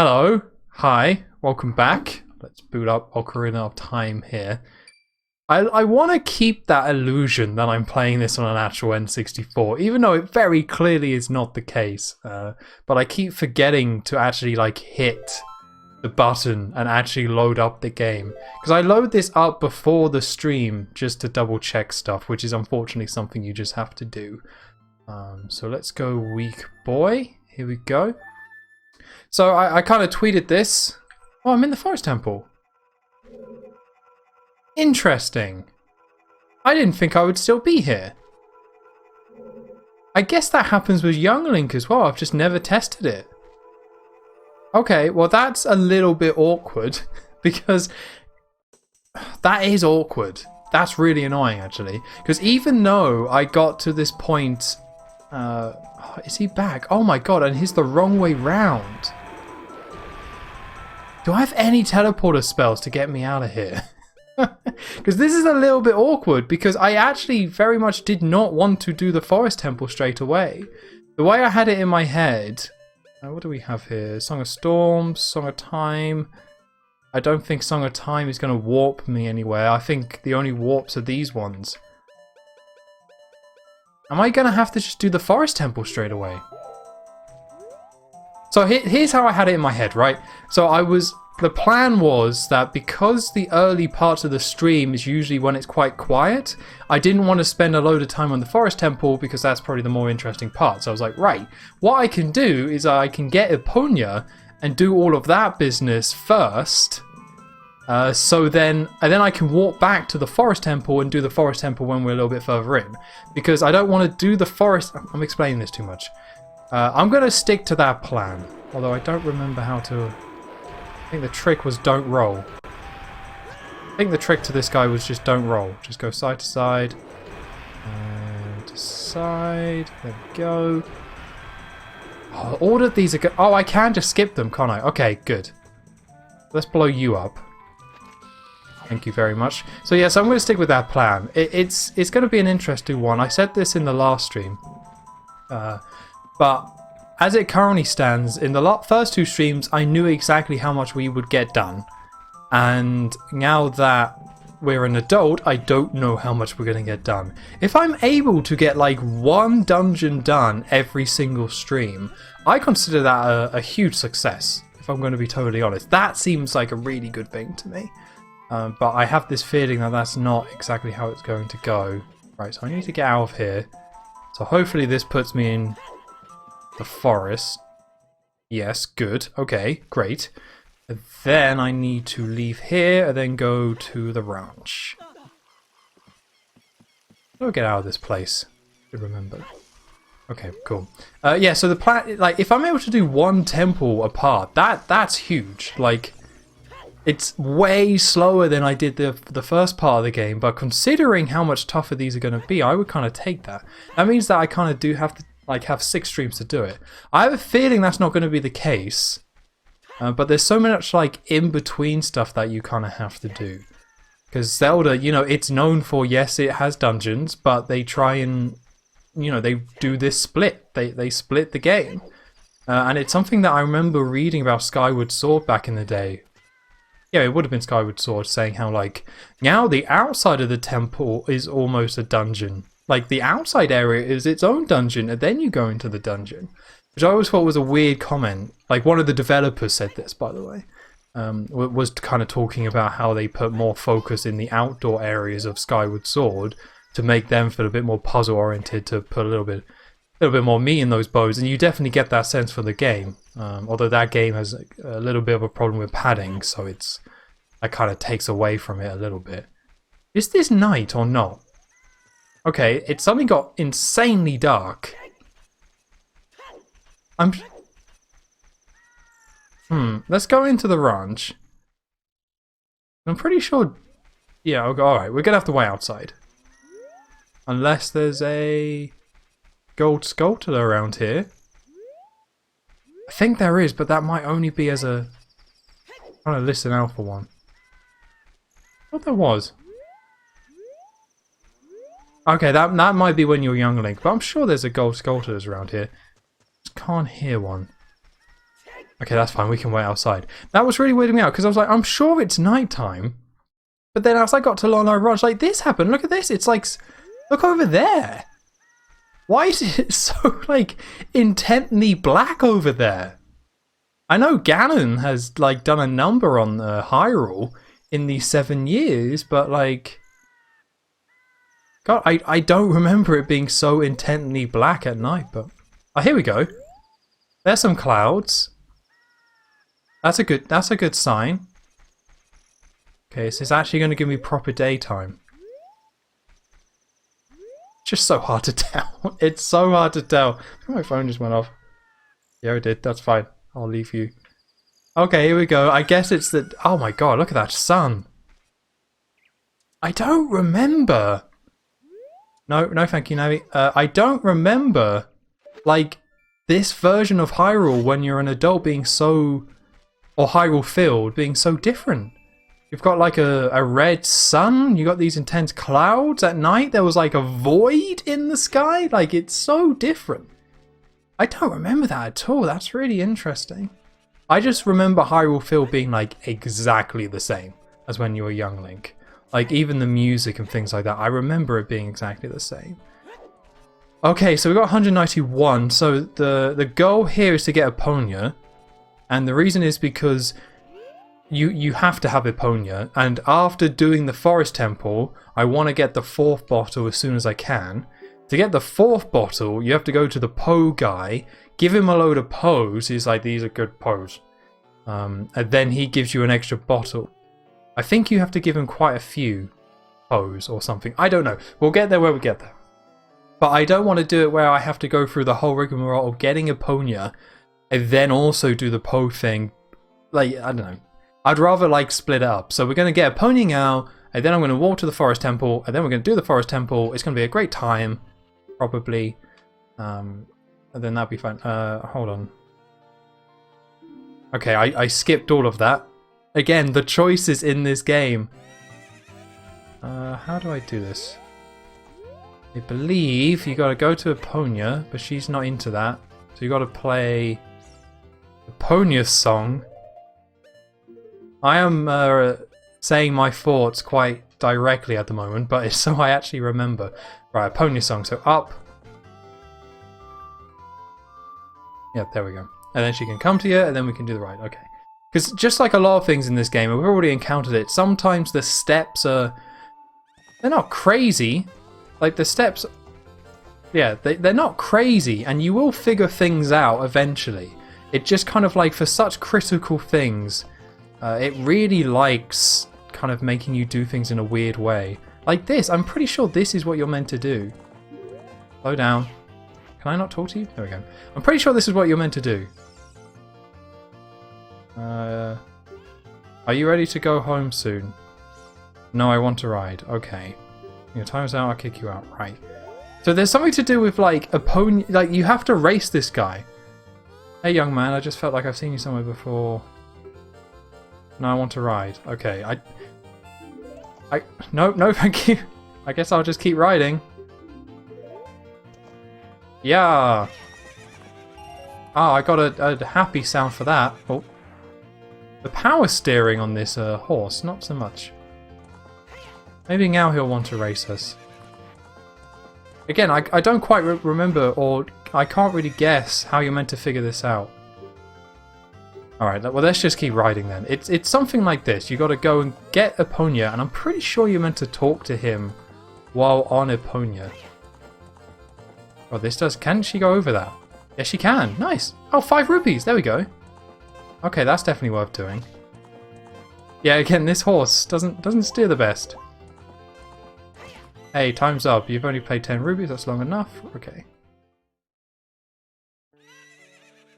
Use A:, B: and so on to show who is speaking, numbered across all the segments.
A: Hello, hi, welcome back. Let's boot up Ocarina of Time here. I want to keep that illusion that I'm playing this on an actual N64, even though it very clearly is not the case. But I keep forgetting to actually hit the button and actually load up the game. Because I load this up before the stream just to double check stuff, which is unfortunately something you just have to do. So let's go weak boy. Here we go. So I kind of tweeted this. Oh, I'm in the forest temple. Interesting. I didn't think I would still be here. I guess that happens with Young Link as well. I've just never tested it. Okay, well that's a little bit awkward because that is awkward. That's really annoying actually. Because even though I got to this point... is he back? Oh my god, and he's the wrong way round. Do I have any teleporter spells to get me out of here? Because this is a little bit awkward because I actually very much did not want to do the forest temple straight away. The way I had it in my head... what do we have here? Song of Storms, Song of Time. I don't think Song of Time is going to warp me anywhere. I think the only warps are these ones. Am I going to have to just do the forest temple straight away? So here's how I had it in my head, right? So the plan was that because the early parts of the stream is usually when it's quite quiet, I didn't want to spend a load of time on the forest temple because that's probably the more interesting part. So I was like, right, what I can do is I can get Eponia and do all of that business first. So then I can walk back to the forest temple and do the forest temple when we're a little bit further in. Because I don't want to do the forest... I'm explaining this too much. I'm going to stick to that plan. Although I don't remember how to... I think the trick was don't roll. I think the trick to this guy was just don't roll. Just go side to side. And to side. There we go. Oh, all of these are good. Oh, I can just skip them, can't I? Okay, good. Let's blow you up. Thank you very much. So yes, I'm going to stick with that plan. It's going to be an interesting one. I said this in the last stream. But as it currently stands, in the first two streams, I knew exactly how much we would get done. And now that we're an adult, I don't know how much we're going to get done. If I'm able to get one dungeon done every single stream, I consider that a huge success, if I'm going to be totally honest. That seems like a really good thing to me. But I have this feeling that that's not exactly how it's going to go. Right, so I need to get out of here. So hopefully this puts me in the forest. Yes, good. Okay, great. And then I need to leave here and then go to the ranch. How do I get out of this place? I remember. Okay, cool. Yeah, so the plan, if I'm able to do one temple apart, that's huge. It's way slower than I did the first part of the game, but considering how much tougher these are going to be, I would kind of take that. That means that I kind of do have to have 6 streams to do it. I have a feeling that's not going to be the case, but there's so much in-between stuff that you kind of have to do. Because Zelda, it's known for, yes, it has dungeons, but they try and, they do this split. They split the game. And it's something that I remember reading about Skyward Sword back in the day. Yeah, it would have been Skyward Sword saying how, now the outside of the temple is almost a dungeon. The outside area is its own dungeon, and then you go into the dungeon. Which I always thought was a weird comment. One of the developers said this, by the way. Was kind of talking about how they put more focus in the outdoor areas of Skyward Sword to make them feel a bit more puzzle-oriented, to put a little bit more meat in those bows, and you definitely get that sense for the game. Although that game has a little bit of a problem with padding, so that kind of takes away from it a little bit. Is this night or not? Okay, it suddenly got insanely dark. Let's go into the ranch. I'm pretty sure... Yeah, okay, alright, we're gonna have to wait outside. Unless there's a gold sculptor around here. I think there is, but that might only be as a... I'm trying to listen out for one. I thought there was. Okay, that might be when you're Young Link, but I'm sure there's a gold sculptor around here. Just can't hear one. Okay, that's fine. We can wait outside. That was really weirding me out because I was like, I'm sure it's nighttime. But then as I got to Lorna Ranch, like this happened. Look at this. It's like, look over there. Why is it so like intently black over there? I know Ganon has like done a number on Hyrule in these 7 years, but like, God, I don't remember it being so intently black at night. But oh, here we go. There's some clouds. That's a good sign. Okay, this is actually going to give me proper daytime. It's just so hard to tell. It's so hard to tell. My phone just went off. Yeah, it did. That's fine. I'll leave you. Okay, here we go. I guess it's the... Oh my god, look at that sun. I don't remember. No, thank you, Navi. I don't remember, like, this version of Hyrule when you're an adult being so... Or Hyrule Field being so different. You've got like a red sun. You got these intense clouds at night. There was like a void in the sky. Like, it's so different. I don't remember that at all. That's really interesting. I just remember Hyrule Field being like exactly the same as when you were young Link. Like even the music and things like that. I remember it being exactly the same. Okay, so we got 191. So the goal here is to get Eponia. And the reason is because you have to have Eponia. And after doing the Forest Temple, I want to get the 4th bottle as soon as I can. To get the 4th bottle, you have to go to the Poe guy, give him a load of Poes. He's like, these are good Poes. And then he gives you an extra bottle. I think you have to give him quite a few Poes or something. I don't know. We'll get there where we get there. But I don't want to do it where I have to go through the whole rigmarole of getting Eponia and then also do the Poe thing. Like, I don't know. I'd rather like split it up. So we're going to get Eponia now, and then I'm going to walk to the Forest Temple, and then we're going to do the Forest Temple. It's going to be a great time, probably. And then that'll be fine. Hold on. Okay, I skipped all of that. Again, the choices in this game. How do I do this? I believe you got to go to Eponia, but she's not into that. So you got to play Eponia's song. I am saying my thoughts quite directly at the moment, but it's so I actually remember. Right, Eponia's song. So up. Yeah, there we go. And then she can come to you, and then we can do the ride. Okay. Because just like a lot of things in this game, we've already encountered it. Sometimes the steps are... They're not crazy. Like the steps... Yeah, they're not crazy, and you will figure things out eventually. It just kind of like, for such critical things, it really likes kind of making you do things in a weird way. Like this, I'm pretty sure this is what you're meant to do. Slow down. Can I not talk to you? There we go. I'm pretty sure this is what you're meant to do. Are you ready to go home soon? No, I want to ride. Okay. Your time's out, I'll kick you out. Right. So there's something to do with like Eponia, like you have to race this guy. Hey young man, I just felt like I've seen you somewhere before. No, I want to ride. Okay, no, thank you. I guess I'll just keep riding. Yeah. Ah, I got a happy sound for that. Oh. The power steering on this horse, not so much. Maybe now he'll want to race us. Again, I don't quite remember, or I can't really guess how you're meant to figure this out. Alright, well let's just keep riding then. It's something like this. You got to go and get Eponia, and I'm pretty sure you're meant to talk to him while on Eponia. Oh, this does... Can she go over that? Yes, she can. Nice. Oh, 5 rupees. There we go. Okay, that's definitely worth doing. Yeah, again, this horse doesn't steer the best. Hey, time's up. You've only paid 10 rupees. That's long enough. Okay.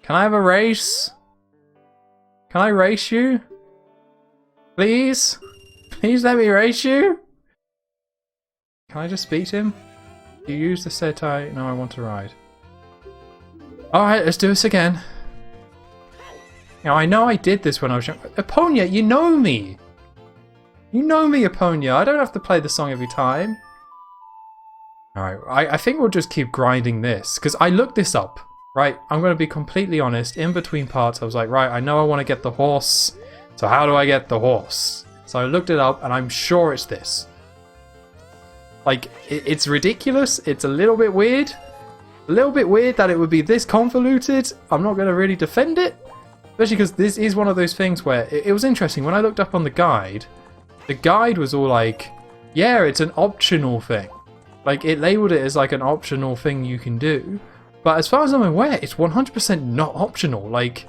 A: Can I have a race? Can I race you? Please? Please let me race you? Can I just speak to him? You use the setai. No, I want to ride. Alright, let's do this again. Now, I know I did this when I was young. Eponia, you know me! You know me, Eponia. I don't have to play the song every time. Alright, I think we'll just keep grinding this. Because I looked this up. Right, I'm going to be completely honest. In between parts, I was like, right, I know I want to get the horse. So how do I get the horse? So I looked it up, and I'm sure it's this. Like, it's ridiculous. It's a little bit weird. A little bit weird that it would be this convoluted. I'm not going to really defend it. Especially because this is one of those things where it was interesting. When I looked up on the guide was all like, yeah, it's an optional thing. Like, it labeled it as like an optional thing you can do. But as far as I'm aware, it's 100% not optional. Like,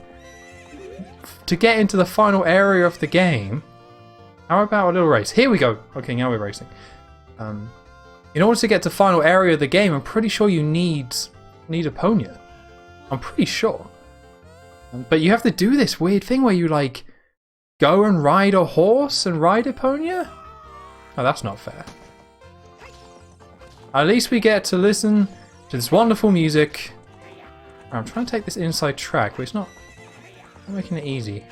A: to get into the final area of the game, how about a little race? Here we go. Okay, now we're racing. In order to get to the final area of the game, I'm pretty sure you need Eponia. I'm pretty sure. But you have to do this weird thing where you, like, go and ride a horse and ride Eponia? Oh, that's not fair. At least we get to listen to this wonderful music. I'm trying to take this inside track, but it's not making it easy.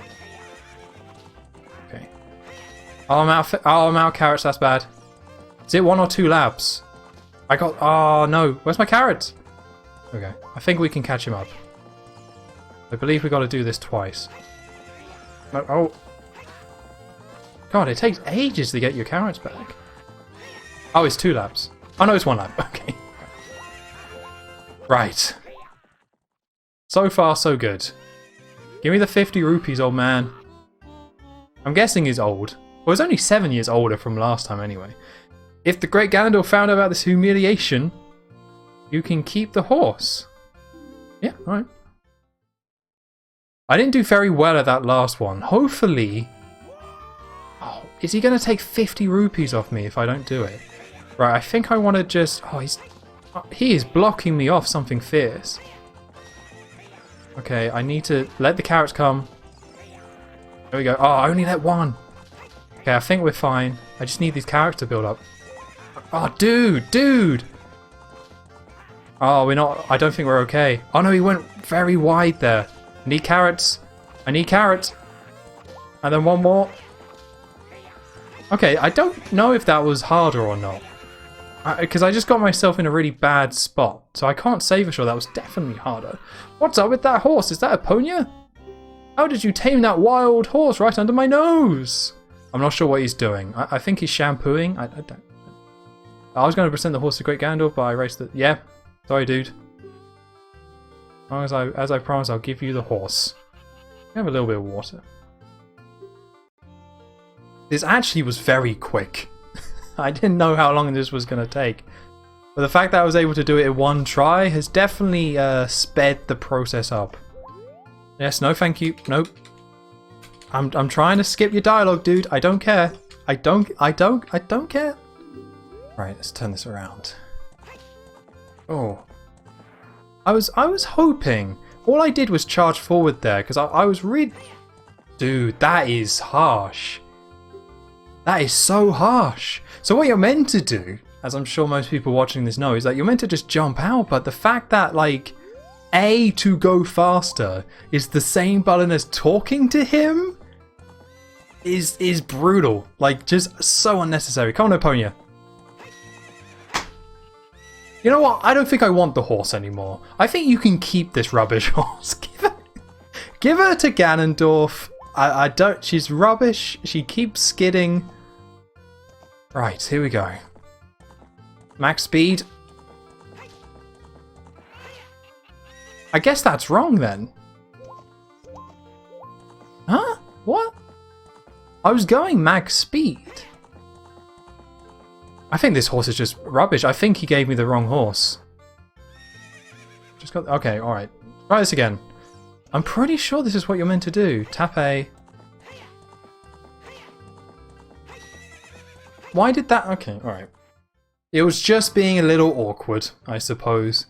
A: Okay. Oh, I'm out of carrots, that's bad. Is it 1 or 2 labs? I got... Oh, no. Where's my carrot? Okay. I think we can catch him up. I believe we got to do this twice. No, oh. God, it takes ages to get your carrots back. Oh, it's 2 labs. Oh, no, it's 1 lab. Okay. Right. So far, so good. Give me the 50 rupees, old man. I'm guessing he's old. Well, he's only 7 years older from last time anyway. If the great Ganondorf found out about this humiliation, you can keep the horse. Yeah, alright. I didn't do very well at that last one. Hopefully... Oh, is he going to take 50 rupees off me if I don't do it? Right, I think I want to just... Oh, he is blocking me off something fierce. Okay, I need to let the carrots come. There we go. Oh, I only let 1. Okay, I think we're fine. I just need these carrots to build up. Oh, dude! Oh, we're not... I don't think we're okay. Oh, no, he went very wide there. I need carrots. I need carrots. And then 1 more. Okay, I don't know if that was harder or not. Because I just got myself in a really bad spot. So I can't say for sure that was definitely harder. What's up with that horse? Is that Eponia? How did you tame that wild horse right under my nose? I'm not sure what he's doing. I think he's shampooing. I don't... I was going to present the horse to Great Ganondorf, but I erased it. Yeah. Sorry, dude. As I promised, I'll give you the horse. Have a little bit of water. This actually was very quick. I didn't know how long this was going to take. But the fact that I was able to do it in 1 try has definitely sped the process up. Yes, no thank you. Nope. I'm trying to skip your dialogue, dude. I don't care. I don't care. Right, let's turn this around. Oh. I was hoping. All I did was charge forward there, because I was really... Dude, that is harsh. That is so harsh. So what you're meant to do, as I'm sure most people watching this know, is that you're meant to just jump out, but the fact that, like, A, to go faster is the same button as talking to him is brutal. Like, just so unnecessary. Come on, Eponia. You know what? I don't think I want the horse anymore. I think you can keep this rubbish horse. Give her to Ganondorf. I don't... She's rubbish. She keeps skidding. Right, here we go. Max speed. I guess that's wrong then. Huh? What? I was going max speed. I think this horse is just rubbish. I think he gave me the wrong horse. Just got... Okay, alright. Try this again. I'm pretty sure this is what you're meant to do. Tap A. Why did that... Okay, alright. It was just being a little awkward, I suppose.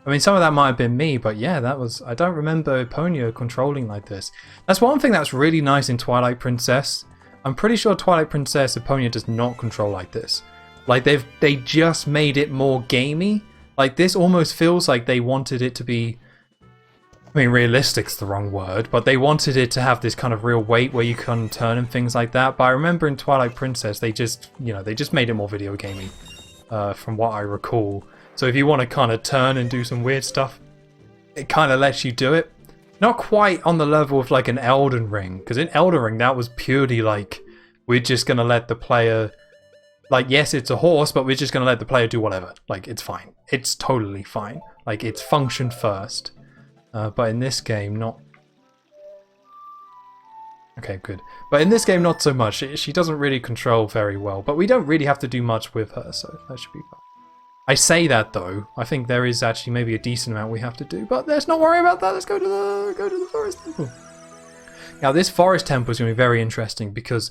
A: I mean, some of that might have been me, but yeah, that was... I don't remember Eponia controlling like this. That's one thing that's really nice in Twilight Princess. I'm pretty sure Twilight Princess Eponia does not control like this. Like, they just made it more gamey. Like, this almost feels like they wanted it to be... I mean, realistic's the wrong word, but they wanted it to have this kind of real weight where you can turn and things like that. But I remember in Twilight Princess, they just, you know, they just made it more video gamey, from what I recall. So if you want to kind of turn and do some weird stuff, it kind of lets you do it. Not quite on the level of like an Elden Ring, because in Elden Ring that was purely like, we're just going to let the player, like, yes, it's a horse, but we're just going to let the player do whatever. Like, it's fine. It's totally fine. Like, it's function first. But in this game, not... Okay, good. But in this game, not so much. She doesn't really control very well, but we don't really have to do much with her, so that should be fine. I say that, though. I think there is actually maybe a decent amount we have to do, but let's not worry about that. Let's go to the forest temple. Now, this forest temple is going to be very interesting because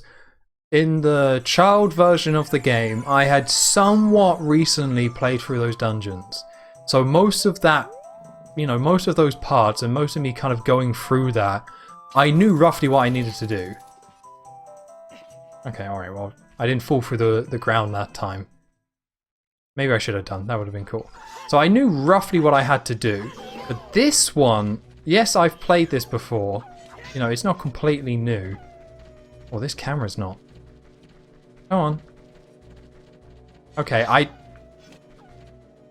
A: in the child version of the game, I had somewhat recently played through those dungeons. So most of that, you know, most of those parts and most of me kind of going through that, I knew roughly what I needed to do. Okay, alright, well, I didn't fall through the ground that time. Maybe I should have done, that would have been cool. So I knew roughly what I had to do. But this one, yes, I've played this before. You know, it's not completely new. Well, this camera's not. Come on. Okay, I'm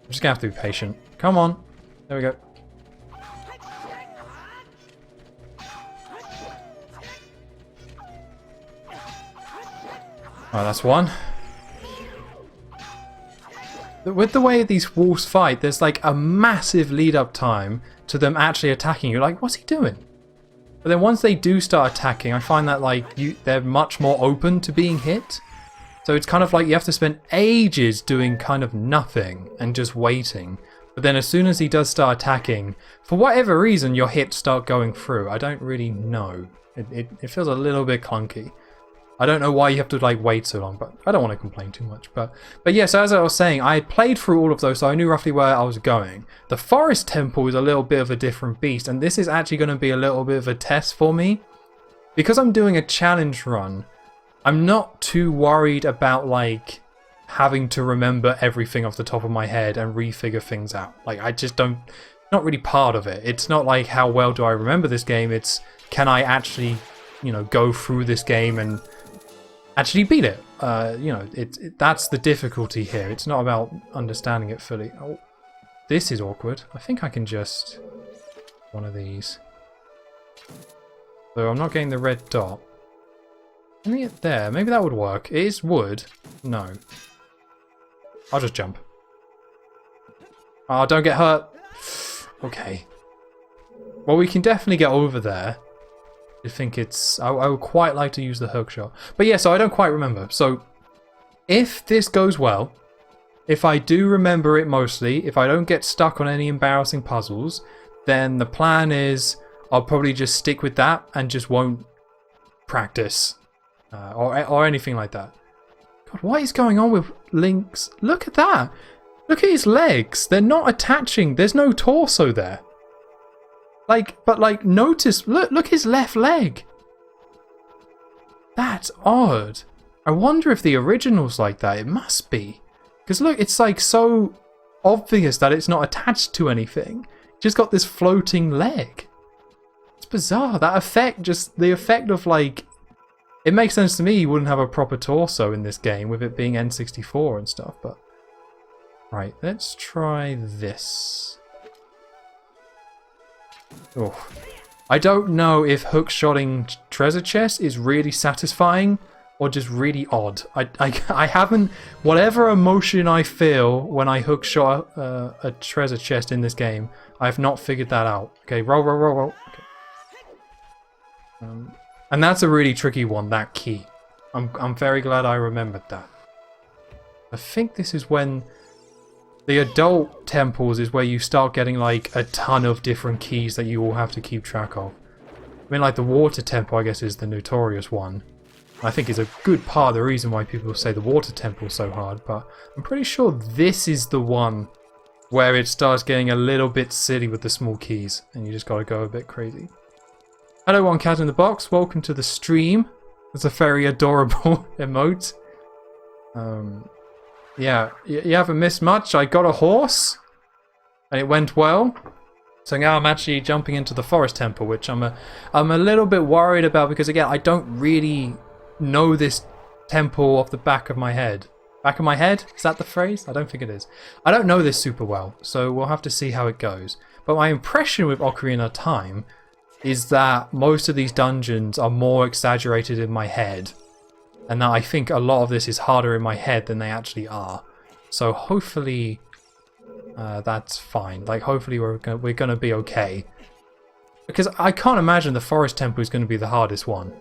A: just gonna have to be patient. Come on. There we go. Oh, that's one. With the way these wolves fight, there's like a massive lead up time to them actually attacking you. Like, what's he doing? But then once they do start attacking, I find that like they're much more open to being hit. So it's kind of like you have to spend ages doing kind of nothing and just waiting. But then as soon as he does start attacking, for whatever reason, your hits start going through. I don't really know. It feels a little bit clunky. I don't know why you have to like wait so long, but I don't want to complain too much. But yeah, so as I was saying, I had played through all of those, so I knew roughly where I was going. The forest temple is a little bit of a different beast, and this is actually going to be a little bit of a test for me. Because I'm doing a challenge run, I'm not too worried about like having to remember everything off the top of my head and refigure things out. Like, I just don't, not really part of it. It's not like how well do I remember this game, it's can I actually, you know, go through this game and actually beat it. You know, that's the difficulty here. It's not about understanding it fully. Oh, this is awkward. I think I can just one of these. So I'm not getting the red dot. Let me get there. Maybe that would work. It is wood. No. I'll just jump. Oh, don't get hurt. Okay. Well, we can definitely get over there. I think it's... I would quite like to use the hook shot. But yeah, so I don't quite remember. So, if this goes well, if I do remember it mostly, if I don't get stuck on any embarrassing puzzles, then the plan is I'll probably just stick with that and just won't practice. Or anything like that. God, what is going on with Link's... Look at that! Look at his legs! They're not attaching. There's no torso there. Like, but like, notice, look his left leg. That's odd. I wonder if the original's like that. It must be. Because look, it's like so obvious that it's not attached to anything. It's just got this floating leg. It's bizarre. That effect, just the effect of like, it makes sense to me you wouldn't have a proper torso in this game with it being N64 and stuff, but... Right, let's try this. Oh. I don't know if hook-shotting treasure chest is really satisfying or just really odd. I haven't... Whatever emotion I feel when I hook-shot a treasure chest in this game, I have not figured that out. Okay, roll, roll, roll, roll. Okay. And that's a really tricky one, that key. I'm very glad I remembered that. I think this is when... The adult temples is where you start getting like a ton of different keys that you all have to keep track of. I mean, like the water temple, I guess, is the notorious one. I think is a good part of the reason why people say the water temple is so hard, but I'm pretty sure this is the one where it starts getting a little bit silly with the small keys, and you just gotta go a bit crazy. Hello, One Cat in the Box. Welcome to the stream. It's a very adorable emote. Yeah, you haven't missed much. I got a horse, and it went well. So now I'm actually jumping into the forest temple, which I'm a little bit worried about because again, I don't really know this temple off the back of my head. Back of my head? Is that the phrase? I don't think it is. I don't know this super well, so we'll have to see how it goes. but my impression with Ocarina of Time is that most of these dungeons are more exaggerated in my head, and that I think a lot of this is harder in my head than they actually are. So hopefully that's fine. Like, hopefully we're gonna be okay, because I can't imagine the forest temple is going to be the hardest one.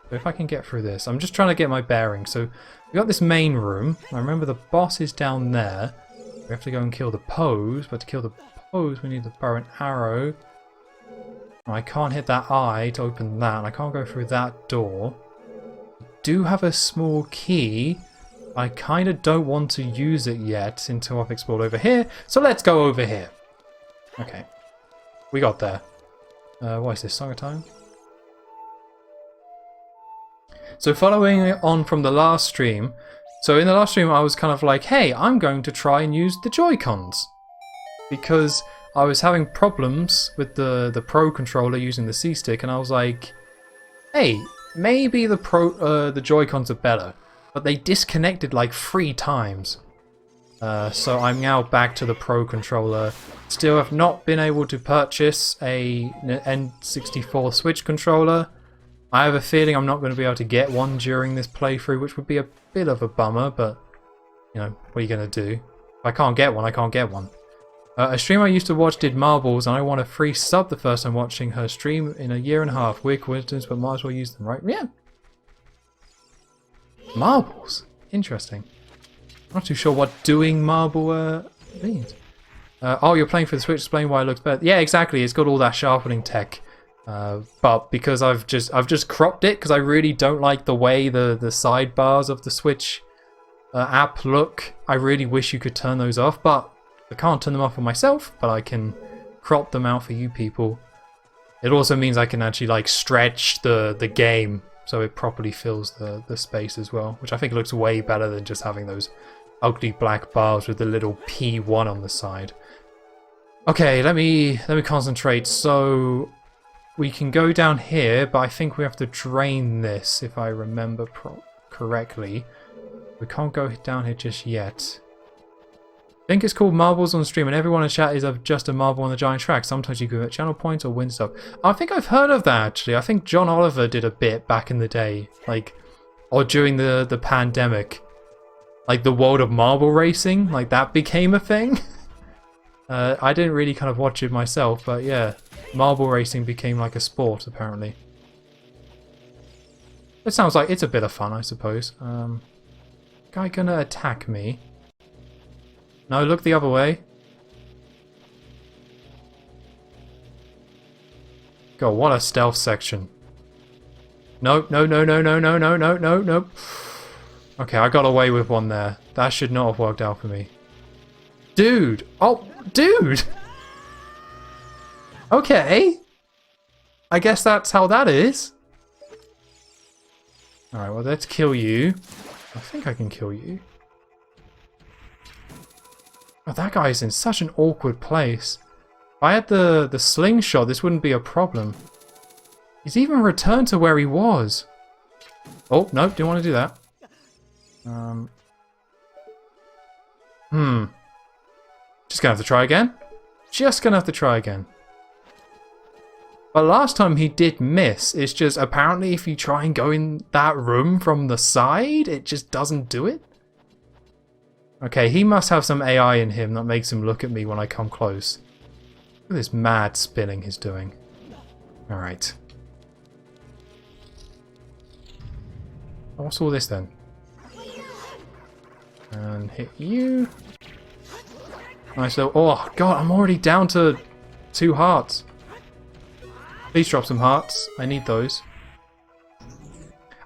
A: So if I can get through this, I'm just trying to get my bearings. So we got this main room. I remember the boss is down there. We have to go and kill the pose, but to kill the pose we need the bow and arrow. I can't hit that eye to open that, and I can't go through that door. I do have a small key. I kind of don't want to use it yet until I've explored over here, so let's go over here. Okay, we got there. What is this, Song of Time? So following on from the last stream, so in the last stream I was kind of like, hey, I'm going to try and use the Joy-Cons, because I was having problems with the Pro controller using the C-Stick, and I was like, hey, maybe the Joy-Cons are better, but they disconnected like 3 times. So I'm now back to the Pro controller. Still have not been able to purchase a N64 Switch controller. I have a feeling I'm not going to be able to get one during this playthrough, which would be a bit of a bummer, but, you know, what are you going to do? If I can't get one, I can't get one. A streamer I used to watch did marbles, and I won a free sub the first time watching her stream in a year and a half. Weird coincidence, but might as well use them, right? Yeah. Marbles? Interesting. I'm not too sure what doing marble means. Oh, you're playing for the Switch, explain why it looks better. Yeah, exactly, it's got all that sharpening tech. But because I've just cropped it, because I really don't like the way the sidebars of the Switch app look. I really wish you could turn those off, but I can't turn them off for myself, but I can crop them out for you people. It also means I can actually like stretch the game so it properly fills the space as well, which I think looks way better than just having those ugly black bars with the little P1 on the side. Okay, let me concentrate. So we can go down here, but I think we have to drain this if I remember correctly. We can't go down here just yet. I think it's called Marbles on Stream, and everyone in chat is just a marble on the giant track. Sometimes you can get channel points or win stuff. I think I've heard of that, actually. I think John Oliver did a bit back in the day, like, or during the pandemic. Like the world of marble racing, like that became a thing. I didn't really kind of watch it myself, but yeah, marble racing became like a sport, apparently. It sounds like it's a bit of fun, I suppose. Guy gonna attack me? No, look the other way. God, what a stealth section. Nope, no, no, no, no, no, no, no, no, no. Okay, I got away with one there. That should not have worked out for me. Dude! Oh, dude! Okay. I guess that's how that is. Alright, well, let's kill you. I think I can kill you. Oh, that guy is in such an awkward place. If I had the slingshot, this wouldn't be a problem. He's even returned to where he was. Oh, no, didn't want to do that. Just gonna have to try again. Just gonna have to try again. But last time he did miss. It's just apparently if you try and go in that room from the side, it just doesn't do it. Okay, he must have some AI in him that makes him look at me when I come close. Look at this mad spinning he's doing. Alright. What's all this then? And hit you. Nice little... Oh, God, I'm already down to 2 hearts. Please drop some hearts. I need those.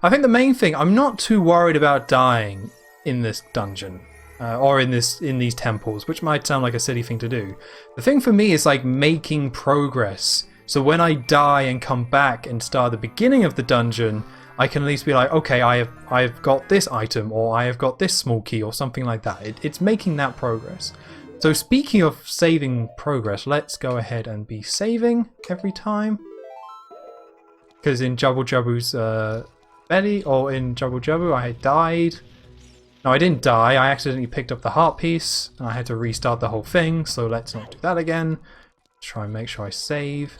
A: I think the main thing... I'm not too worried about dying in this dungeon. Or in these temples, which might sound like a silly thing to do. The thing for me is like making progress. So when I die and come back and start the beginning of the dungeon, I can at least be like, okay, I have got this item, or I have got this small key, or something like that. It's making that progress. So speaking of saving progress, let's go ahead and be saving every time. Because in Jubble Jubbu's belly, or in Jubble Jubbu, I had died. No, I didn't die. I accidentally picked up the heart piece, and I had to restart the whole thing, so let's not do that again. Try and make sure I save.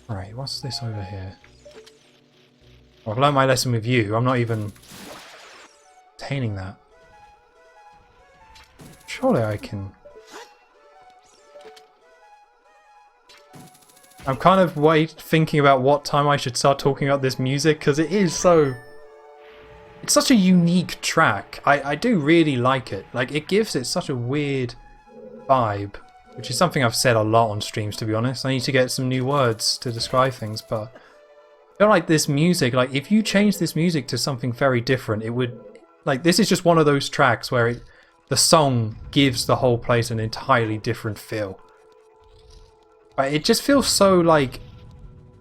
A: Alright, what's this over here? I've learned my lesson with you. I'm not even attaining that. Surely I can... I'm kind of thinking about what time I should start talking about this music, because it is so... It's such a unique track. I do really like it. Like, it gives it such a weird vibe, which is something I've said a lot on streams, to be honest. I need to get some new words to describe things, but I feel like this music, like, if you change this music to something very different, it would... Like, this is just one of those tracks where the song gives the whole place an entirely different feel. But it just feels so, like...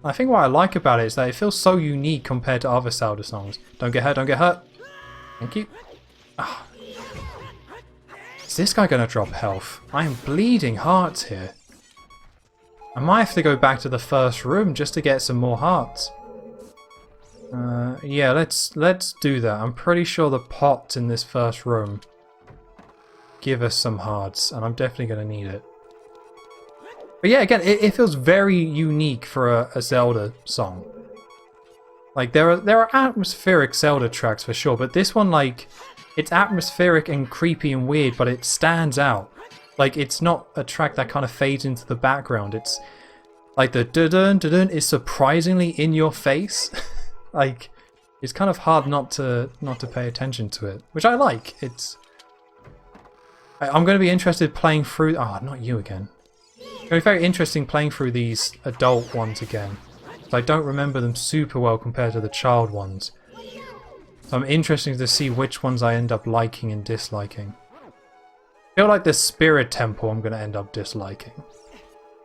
A: I think what I like about it is that it feels so unique compared to other Zelda songs. Don't get hurt, don't get hurt. Thank you. Oh. Is this guy going to drop health? I am bleeding hearts here. I might have to go back to the first room just to get some more hearts. Yeah, let's do that. I'm pretty sure the pots in this first room give us some hearts, and I'm definitely going to need it. But yeah, again, it feels very unique for a Zelda song. Like, there are atmospheric Zelda tracks for sure, but this one, like, it's atmospheric and creepy and weird, but it stands out. Like, it's not a track that kind of fades into the background. It's like the dun dun dun is surprisingly in your face. Like, it's kind of hard not to pay attention to it, which I like. I'm going to be interested playing through. Oh, not you again. It's going to be very interesting playing through these adult ones again. I don't remember them super well compared to the child ones. So I'm interested to see which ones I end up liking and disliking. I feel like the Spirit Temple I'm going to end up disliking.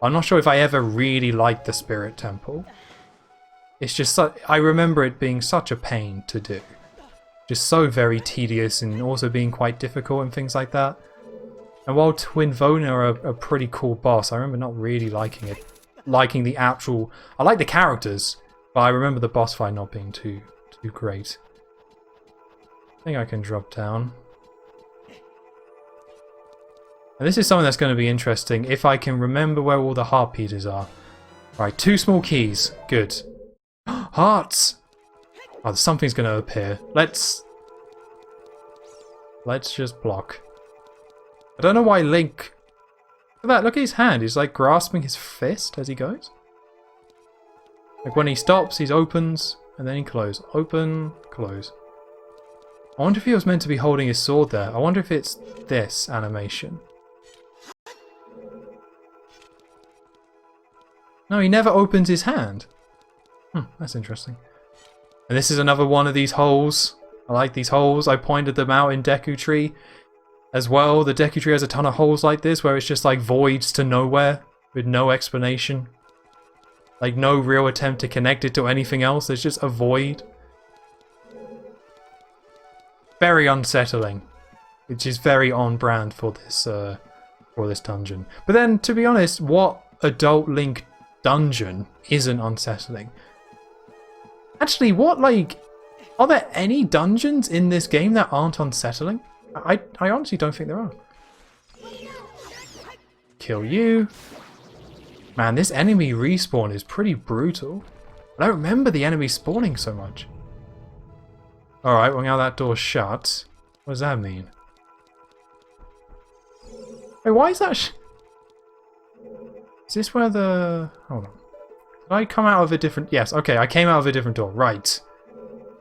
A: I'm not sure if I ever really liked the Spirit Temple. It's just I remember it being such a pain to do. Just so very tedious and also being quite difficult and things like that. And while Twin Vona are a pretty cool boss, I remember not really liking it. Liking the actual... I like the characters, but I remember the boss fight not being too great. I think I can drop down. And this is something that's going to be interesting, if I can remember where all the heart pieces are. Right, 2 small keys. Good. Hearts! Oh, something's going to appear. Let's just block. I don't know why Link... Look at that, look at his hand. He's like grasping his fist as he goes. Like when he stops, he opens, and then he closes. Open, close. I wonder if he was meant to be holding his sword there. I wonder if it's this animation. No, he never opens his hand. That's interesting. And this is another one of these holes. I like these holes. I pointed them out in Deku Tree. As well, the Deku Tree has a ton of holes like this where it's just like voids to nowhere with no explanation. Like no real attempt to connect it to anything else. There's just a void. Very unsettling, which is very on brand for this dungeon. But then, to be honest, what adult Link dungeon isn't unsettling? Actually, what, like, are there any dungeons in this game that aren't unsettling? I honestly don't think there are. Kill you. Man, this enemy respawn is pretty brutal. I don't remember the enemy spawning so much. Alright, well now that door's shut. What does that mean? Wait, why is that is this where the... Hold on. Did I come out of a different... Yes, okay, I came out of a different door. Right.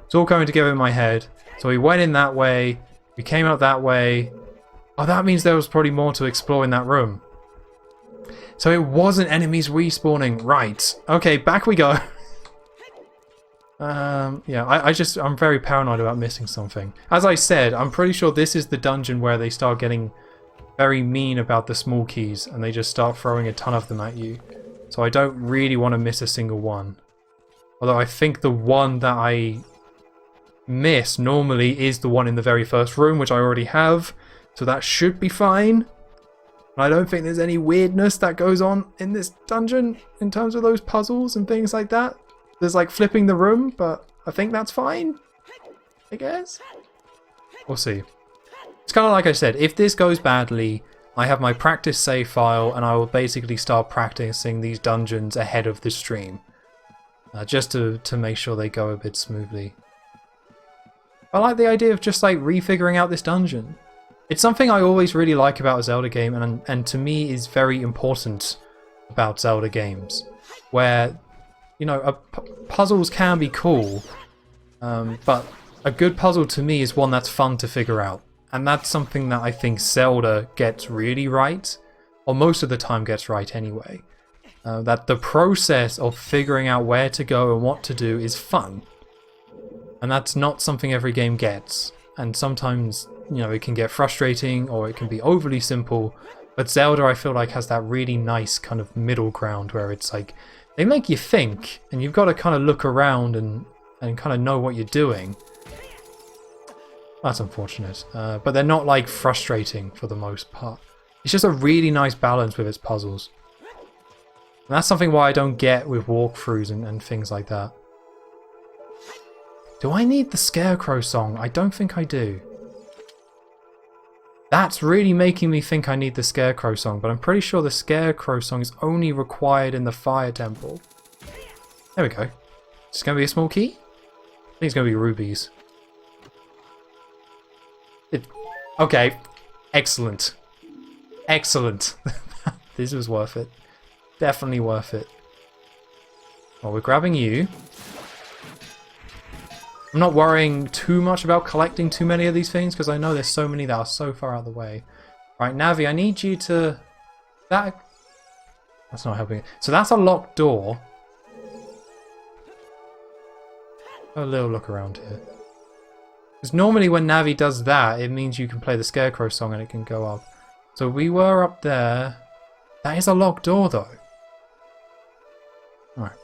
A: It's all coming together in my head. So we went in that way. We came out that way. Oh, that means there was probably more to explore in that room. So it wasn't enemies respawning. Right. Okay, back we go. Yeah, I'm very paranoid about missing something. As I said, I'm pretty sure this is the dungeon where they start getting very mean about the small keys and they just start throwing a ton of them at you. So I don't really want to miss a single one. Although I think the one that I miss normally is the one in the very first room, which I already have, so that should be fine. I don't think there's any weirdness that goes on in this dungeon in terms of those puzzles and things like that. There's like flipping the room, but I think that's fine, I guess. We'll see. It's kind of like I said, if this goes badly, I have my practice save file and I will basically start practicing these dungeons ahead of the stream. Just to make sure they go a bit smoothly. I like the idea of just like refiguring out this dungeon. It's something I always really like about a Zelda game, and to me is very important about Zelda games. Where, you know, puzzles can be cool, but a good puzzle to me is one that's fun to figure out. And that's something that I think Zelda gets really right, or most of the time gets right anyway. That the process of figuring out where to go and what to do is fun. And that's not something every game gets. And sometimes, you know, it can get frustrating or it can be overly simple. But Zelda, I feel like, has that really nice kind of middle ground where it's like, they make you think, and you've got to kind of look around and kind of know what you're doing. That's unfortunate. But they're not like frustrating for the most part. It's just a really nice balance with its puzzles. And that's something why I don't get with walkthroughs and things like that. Do I need the Scarecrow song? I don't think I do. That's really making me think I need the Scarecrow song, but I'm pretty sure the Scarecrow song is only required in the Fire Temple. There we go. It's going to be a small key? I think it's going to be rubies. Okay. Excellent. Excellent. This was worth it. Definitely worth it. Well, we're grabbing you. I'm not worrying too much about collecting too many of these things because I know there's so many that are so far out of the way. Right, Navi, I need you to... That's not helping. So that's a locked door. Have a little look around here. Because normally when Navi does that, it means you can play the Scarecrow song and it can go up. So we were up there. That is a locked door though. Alright.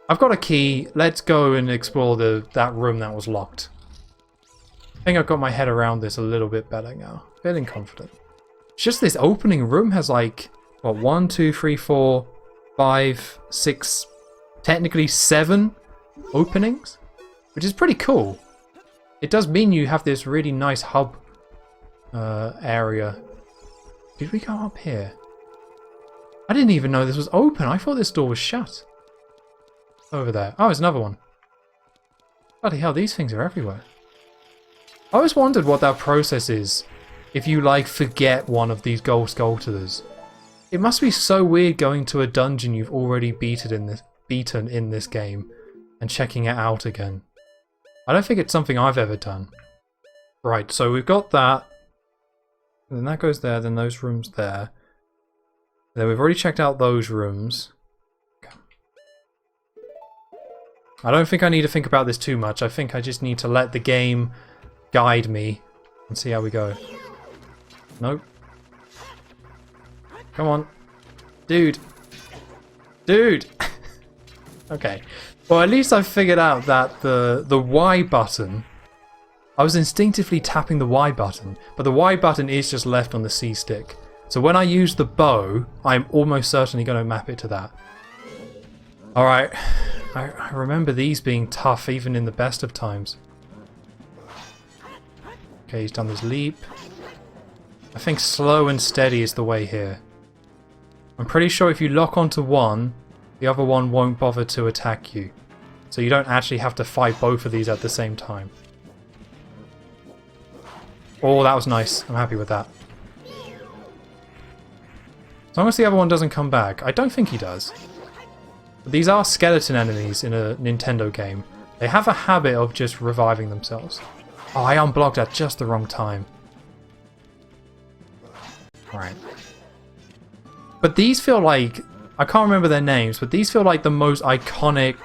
A: I've got a key. Let's go and explore that room that was locked. I think I've got my head around this a little bit better now. Feeling confident. It's just this opening room has like, what, 1, 2, 3, 4, 5, 6, technically 7 openings? Which is pretty cool. It does mean you have this really nice hub area. Did we go up here? I didn't even know this was open. I thought this door was shut. Over there. Oh, there's another one. Bloody hell, these things are everywhere. I always wondered what that process is if you, like, forget one of these gold sculptures. It must be so weird going to a dungeon you've already beaten in this game and checking it out again. I don't think it's something I've ever done. Right, so we've got that. Then that goes there, then those rooms there. Then we've already checked out those rooms. Okay. I don't think I need to think about this too much. I think I just need to let the game guide me and see how we go. Nope. Come on. Dude. Dude! Okay. Well, at least I've figured out that the Y button... I was instinctively tapping the Y button, but the Y button is just left on the C stick. So when I use the bow, I'm almost certainly going to map it to that. Alright. I remember these being tough even in the best of times. Okay, he's done this leap. I think slow and steady is the way here. I'm pretty sure if you lock onto one, the other one won't bother to attack you. So you don't actually have to fight both of these at the same time. Oh, that was nice. I'm happy with that. As long as the other one doesn't come back. I don't think he does. But these are skeleton enemies in a Nintendo game. They have a habit of just reviving themselves. Oh, I unblocked at just the wrong time. Right. But these feel like... I can't remember their names, but these feel like the most iconic,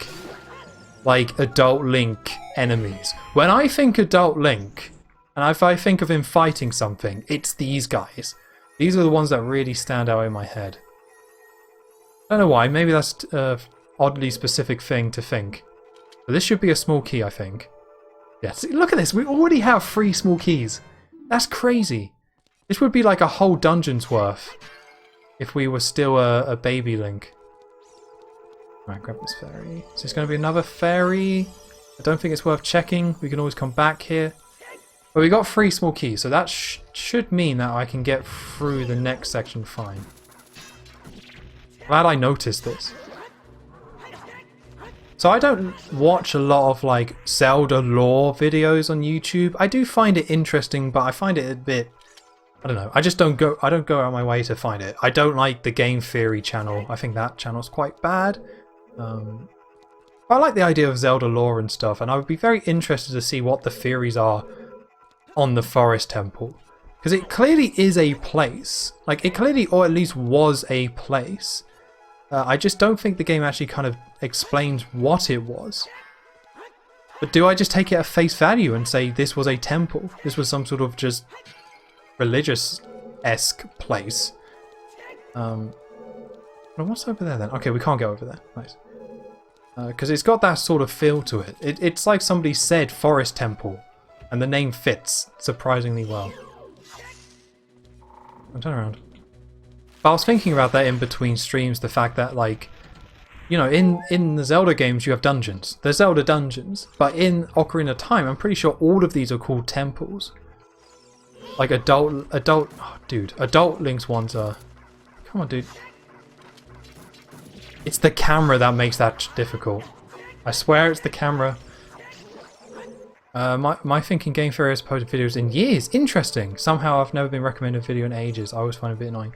A: like, Adult Link enemies. When I think Adult Link, and if I think of him fighting something, it's these guys. These are the ones that really stand out in my head. I don't know why, maybe that's an oddly specific thing to think. But this should be a small key, I think. Yeah, see, look at this, we already have 3 small keys. That's crazy. This would be like a whole dungeon's worth if we were still a baby Link. Right, grab this fairy. Is this going to be another fairy? I don't think it's worth checking. We can always come back here. But we got 3 small keys, so that should mean that I can get through the next section fine. Glad I noticed this. So I don't watch a lot of like Zelda lore videos on YouTube. I do find it interesting, but I find it a bit, I don't know. I don't go out of my way to find it. I don't like the Game Theory channel. I think that channel's quite bad. I like the idea of Zelda lore and stuff, and I would be very interested to see what the theories are on the Forest Temple. Because it clearly is a place. Like, it clearly, or at least was a place. I just don't think the game actually kind of explains what it was. But do I just take it at face value and say this was a temple? This was some sort of just religious-esque place. Well, what's over there then? Okay, we can't go over there. Nice. Because it's got that sort of feel to it. It's like somebody said Forest Temple, and the name fits surprisingly well. I'll turn around. But I was thinking about that in between streams, the fact that, like, you know, in the Zelda games you have dungeons. There's Zelda dungeons, but in Ocarina of Time, I'm pretty sure all of these are called temples. Like adult Link's ones are... Come on, dude. It's the camera that makes that difficult. I swear it's the camera. My thinking Game Theory has posted videos in years. Interesting. Somehow I've never been recommended a video in ages. I always find it a bit annoying.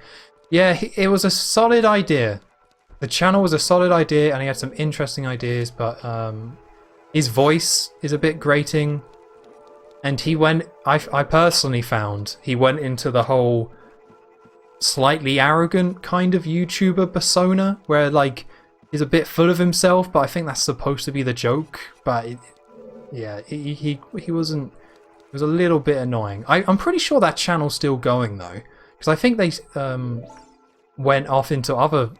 A: Yeah, it was a solid idea. The channel was a solid idea and he had some interesting ideas, but his voice is a bit grating. And he went, I personally found, he went into the whole slightly arrogant kind of YouTuber persona where, like, he's a bit full of himself, but I think that's supposed to be the joke. But yeah, he wasn't. It was a little bit annoying. I'm pretty sure that channel's still going though, because I think they went off into other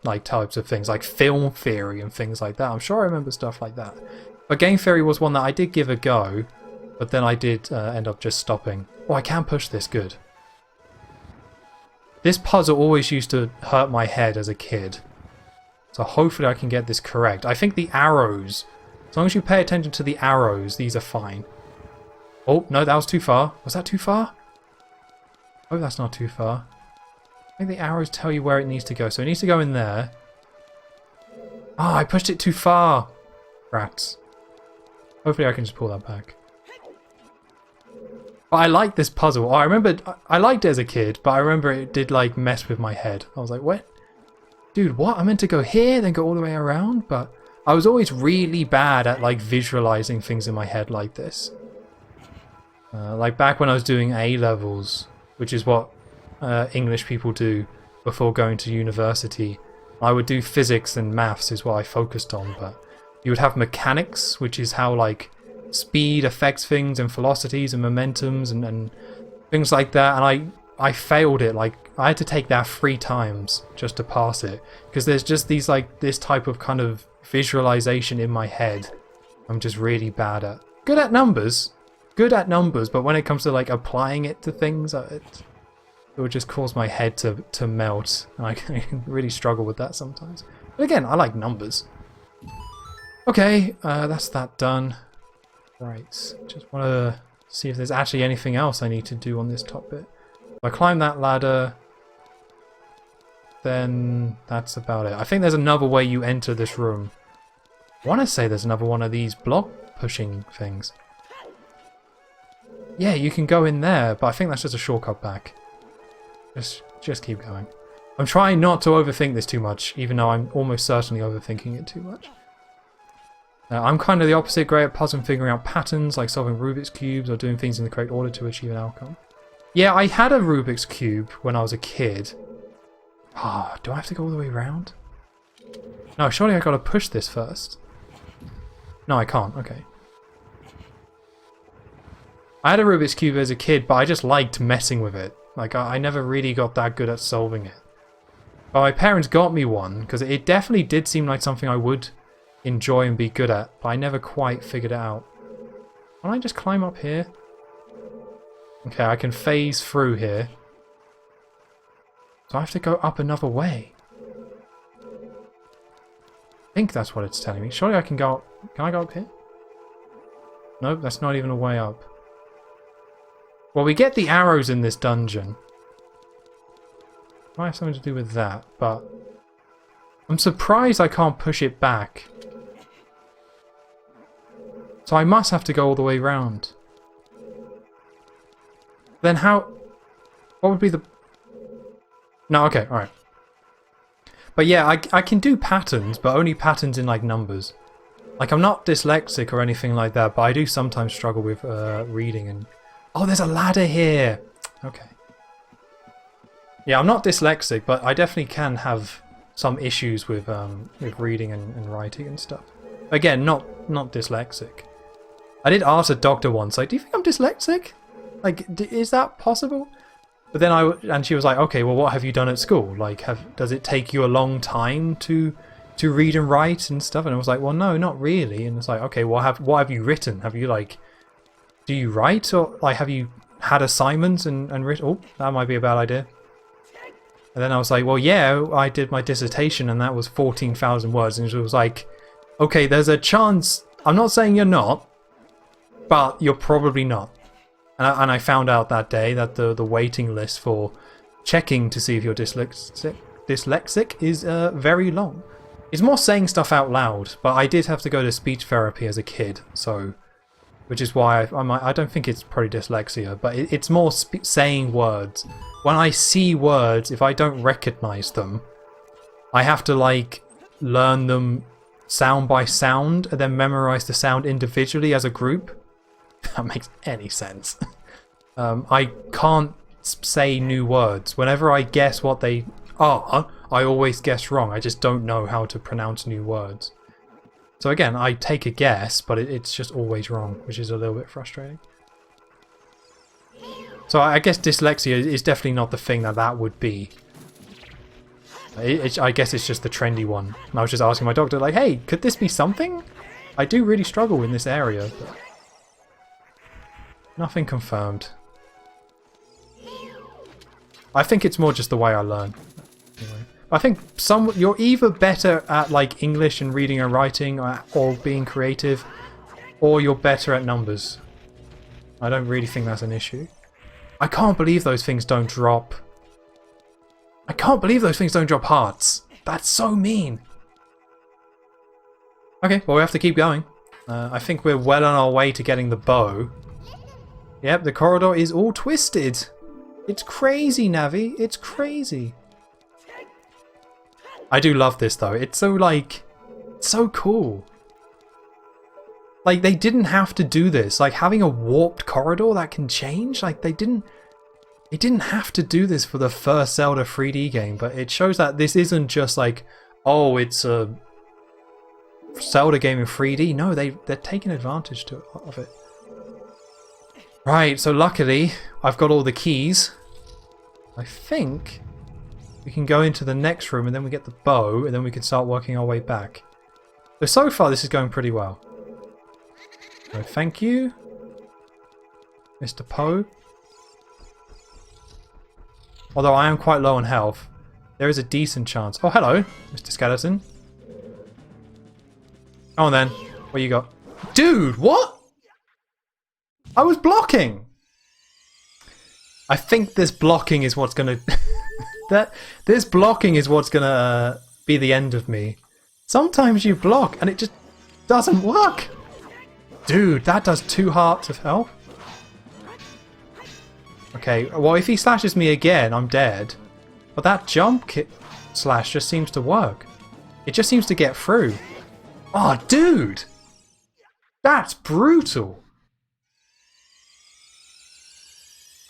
A: like types of things, like film theory and things like that. I'm sure I remember stuff like that. But Game Theory was one that I did give a go, but then I did end up just stopping. Oh, I can push this. Good. This puzzle always used to hurt my head as a kid. So hopefully I can get this correct. I think the arrows, as long as you pay attention to the arrows, these are fine. Oh, no, that was too far. Was that too far? Oh, that's not too far. I think the arrows tell you where it needs to go. So it needs to go in there. Ah, I pushed it too far. Rats. Hopefully I can just pull that back. But I like this puzzle. Oh, I remember I liked it as a kid, but I remember it did like mess with my head. I was like, what? Dude, what? I meant to go here, then go all the way around? But I was always really bad at like visualizing things in my head like this. Like back when I was doing A-levels, which is what English people do before going to university. I would do physics and maths is what I focused on, but you would have mechanics, which is how like speed affects things and velocities and momentums and things like that, and I failed it. Like I had to take that 3 times just to pass it, because there's just these like this type of kind of visualization in my head I'm just really bad at. Good at numbers, but when it comes to like applying it to things, it would just cause my head to melt, and I can really struggle with that sometimes. But again, I like numbers. Okay, that's that done. Right, just want to see if there's actually anything else I need to do on this top bit. If I climb that ladder, then that's about it. I think there's another way you enter this room. I want to say there's another one of these block pushing things. Yeah, you can go in there, but I think that's just a shortcut back. Just keep going. I'm trying not to overthink this too much, even though I'm almost certainly overthinking it too much. I'm kind of the opposite, great at puzzling, figuring out patterns, like solving Rubik's Cubes or doing things in the correct order to achieve an outcome. Yeah, I had a Rubik's Cube when I was a kid. Ah, do I have to go all the way around? No, surely I gotta push this first. No, I can't, okay. I had a Rubik's Cube as a kid, but I just liked messing with it. Like, I never really got that good at solving it. But my parents got me one, because it definitely did seem like something I would enjoy and be good at, but I never quite figured it out. Can I just climb up here? Okay, I can phase through here. So I have to go up another way. I think that's what it's telling me. Surely I can go up. Can I go up here? Nope, that's not even a way up. Well, we get the arrows in this dungeon. Might have something to do with that, but I'm surprised I can't push it back. So I must have to go all the way round. Then how... What would be the... No, okay, alright. But yeah, I can do patterns, but only patterns in like numbers. Like I'm not dyslexic or anything like that, but I do sometimes struggle with reading and... Oh, there's a ladder here! Okay. Yeah, I'm not dyslexic, but I definitely can have some issues with reading and writing and stuff. Again, not dyslexic. I did ask a doctor once, like, do you think I'm dyslexic? Like, is that possible? But then and she was like, okay, well, what have you done at school? Like, does it take you a long time to read and write and stuff? And I was like, well, no, not really. And it's like, okay, well, what have you written? Have you like, do you write, or like, have you had assignments and written? Oh, that might be a bad idea. And then I was like, well, yeah, I did my dissertation and that was 14,000 words. And she was like, okay, there's a chance. I'm not saying you're not, but you're probably not. And I found out that day that the waiting list for checking to see if you're dyslexic is very long. It's more saying stuff out loud, but I did have to go to speech therapy as a kid, so which is why I don't think it's probably dyslexia, but it's more saying words. When I see words, if I don't recognize them, I have to like learn them sound by sound and then memorize the sound individually as a group. That makes any sense. I can't say new words. Whenever I guess what they are, I always guess wrong. I just don't know how to pronounce new words. So again, I take a guess, but it's just always wrong, which is a little bit frustrating. So I guess dyslexia is definitely not the thing that would be. I guess it's just the trendy one. And I was just asking my doctor, like, hey, could this be something? I do really struggle in this area, but nothing confirmed. I think it's more just the way I learn. Anyway, I think you're either better at like English and reading and writing or being creative, or you're better at numbers. I don't really think that's an issue. I can't believe those things don't drop. I can't believe those things don't drop hearts. That's so mean. Okay, well we have to keep going. I think we're well on our way to getting the bow. Yep, the corridor is all twisted. It's crazy, Navi. It's crazy. I do love this though. It's so like, so cool. Like they didn't have to do this. Like having a warped corridor that can change. Like they didn't have to do this for the first Zelda 3D game. But it shows that this isn't just like, oh, it's a Zelda game in 3D. No, they're taking advantage of it. Right, so luckily I've got all the keys. I think we can go into the next room and then we get the bow and then we can start working our way back. So far this is going pretty well. So thank you, Mr. Poe. Although I am quite low on health, there is a decent chance. Oh, hello, Mr. Skeleton. Come on then, what you got? Dude, what? I was blocking! I think this blocking is what's gonna... this blocking is what's gonna be the end of me. Sometimes you block and it just doesn't work! Dude, that does 2 hearts of health. Okay, well if he slashes me again, I'm dead. But that jump slash just seems to work. It just seems to get through. Oh, dude! That's brutal!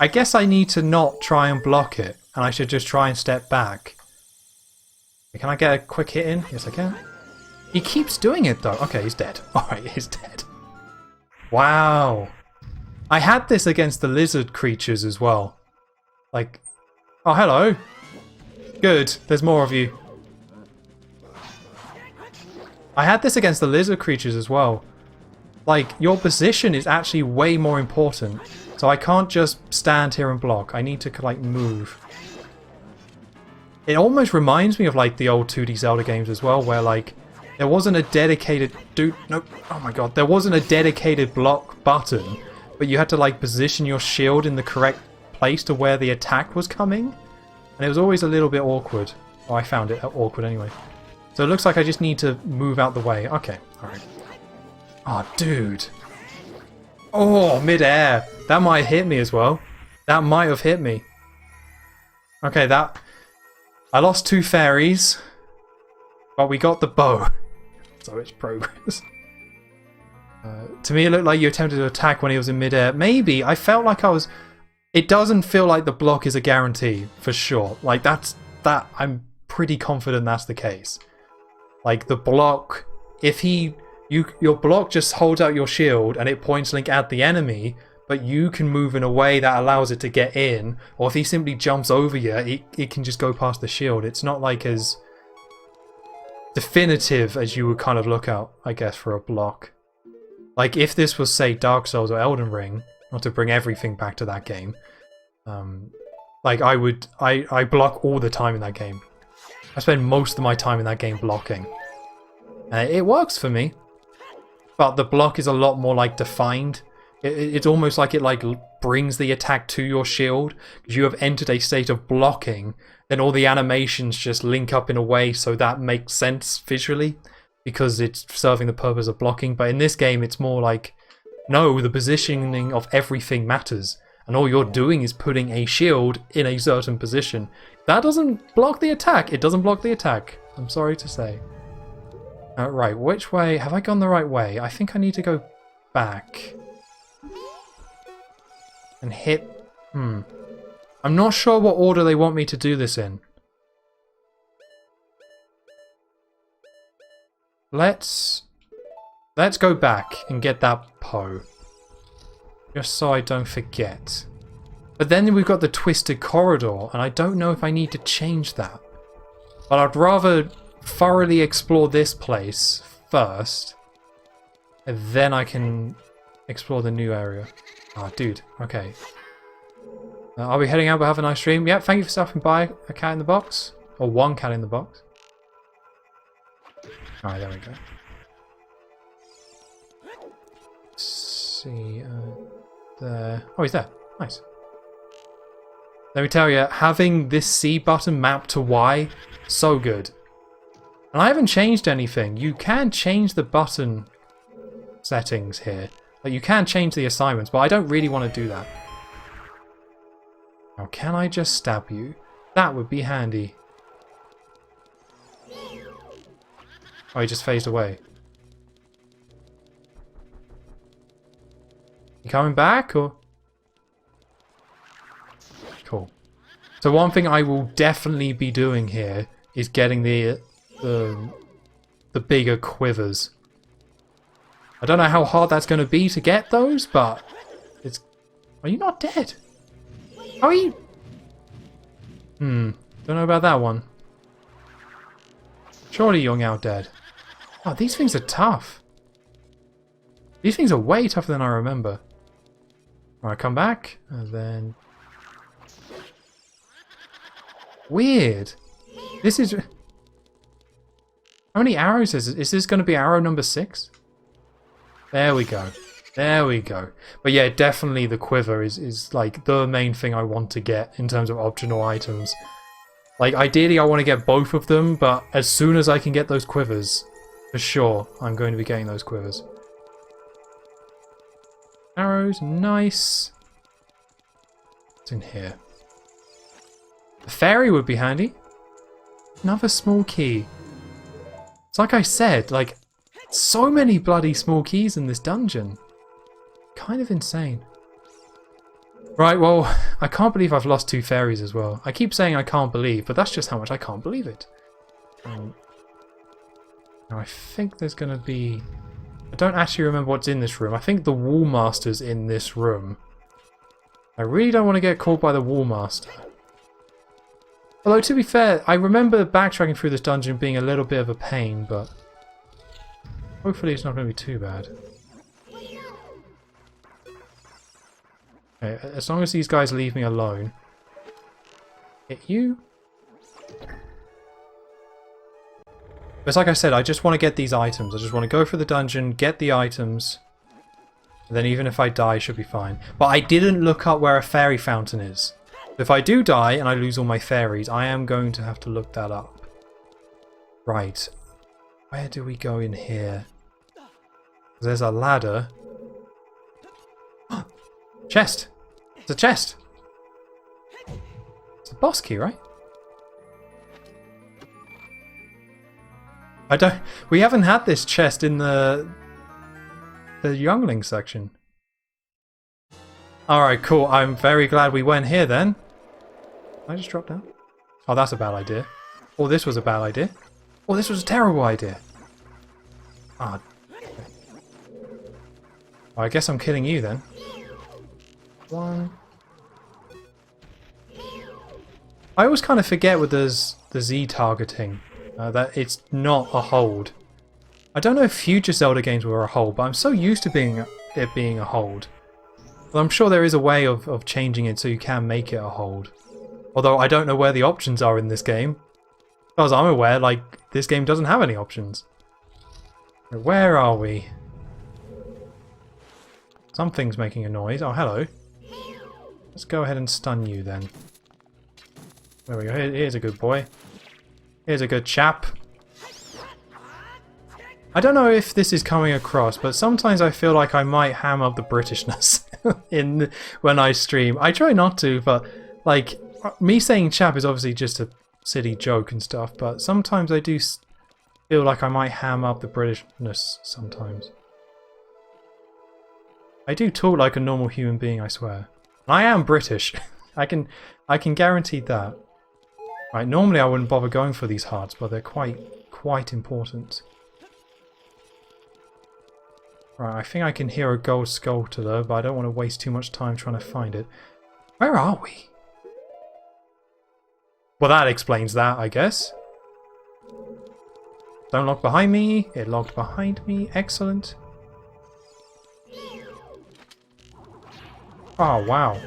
A: I guess I need to not try and block it, and I should just try and step back. Can I get a quick hit in? Yes, I can. He keeps doing it though. Okay, he's dead. Alright, he's dead. Wow. I had this against the lizard creatures as well. Like, oh, hello. Good, there's more of you. I had this against the lizard creatures as well. Like, your position is actually way more important. So I can't just stand here and block. I need to, like, move. It almost reminds me of, like, the old 2D Zelda games as well, where, like, there wasn't a dedicated... Dude, no. Oh my god. There wasn't a dedicated block button, but you had to like position your shield in the correct place to where the attack was coming. And it was always a little bit awkward. Oh, I found it awkward anyway. So it looks like I just need to move out the way. Okay, alright. Oh, dude. Oh, mid-air. That might hit me as well. That might have hit me. Okay, that... I lost 2 fairies. But we got the bow. So it's progress. To me, it looked like you attempted to attack when he was in mid-air. Maybe. I felt like I was... It doesn't feel like the block is a guarantee, for sure. Like, that... I'm pretty confident that's the case. Like, the block... If he... Your block just holds out your shield and it points Link at the enemy, but you can move in a way that allows it to get in. Or if he simply jumps over you, it can just go past the shield. It's not like as definitive as you would kind of look out, I guess, for a block. Like, if this was, say, Dark Souls or Elden Ring, not to bring everything back to that game, like, I block all the time in that game. I spend most of my time in that game blocking. And it works for me. But the block is a lot more, like, defined. It's almost like it, like, brings the attack to your shield. Because you have entered a state of blocking, then all the animations just link up in a way so that makes sense visually. Because it's serving the purpose of blocking. But in this game, it's more like, no, the positioning of everything matters. And all you're doing is putting a shield in a certain position. That doesn't block the attack. It doesn't block the attack. I'm sorry to say. Right, which way? Have I gone the right way? I think I need to go back. And hit... I'm not sure what order they want me to do this in. Let's go back and get that Poe. Just so I don't forget. But then we've got the twisted corridor, and I don't know if I need to change that. But I'd rather thoroughly explore this place first, and then I can explore the new area. Ah, dude. Okay. Are we heading out? But have a nice stream. Yeah, thank you for stopping by. A cat in the box. Or one cat in the box. Alright, there we go. Let's see. There. Oh, he's there. Nice. Let me tell you, having this C button mapped to Y, so good. And I haven't changed anything. You can change the button settings here. Like, you can change the assignments, but I don't really want to do that. Now, can I just stab you? That would be handy. Oh, he just phased away. You coming back, or...? Cool. So one thing I will definitely be doing here is getting the bigger quivers. I don't know how hard that's going to be to get those, but it's... Are you not dead? How are you? Don't know about that one. Surely you're now dead. Oh, these things are tough. These things are way tougher than I remember. Alright, come back, and then... Weird. This is... How many arrows is it? Is this going to be arrow number 6? There we go. There we go. But yeah, definitely the quiver is like the main thing I want to get in terms of optional items. Like, ideally I want to get both of them, but as soon as I can get those quivers, for sure, I'm going to be getting those quivers. Arrows, nice. What's in here? A fairy would be handy. Another small key. It's like I said, like, so many bloody small keys in this dungeon. Kind of insane. Right, well, I can't believe I've lost 2 fairies as well. I keep saying I can't believe, but that's just how much I can't believe it. Now I think there's going to be... I don't actually remember what's in this room. I think the Wall Master's in this room. I really don't want to get caught by the Wall Master. Although, to be fair, I remember backtracking through this dungeon being a little bit of a pain, but hopefully it's not going to be too bad. Okay, as long as these guys leave me alone. Hit you. But like I said, I just want to get these items. I just want to go for the dungeon, get the items. Then even if I die, I should be fine. But I didn't look up where a fairy fountain is. If I do die and I lose all my fairies, I am going to have to look that up. Right. Where do we go in here? There's a ladder. Chest! It's a chest! It's a boss key, right? We haven't had this chest in the youngling section. Alright, cool. I'm very glad we went here then. Can I just drop down? Oh, that's a bad idea. Oh, this was a bad idea. Oh, this was a terrible idea. Ah. Well, I guess I'm killing you then. One. I always kind of forget with the Z targeting that it's not a hold. I don't know if future Zelda games were a hold, but I'm so used to it being a hold. Well, I'm sure there is a way of changing it so you can make it a hold. Although I don't know where the options are in this game. As far as I'm aware, like, this game doesn't have any options. Where are we? Something's making a noise. Oh, hello. Let's go ahead and stun you then. There we go. Here's a good boy. Here's a good chap. I don't know if this is coming across, but sometimes I feel like I might ham up the Britishness when I stream. I try not to, but like me saying chap is obviously just a silly joke and stuff, but sometimes I do feel like I might ham up the Britishness sometimes. I do talk like a normal human being, I swear. I am British. I can guarantee that. Right, normally I wouldn't bother going for these hearts, but they're quite important. Right, I think I can hear a gold sculptor, but I don't want to waste too much time trying to find it. Where are we? Well, that explains that, I guess. Don't lock behind me. It locked behind me. Excellent. Oh, wow.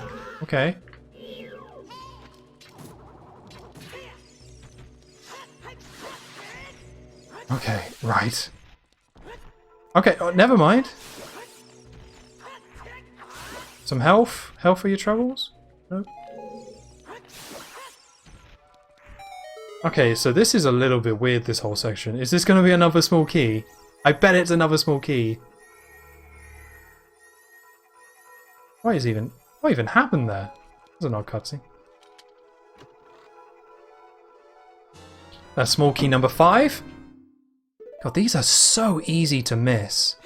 A: Okay. Okay, right. Okay, oh, never mind. Some health? Health for your troubles? Nope. Okay, so this is a little bit weird, this whole section. Is this going to be another small key? I bet it's another small key. What even happened there? That's an odd cutscene. That's small key number 5. God, these are so easy to miss.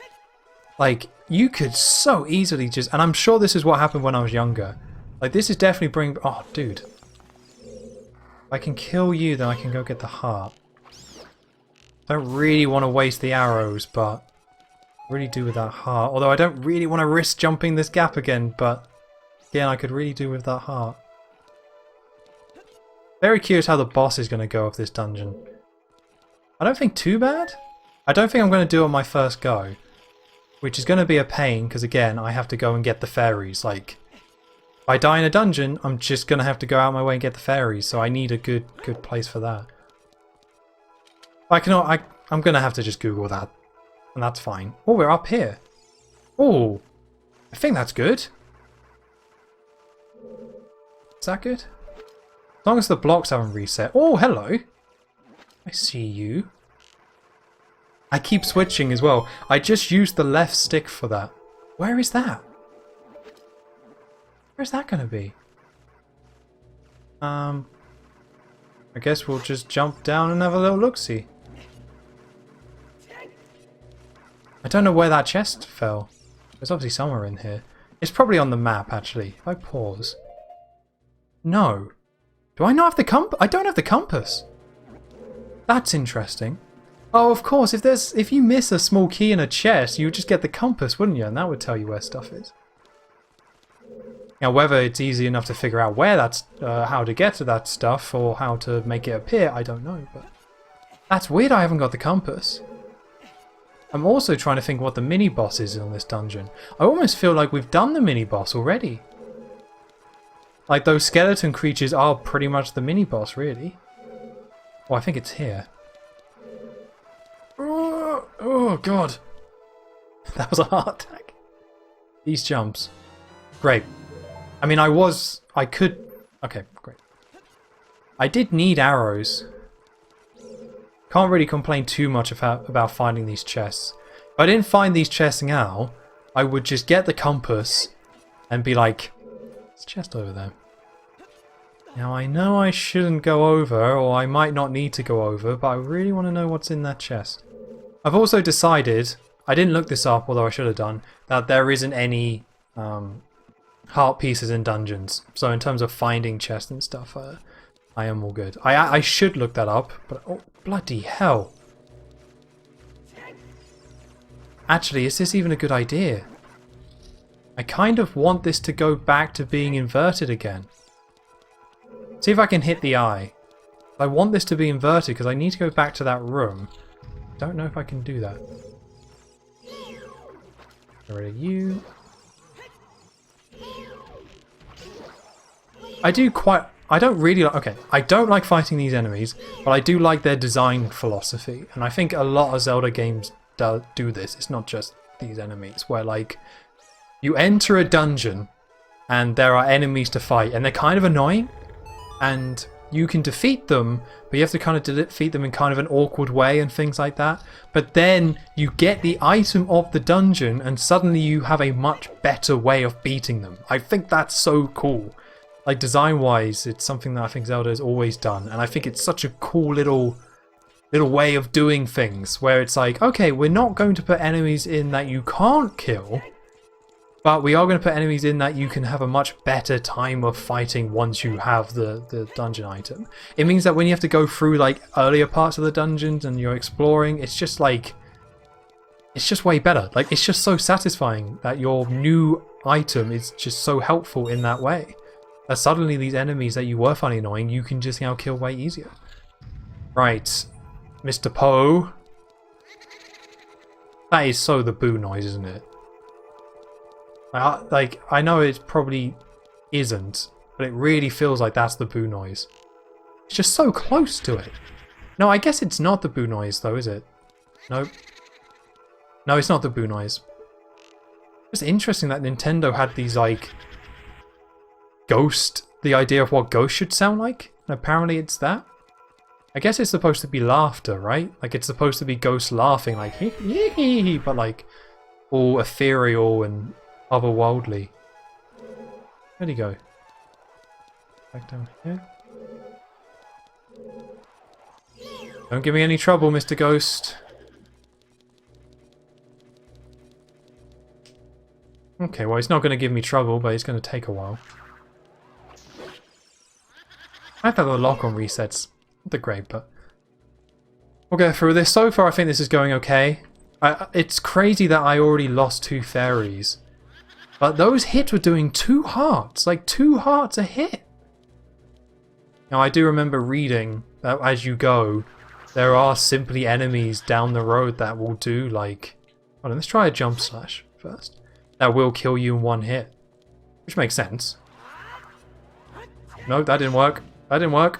A: Like, you could so easily just... And I'm sure this is what happened when I was younger. Like, this is definitely bring... Oh, dude. If I can kill you, then I can go get the heart. Don't really want to waste the arrows, but... really do with that heart. Although I don't really want to risk jumping this gap again, but... again, I could really do with that heart. Very curious how the boss is going to go of this dungeon. I don't think too bad. I don't think I'm going to do it on my first go. Which is going to be a pain, because again, I have to go and get the fairies. Like, if I die in a dungeon, I'm just going to have to go out my way and get the fairies. So I need a good place for that. I'm going to have to just Google that. And that's fine. Oh, we're up here. Oh, I think that's good. Is that good? As long as the blocks haven't reset. Oh, hello. I see you. I keep switching as well. I just used the left stick for that. Where is that? Where's that going to be? I guess we'll just jump down and have a little look-see. I don't know where that chest fell. There's obviously somewhere in here. It's probably on the map, actually. If I pause. No. Do I not have the compass? I don't have the compass. That's interesting. Oh, of course, if you miss a small key in a chest, you would just get the compass, wouldn't you? And that would tell you where stuff is. Now, whether it's easy enough to figure out where that's, how to get to that stuff, or how to make it appear, I don't know. But that's weird. I haven't got the compass. I'm also trying to think what the mini boss is on this dungeon. I almost feel like we've done the mini boss already. Like, those skeleton creatures are pretty much the mini boss, really. Oh, I think it's here. Oh, God. That was a heart attack. These jumps. Great. I mean, I could... Okay, great. I did need arrows. Can't really complain too much about finding these chests. If I didn't find these chests now, I would just get the compass and be like, there's a chest over there. Now I know I shouldn't go over, or I might not need to go over, but I really want to know what's in that chest. I've also decided, I didn't look this up, although I should have done, that there isn't any heart pieces in dungeons. So in terms of finding chests and stuff, I am all good. I should look that up, but oh, bloody hell. Actually, is this even a good idea? I kind of want this to go back to being inverted again. See if I can hit the eye. I want this to be inverted because I need to go back to that room. Don't know if I can do that. Get rid of you. I don't really like... Okay, I don't like fighting these enemies, but I do like their design philosophy. And I think a lot of Zelda games do this. It's not just these enemies, where like you enter a dungeon and there are enemies to fight and they're kind of annoying and you can defeat them, but you have to kind of defeat them in kind of an awkward way and things like that. But then you get the item of the dungeon and suddenly you have a much better way of beating them. I think that's so cool. Like design wise, it's something that I think Zelda has always done, and I think it's such a cool little way of doing things, where it's like, okay, we're not going to put enemies in that you can't kill, but we are going to put enemies in that you can have a much better time of fighting once you have the dungeon item. It means that when you have to go through like earlier parts of the dungeons and you're exploring, it's just like, it's just way better. Like, it's just so satisfying that your new item is just so helpful in that way. That suddenly these enemies that you were finding annoying, you can just now kill way easier. Right. Mr. Poe. That is so the boo noise, isn't it? Like, I know it probably isn't, but it really feels like that's the boo noise. It's just so close to it. No, I guess it's not the boo noise though, is it? Nope. No, it's not the boo noise. It's interesting that Nintendo had these like the idea of what ghost should sound like, and apparently it's that. I guess it's supposed to be laughter, right? Like it's supposed to be ghosts laughing, like hee hee hee hee, but like all ethereal and otherworldly. Where'd he go? Back down here. Don't give me any trouble, Mr. Ghost. Okay, well he's not going to give me trouble, but it's going to take a while. I have the lock-on resets. Not the great, but we'll go through this. So far, I think this is going okay. It's crazy that I already lost 2 fairies. But those hits were doing 2 hearts. Like, 2 hearts a hit. Now, I do remember reading that as you go, there are simply enemies down the road that will do, like... Hold on, let's try a jump slash first. That will kill you in 1 hit. Which makes sense. No, that didn't work. That didn't work.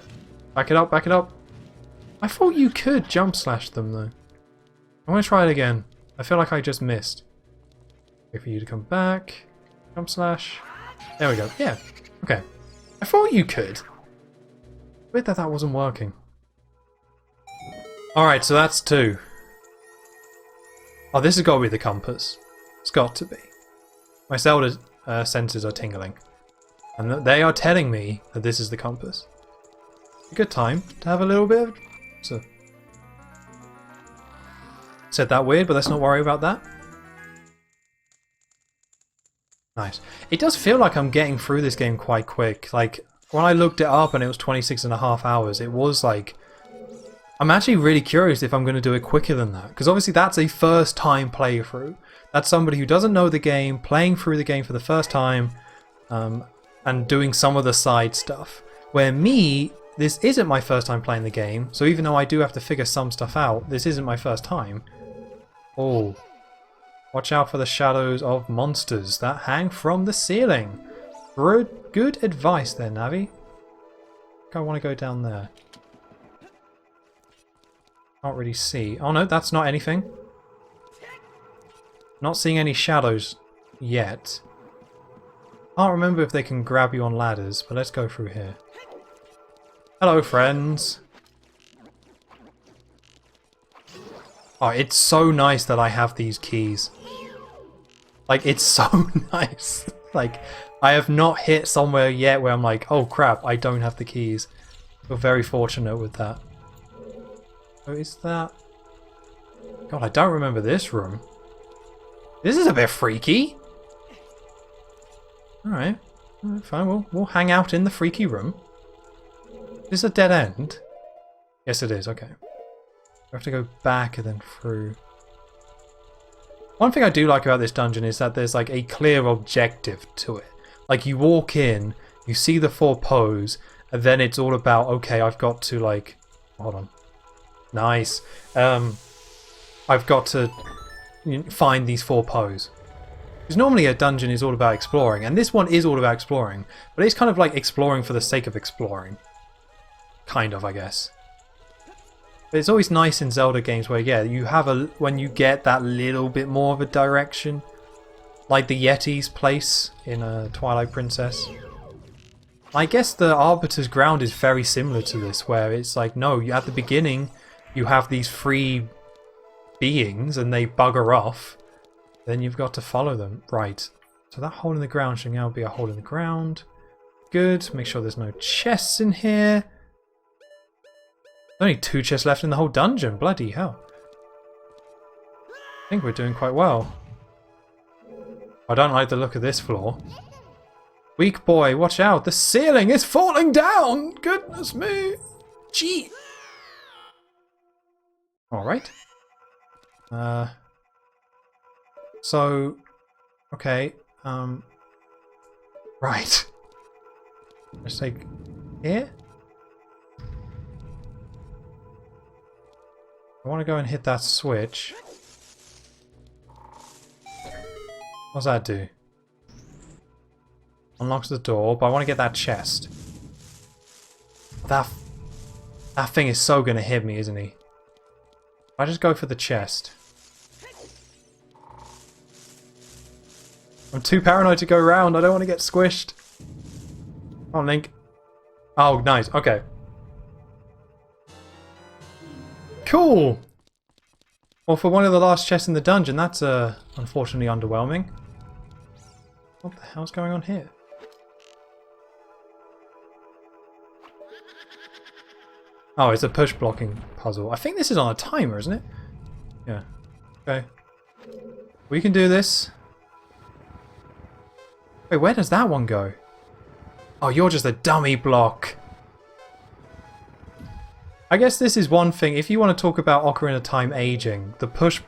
A: Back it up, back it up. I thought you could jump slash them though. I want to try it again. I feel like I just missed. Wait for you to come back. Jump slash. There we go. Yeah. Okay. I thought you could. Weird that wasn't working. Alright, so that's 2. Oh, this has got to be the compass. It's got to be. My Zelda senses are tingling. And they are telling me that this is the compass. A good time to have a little bit of... So, said that weird, but let's not worry about that. Nice. It does feel like I'm getting through this game quite quick. Like, when I looked it up and it was 26.5 hours, it was like... I'm actually really curious if I'm going to do it quicker than that. Because obviously that's a first time playthrough. That's somebody who doesn't know the game, playing through the game for the first time, and doing some of the side stuff. Where me... This isn't my first time playing the game, so even though I do have to figure some stuff out, this isn't my first time. Oh. Watch out for the shadows of monsters that hang from the ceiling. Good advice there, Navi. I want to go down there. Can't really see. Oh no, that's not anything. Not seeing any shadows. yet. Can't remember if they can grab you on ladders, but let's go through here. Hello, friends. Oh, it's so nice that I have these keys. Like, it's so nice. Like, I have not hit somewhere yet where I'm like, oh crap, I don't have the keys. We're very fortunate with that. Oh, is that... God, I don't remember this room. This is a bit freaky. Alright. Fine, we'll hang out in the freaky room. Is this a dead end? Yes, it is. Okay. We have to go back and then through. One thing I do like about this dungeon is that there's like a clear objective to it. Like you walk in, you see the 4 pose, and then it's all about, okay, I've got to like... Hold on. Nice. I've got to find these 4 pose. Because normally a dungeon is all about exploring, and this one is all about exploring, but it's kind of like exploring for the sake of exploring. Kind of, I guess. But it's always nice in Zelda games where, yeah, you have when you get that little bit more of a direction. Like the Yeti's place in Twilight Princess. I guess the Arbiter's Ground is very similar to this, where it's like, no, at the beginning you have these 3 beings and they bugger off. Then you've got to follow them. Right. So that hole in the ground should now be a hole in the ground. Good. Make sure there's no chests in here. Only 2 chests left in the whole dungeon. Bloody hell. I think we're doing quite well. I don't like the look of this floor. Weak boy, watch out. The ceiling is falling down. Goodness me. Gee. Alright. So, okay, right. Let's take here. I want to go and hit that switch. What's that do? Unlocks the door, but I want to get that chest. That thing is so going to hit me, isn't he? If I just go for the chest. I'm too paranoid to go around. I don't want to get squished. Oh, Link. Oh, nice. Okay. Cool. Well, for one of the last chests in the dungeon, that's unfortunately underwhelming. What the hell's going on here? Oh, it's a push blocking puzzle. I think this is on a timer, isn't it? Yeah. Okay. We can do this. Wait, where does that one go? Oh, you're just a dummy block. I guess this is one thing. If you want to talk about Ocarina Time aging, the push...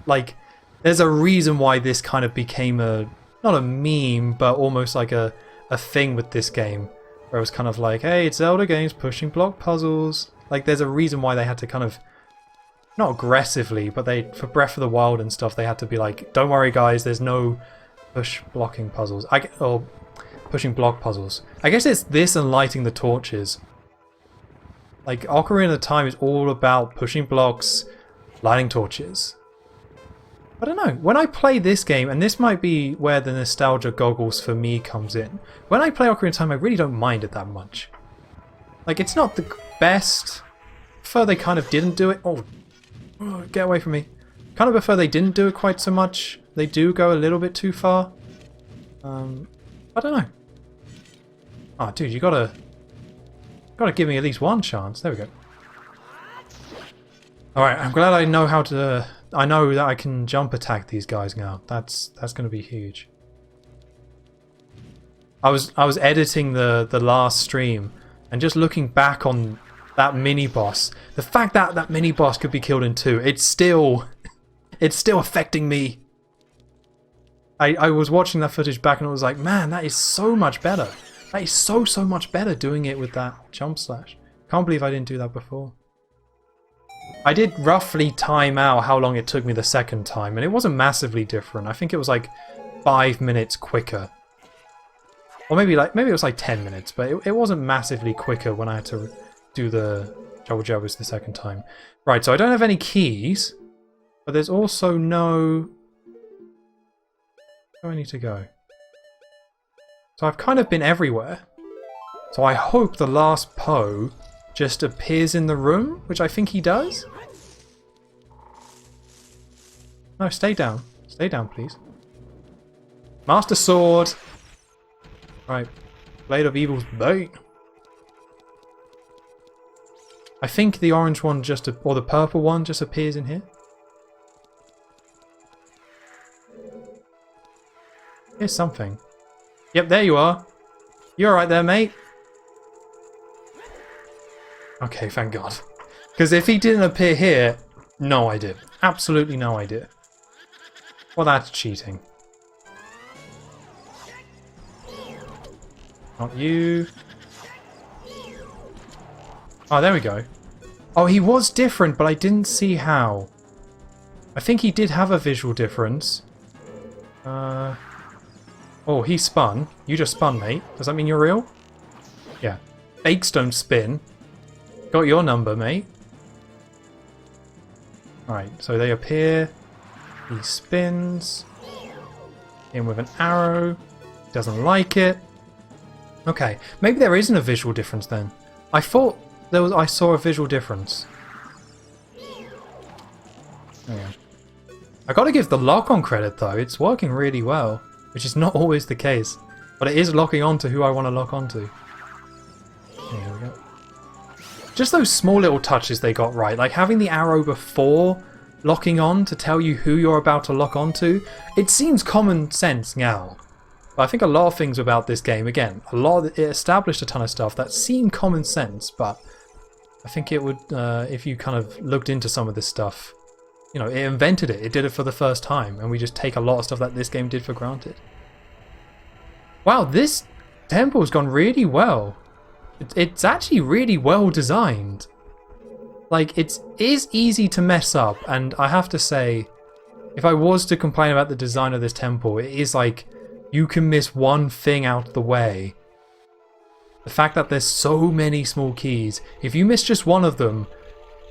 A: Like, there's a reason why this kind of became a... Not a meme, but almost like a thing with this game. Where it was kind of like, hey, it's Zelda games pushing block puzzles. Like, there's a reason why they had to kind of... Not aggressively, but they... For Breath of the Wild and stuff, they had to be like, don't worry guys, there's no... push blocking puzzles. Or pushing block puzzles. I guess it's this and lighting the torches. Like, Ocarina of Time is all about pushing blocks, lighting torches. I don't know. When I play this game, and this might be where the nostalgia goggles for me comes in. When I play Ocarina of Time, I really don't mind it that much. Like, it's not the best. I prefer they kind of didn't do it. Oh, get away from me. Kind of prefer they didn't do it quite so much. They do go a little bit too far. I don't know. Oh, dude, you gotta give me at least one chance. There we go. Alright, I'm glad I know how to... I know that I can jump attack these guys now. That's gonna be huge. I was editing the last stream and just looking back on that mini boss. The fact that that mini boss could be killed in 2, it's still affecting me. I was watching that footage back and it was like, man, that is so much better. That is so much better doing it with that jump slash. Can't believe I didn't do that before. I did roughly time out how long it took me the second time, and it wasn't massively different. I think it was like 5 minutes quicker. Or maybe it was like 10 minutes, but it wasn't massively quicker when I had to do the Jubble Jubbers the second time. Right, so I don't have any keys, but there's also no... Where do I need to go? So I've kind of been everywhere. So I hope the last Poe just appears in the room, which I think he does. No, stay down. Stay down, please. Master Sword! Right. Blade of Evil's Bane. I think the orange one just, or the purple one just appears in here. Here's something. Yep, there you are. You alright there, mate? Okay, thank God. Because if he didn't appear here, no idea. Absolutely no idea. Well, that's cheating. Not you. Oh, there we go. Oh, he was different, but I didn't see how. I think he did have a visual difference. Oh, he spun. You just spun, mate. Does that mean you're real? Yeah. Fakes don't spin. Got your number, mate. Alright, so they appear. He spins. In with an arrow. Doesn't like it. Okay, maybe there isn't a visual difference then. I thought I saw a visual difference. Oh, yeah. I gotta give the lock-on credit though, it's working really well, which is not always the case. But it is locking on to who I want to lock onto. There we go. Just those small little touches they got right, like having the arrow before locking on to tell you who you're about to lock onto. It seems common sense now. But I think a lot of things about this game, again, it established a ton of stuff that seemed common sense, but I think it would, if you kind of looked into some of this stuff, you know, it invented it. It did it for the first time, and we just take a lot of stuff that this game did for granted. Wow, this temple's gone really well. It's actually really well designed. Like, it is easy to mess up, and I have to say, if I was to complain about the design of this temple, it is like, you can miss one thing out of the way. The fact that there's so many small keys, if you miss just one of them,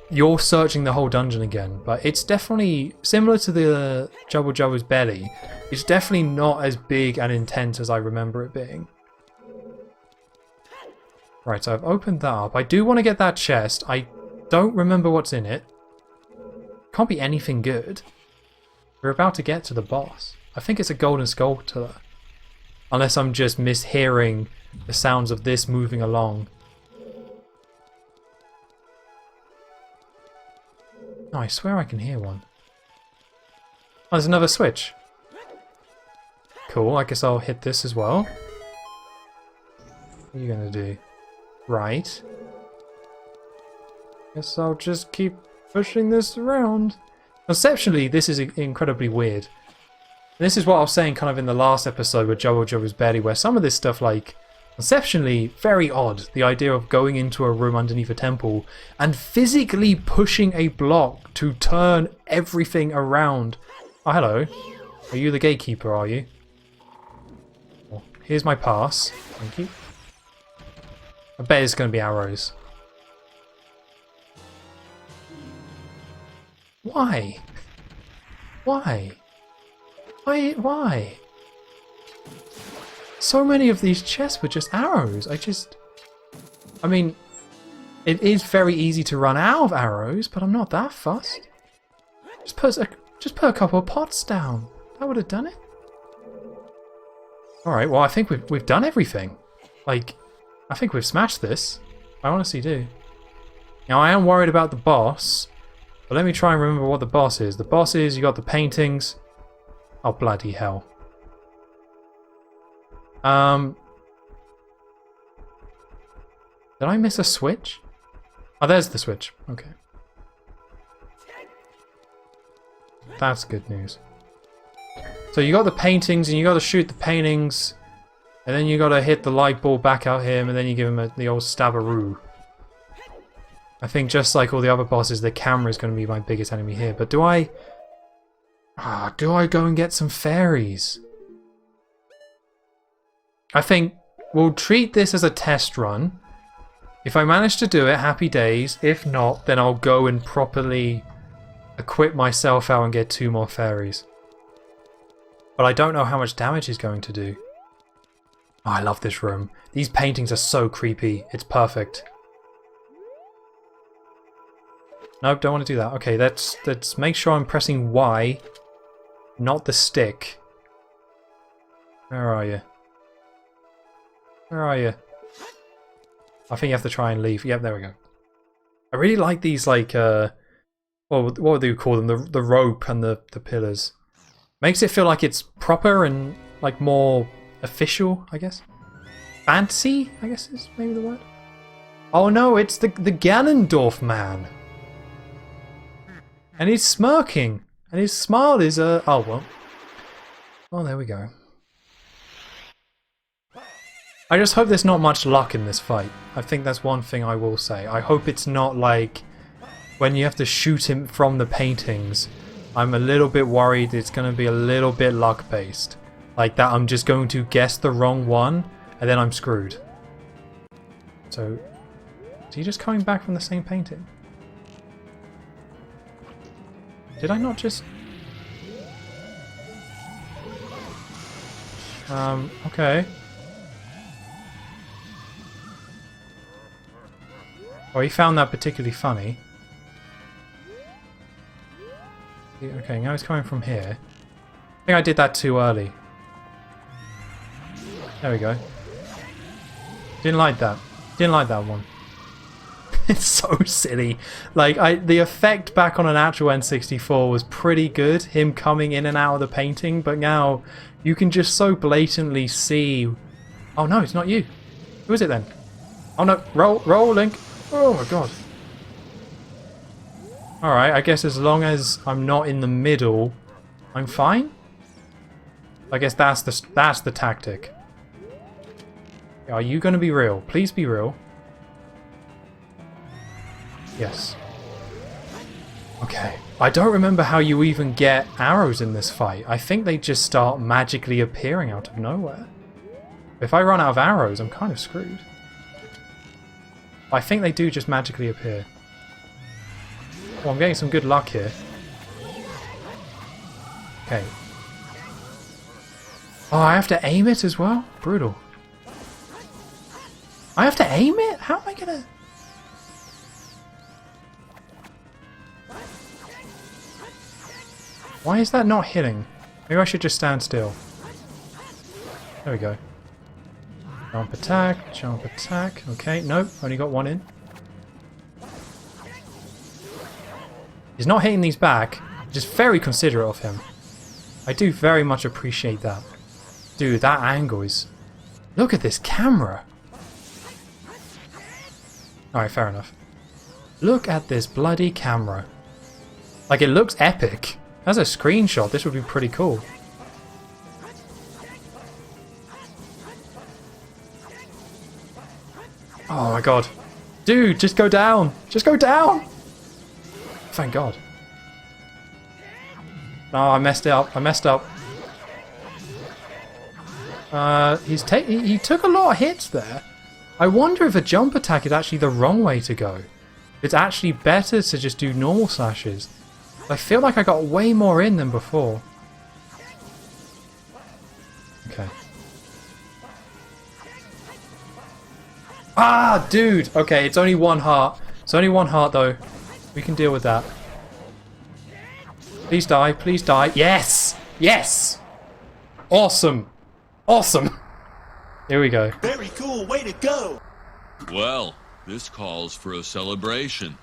A: you're searching the whole dungeon again. But it's definitely similar to the Jubba Jubba's belly. It's definitely not as big and intense as I remember it being. Right, so I've opened that up. I do want to get that chest. I don't remember what's in it. Can't be anything good. We're about to get to the boss. I think it's a golden sculptor. Unless I'm just mishearing the sounds of this moving along. No, I swear I can hear one. Oh, there's another switch. Cool, I guess I'll hit this as well. What are you gonna do? Right. Guess I'll just keep pushing this around. Conceptually, this is incredibly weird. This is what I was saying kind of in the last episode with Jubba Jubba's belly, where some of this stuff, like, conceptually, very odd. The idea of going into a room underneath a temple and physically pushing a block to turn everything around. Oh, hello. Are you the gatekeeper, are you? Oh, here's my pass. Thank you. I bet it's going to be arrows. Why? Why? Why? So many of these chests were just arrows. I mean, it is very easy to run out of arrows, but I'm not that fussed. Just put a couple of pots down. That would have done it. All right. Well, I think we've done everything. Like, I think we've smashed this. I honestly do. Now, I am worried about the boss, but let me try and remember what the boss is. The boss is, you got the paintings. Oh, bloody hell. Did I miss a switch? Oh, there's the switch. Okay. That's good news. So you got the paintings, and you got to shoot the paintings, and then you got to hit the light bulb back at him, and then you give him the old stabbaroo. I think just like all the other bosses, the camera is going to be my biggest enemy here. But do I go and get some fairies? I think we'll treat this as a test run. If I manage to do it, happy days. If not, then I'll go and properly equip myself out and get 2 more fairies. But but I don't know how much damage he's going to do. Oh, I love this room. These paintings are so creepy. It's perfect. Nope, don't want to do that. Okay, let's make sure I'm pressing Y, not the stick. Where are you? Where are you? I think you have to try and leave. Yep, there we go. I really like these, like, what do you call them? The rope and the pillars. Makes it feel like it's proper and, like, more official, I guess. Fancy, I guess is maybe the word. Oh no, it's the Ganondorf man. And he's smirking. And his smile is, oh well. Oh, there we go. I just hope there's not much luck in this fight. I think that's one thing I will say. I hope it's not like when you have to shoot him from the paintings. I'm a little bit worried it's going to be a little bit luck based. Like that I'm just going to guess the wrong one and then I'm screwed. So, is he just coming back from the same painting? Did I not just... okay. Oh, he found that particularly funny. Okay, now he's coming from here. I think I did that too early. There we go. Didn't like that. Didn't like that one. It's so silly. Like, the effect back on an actual N64 was pretty good, him coming in and out of the painting, but now you can just so blatantly see... Oh no, it's not you. Who is it then? Oh no, roll, Link. Oh my god. Alright, I guess as long as I'm not in the middle, I'm fine? I guess that's the tactic. Are you going to be real? Please be real. Yes. Okay. I don't remember how you even get arrows in this fight. I think they just start magically appearing out of nowhere. If I run out of arrows, I'm kind of screwed. I think they do just magically appear. Oh, I'm getting some good luck here. Okay. Oh, I have to aim it as well? Brutal. I have to aim it? How am I gonna... Why is that not hitting? Maybe I should just stand still. There we go. Jump attack, jump attack. Okay, nope, only got one in. He's not hitting these back, just very considerate of him. I do very much appreciate that. Dude, that angle is... Look at this camera! Alright, fair enough. Look at this bloody camera. Like, it looks epic. As a screenshot, this would be pretty cool. Oh my god. Dude, just go down! Just go down! Thank god. No, I messed it up. I messed up. He took a lot of hits there. I wonder if a jump attack is actually the wrong way to go. It's actually better to just do normal slashes. I feel like I got way more in than before. Okay. Ah, dude! Okay, it's only one heart. It's only one heart, though. We can deal with that. Please die, please die. Yes! Yes! Awesome! Awesome! Here we go.
B: Very cool, way to go!
C: Well, this calls for a celebration.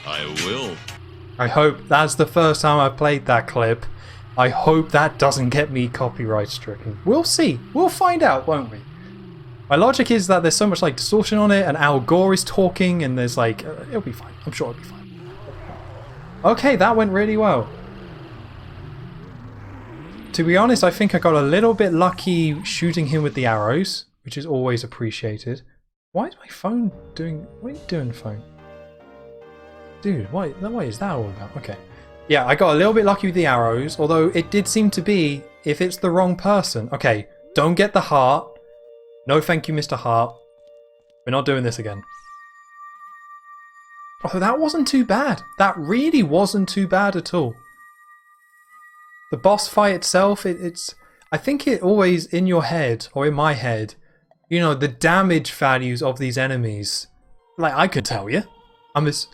C: I will.
A: I hope that's the first time I've played that clip. I hope that doesn't get me copyright stricken. We'll see. We'll find out, won't we? My logic is that there's so much like distortion on it, and Al Gore is talking, and there's like... it'll be fine. I'm sure it'll be fine. Okay, that went really well. To be honest, I think I got a little bit lucky shooting him with the arrows, which is always appreciated. Why is my phone doing... What are you doing, phone? Dude, what is that all about? Okay. Yeah, I got a little bit lucky with the arrows, although it did seem to be, if it's the wrong person... Okay, don't get the heart. No thank you, Mr. Heart. We're not doing this again. Oh, that wasn't too bad. That really wasn't too bad at all. The boss fight itself, it's... I think it always, in your head, or in my head, you know, the damage values of these enemies, like, I could tell you.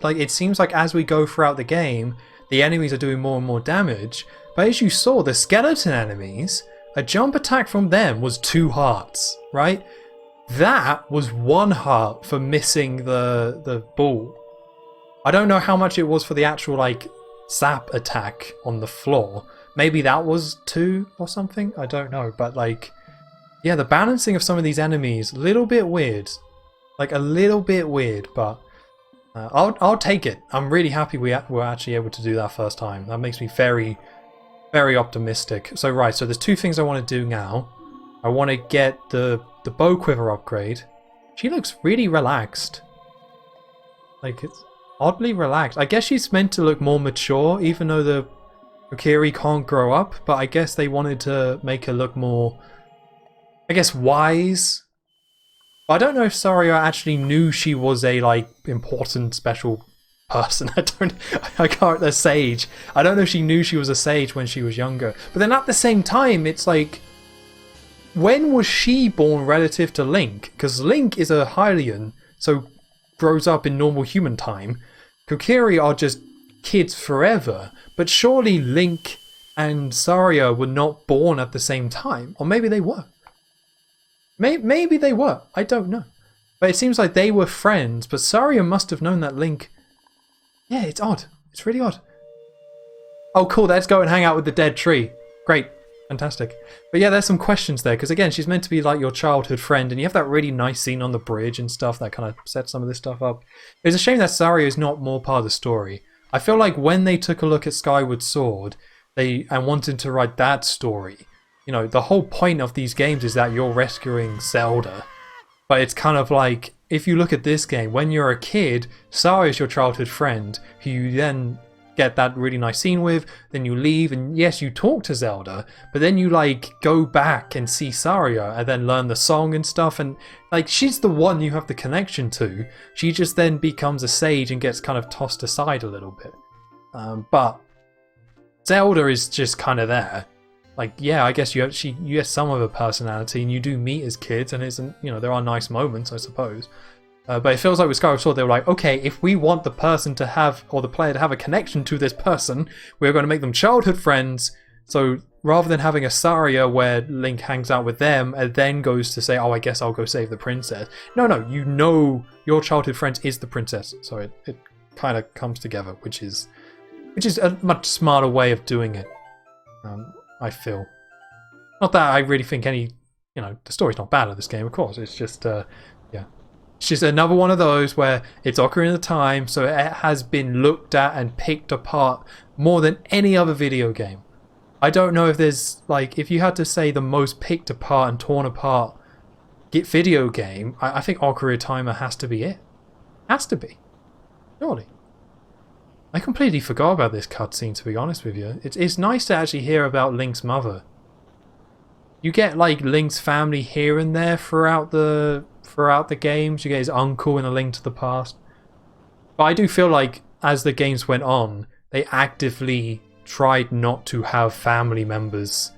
A: Like, it seems like as we go throughout the game, the enemies are doing more and more damage, but as you saw, the skeleton enemies, a jump attack from them was 2 hearts, right? That was 1 heart for missing the ball. I don't know how much it was for the actual, like, sap attack on the floor. Maybe that was 2 or something? I don't know, but like... Yeah, the balancing of some of these enemies, a little bit weird. Like, a little bit weird, but... I'll take it. I'm really happy we were actually able to do that first time. That makes me very, very optimistic. So right, so there's 2 things I want to do now. I want to get the bow quiver upgrade. She looks really relaxed. Like, it's oddly relaxed. I guess she's meant to look more mature, even though the Kokiri can't grow up, but I guess they wanted to make her look more, I guess, wise. I don't know if Saria actually knew she was a, like, important special person. I can't, a sage. I don't know if she knew she was a sage when she was younger. But then at the same time, it's like, when was she born relative to Link? Because Link is a Hylian, so grows up in normal human time. Kokiri are just kids forever. But surely Link and Saria were not born at the same time. Or maybe they were. Maybe they were. I don't know. But it seems like they were friends. But Saria must have known that Link... Yeah, it's odd. It's really odd. Oh, cool. Let's go and hang out with the dead tree. Great. Fantastic. But yeah, there's some questions there. Because again, she's meant to be like your childhood friend. And you have that really nice scene on the bridge and stuff that kind of sets some of this stuff up. It's a shame that Saria is not more part of the story. I feel like when they took a look at Skyward Sword, and wanted to write that story, you know, the whole point of these games is that you're rescuing Zelda. But it's kind of like, if you look at this game, when you're a kid, Saria is your childhood friend, who you then get that really nice scene with, then you leave, and yes, you talk to Zelda, but then you, like, go back and see Saria, and then learn the song and stuff, and, like, she's the one you have the connection to. She just then becomes a sage and gets kind of tossed aside a little bit. But Zelda is just kind of there. Like, yeah, I guess you have some of her personality, and you do meet as kids, and isn't, you know, there are nice moments, I suppose. But it feels like with Skyward Sword, they were like, okay, if we want the person to have, or the player to have a connection to this person, we're going to make them childhood friends. So rather than having a Saria where Link hangs out with them and then goes to say, oh, I guess I'll go save the princess. No, you know your childhood friend is the princess. So it kind of comes together, which is a much smarter way of doing it, I feel. Not that I really think any, you know, the story's not bad in this game, of course. It's just, yeah. It's just another one of those where it's Ocarina of Time, so it has been looked at and picked apart more than any other video game. I don't know if there's, like, if you had to say the most picked apart and torn apart video game, I think Ocarina of Time has to be it. Has to be. Surely. I completely forgot about this cutscene, to be honest with you. It's nice to actually hear about Link's mother. You get, like, Link's family here and there throughout the games. You get his uncle in A Link to the Past. But I do feel like, as the games went on, they actively tried not to have family members,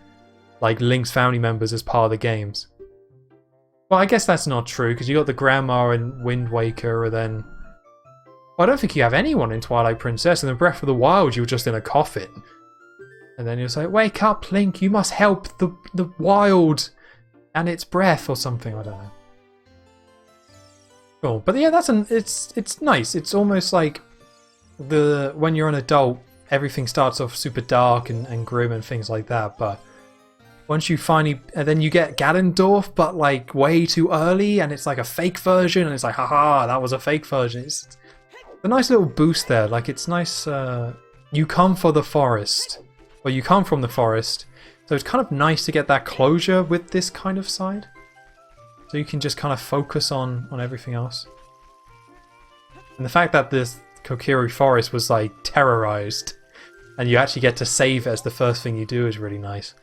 A: like Link's family members, as part of the games. Well, I guess that's not true, because you got the grandma in Wind Waker, and then... Well, I don't think you have anyone in Twilight Princess, and in Breath of the Wild, you were just in a coffin. And then you'll say, wake up, Link, you must help the wild and its breath, or something, I don't know. Cool. But yeah, it's nice. It's almost like when you're an adult, everything starts off super dark and grim and things like that, but once you finally, and then you get Ganondorf, but like way too early, and it's like a fake version, and it's like, haha, that was a fake version. It's a nice little boost there. Like, it's nice. You come for the forest, or you come from the forest, so it's kind of nice to get that closure with this kind of side. So you can just kind of focus on everything else. And the fact that this Kokiri forest was like terrorized, and you actually get to save it as the first thing you do is really nice.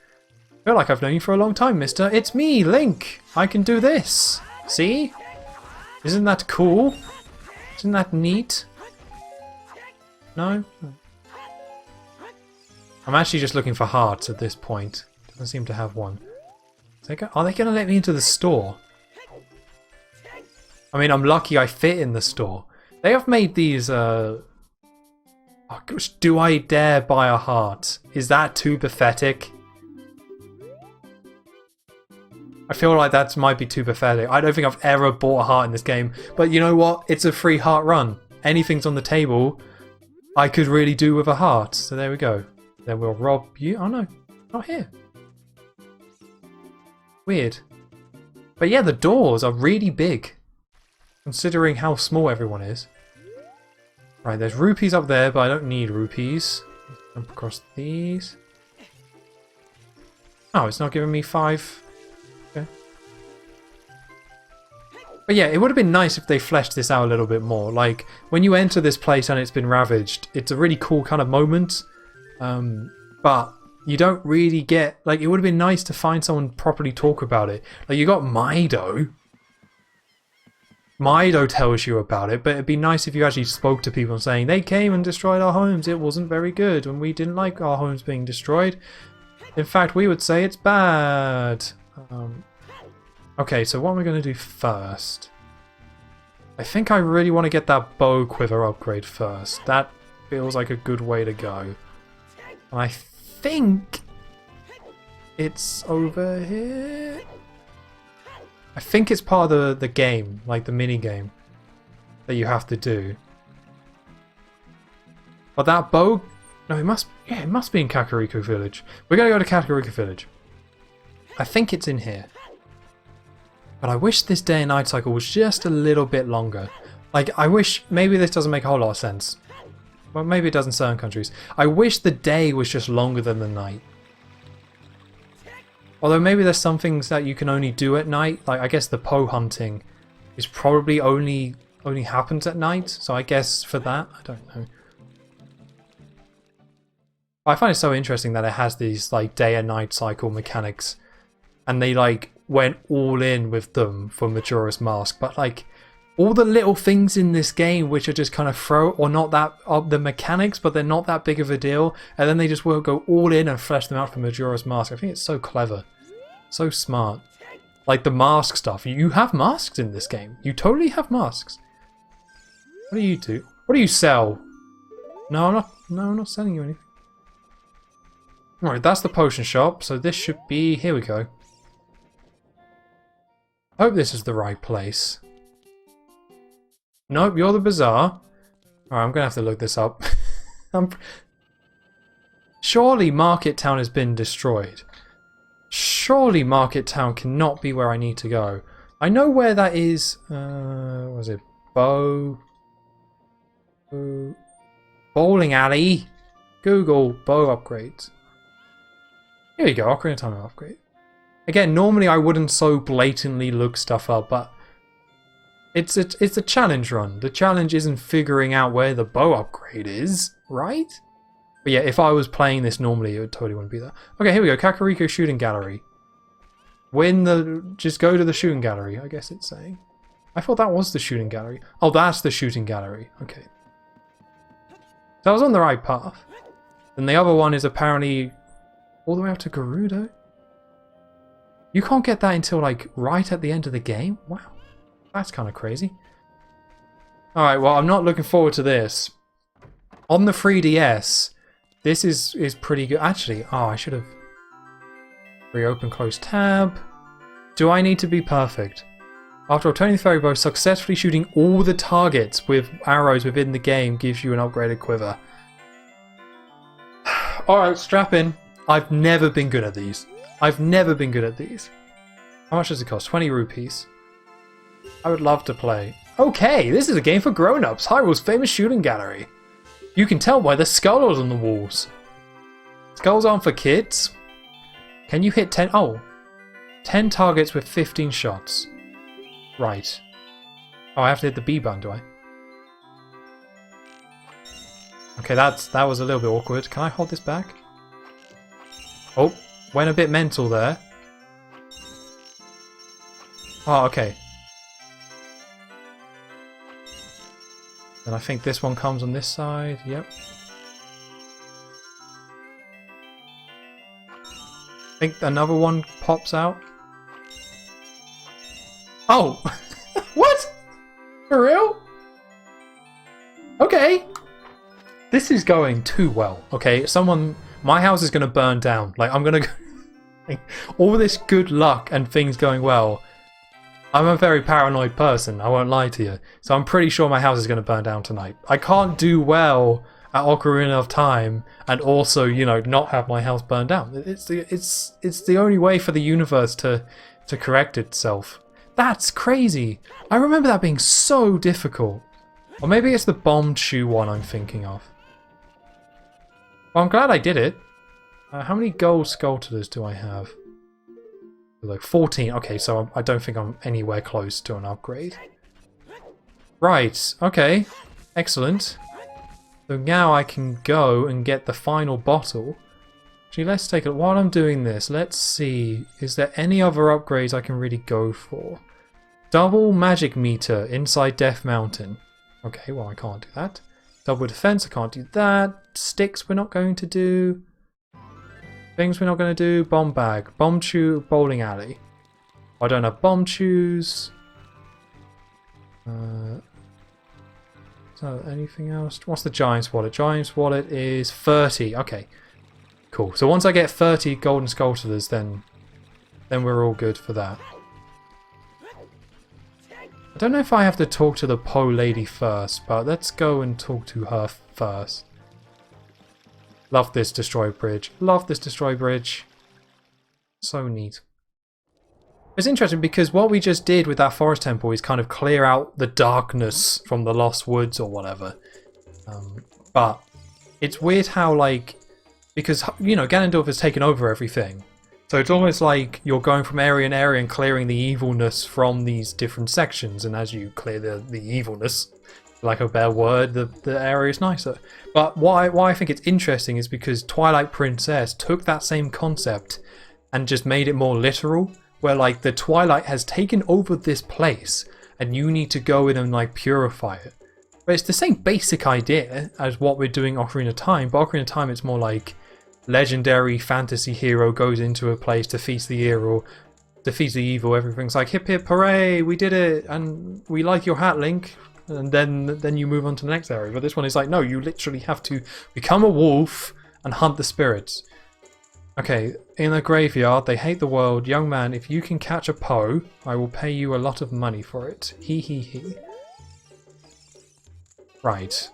A: I feel like I've known you for a long time, mister. It's me, Link! I can do this! See? Isn't that cool? Isn't that neat? No? I'm actually just looking for hearts at this point. Doesn't seem to have one. Are they going to let me into the store? I mean, I'm lucky I fit in the store. They have made these, oh gosh, do I dare buy a heart? Is that too pathetic? I feel like that might be too pathetic. I don't think I've ever bought a heart in this game. But you know what? It's a free heart run. Anything's on the table, I could really do with a heart. So there we go. Then we'll rob you. Oh no, not here. Weird. But yeah, the doors are really big, considering how small everyone is. Right, there's rupees up there, but I don't need rupees. Jump across these. Oh, it's not giving me 5. Okay. But yeah, it would have been nice if they fleshed this out a little bit more. Like, when you enter this place and it's been ravaged, it's a really cool kind of moment. But you don't really get... Like, it would have been nice to find someone properly talk about it. Like, you got Mido. Mido tells you about it, but it'd be nice if you actually spoke to people saying, they came and destroyed our homes, it wasn't very good, and we didn't like our homes being destroyed. In fact, we would say it's bad. Okay, so what am I going to do first? I think I really want to get that bow quiver upgrade first. That feels like a good way to go. And I think it's over here. I think it's part of the game, like the mini game that you have to do. But that bow, no, it must be in Kakariko Village. We're gonna go to Kakariko Village. I think it's in here. But I wish this day and night cycle was just a little bit longer. Like, I wish, maybe this doesn't make a whole lot of sense. Well, maybe it does in certain countries. I wish the day was just longer than the night. Although maybe there's some things that you can only do at night. Like, I guess the Poe hunting is probably only happens at night. So I guess for that, I don't know. I find it so interesting that it has these like day and night cycle mechanics. And they like went all in with them for Majora's Mask. But like all the little things in this game which are just kind of or not that the mechanics, but they're not that big of a deal. And then they just will go all in and flesh them out for Majora's Mask. I think it's so clever. So smart. Like the mask stuff. You have masks in this game. You totally have masks. What do you do? What do you sell? No, I'm not selling you anything. Alright, that's the potion shop. So this should be... Here we go. I hope this is the right place. Nope, you're the bazaar. Alright, I'm going to have to look this up. Surely Market Town has been destroyed. Surely Market Town cannot be where I need to go. I know where that is. What was it? Bowling alley. Google bow upgrades. Here we go. Ocarina of Time upgrade. Again, normally I wouldn't so blatantly look stuff up, but it's a challenge run. The challenge isn't figuring out where the bow upgrade is, right? But yeah, if I was playing this normally, it totally wouldn't be there. Okay, here we go. Kakariko Shooting Gallery. Just go to the shooting gallery, I guess it's saying. I thought that was the shooting gallery. Oh, that's the shooting gallery. Okay. So I was on the right path. And the other one is apparently all the way up to Gerudo. You can't get that until like right at the end of the game? Wow. That's kind of crazy. Alright, well, I'm not looking forward to this. On the 3DS... This is pretty good. Actually, oh, I should have reopened close tab. Do I need to be perfect? After obtaining the fairy bow, successfully shooting all the targets with arrows within the game gives you an upgraded quiver. Alright, strap in. I've never been good at these. I've never been good at these. How much does it cost? 20 rupees. I would love to play. Okay, this is a game for grown-ups. Hyrule's famous shooting gallery. You can tell by the skulls on the walls. Skulls aren't for kids. Can you hit 10? Oh, 10 targets with 15 shots. Right. Oh, I have to hit the B button, do I? Okay, that was a little bit awkward. Can I hold this back? Oh, went a bit mental there. Oh, okay. And I think this one comes on this side. Yep. I think another one pops out. Oh! What? For real? Okay. This is going too well. Okay, my house is going to burn down. Like, I'm going to go... all this good luck and things going well. I'm a very paranoid person, I won't lie to you. So I'm pretty sure my house is going to burn down tonight. I can't do well at Ocarina of Time and also, you know, not have my house burn down. It's the only way for the universe to correct itself. That's crazy. I remember that being so difficult. Or maybe it's the bomb shoe one I'm thinking of. Well, I'm glad I did it. How many gold sculptors do I have? Like 14. Okay, so I don't think I'm anywhere close to an upgrade. Right, okay. Excellent. So now I can go and get the final bottle. Actually, let's take it. While I'm doing this, let's see. Is there any other upgrades I can really go for? Double magic meter inside Death Mountain. Okay, well I can't do that. Double defense, I can't do that. Sticks we're not going to do. Things we're not going to do. Bomb bag. Bomb chew. Bowling alley. I don't have bomb chews. So anything else? What's the Giant's wallet? Giant's wallet is 30. Okay. Cool. So once I get 30 golden sculptors, then we're all good for that. I don't know if I have to talk to the Po lady first, but let's go and talk to her first. Love this destroy bridge. Love this destroy bridge. So neat. It's interesting because what we just did with that forest temple is kind of clear out the darkness from the Lost Woods or whatever. But it's weird how, like, because, you know, Ganondorf has taken over everything. So it's almost like you're going from area to area and clearing the evilness from these different sections. And as you clear the evilness, like a better word, the area is nicer. But why I think it's interesting is because Twilight Princess took that same concept and just made it more literal, where like the Twilight has taken over this place and you need to go in and like purify it. But it's the same basic idea as what we're doing Ocarina of Time, but Ocarina of Time it's more like legendary fantasy hero goes into a place, defeats the evil, everything's like hip hip hooray, we did it, and we like your hat, Link. And then you move on to the next area. But this one is like, no, you literally have to become a wolf and hunt the spirits. Okay, in the graveyard, they hate the world. Young man, if you can catch a Po, I will pay you a lot of money for it. He he he. Right.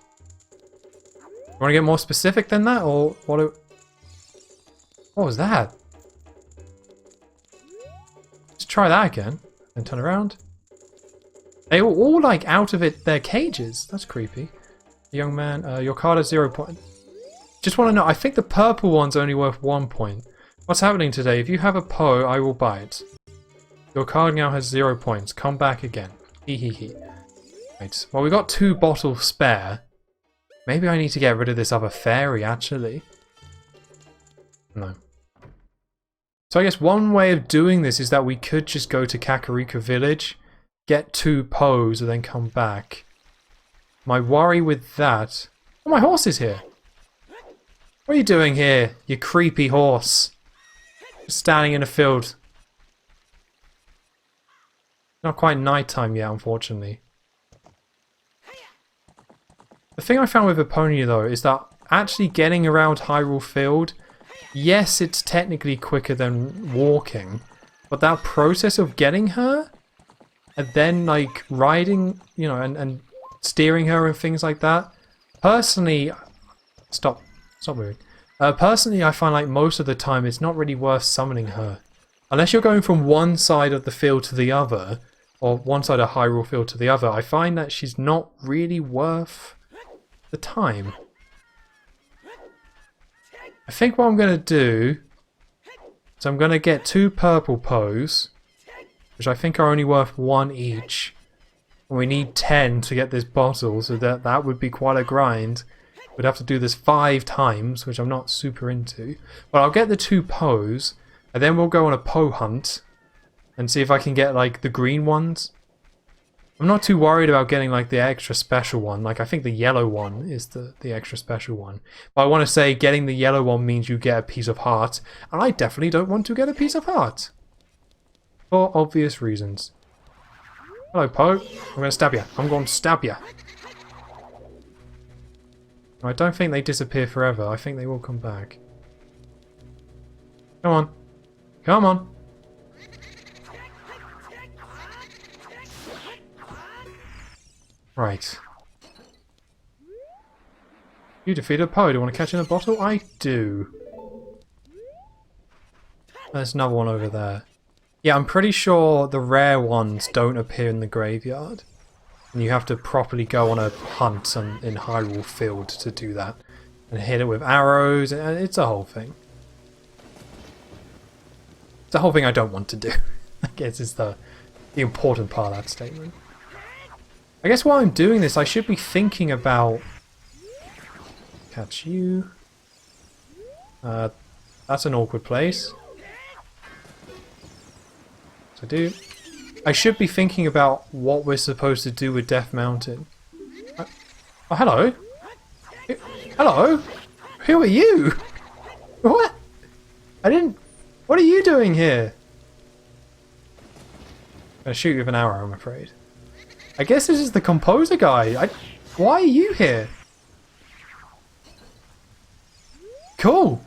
A: You want to get more specific than that, or what? What was that? Let's try that again. And turn around. They were all like out of their cages. That's creepy. Young man, your card has 0 point. Just want to know, I think the purple one's only worth 1 point. What's happening today? If you have a Po, I will buy it. Your card now has 0 points. Come back again. Hee hee hee. Right. Well, we got 2 bottles spare. Maybe I need to get rid of this other fairy, actually. No. So I guess one way of doing this is that we could just go to Kakariko Village, get 2 Poes, and then come back. My worry with that... Oh, my horse is here! What are you doing here, you creepy horse? Just standing in a field. Not quite nighttime yet, unfortunately. The thing I found with Epona, though, is that actually getting around Hyrule Field, yes, it's technically quicker than walking, but that process of getting her, and then, like, riding, you know, and steering her and things like that, personally... Stop moving. Personally, I find like most of the time it's not really worth summoning her. Unless you're going from one side of the field to the other, or one side of Hyrule Field to the other, I find that she's not really worth the time. I think what I'm going to do is I'm going to get 2 purple Poes, which I think are only worth 1 each. And we need 10 to get this bottle, so that would be quite a grind. We'd have to do this 5 times, which I'm not super into. But I'll get the 2 Poes, and then we'll go on a Po hunt and see if I can get like the green ones. I'm not too worried about getting like the extra special one. Like I think the yellow one is the extra special one. But I want to say getting the yellow one means you get a piece of heart. And I definitely don't want to get a piece of heart. For obvious reasons. Hello, Poe. I'm going to stab you. I'm going to stab you. I don't think they disappear forever. I think they will come back. Come on. Come on. Right. You defeated Poe. Do you want to catch in a bottle? I do. There's another one over there. Yeah, I'm pretty sure the rare ones don't appear in the graveyard. And you have to properly go on a hunt in Hyrule Field to do that. And hit it with arrows, and it's a whole thing. It's a whole thing I don't want to do. I guess is the important part of that statement. I guess while I'm doing this, I should be thinking about... Catch you. That's an awkward place. So I should be thinking about what we're supposed to do with Death Mountain. Oh, hello. Hello? Who are you? What? I didn't... What are you doing here? I'm gonna shoot you with an arrow, I'm afraid. I guess this is the composer guy. Why are you here? Cool.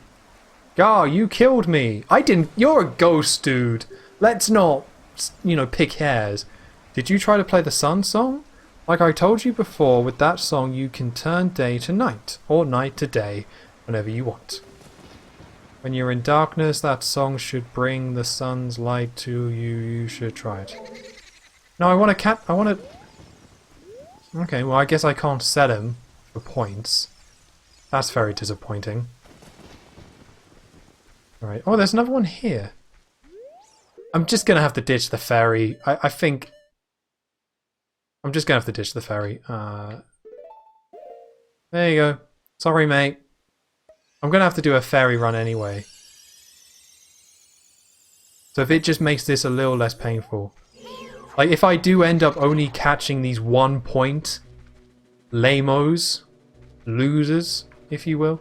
A: Gar, you killed me. I didn't... You're a ghost, dude. Let's not, you know, pick hairs. Did you try to play the Sun song? Like I told you before, with that song you can turn day to night, or night to day, whenever you want. When you're in darkness, that song should bring the sun's light to you. You should try it. No, I want to I want to... Okay, well I guess I can't set him for points. That's very disappointing. Alright, oh there's another one here. I'm just going to have to ditch the fairy. I think... I'm just going to have to ditch the fairy. There you go. Sorry, mate. I'm going to have to do a fairy run anyway. So if it just makes this a little less painful. Like, if I do end up only catching these 1 point lamos, losers, if you will,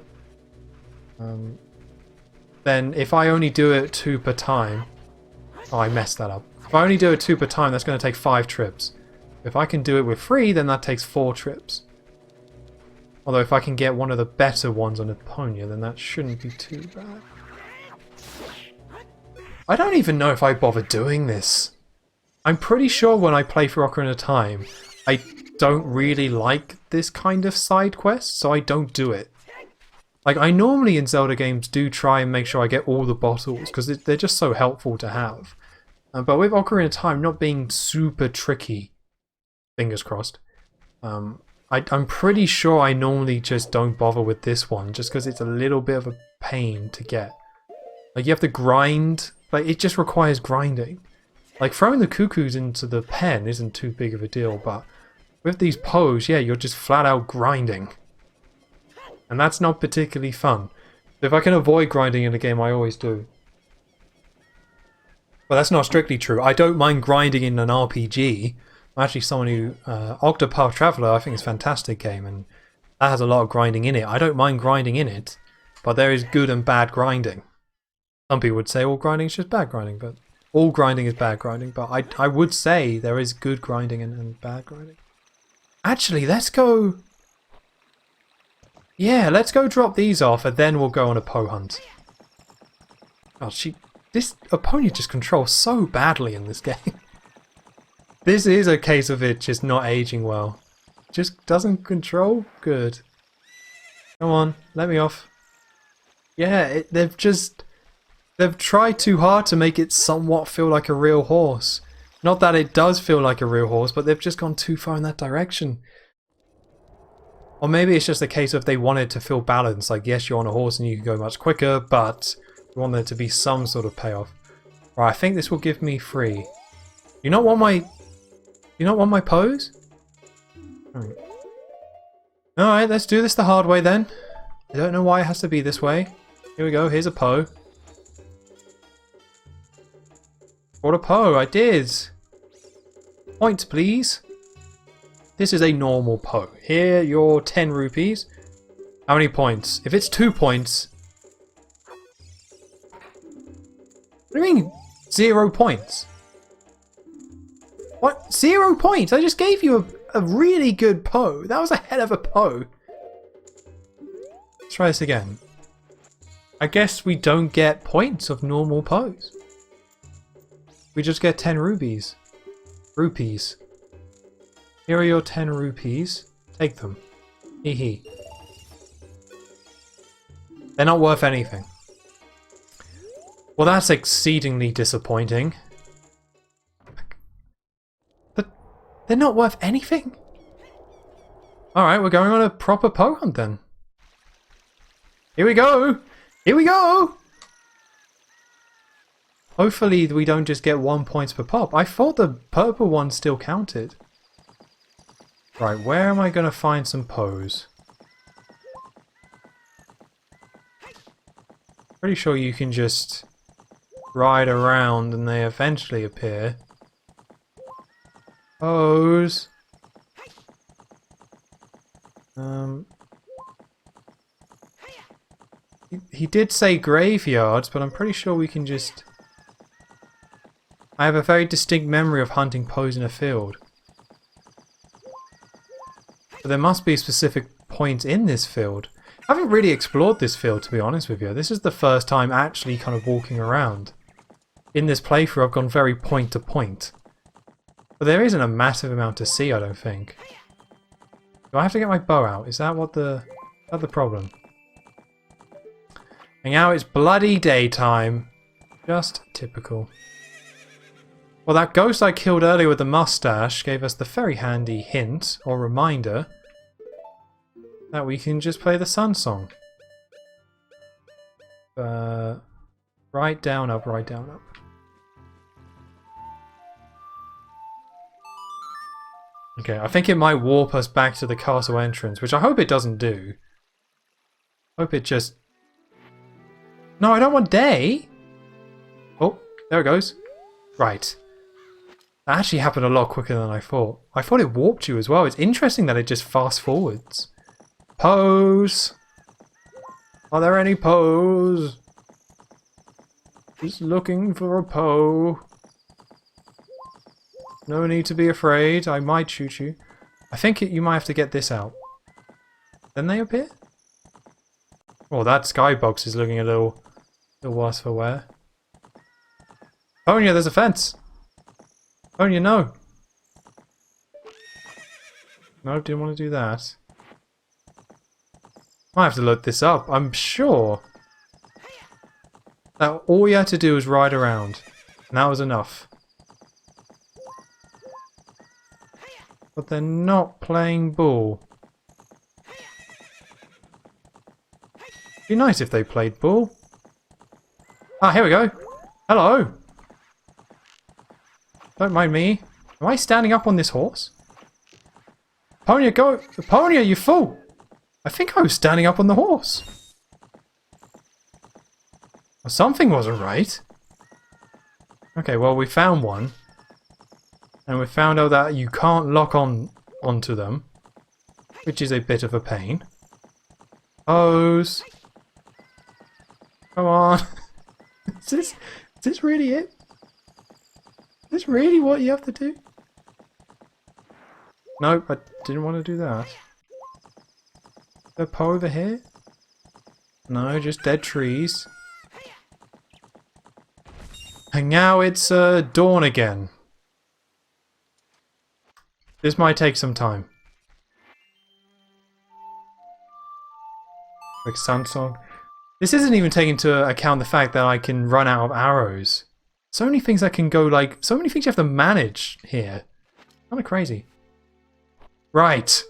A: then if I only do it 2 per time... Oh, I messed that up. If I only do it 2 per time, that's going to take 5 trips. If I can do it with 3, then that takes 4 trips. Although if I can get one of the better ones on Eponia, then that shouldn't be too bad. I don't even know if I bother doing this. I'm pretty sure when I play through Ocarina of Time, I don't really like this kind of side quest, so I don't do it. Like, I normally in Zelda games do try and make sure I get all the bottles, because they're just so helpful to have. But with Ocarina of Time not being super tricky, fingers crossed, I'm pretty sure I normally just don't bother with this one, just because it's a little bit of a pain to get. Like, you have to grind, like, it just requires grinding. Like, throwing the cuckoos into the pen isn't too big of a deal, but with these Poes, yeah, you're just flat out grinding. And that's not particularly fun. So if I can avoid grinding in a game, I always do. Well, that's not strictly true. I don't mind grinding in an RPG. I'm actually someone who... Octopath Traveler, I think, is a fantastic game, and that has a lot of grinding in it. I don't mind grinding in it, but there is good and bad grinding. Some people would say all grinding is just bad grinding, but all grinding is bad grinding. But I would say there is good grinding and bad grinding. Actually, let's go... Yeah, let's go drop these off, and then we'll go on a Poe hunt. Oh, this Eponia just controls so badly in this game. This is a case of it just not aging well. Just doesn't control good. Come on, let me off. Yeah, they've tried too hard to make it somewhat feel like a real horse. Not that it does feel like a real horse, but they've just gone too far in that direction. Or maybe it's just a case of they wanted to feel balanced. Like, yes, you're on a horse and you can go much quicker, but you want there to be some sort of payoff. Right, I think this will give me 3. You not want my pose? Alright, let's do this the hard way then. I don't know why it has to be this way. Here we go, here's a Poe. What a Poe, I did! Point, please. This is a normal Po. Here, your 10 rupees. How many points? If it's 2 points... What do you mean 0 points? What? 0 points? I just gave you a really good Po. That was a hell of a Po. Let's try this again. I guess we don't get points of normal Pos. We just get 10 rupees. Rupees. Here are your 10 rupees. Take them. Hee hee. They're not worth anything. Well, that's exceedingly disappointing. But they're not worth anything? Alright, we're going on a proper Po hunt then. Here we go! Here we go! Hopefully we don't just get 1 point per pop. I thought the purple one still counted. Right, where am I going to find some Pos? Pretty sure you can just ride around and they eventually appear. Pos. He did say graveyards, but I'm pretty sure we can just... I have a very distinct memory of hunting Pos in a field. But there must be a specific point in this field. I haven't really explored this field, to be honest with you. This is the first time actually kind of walking around. In this playthrough, I've gone very point to point. But there isn't a massive amount to see, I don't think. Do I have to get my bow out? Is that what the... Is that the problem? And now it's bloody daytime. Just typical. Well, that ghost I killed earlier with the mustache gave us the very handy hint, or reminder, that we can just play the sun song. Right down, up, right down, up. Okay, I think it might warp us back to the castle entrance, which I hope it doesn't do. Hope it just... No, I don't want day! Oh, there it goes. Right. That actually happened a lot quicker than I thought. I thought it warped you as well. It's interesting that it just fast forwards. Pos! Are there any Pos? Just looking for a Po. No need to be afraid. I might shoot you. I think you might have to get this out. Then they appear? Oh, that skybox is looking a little worse for wear. Ponya, there's a fence! Ponya, no! No, didn't want to do that. Might have to load this up. I'm sure that all you had to do was ride around. And that was enough. But they're not playing ball. It'd be nice if they played ball. Ah, here we go. Hello. Don't mind me. Am I standing up on this horse? Ponya, go! Ponya, you fool! I think I was standing up on the horse. Well, something wasn't right. Okay, well, we found one. And we found out that you can't lock onto them. Which is a bit of a pain. Pose. Come on. Is this really it? Is this really what you have to do? Nope, I didn't want to do that. Is there a Po over here? No, just dead trees. And now it's dawn again. This might take some time. Like sun song. This isn't even taking into account the fact that I can run out of arrows. So many things that can go like... So many things you have to manage here. Kind of crazy. Right.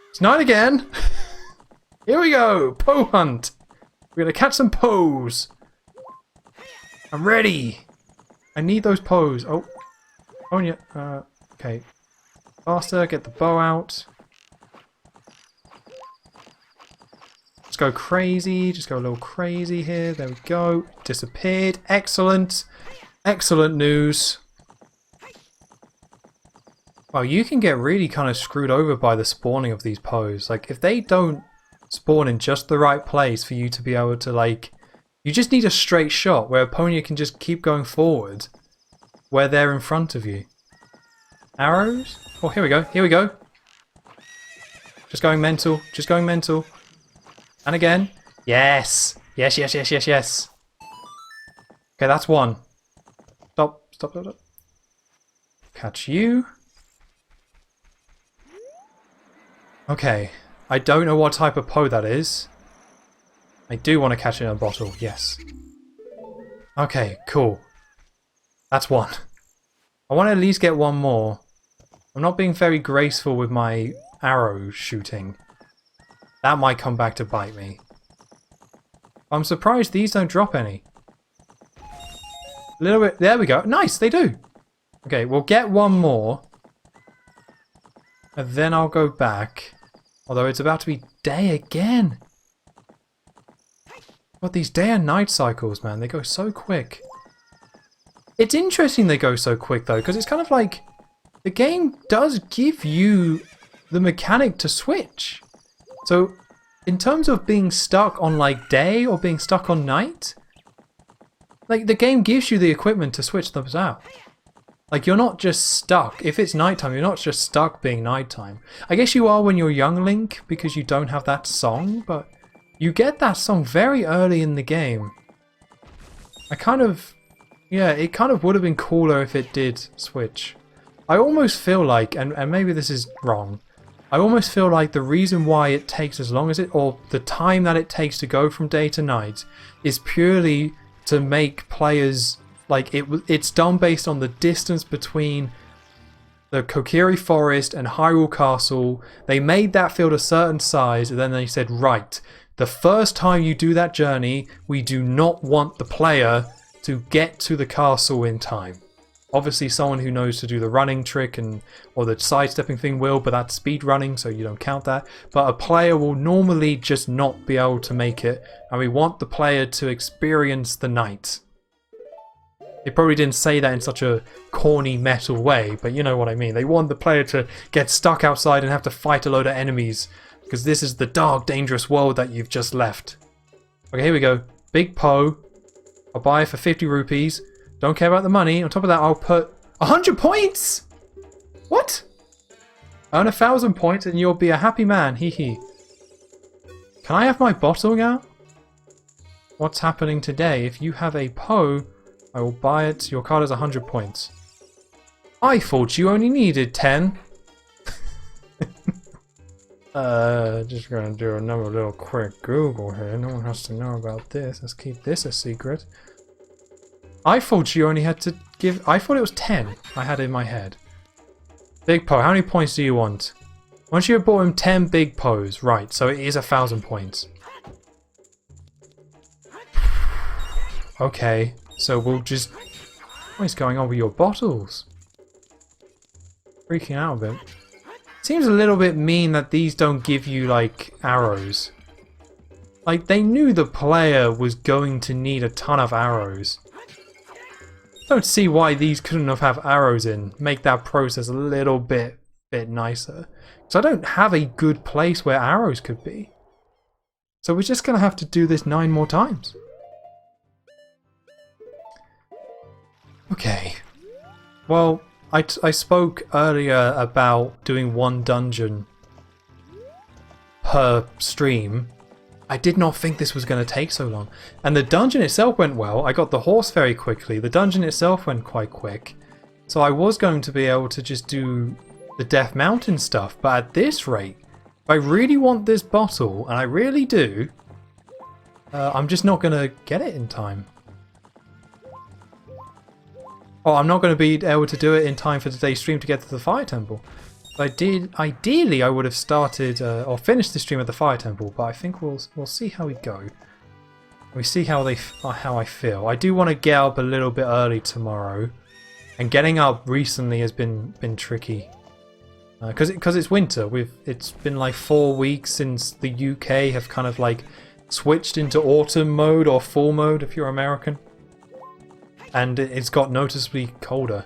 A: It's night again. Here we go. Po hunt. We're going to catch some Pos. I'm ready. I need those Pos. Oh. Oh, yeah. Okay. Faster. Get the bow out. Let's go crazy. Just go a little crazy here. There we go. Disappeared. Excellent. Excellent news. Well, you can get really kind of screwed over by the spawning of these Poes. Like, if they don't spawn in just the right place for you to be able to, like... You just need a straight shot where Epona can just keep going forward where they're in front of you. Arrows? Oh, here we go. Here we go. Just going mental. Just going mental. And again. Yes! Yes, yes, yes, yes, yes. Okay, that's one. Stop, stop, stop, stop. Catch you. Okay. I don't know what type of Poe that is. I do want to catch it in a bottle, yes. Okay, cool. That's one. I want to at least get one more. I'm not being very graceful with my arrow shooting. That might come back to bite me. I'm surprised these don't drop any. A little bit. There we go. Nice, they do. Okay, we'll get one more. And then I'll go back. Although it's about to be day again. But these day and night cycles, man, they go so quick. It's interesting they go so quick, though, because it's kind of like... The game does give you the mechanic to switch. So, in terms of being stuck on, like, day or being stuck on night... Like, the game gives you the equipment to switch those out. Like, you're not just stuck. If it's nighttime, you're not just stuck being nighttime. I guess you are when you're young Link, because you don't have that song, but... You get that song very early in the game. I kind of... Yeah, it kind of would have been cooler if it did switch. I almost feel like, and maybe this is wrong, I almost feel like the reason why it takes as long as it, or the time that it takes to go from day to night, is purely to make players, like, it's done based on the distance between the Kokiri Forest and Hyrule Castle. They made that field a certain size, and then they said, right, the first time you do that journey, we do not want the player to get to the castle in time. Obviously someone who knows to do the running trick and or the sidestepping thing will, but that's speed running, so you don't count that. But a player will normally just not be able to make it, and we want the player to experience the night. They probably didn't say that in such a corny metal way, but you know what I mean. They want the player to get stuck outside and have to fight a load of enemies, because this is the dark, dangerous world that you've just left. Okay, here we go. Big Poe. I'll buy it for 50 rupees. Don't care about the money. On top of that, I'll put 100 points! What? Earn 1,000 points and you'll be a happy man. Hee hee. Can I have my bottle now? What's happening today? If you have a Poe, I will buy it. Your card has 100 points. I thought you only needed 10. Just gonna do another little quick Google here. No one has to know about this. Let's keep this a secret. I thought you only had to give... I thought it was 10 I had in my head. Big Poe, how many points do you want? Once you have bought him 10 big Poes, right, so it is 1,000 points. Okay, so we'll just... What is going on with your bottles? Freaking out a bit. Seems a little bit mean that these don't give you, like, arrows. Like, they knew the player was going to need a ton of arrows. Don't see why these couldn't have arrows in. Make that process a little bit nicer. So I don't have a good place where arrows could be. So we're just going to have to do this 9 more times. Okay. Well... I spoke earlier about doing 1 dungeon per stream. I did not think this was going to take so long. And the dungeon itself went well. I got the horse very quickly. The dungeon itself went quite quick. So I was going to be able to just do the Death Mountain stuff. But at this rate, if I really want this bottle, and I really do, I'm just not going to get it in time. Oh, I'm not going to be able to do it in time for today's stream to get to the Fire Temple. Ideally, I would have started or finished the stream at the Fire Temple, but I think we'll see how we go. We see how I feel. I do want to get up a little bit early tomorrow, and getting up recently has been tricky because it's winter. It's been like 4 weeks since the UK have kind of like switched into autumn mode or fall mode if you're American. And it's got noticeably colder.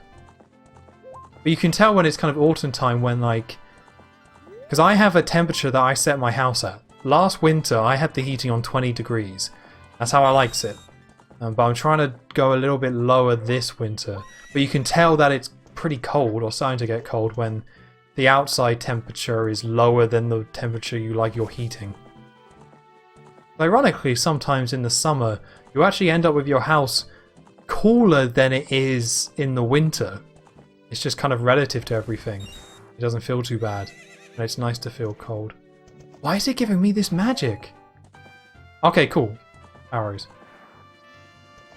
A: But you can tell when it's kind of autumn time when like... Because I have a temperature that I set my house at. Last winter I had the heating on 20 degrees. That's how I likes it. But I'm trying to go a little bit lower this winter. But you can tell that it's pretty cold or starting to get cold when the outside temperature is lower than the temperature you like your heating. Ironically, sometimes in the summer you actually end up with your house cooler than it is in the winter. It's just kind of relative to everything. It doesn't feel too bad. And it's nice to feel cold. Why is it giving me this magic? Okay, cool. Arrows.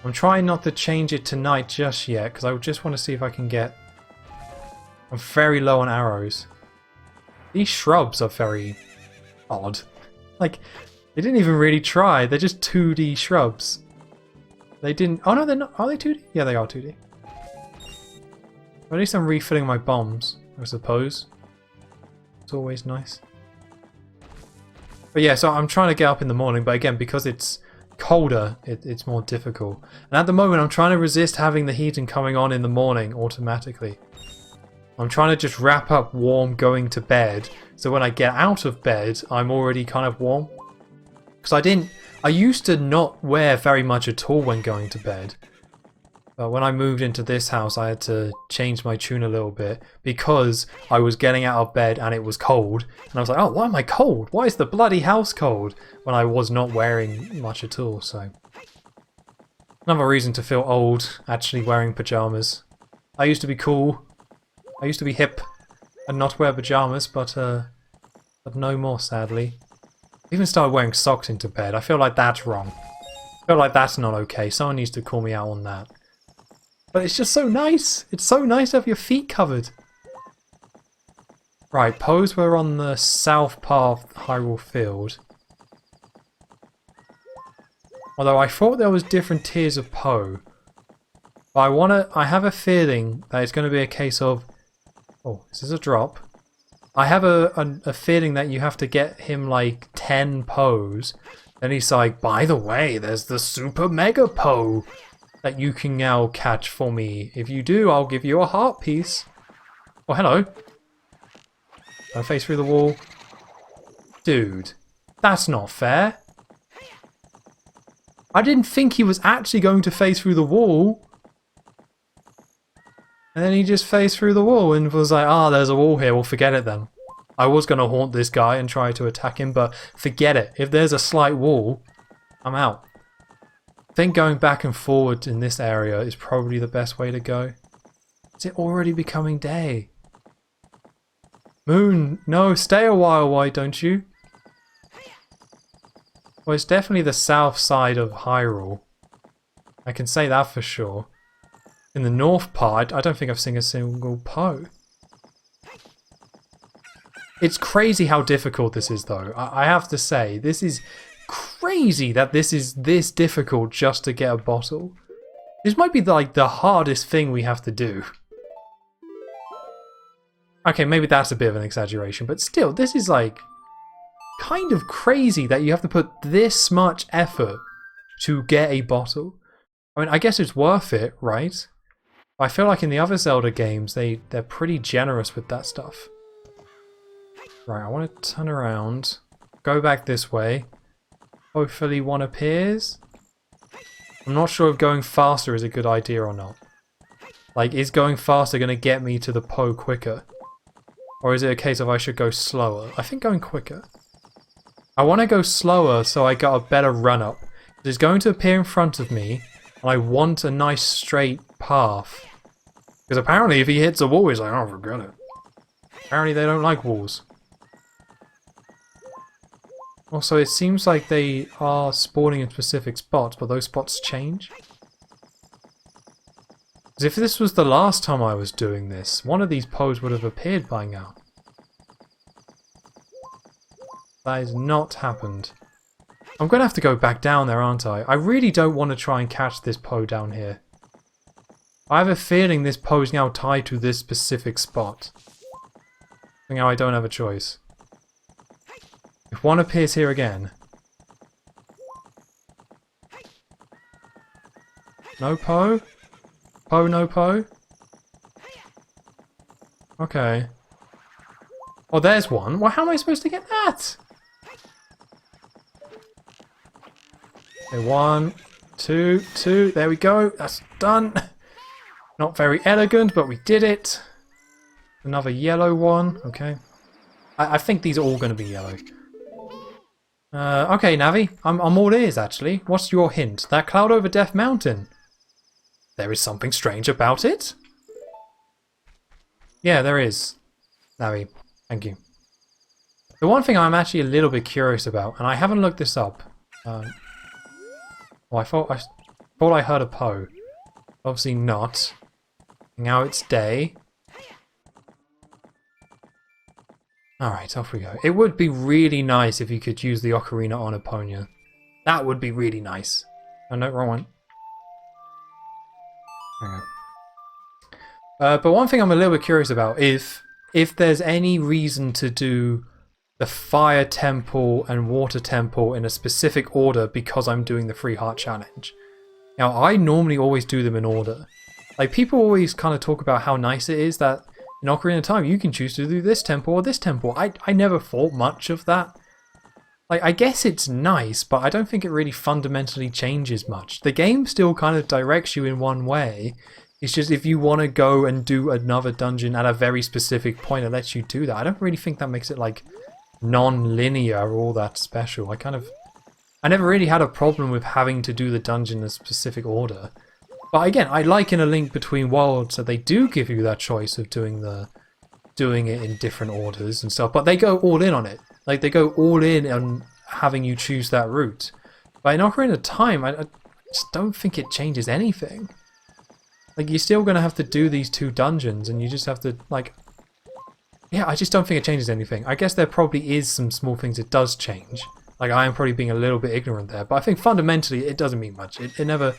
A: I'm trying not to change it to night just yet, because I just want to see if I can get... I'm very low on arrows. These shrubs are very odd. Like, they didn't even really try. They're just 2D shrubs. They didn't... Oh no, they're not... Are they 2D? Yeah, they are 2D. At least I'm refilling my bombs, I suppose. It's always nice. But yeah, so I'm trying to get up in the morning, but again, because it's colder, it's more difficult. And at the moment, I'm trying to resist having the heating coming on in the morning automatically. I'm trying to just wrap up warm going to bed, so when I get out of bed, I'm already kind of warm. Because I used to not wear very much at all when going to bed. But when I moved into this house, I had to change my tune a little bit because I was getting out of bed and it was cold. And I was like, oh, why am I cold? Why is the bloody house cold? When I was not wearing much at all, so... Another reason to feel old, actually wearing pyjamas. I used to be cool. I used to be hip and not wear pyjamas, but no more, sadly. I even started wearing socks into bed. I feel like that's wrong. I feel like that's not okay. Someone needs to call me out on that. But it's just so nice. It's so nice to have your feet covered. Right, suppose we're on the south part of Hyrule Field. Although I thought there was different tiers of Poe. But I have a feeling that it's going to be a case of... Oh, is this a drop? I have a feeling that you have to get him like 10 Poes. Then he's like, by the way, there's the Super Mega Poe that you can now catch for me. If you do, I'll give you a heart piece. Oh, hello. Don't face through the wall. Dude, that's not fair. I didn't think he was actually going to face through the wall. And then he just faced through the wall and was like, ah, there's a wall here, well forget it then. I was going to haunt this guy and try to attack him, but forget it. If there's a slight wall, I'm out. I think going back and forward in this area is probably the best way to go. Is it already becoming day? Moon, no, stay a while, why don't you? Well, it's definitely the south side of Hyrule. I can say that for sure. In the north part, I don't think I've seen a single Poe. It's crazy how difficult this is, though. I have to say, this is crazy that this is this difficult just to get a bottle. This might be like the hardest thing we have to do. Okay, maybe that's a bit of an exaggeration, but still, this is like kind of crazy that you have to put this much effort to get a bottle. I mean, I guess it's worth it, right? I feel like in the other Zelda games, they're pretty generous with that stuff. Right, I want to turn around, go back this way. Hopefully one appears. I'm not sure if going faster is a good idea or not. Like, is going faster going to get me to the Poe quicker? Or is it a case of I should go slower? I think going quicker. I want to go slower so I got a better run up. It's going to appear in front of me, and I want a nice straight path. Because apparently if he hits a wall, he's like, oh, forget it. Apparently they don't like walls. Also, it seems like they are spawning in specific spots, but those spots change. Because if this was the last time I was doing this, one of these Poes would have appeared by now. That has not happened. I'm going to have to go back down there, aren't I? I really don't want to try and catch this Poe down here. I have a feeling this Poe is now tied to this specific spot. So now I don't have a choice. If one appears here again... No Poe? Poe, no Poe? Okay. Oh, there's one. Well, how am I supposed to get that? Okay, 1, 2, 2. There we go. That's done. Not very elegant, but we did it. Another yellow one. Okay. I think these are all going to be yellow. Okay, Navi. I'm all ears, actually. What's your hint? That cloud over Death Mountain. There is something strange about it? Yeah, there is. Navi. Thank you. The one thing I'm actually a little bit curious about, and I haven't looked this up. Well, I thought I heard a Poe. Obviously not. Now it's day. Alright, off we go. It would be really nice if you could use the Ocarina on Eponia. That would be really nice. Oh no, wrong one. There we go. But one thing I'm a little bit curious about is if there's any reason to do the Fire Temple and Water Temple in a specific order because I'm doing the Free Heart Challenge. Now, I normally always do them in order. Like, people always kind of talk about how nice it is that in Ocarina of Time you can choose to do this temple or this temple. I never thought much of that. Like, I guess it's nice, but I don't think it really fundamentally changes much. The game still kind of directs you in one way. It's just if you want to go and do another dungeon at a very specific point, it lets you do that. I don't really think that makes it, like, non-linear or all that special. I never really had a problem with having to do the dungeon in a specific order. But again, I like in A Link Between Worlds that they do give you that choice of doing it in different orders and stuff, but they go all in on it. Like, they go all in on having you choose that route. But in Ocarina of Time, I just don't think it changes anything. Like, you're still going to have to do these 2 dungeons, and you just have to, like... Yeah, I just don't think it changes anything. I guess there probably is some small things it does change. Like, I am probably being a little bit ignorant there, but I think fundamentally it doesn't mean much. It never...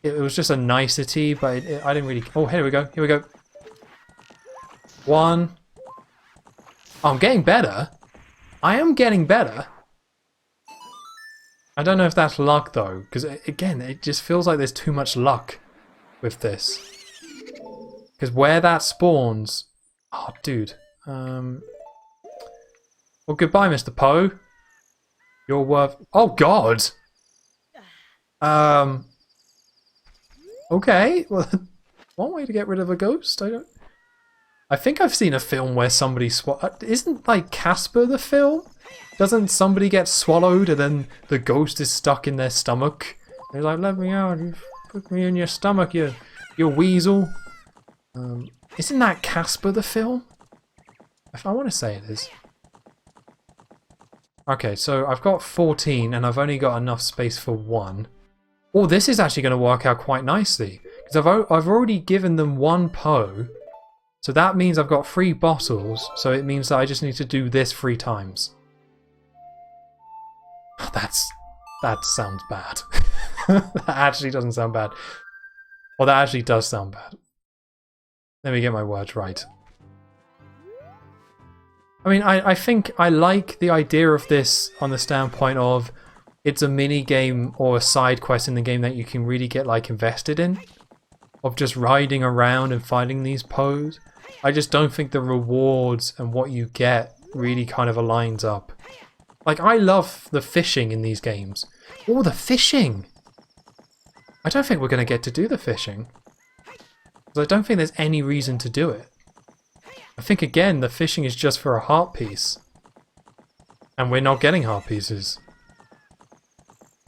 A: It was just a nicety, but I didn't really... Oh, here we go. Here we go. 1. Oh, I'm getting better. I am getting better. I don't know if that's luck, though, because, again, it just feels like there's too much luck with this. Because where that spawns... Oh, dude. Well, goodbye, Mr. Poe. You're worth... Oh, God! Okay, well, one way to get rid of a ghost. I think I've seen a film where somebody isn't, like, Casper the film? Doesn't somebody get swallowed and then the ghost is stuck in their stomach? They're like, let me out, you put me in your stomach, you weasel. Isn't that Casper the film? If I want to say it is. Okay, so I've got 14 and I've only got enough space for 1. Oh, this is actually going to work out quite nicely. Because I've already given them 1 Poe. So that means I've got 3 bottles. So it means that I just need to do this 3 times. That sounds bad. That actually doesn't sound bad. Well, that actually does sound bad. Let me get my words right. I mean, I think I like the idea of this on the standpoint of it's a mini game or a side quest in the game that you can really get, like, invested in. Of just riding around and finding these Poes. I just don't think the rewards and what you get really kind of aligns up. Like, I love the fishing in these games. Oh, the fishing! I don't think we're going to get to do the fishing. Because I don't think there's any reason to do it. I think, again, the fishing is just for a heart piece. And we're not getting heart pieces.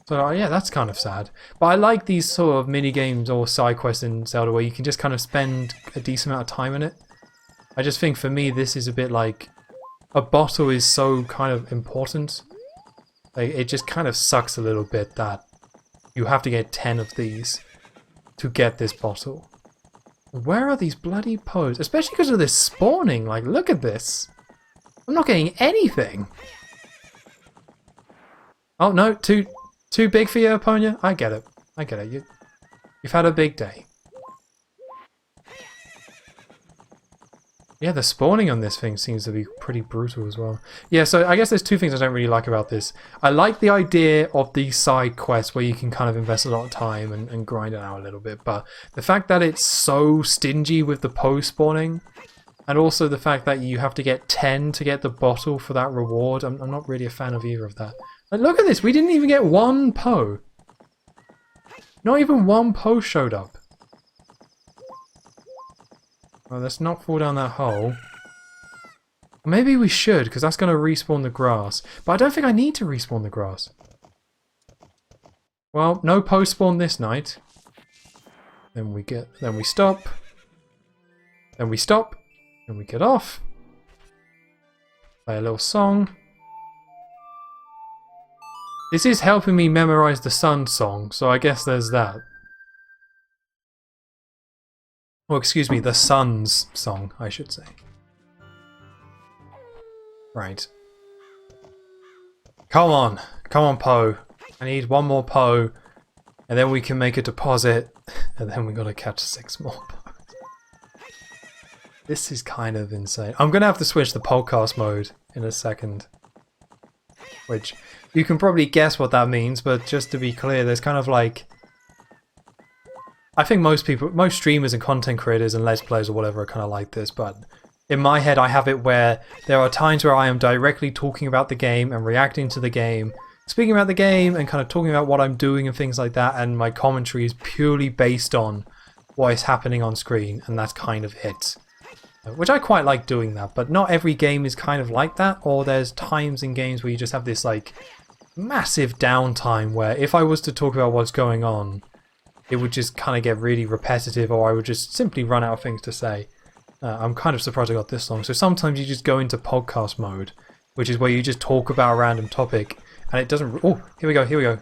A: So, yeah, that's kind of sad. But I like these sort of mini-games or side quests in Zelda where you can just kind of spend a decent amount of time in it. I just think, for me, this is a bit like... A bottle is so kind of important. Like, it just kind of sucks a little bit that you have to get 10 of these to get this bottle. Where are these bloody Poes? Especially because of this spawning. Like, look at this. I'm not getting anything. Oh, no. Too big for you, Eponia? I get it. I get it. You've had a big day. Yeah, the spawning on this thing seems to be pretty brutal as well. Yeah, so I guess there's 2 things I don't really like about this. I like the idea of these side quests where you can kind of invest a lot of time and grind it out a little bit, but the fact that it's so stingy with the Poe spawning, And also the fact that you have to get 10 to get the bottle for that reward. I'm not really a fan of either of that. Like, look at this, we didn't even get one Poe. Not even one Poe showed up. Well, let's not fall down that hole. Maybe we should, because that's going to respawn the grass. But I don't think I need to respawn the grass. Well, no Poe spawn this night. Then we stop. Then we stop. And we get off. Play a little song. This is helping me memorize the Sun song, so I guess there's that. Well, excuse me, the Sun's song, I should say. Right. Come on, Poe. I need one more Poe, and then we can make a deposit, and then we gotta catch 6 more Poes. This is kind of insane. I'm gonna have to switch the podcast mode in a second. Which, you can probably guess what that means, but just to be clear, there's kind of like... I think most streamers and content creators and Let's Players or whatever are kind of like this, but in my head I have it where there are times where I am directly talking about the game and reacting to the game, speaking about the game and kind of talking about what I'm doing and things like that, and my commentary is purely based on what is happening on screen, and that's kind of it. Which I quite like doing that, but not every game is kind of like that, or there's times in games where you just have this like massive downtime where if I was to talk about what's going on, it would just kind of get really repetitive, or I would just simply run out of things to say. I'm kind of surprised I got this long. So sometimes you just go into podcast mode, which is where you just talk about a random topic, and it doesn't... Oh, here we go.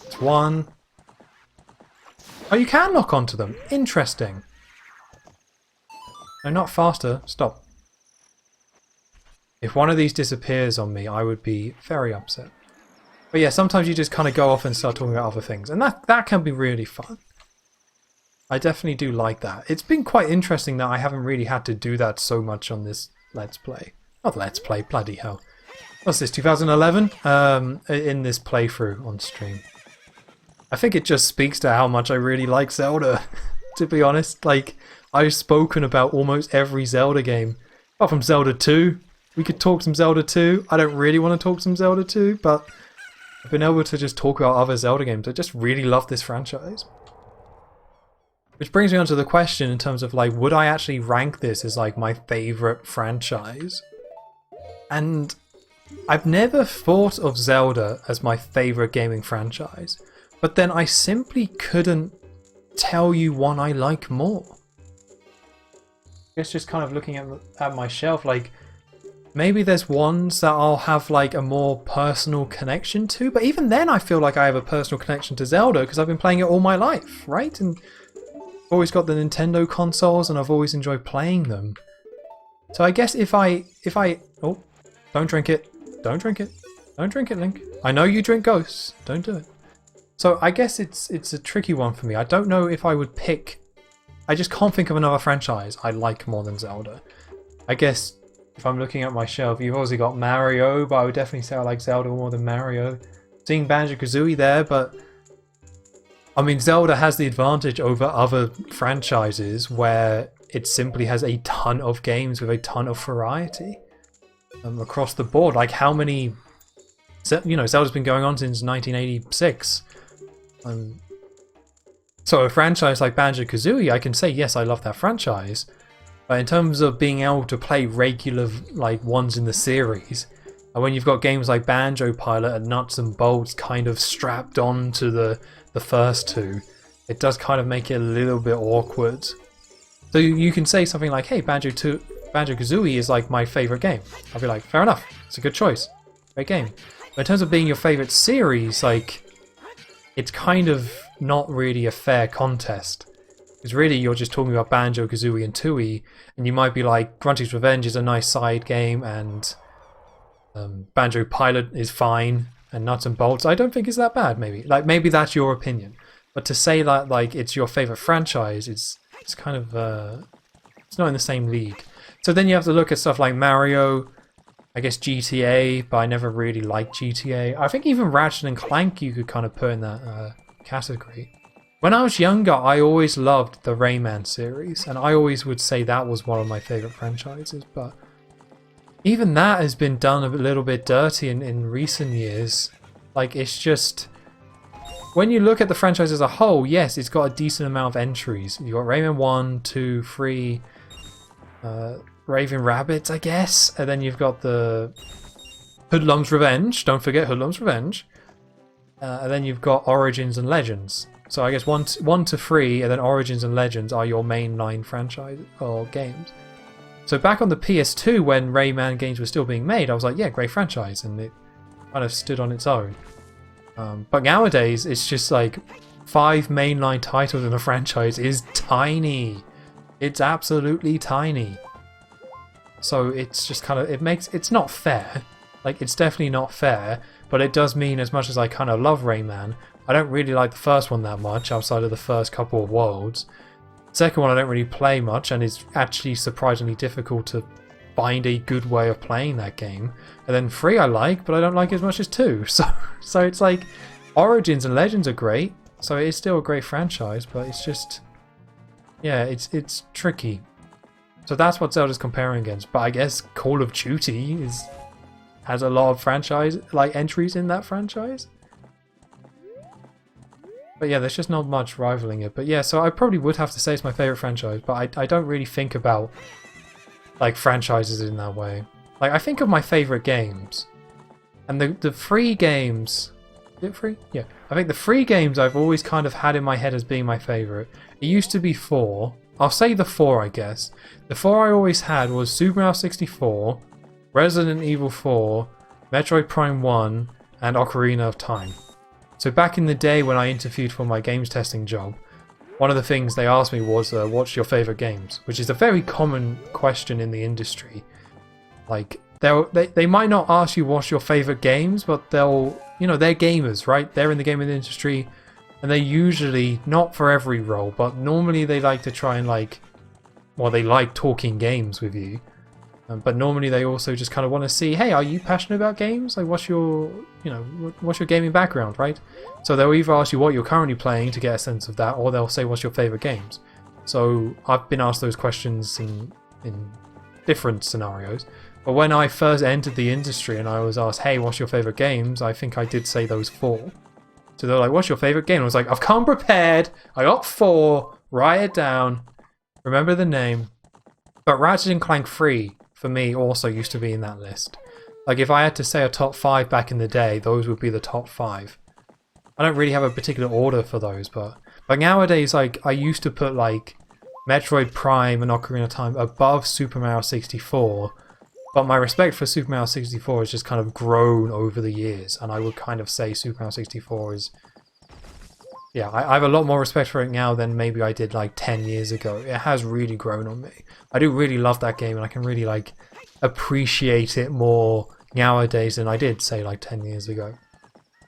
A: It's one. Oh, you can lock onto them. Interesting. No, not faster. Stop. If one of these disappears on me, I would be very upset. But yeah, sometimes you just kind of go off and start talking about other things. And that can be really fun. I definitely do like that. It's been quite interesting that I haven't really had to do that so much on this Let's Play. Not Let's Play, bloody hell. What's this, 2011? In this playthrough on stream. I think it just speaks to how much I really like Zelda, to be honest. Like, I've spoken about almost every Zelda game. Apart from Zelda 2. We could talk some Zelda 2. I don't really want to talk some Zelda 2, but I've been able to just talk about other Zelda games. I just really love this franchise. Which brings me on to the question in terms of like, would I actually rank this as like my favourite franchise? And I've never thought of Zelda as my favourite gaming franchise. But then I simply couldn't tell you one I like more. I guess just kind of looking at my shelf, like maybe there's ones that I'll have like a more personal connection to, but even then I feel like I have a personal connection to Zelda because I've been playing it all my life, right? And I've always got the Nintendo consoles and I've always enjoyed playing them. So I guess if I oh, don't drink it, Link. I know you drink ghosts, don't do it. So I guess it's a tricky one for me. I don't know if I would pick... I just can't think of another franchise I like more than Zelda. I guess if I'm looking at my shelf, you've obviously got Mario, but I would definitely say I like Zelda more than Mario. Seeing Banjo-Kazooie there, but... I mean, Zelda has the advantage over other franchises where it simply has a ton of games with a ton of variety across the board. Like how many... You know, Zelda's been going on since 1986. So a franchise like Banjo-Kazooie, I can say, yes, I love that franchise. But in terms of being able to play regular like ones in the series, and when you've got games like Banjo Pilot and Nuts and Bolts kind of strapped on to the first two, it does kind of make it a little bit awkward. So you can say something like, hey, Banjo-Kazooie is like my favourite game. I'll be like, fair enough, it's a good choice. Great game. But in terms of being your favourite series, like, it's kind of not really a fair contest. Because really you're just talking about Banjo-Kazooie and Tooie, and you might be like, Grunty's Revenge is a nice side game, and Banjo Pilot is fine, and Nuts and Bolts I don't think is that bad, maybe. Like, maybe that's your opinion. But to say that, like, it's your favourite franchise, it's kind of, it's not in the same league. So then you have to look at stuff like Mario, I guess GTA, but I never really liked GTA. I think even Ratchet and Clank you could kind of put in that category. When I was younger, I always loved the Rayman series, and I always would say that was one of my favourite franchises, but even that has been done a little bit dirty in recent years. Like, it's just... When you look at the franchise as a whole, yes, it's got a decent amount of entries. You've got Rayman 1, 2, 3, Raving Rabbits, I guess, and then you've got the Hoodlum's Revenge. Don't forget Hoodlum's Revenge. And then you've got Origins and Legends. So I guess 1 to 3, and then Origins and Legends are your mainline franchise or games. So back on the PS2, when Rayman games were still being made, I was like, yeah, great franchise, and it kind of stood on its own. But nowadays, it's just like 5 mainline titles in a franchise is tiny. It's absolutely tiny. So it's just kind of, it's not fair. Like, it's definitely not fair, but it does mean, as much as I kind of love Rayman, I don't really like the first one that much, outside of the first couple of worlds. Second one I don't really play much, and it's actually surprisingly difficult to find a good way of playing that game. And then 3 I like, but I don't like as much as 2. So it's like, Origins and Legends are great, so it is still a great franchise, but it's just, yeah, it's tricky. So that's what Zelda's comparing against. But I guess Call of Duty has a lot of franchise, like, entries in that franchise. But yeah, there's just not much rivaling it. But yeah, so I probably would have to say it's my favourite franchise, but I don't really think about, like, franchises in that way. Like, I think of my favourite games, and the 3 games... Is it 3? Yeah. I think the 3 games I've always kind of had in my head as being my favourite. It used to be 4. I'll say the 4, I guess. The 4 I always had was Super Mario 64, Resident Evil 4, Metroid Prime 1, and Ocarina of Time. So back in the day when I interviewed for my games testing job, one of the things they asked me was, what's your favourite games? Which is a very common question in the industry. Like, they might not ask you what's your favourite games, but they'll, you know, they're gamers, right? They're in the gaming industry, and they usually, not for every role, but normally they like to try and, like, well, they like talking games with you. But normally they also just kind of want to see, hey, are you passionate about games? Like, what's your, you know, what's your gaming background, right? So they'll either ask you what you're currently playing to get a sense of that, or they'll say, what's your favourite games? So I've been asked those questions in different scenarios. But when I first entered the industry and I was asked, hey, what's your favourite games? I think I did say those 4. So they're like, what's your favourite game? I was like, I've come prepared. I got 4. Write it down. Remember the name. But Ratchet & Clank 3, for me, also used to be in that list. Like, if I had to say a top 5 back in the day, those would be the top 5. I don't really have a particular order for those, but nowadays, like, I used to put, like, Metroid Prime and Ocarina of Time above Super Mario 64, but my respect for Super Mario 64 has just kind of grown over the years, and I would kind of say Super Mario 64 is... Yeah, I have a lot more respect for it now than maybe I did, like, 10 years ago. It has really grown on me. I do really love that game, and I can really, like, appreciate it more nowadays than I did, say, like, 10 years ago.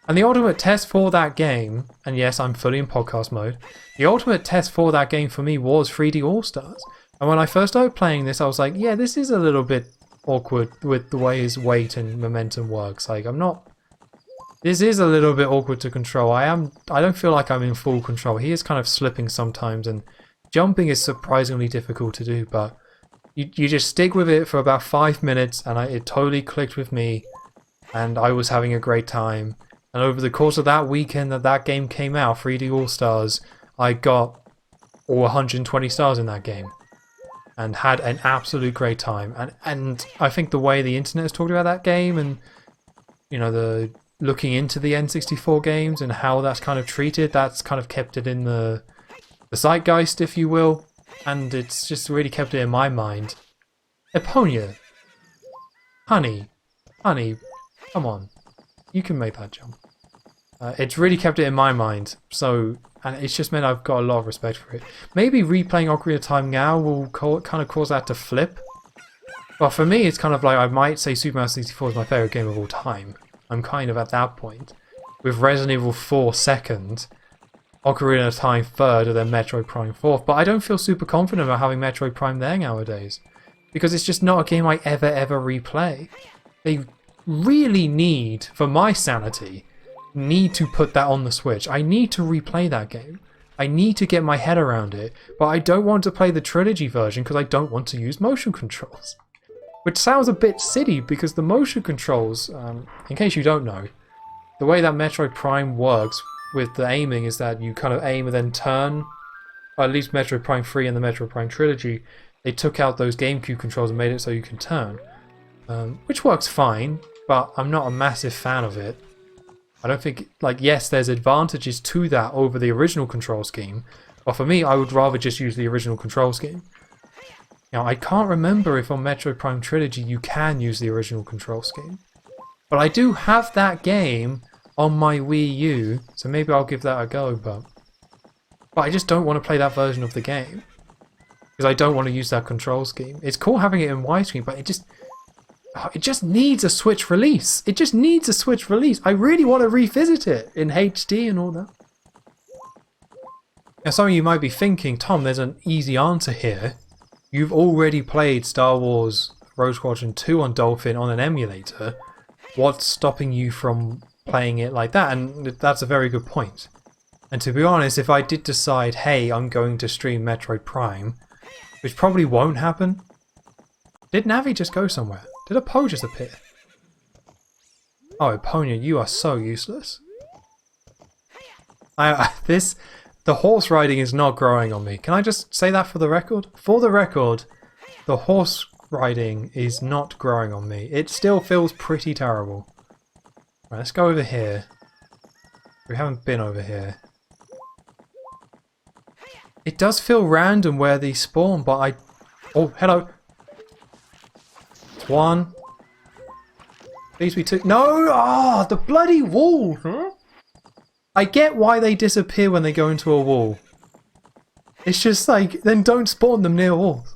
A: And the ultimate test for that game, and yes, I'm fully in podcast mode, the ultimate test for that game for me was 3D All-Stars. And when I first started playing this, I was like, yeah, this is a little bit awkward with the way his weight and momentum works. Like, this is a little bit awkward to control. I don't feel like I'm in full control. He is kind of slipping sometimes, and jumping is surprisingly difficult to do, but you just stick with it for about 5 minutes, and it totally clicked with me, and I was having a great time. And over the course of that weekend that game came out, 3D All-Stars, I got all 120 stars in that game, and had an absolute great time. And I think the way the internet has talked about that game, and, you know, the looking into the N64 games and how that's kind of treated, that's kind of kept it in the zeitgeist, if you will, and it's just really kept it in my mind. Eponia, honey, come on, you can make that jump. It's really kept it in my mind, so, and it's just meant I've got a lot of respect for it. Maybe replaying Ocarina of Time now will kind of cause that to flip. But for me, it's kind of like, I might say Super Mario 64 is my favourite game of all time. I'm kind of at that point. With Resident Evil 4 second, Ocarina of Time third, and then Metroid Prime fourth. But I don't feel super confident about having Metroid Prime there nowadays, because it's just not a game I ever replay. They really need, for my sanity, need to put that on the Switch. I need to replay that game. I need to get my head around it, but I don't want to play the trilogy version because I don't want to use motion controls. Which sounds a bit silly because the motion controls, in case you don't know, the way that Metroid Prime works with the aiming is that you kind of aim and then turn. Or at least Metroid Prime 3 and the Metroid Prime trilogy, they took out those GameCube controls and made it so you can turn. Which works fine, but I'm not a massive fan of it. I don't think, like, yes, there's advantages to that over the original control scheme, but for me, I would rather just use the original control scheme. Now, I can't remember if on Metroid Prime Trilogy you can use the original control scheme. But I do have that game on my Wii U, so maybe I'll give that a go, but I just don't want to play that version of the game. Because I don't want to use that control scheme. It's cool having it in widescreen, but it just needs a Switch release. It just needs a Switch release. I really want to revisit it in HD and all that. Now some of you might be thinking, Tom, there's an easy answer here. You've already played Star Wars Rogue Squadron 2 on Dolphin on an emulator. What's stopping you from playing it like that? And that's a very good point. And to be honest, if I did decide, hey, I'm going to stream Metroid Prime, which probably won't happen. Did Navi just go somewhere? Did a Poe just appear? Oh, Eponia, you are so useless. The horse riding is not growing on me. Can I just say that for the record? For the record, the horse riding is not growing on me. It still feels pretty terrible. Right, let's go over here. We haven't been over here. It does feel random where these spawn, but I... Oh, hello. It's one. Please be two. No! Ah, the bloody wall! Huh? I get why they disappear when they go into a wall. It's just like, then don't spawn them near walls.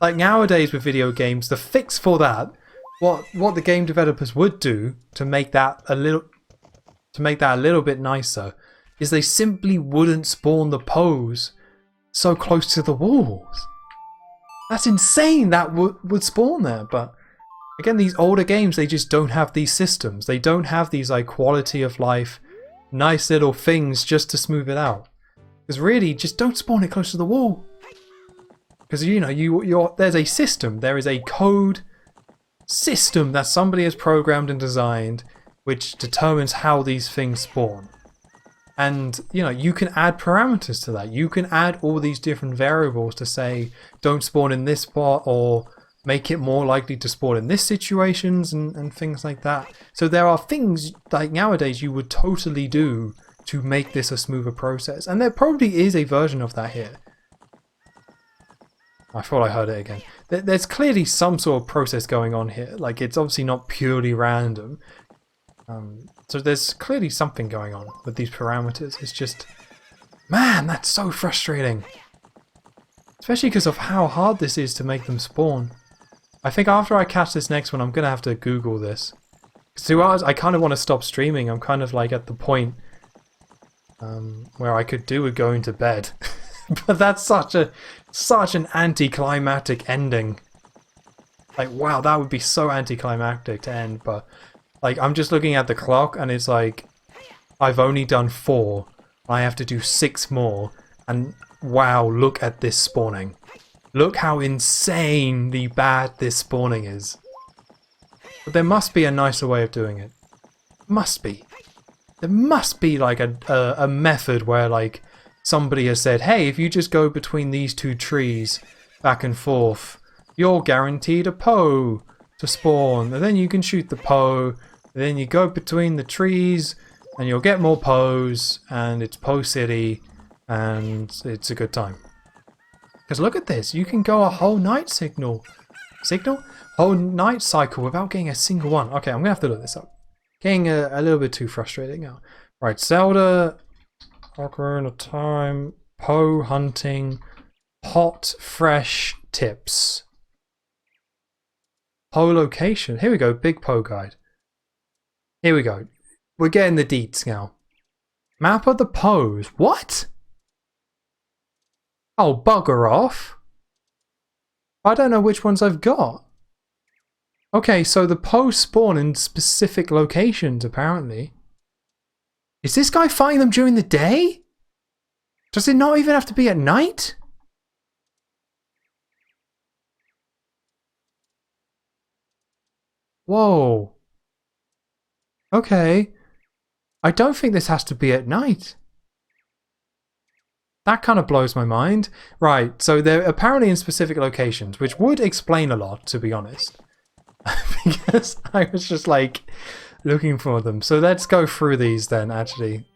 A: Like nowadays with video games, the fix for that, what the game developers would do to make that a little bit nicer, is they simply wouldn't spawn the Poes so close to the walls. That's insane that would spawn there, but again, these older games, they just don't have these systems. They don't have these like quality of life, nice little things just to smooth it out. Because really, just don't spawn it close to the wall. Because you know, there's a system, there is a code system that somebody has programmed and designed which determines how these things spawn. And you know, you can add parameters to that. You can add all these different variables to say don't spawn in this spot or make it more likely to spawn in this situations and things like that. So there are things like nowadays you would totally do to make this a smoother process. And there probably is a version of that here. I thought I heard it again. There's clearly some sort of process going on here. Like it's obviously not purely random. So there's clearly something going on with these parameters. It's just, man, that's so frustrating. Especially because of how hard this is to make them spawn. I think after I catch this next one, I'm going to have to Google this. Because I kind of want to stop streaming. I'm kind of like at the point where I could do with going to bed. But that's such an anticlimactic ending. Like, wow, that would be so anticlimactic to end, but like, I'm just looking at the clock and it's like, I've only done 4. I have to do 6 more. And wow, look at this spawning. Look how insanely bad this spawning is. But there must be a nicer way of doing it. Must be. There must be like a method where like somebody has said, hey, if you just go between these 2 trees back and forth, you're guaranteed a Poe to spawn. And then you can shoot the Poe. Then you go between the trees and you'll get more Poes and it's Poe City and it's a good time. Because look at this, you can go a whole night whole night cycle without getting a single one. Okay, I'm gonna have to look this up. Getting a little bit too frustrating now. Right, Zelda Ocarina Time, Poe hunting, hot fresh tips. Poe location. Here we go, big Poe guide. Here we go. We're getting the deets now. Map of the Poes. What? Oh, bugger off. I don't know which ones I've got. Okay, so the Poes spawn in specific locations, apparently. Is this guy fighting them during the day? Does it not even have to be at night? Whoa. Okay. I don't think this has to be at night. That kind of blows my mind. Right, so they're apparently in specific locations, which would explain a lot, to be honest. Because I was just like looking for them. So let's go through these then, actually.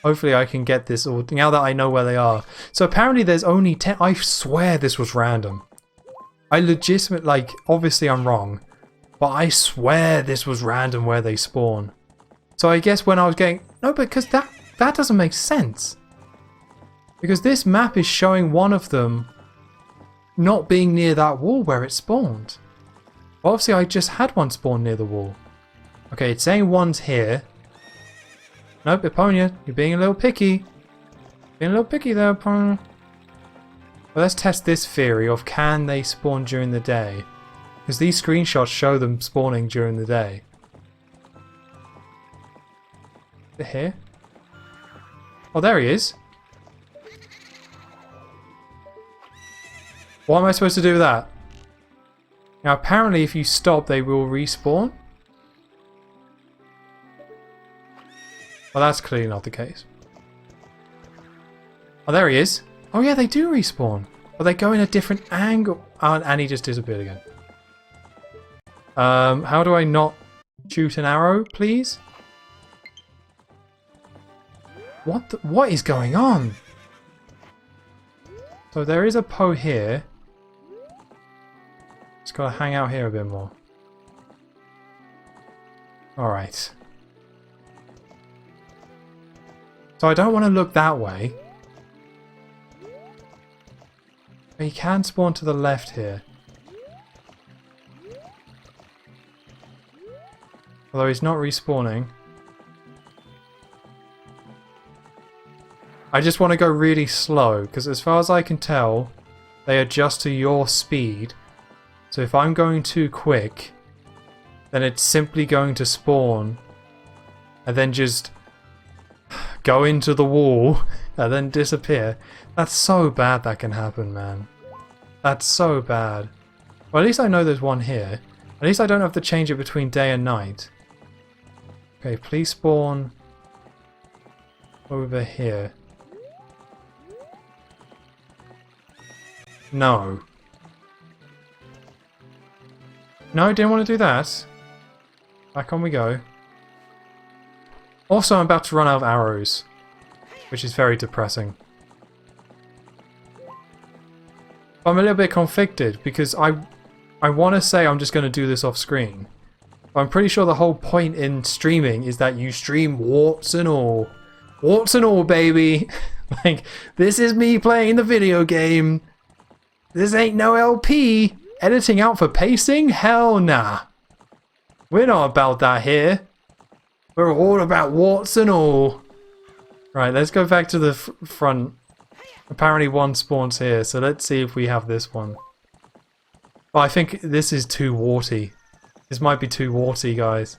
A: Hopefully I can get this all now that I know where they are. So apparently there's only 10. I swear this was random. I legitimate, like, obviously I'm wrong, but I swear this was random where they spawn. So I guess when I was getting... No, because that doesn't make sense. Because this map is showing one of them not being near that wall where it spawned. Obviously I just had one spawn near the wall. Okay, it's saying one's here. Nope, Eponia, you're being a little picky. Being a little picky there, Eponia. Well, let's test this theory of can they spawn during the day. Because these screenshots show them spawning during the day. Is it here? Oh, there he is. What am I supposed to do with that? Now, apparently if you stop, they will respawn. Well, that's clearly not the case. Oh, there he is. Oh yeah, they do respawn. But they go in a different angle. Oh, and he just disappeared again. How do I not shoot an arrow, please? What is going on? So there is a Poe here. Just gotta hang out here a bit more. Alright. So I don't want to look that way. But he can spawn to the left here. Although he's not respawning. I just want to go really slow, because as far as I can tell, they adjust to your speed. So if I'm going too quick, then it's simply going to spawn and then just go into the wall and then disappear. That's so bad that can happen, man. That's so bad. Well, at least I know there's one here. At least I don't have to change it between day and night. Okay, please spawn over here. No. No, didn't want to do that. Back on we go. Also, I'm about to run out of arrows, which is very depressing. I'm a little bit conflicted because I want to say I'm just going to do this off screen. But I'm pretty sure the whole point in streaming is that you stream warts and all. Warts and all, baby. Like, this is me playing the video game. This ain't no LP. Editing out for pacing? Hell nah. We're not about that here. We're all about warts and all. Right, let's go back to the front. Apparently one spawns here, so let's see if we have this one. Oh, I think this is too warty. This might be too warty, guys.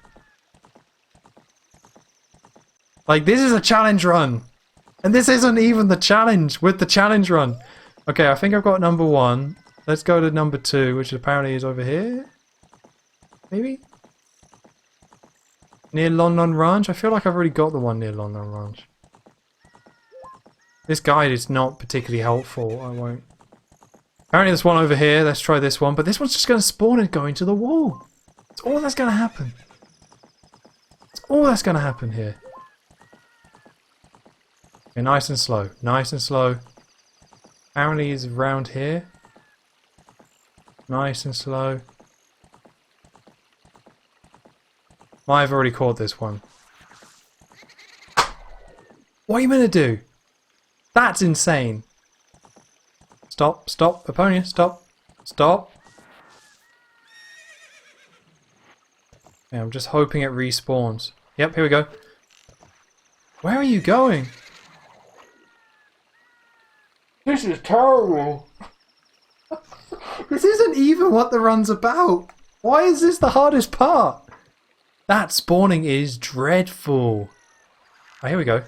A: Like, this is a challenge run. And this isn't even the challenge with the challenge run. Okay, I think I've got number 1. Let's go to number 2, which apparently is over here. Maybe? Near Lon Lon Ranch? I feel like I've already got the one near Lon Lon Ranch. This guide is not particularly helpful. I won't. Apparently there's one over here. Let's try this one. But this one's just going to spawn and go into the wall. That's all that's going to happen. That's all that's going to happen here. Okay, nice and slow. Nice and slow. Apparently he's around here. Nice and slow. I've already caught this one. What are you going to do? That's insane. Stop, stop, Eponia, stop, stop. Yeah, I'm just hoping it respawns. Yep, here we go. Where are you going? This is terrible. This isn't even what the run's about. Why is this the hardest part? That spawning is dreadful. Oh, here we go.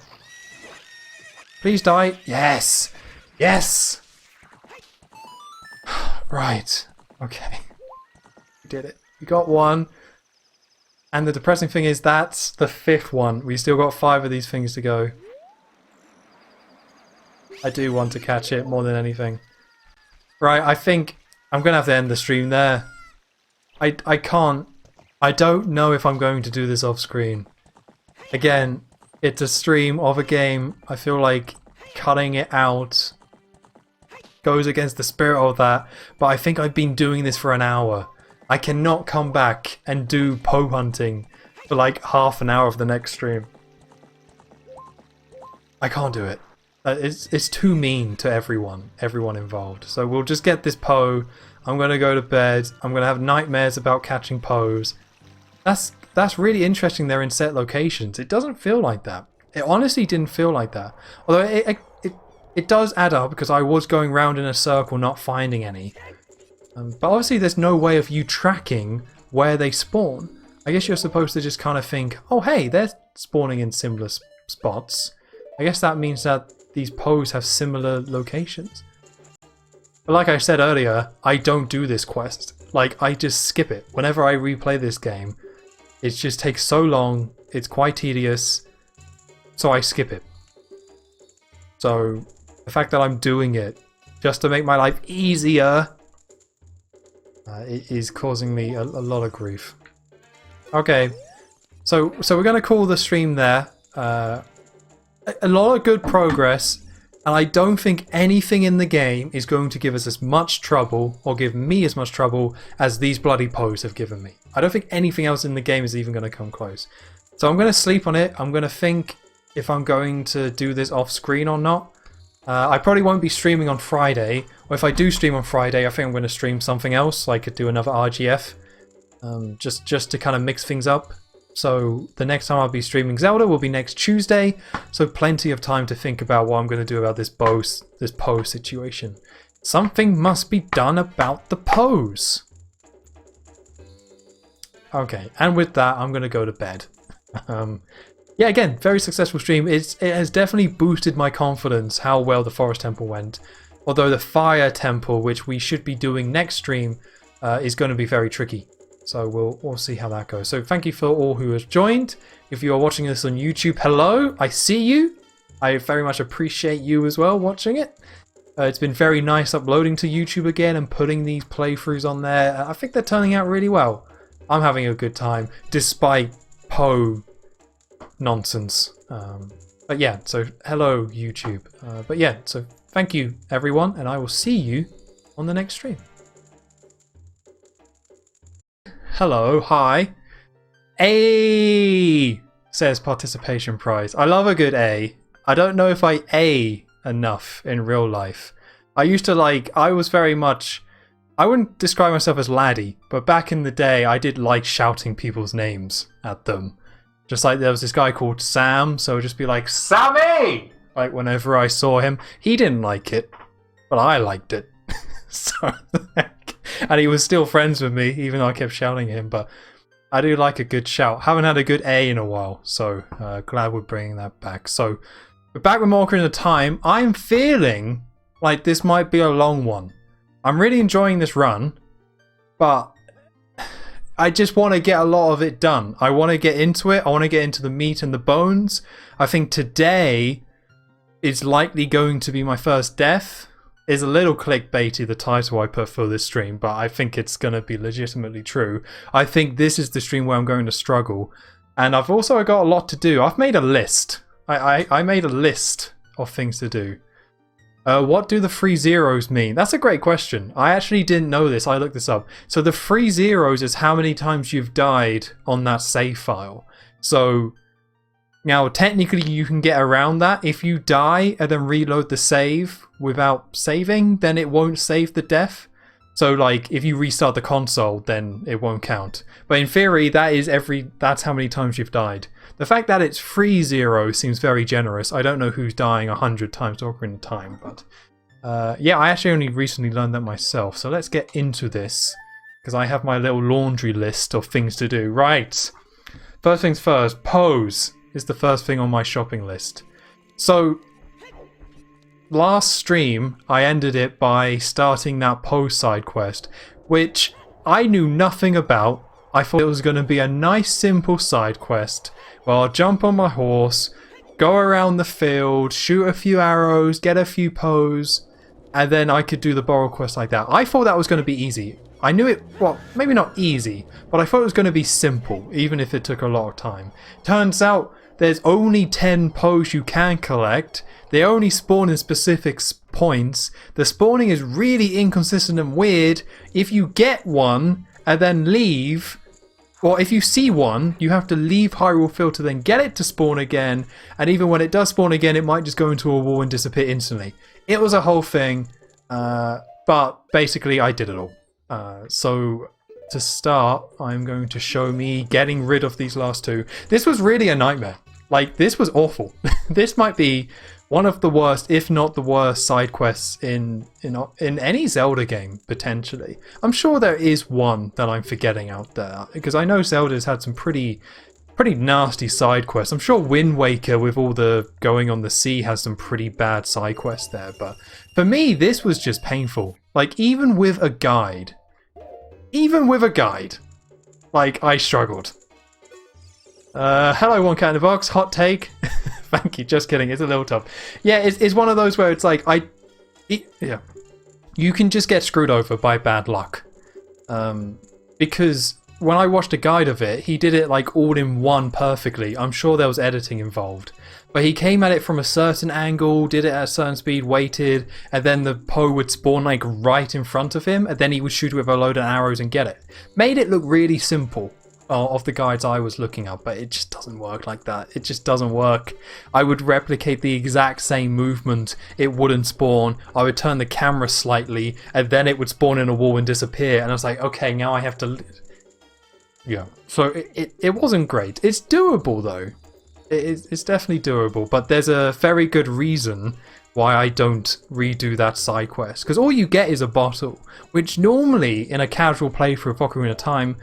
A: Please die. Yes. Yes. Right. Okay. We did it. We got one. And the depressing thing is that's the 5th one. We still got 5 of these things to go. I do want to catch it more than anything. Right, I think I'm going to have to end the stream there. I can't. I don't know if I'm going to do this off screen. Again, it's a stream of a game. I feel like cutting it out goes against the spirit of that. But I think I've been doing this for an hour. I cannot come back and do Poe hunting for like half an hour of the next stream. I can't do it. It's too mean to everyone involved. So we'll just get this Poe. I'm gonna go to bed. I'm gonna have nightmares about catching Poes. That's really interesting. They're in set locations. It doesn't feel like that. It honestly didn't feel like that. Although it does add up because I was going round in a circle, not finding any. But obviously, there's no way of you tracking where they spawn. I guess you're supposed to just kind of think, oh hey, they're spawning in similar spots. I guess that means that these Poes have similar locations. But like I said earlier, I don't do this quest. Like, I just skip it. Whenever I replay this game, it just takes so long, it's quite tedious, so I skip it. So, the fact that I'm doing it just to make my life easier, it is causing me a lot of grief. Okay, so we're going to call the stream there. A lot of good progress, and I don't think anything in the game is going to give us as much trouble, or give me as much trouble, as these bloody Poes have given me. I don't think anything else in the game is even going to come close. So I'm going to sleep on it. I'm going to think if I'm going to do this off screen or not. I probably won't be streaming on Friday, or if I do stream on Friday, I think I'm going to stream something else, like I could do another RGF, just to kind of mix things up. So the next time I'll be streaming Zelda will be next Tuesday, so plenty of time to think about what I'm going to do about this Poe situation. Something must be done about the Poes. Okay, and with that, I'm going to go to bed. Yeah, again, very successful stream. It has definitely boosted my confidence how well the Forest Temple went. Although the Fire Temple, which we should be doing next stream, is going to be very tricky. So we'll see how that goes. So thank you for all who has joined. If you are watching this on YouTube, hello, I see you. I very much appreciate you as well watching it. It's been very nice uploading to YouTube again and putting these playthroughs on there. I think they're turning out really well. I'm having a good time despite Poe nonsense. But yeah, so hello YouTube. But yeah, so thank you everyone, and I will see you on the next stream. Hello, hi. A says participation prize. I love a good A. I don't know if I A enough in real life. I used to I was very much, I wouldn't describe myself as laddie, but back in the day I did like shouting people's names at them. Just like there was this guy called Sam, so I'd just be like, Sammy! Like whenever I saw him. He didn't like it, but I liked it. So, and he was still friends with me, even though I kept shouting at him, but I do like a good shout. Haven't had a good A in a while, so glad we're bringing that back. So, we're back with more Ocarina of Time. I'm feeling like this might be a long one. I'm really enjoying this run, but I just want to get a lot of it done. I want to get into it. I want to get into the meat and the bones. I think today is likely going to be my first death. Is a little clickbaity, the title I put for this stream, but I think it's going to be legitimately true. I think this is the stream where I'm going to struggle. And I've also got a lot to do. I've made a list. I made a list of things to do. What do the 3 zeros mean? That's a great question. I actually didn't know this. I looked this up. So the 3 zeros is how many times you've died on that save file. So now technically you can get around that. If you die and then reload the save without saving, then it won't save the death. So like if you restart the console, then it won't count. But in theory, that's how many times you've died. The fact that it's 3 zeros seems very generous. I don't know who's dying 100 times Ocarina of Time, but yeah, I actually only recently learned that myself. So let's get into this, because I have my little laundry list of things to do. Right, first things first, Pose is the first thing on my shopping list. So last stream, I ended it by starting that post side quest, which I knew nothing about. I thought it was going to be a nice, simple side quest where I'll jump on my horse, go around the field, shoot a few arrows, get a few pose, and then I could do the borrow quest like that. I thought that was going to be easy. I knew it, well, maybe not easy, but I thought it was going to be simple, even if it took a lot of time. Turns out there's only 10 pose you can collect. They only spawn in specific points. The spawning is really inconsistent and weird. If you get one and then leave, or if you see one, you have to leave Hyrule Field to then get it to spawn again. And even when it does spawn again, it might just go into a wall and disappear instantly. It was a whole thing, but basically I did it all. So to start, I'm going to show me getting rid of these last two. This was really a nightmare. Like, this was awful. This might be one of the worst, if not the worst, side quests in any Zelda game, potentially. I'm sure there is one that I'm forgetting out there, because I know Zelda's had some pretty nasty side quests. I'm sure Wind Waker, with all the going on the sea, has some pretty bad side quests there, but for me, this was just painful. Like, even with a guide, like, I struggled. Hello, One Cat in the Box, hot take. Thank you, just kidding, it's a little tough. Yeah, it's one of those where it's like, yeah, you can just get screwed over by bad luck. Because when I watched a guide of it, he did it like all in one perfectly. I'm sure there was editing involved. But he came at it from a certain angle, did it at a certain speed, waited, and then the Poe would spawn like right in front of him, and then he would shoot with a load of arrows and get it. Made it look really simple of the guides I was looking at, but it just doesn't work like that. It just doesn't work. I would replicate the exact same movement, it wouldn't spawn. I would turn the camera slightly, and then it would spawn in a wall and disappear, and I was like, okay, now I have to... Yeah, so it wasn't great. It's doable though. It's definitely doable, but there's a very good reason why I don't redo that side quest. Because all you get is a bottle, which normally in a casual playthrough of Ocarina of Time,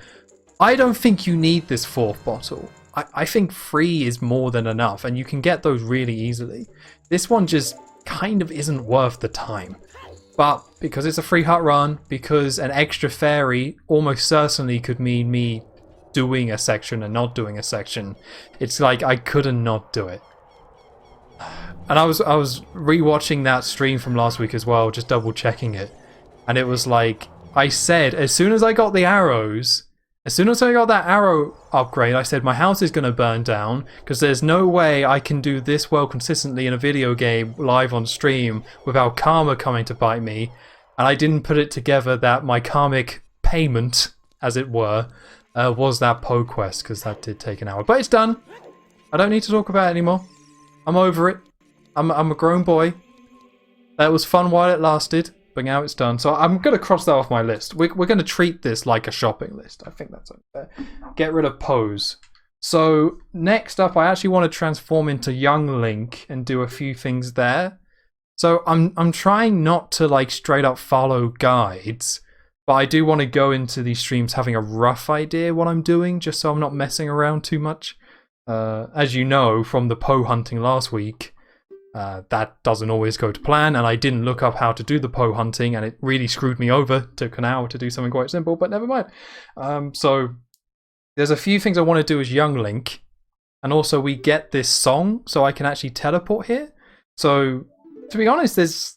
A: I don't think you need this 4th bottle. I think 3 is more than enough, and you can get those really easily. This one just kind of isn't worth the time. But because it's a free hut run, because an extra fairy almost certainly could mean me doing a section and not doing a section, it's like I couldn't not do it. And I was rewatching that stream from last week as well, just double checking it, and it was like I said, as soon as I got the arrows, as soon as I got that arrow upgrade, I said my house is going to burn down because there's no way I can do this well consistently in a video game live on stream without karma coming to bite me. And I didn't put it together that my karmic payment, as it were, was that Poe quest, because that did take an hour. But it's done. I don't need to talk about it anymore. I'm over it. I'm a grown boy. That was fun while it lasted, but now it's done. So I'm going to cross that off my list. We're going to treat this like a shopping list. I think that's okay. Get rid of pose. So next up, I actually want to transform into young Link and do a few things there. So I'm trying not to like straight up follow guides, but I do want to go into these streams having a rough idea what I'm doing, just so I'm not messing around too much. As you know from the Poe hunting last week, that doesn't always go to plan, and I didn't look up how to do the Poe hunting, and it really screwed me over. Took an hour to do something quite simple, but never mind. So there's a few things I want to do as young Link, and also we get this song, so I can actually teleport here. So to be honest, there's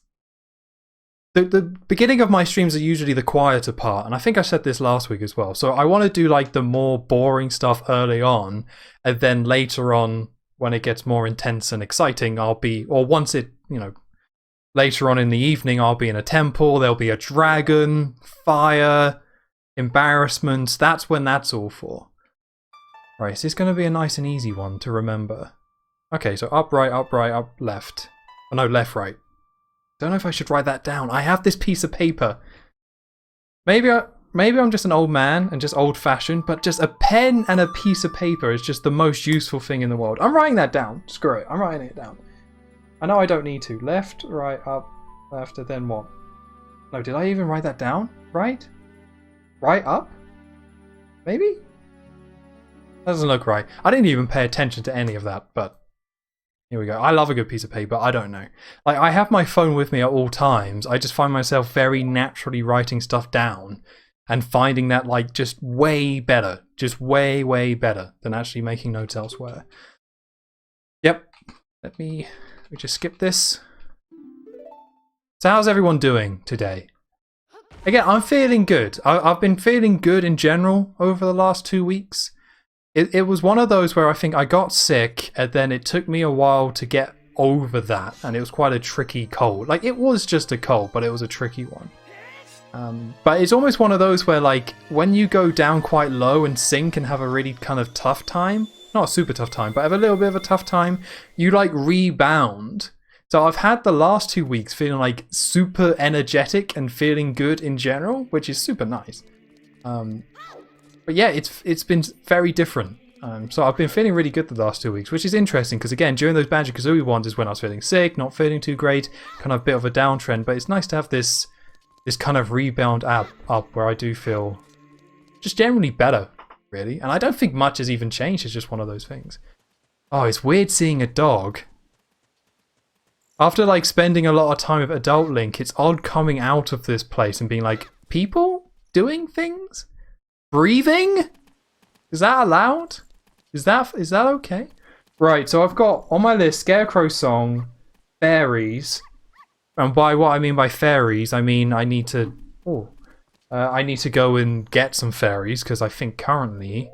A: the beginning of my streams are usually the quieter part, and I think I said this last week as well. So I want to do like the more boring stuff early on, and then later on, when it gets more intense and exciting, I'll be, or once it, you know, later on in the evening, I'll be in a temple, there'll be a dragon, fire, embarrassments. That's when that's all for. Right, so it's going to be a nice and easy one to remember. Okay, so up, right, up, left. Oh no, left, right. Don't know if I should write that down. I have this piece of paper. Maybe I'm just an old man and just old-fashioned, but just a pen and a piece of paper is just the most useful thing in the world. I'm writing that down. Screw it. I'm writing it down. I know I don't need to. Left, right, up, left, and then what? No, did I even write that down? Right? Right, up? Maybe? That doesn't look right. I didn't even pay attention to any of that, but Here we go. I love a good piece of paper. I don't know. Like, I have my phone with me at all times. I just find myself very naturally writing stuff down and finding that, like, just way better. Just way, way better than actually making notes elsewhere. Yep. Let me just skip this. So how's everyone doing today? Again, I'm feeling good. I've been feeling good in general over the last 2 weeks. It was one of those where I think I got sick and then it took me a while to get over that, and it was quite a tricky cold. Like, it was just a cold, but it was a tricky one. But it's almost one of those where, like, when you go down quite low and sink and have a really kind of tough time, not a super tough time, but have a little bit of a tough time, you, like, rebound. So I've had the last 2 weeks feeling, like, super energetic and feeling good in general, which is super nice. But yeah, it's been very different. So I've been feeling really good the last 2 weeks, which is interesting because, again, during those Banjo-Kazooie ones is when I was feeling sick, not feeling too great, kind of a bit of a downtrend. But it's nice to have this kind of rebound up where I do feel just generally better, really. And I don't think much has even changed. It's just one of those things. Oh, it's weird seeing a dog. After, like, spending a lot of time with Adult Link, it's odd coming out of this place and being like, people doing things? Breathing? Is that allowed? Is that okay? Right, so I've got on my list Scarecrow Song, fairies, and by what I mean by fairies, I mean I need to go and get some fairies because I think currently,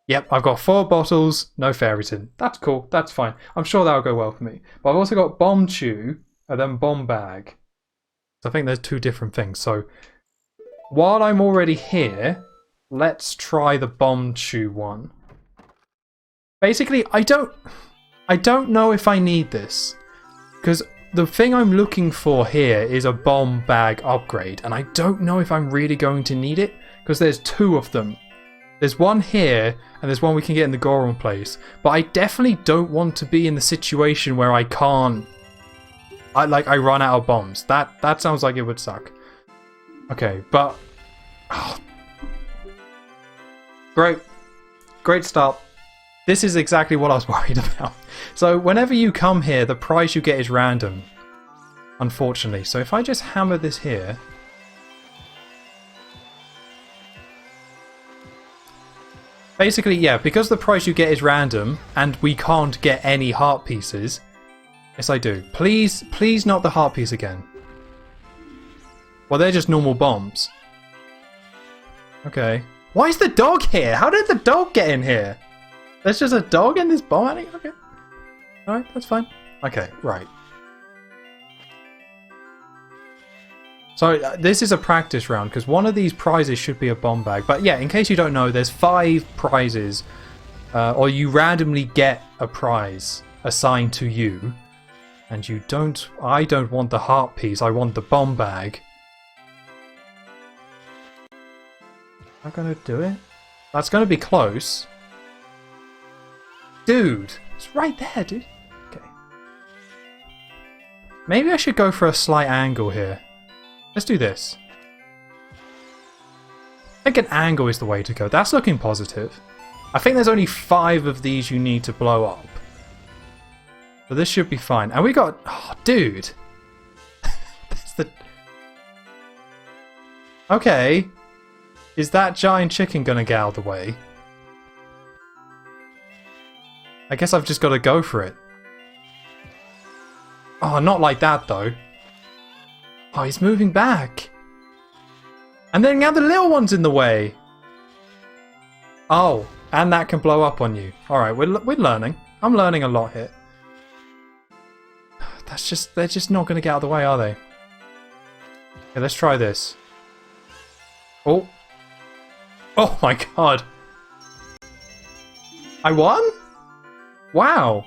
A: yep, I've got 4 bottles, no fairies in. That's cool, that's fine. I'm sure that'll go well for me. But I've also got Bomb Chew and then Bomb Bag. So I think there's 2 different things. So while I'm already here, let's try the Bomb Chew one. Basically, I don't know if I need this, because the thing I'm looking for here is a Bomb Bag upgrade, and I don't know if I'm really going to need it, because there's 2 of them. There's one here, and there's one we can get in the Goron place, but I definitely don't want to be in the situation where I can't... I run out of bombs. That sounds like it would suck. Okay, but... Oh. Great start. This is exactly what I was worried about. So whenever you come here, the prize you get is random. Unfortunately. So if I just hammer this here... Basically, yeah, because the prize you get is random, and we can't get any heart pieces... Yes, I do. Please not the heart piece again. Well, they're just normal bombs. Okay. Why is the dog here? How did the dog get in here? There's just a dog in this bomb alley? Okay. Alright, that's fine. Okay, right. So this is a practice round because one of these prizes should be a bomb bag. But yeah, in case you don't know, there's 5 prizes. Or you randomly get a prize assigned to you. And I don't want the heart piece, I want the bomb bag. I'm gonna do it. That's gonna be close. Dude, it's right there, dude. Okay. Maybe I should go for a slight angle here. Let's do this. I think an angle is the way to go. That's looking positive. I think there's only 5 of these you need to blow up. So this should be fine. And we got... Oh, dude. That's the... Okay. Is that giant chicken gonna get out of the way? I guess I've just got to go for it. Oh, not like that though. Oh, he's moving back. And then now the little one's in the way. Oh, and that can blow up on you. Alright, we're learning. I'm learning a lot here. They're just not going to get out of the way, are they? Okay, let's try this. Oh. Oh my god. I won? Wow.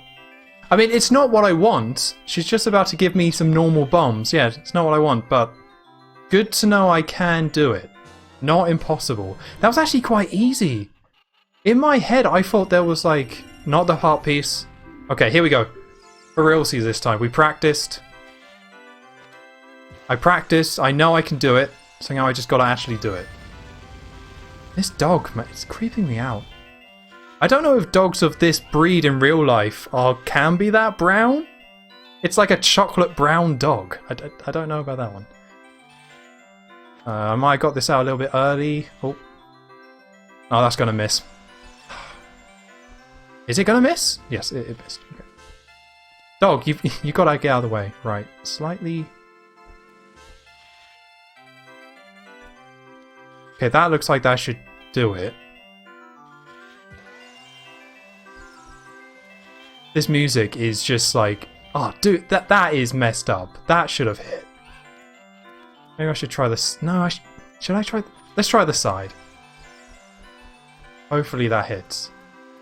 A: I mean, it's not what I want. She's just about to give me some normal bombs. Yeah, it's not what I want, but good to know I can do it. Not impossible. That was actually quite easy. In my head, I thought there was, like, not the heart piece. Okay, here we go. For realsies this time. We practiced. I practiced. I know I can do it. So now I just gotta actually do it. This dog, man, it's creeping me out. I don't know if dogs of this breed in real life can be that brown. It's like a chocolate brown dog. I don't know about that one. I might have got this out a little bit early. Oh, that's going to miss. Is it going to miss? Yes, it missed. Okay. Dog, you got to get out of the way. Right, slightly. Okay, that looks like that should do it. This music is just like, oh, dude, that is messed up. That should have hit. Maybe I should try this. No, should I try? Let's try the side. Hopefully that hits.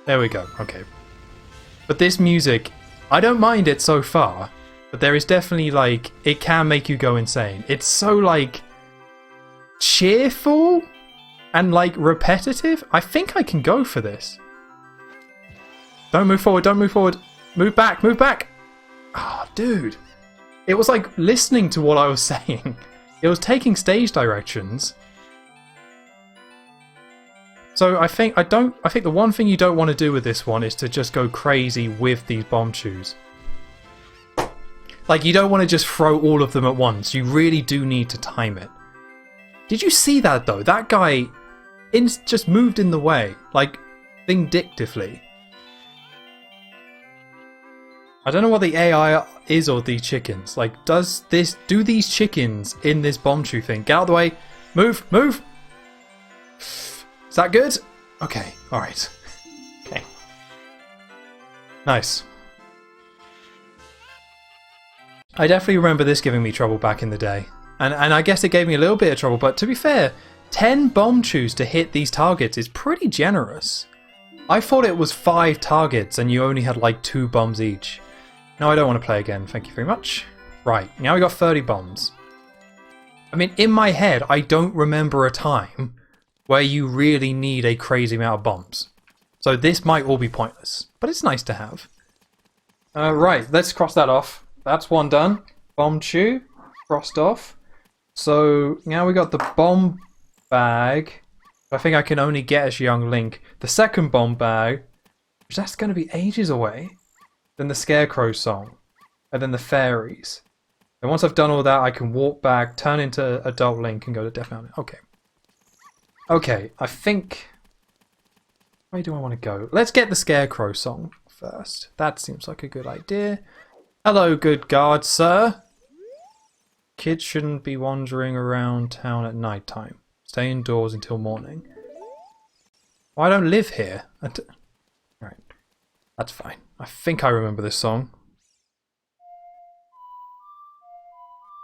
A: There we go. Okay. But this music, I don't mind it so far, but there is definitely like, it can make you go insane. It's so like cheerful and like repetitive. I think I can go for this. Don't move forward, don't move forward. Move back, move back. Ah, oh, dude. It was like listening to what I was saying. It was taking stage directions. So I think the one thing you don't want to do with this one is to just go crazy with these bomb shoes. Like, you don't want to just throw all of them at once. You really do need to time it. Did you see that though? That guy just moved in the way, like vindictively. I don't know what the AI is or these chickens. Like, do these chickens in this bomb shoe thing? Get out of the way. Move, move. Is that good? Okay, alright. Okay. Nice. I definitely remember this giving me trouble back in the day. And I guess it gave me a little bit of trouble, but to be fair, 10 bomb shoes to hit these targets is pretty generous. I thought it was 5 targets and you only had like 2 bombs each. No, I don't want to play again, thank you very much. Right, now we got 30 bombs. I mean, in my head, I don't remember a time where you really need a crazy amount of bombs. So this might all be pointless, but it's nice to have. Right, let's cross that off. That's one done. Bomb shoe, crossed off. So now we got the bomb bag. I think I can only get as young Link. The second bomb bag, which that's going to be ages away. Then the Scarecrow song. And then the fairies. And once I've done all that, I can walk back, turn into adult Link and go to Death Mountain. Okay. Okay, I think... Where do I want to go? Let's get the Scarecrow song first. That seems like a good idea. Hello, good guard, sir. Kids shouldn't be wandering around town at night time. Stay indoors until morning. Well, I don't live here. Right. That's fine. I think I remember this song.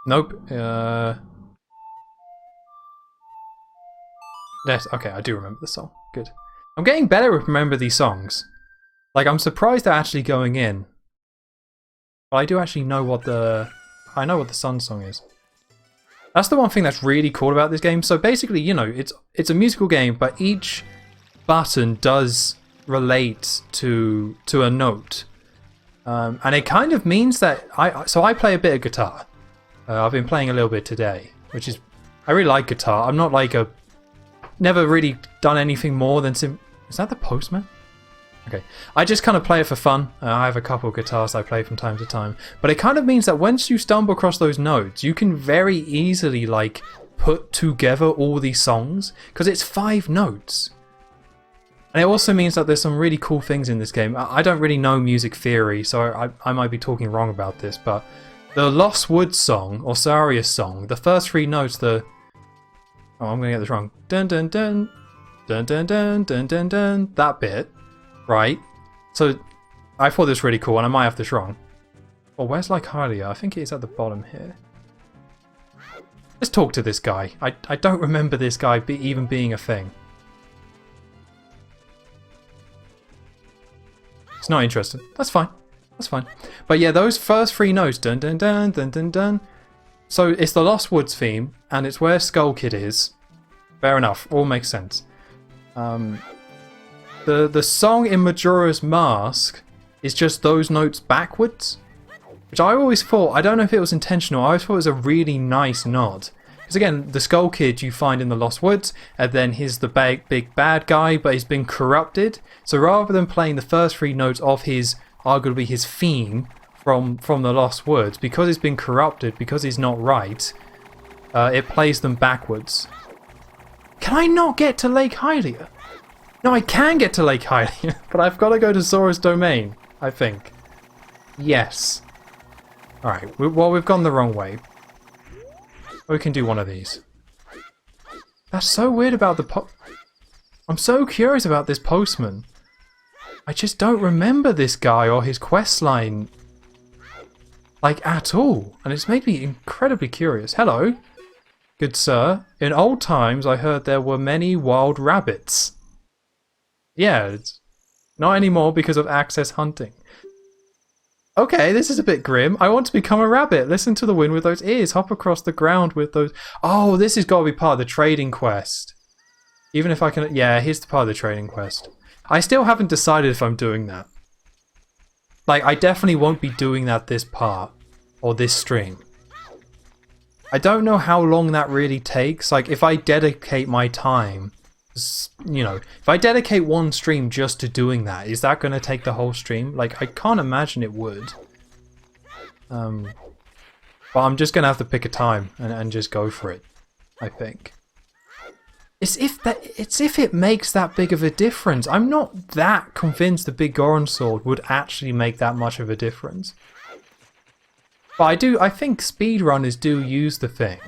A: Nope. Yes, okay, I do remember the song. Good. I'm getting better at remember these songs. Like, I'm surprised they're actually going in. But I do actually know what the... I know what the Sun song is. That's the one thing that's really cool about this game. So basically, you know, it's a musical game, but each button does relate to a note. And it kind of means that... So I play a bit of guitar. I've been playing a little bit today, which is... I really like guitar. I'm not like a... Never really done anything more than... Is that the postman? Okay. I just kind of play it for fun. I have a couple of guitars I play from time to time. But it kind of means that once you stumble across those notes, you can very easily, like, put together all these songs. Because it's 5 notes. And it also means that there's some really cool things in this game. I don't really know music theory, so I might be talking wrong about this, but the Lost Woods song, or Saria's song, the first 3 notes, Oh, I'm going to get this wrong. Dun dun dun, dun dun dun dun dun dun, that bit, right? So, I thought this was really cool, and I might have this wrong. Oh, where's Hylia? I think it is at the bottom here. Let's talk to this guy. I don't remember this guy even being a thing. It's not interesting. That's fine. That's fine. But yeah, those first 3 notes, dun dun dun dun dun dun. So it's the Lost Woods theme, and it's where Skull Kid is. Fair enough. All makes sense. The song in Majora's Mask is just those notes backwards, which I always thought, I don't know if it was intentional, I always thought it was a really nice nod. Because again, the Skull Kid you find in the Lost Woods, and then he's the big bad guy, but he's been corrupted. So rather than playing the first 3 notes of his, arguably his theme from the Lost Woods, because he's been corrupted, because he's not right, it plays them backwards. Can I not get to Lake Hylia? No, I can get to Lake Hylia, but I've got to go to Zora's Domain, I think. Yes. Alright, well, we've gone the wrong way. We can do one of these. That's so weird about the I'm so curious about this postman. I just don't remember this guy or his quest line, like, at all. And it's made me incredibly curious. Hello, good sir. In old times, I heard there were many wild rabbits. Yeah, it's not anymore because of access hunting. Okay, this is a bit grim. I want to become a rabbit. Listen to the wind with those ears. Hop across the ground with those... Oh, this has got to be part of the trading quest. Even if I can... Yeah, here's the part of the trading quest. I still haven't decided if I'm doing that. Like, I definitely won't be doing that this part. Or this stream. I don't know how long that really takes. Like, if I dedicate my time... You know, if I dedicate one stream just to doing that, is that going to take the whole stream? Like, I can't imagine it would. But I'm just going to have to pick a time and just go for it, I think. It's if it makes that big of a difference. I'm not that convinced the big Goron sword would actually make that much of a difference. But I think speedrunners do use the thing.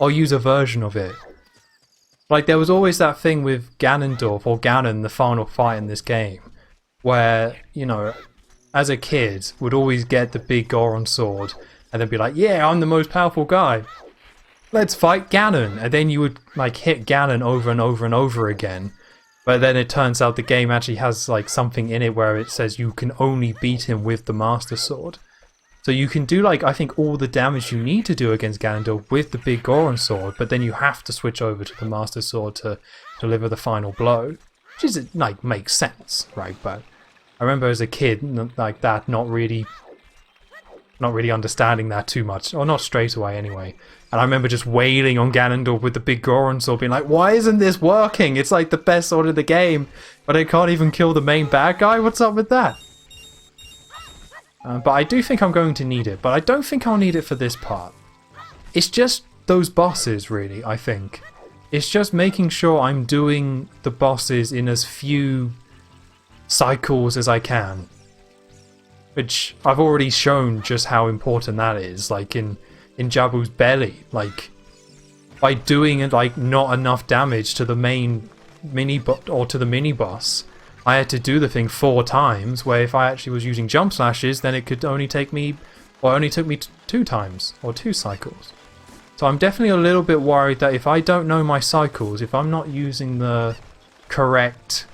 A: Or use a version of it. Like, there was always that thing with Ganondorf, or Ganon, the final fight in this game, where, you know, as a kid, would always get the big Goron sword, and then be like, yeah, I'm the most powerful guy. Let's fight Ganon. And then you would, like, hit Ganon over and over and over again. But then it turns out the game actually has, like, something in it where it says you can only beat him with the Master Sword. So you can do, like, I think all the damage you need to do against Ganondorf with the big Goron sword, but then you have to switch over to the Master Sword to deliver the final blow. Which is, like, makes sense, right? But I remember as a kid, like that, not really understanding that too much. Or not straight away, anyway. And I remember just wailing on Ganondorf with the big Goron sword, being like, why isn't this working? It's, like, the best sword in the game, but it can't even kill the main bad guy? What's up with that? But I do think I'm going to need it, but I don't think I'll need it for this part. It's just those bosses, really, I think. It's just making sure I'm doing the bosses in as few cycles as I can. Which I've already shown just how important that is, like in Jabu's belly. Like, by doing, like, not enough damage to the main mini-boss, or to the mini-boss, I had to do the thing 4 times, where if I actually was using jump slashes, then it could only take me, or only took me 2 times, or 2 cycles. So I'm definitely a little bit worried that if I don't know my cycles, if I'm not using the correct,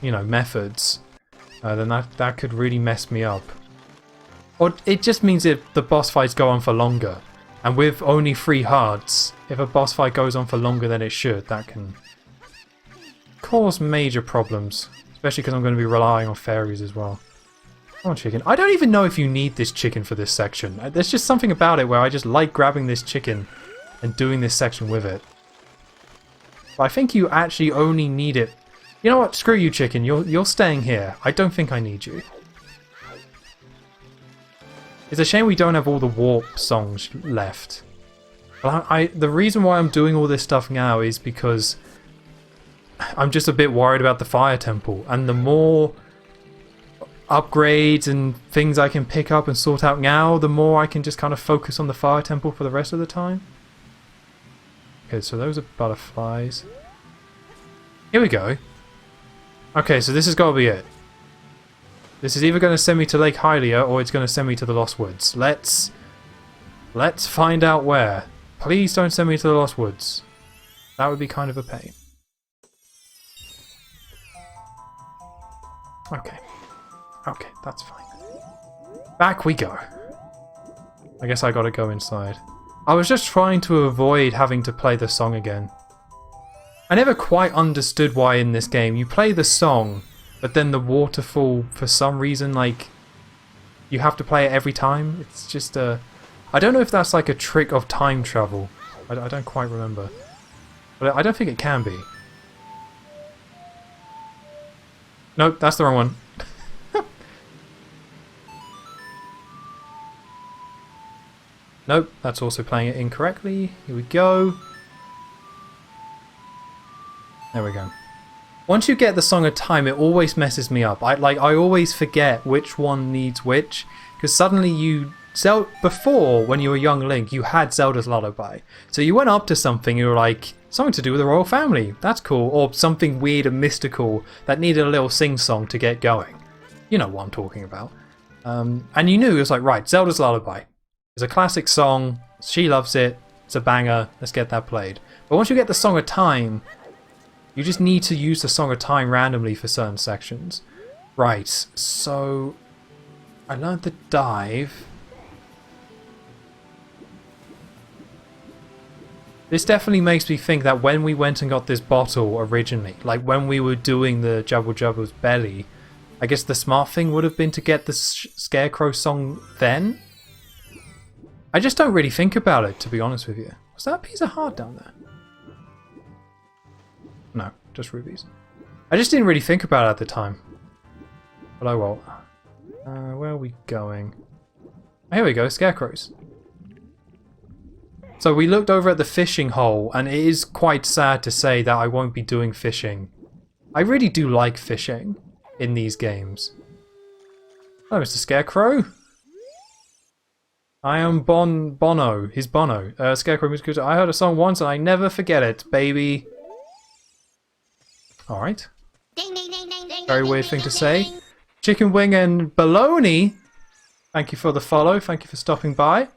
A: you know, methods, then that could really mess me up. Or it just means if the boss fights go on for longer, and with only 3 hearts, if a boss fight goes on for longer than it should, that can cause major problems. Especially because I'm going to be relying on fairies as well. Come on, chicken. I don't even know if you need this chicken for this section. There's just something about it where I just like grabbing this chicken and doing this section with it. But I think you actually only need it. You know what? Screw you, chicken. You're staying here. I don't think I need you. It's a shame we don't have all the warp songs left. But the reason why I'm doing all this stuff now is because I'm just a bit worried about the fire temple, and the more upgrades and things I can pick up and sort out now, the more I can just kind of focus on the fire temple for the rest of the time. Okay, so those are butterflies. Here we go. Okay, so this has got to be it. This is either going to send me to Lake Hylia or it's going to send me to the Lost Woods. Let's find out where. Please don't send me to the Lost Woods. That would be kind of a pain. Okay. Okay, that's fine. Back we go. I guess I gotta go inside. I was just trying to avoid having to play the song again. I never quite understood why in this game you play the song, but then the waterfall, for some reason, like, you have to play it every time. It's just a... I don't know if that's like a trick of time travel, I don't quite remember. But I don't think it can be. Nope, that's the wrong one. Nope, that's also playing it incorrectly. Here we go. There we go. Once you get the Song of Time, it always messes me up. I always forget which one needs which, because suddenly before, when you were young Link, you had Zelda's Lullaby. So you went up to something, you were like, something to do with the royal family. That's cool. Or something weird and mystical that needed a little sing-song to get going. You know what I'm talking about. And you knew, it was like, right, Zelda's Lullaby. It's a classic song. She loves it. It's a banger. Let's get that played. But once you get the Song of Time, you just need to use the Song of Time randomly for certain sections. Right, so I learned the dive. This definitely makes me think that when we went and got this bottle originally, like when we were doing the Jubble Jubble's belly, I guess the smart thing would have been to get the Scarecrow song then? I just don't really think about it, to be honest with you. Was that a piece of heart down there? No, just rubies. I just didn't really think about it at the time. But oh well. Where are we going? Here we go, scarecrows. So we looked over at the fishing hole, and it is quite sad to say that I won't be doing fishing. I really do like fishing in these games. Oh, Mr. Scarecrow. I am Bono. He's Bono. Scarecrow music. I heard a song once and I never forget it, baby. Alright. Very weird thing to say. Chicken Wing and Baloney. Thank you for the follow. Thank you for stopping by.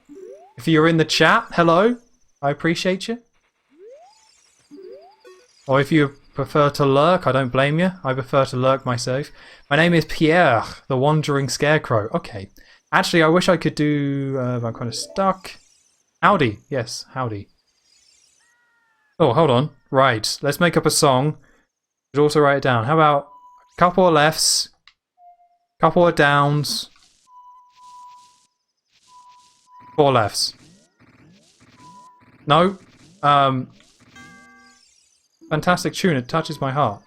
A: If you're in the chat, hello. I appreciate you. Or if you prefer to lurk, I don't blame you. I prefer to lurk myself. My name is Pierre, the Wandering Scarecrow. Okay. Actually, I wish I could do... I'm kind of stuck. Howdy. Yes, howdy. Oh, hold on. Right. Let's make up a song. Should also write it down. How about a couple of lefts, couple of downs, 4 lefts. No. Fantastic tune. It touches my heart.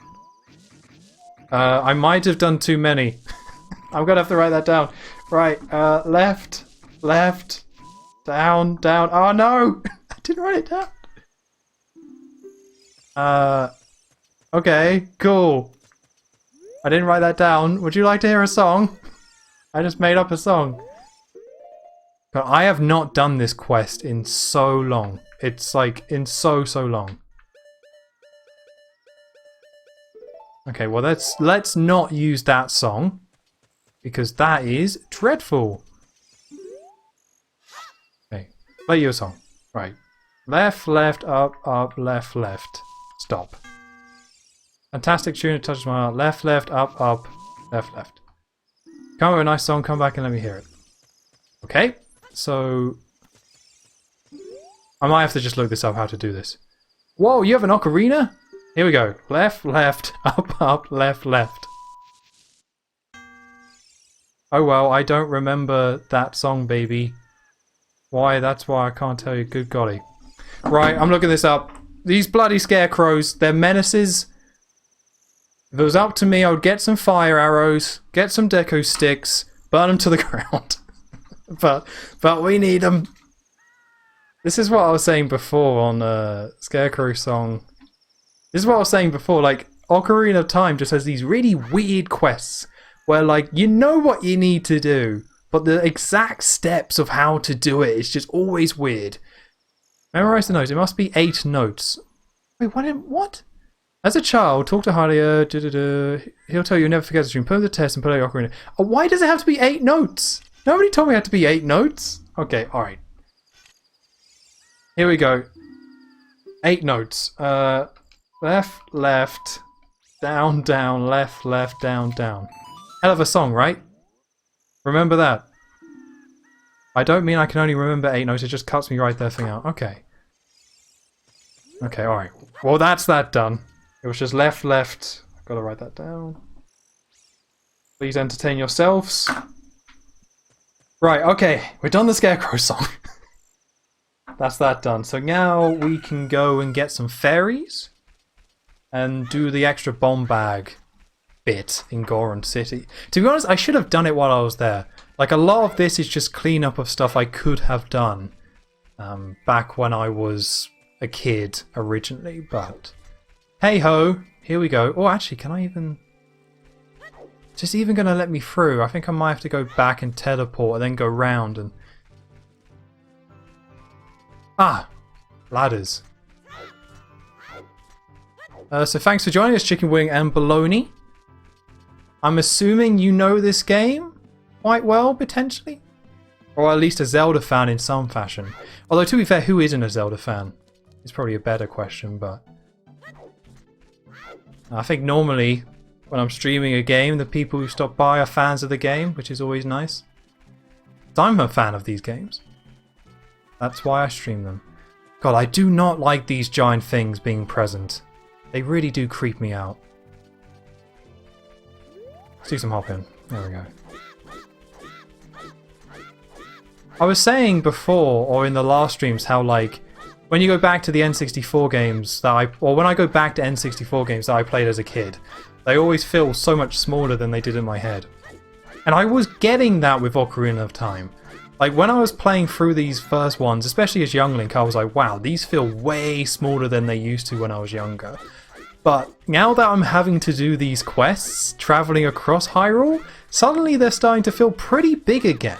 A: I might have done too many. I'm gonna have to write that down. Right. Left, left, down, down. Oh no! I didn't write it down. Okay, cool. I didn't write that down. Would you like to hear a song? I just made up a song. But I have not done this quest in so long. It's like in so long. Okay, well let's not use that song because that is dreadful. Okay, play your song. Right. Left, left, up, up, left, left. Stop. Fantastic tune, it touches my heart. Left, left, up, up, left, left. Come up with a nice song, come back and let me hear it. Okay, so... I might have to just look this up, how to do this. Whoa, you have an ocarina? Here we go. Left, left, up, up, left, left. Oh well, I don't remember that song, baby. Why, that's why I can't tell you, good golly. Right, I'm looking this up. These bloody scarecrows, they're menaces. If it was up to me, I would get some fire arrows, get some deco sticks, burn them to the ground. but we need them. This is what I was saying before on Scarecrow song. This is what I was saying before, like, Ocarina of Time just has these really weird quests where, like, you know what you need to do, but the exact steps of how to do it is just always weird. Memorize the notes. It must be 8 notes. Wait, what? As a child, talk to Halia. He'll tell you never forget the stream. Put the test and play Ocarina. Oh, why does it have to be 8 notes? Nobody told me it had to be 8 notes. Okay, alright. Here we go. 8 notes. Left, left, down, down, left, left, down, down. Hell of a song, right? Remember that. I don't mean I can only remember 8 notes, it just cuts me right there thing out. Okay. Okay, alright. Well, that's that done. It was just left, left. I've got to write that down. Please entertain yourselves. Right, okay. We're done the Scarecrow song. that's that done. So now we can go and get some fairies and do the extra bomb bag bit in Goron City. To be honest, I should have done it while I was there. Like, a lot of this is just cleanup of stuff I could have done back when I was a kid originally, but hey ho, here we go. Oh, actually, can I even... Just even gonna let me through? I think I might have to go back and teleport and then go round and... Ah! Ladders. So thanks for joining us, Chicken Wing and Baloney. I'm assuming you know this game quite well, potentially? Or at least a Zelda fan in some fashion. Although, to be fair, who isn't a Zelda fan? It's probably a better question, but... I think normally, when I'm streaming a game, the people who stop by are fans of the game, which is always nice. I'm a fan of these games. That's why I stream them. God, I do not like these giant things being present. They really do creep me out. Let's do some hopping. There we go. I was saying before, or in the last streams, how like, when you go back to the N64 games that when I go back to N64 games that I played as a kid, they always feel so much smaller than they did in my head. And I was getting that with Ocarina of Time. Like, when I was playing through these first ones, especially as Young Link, I was like, wow, these feel way smaller than they used to when I was younger. But now that I'm having to do these quests, travelling across Hyrule, suddenly they're starting to feel pretty big again.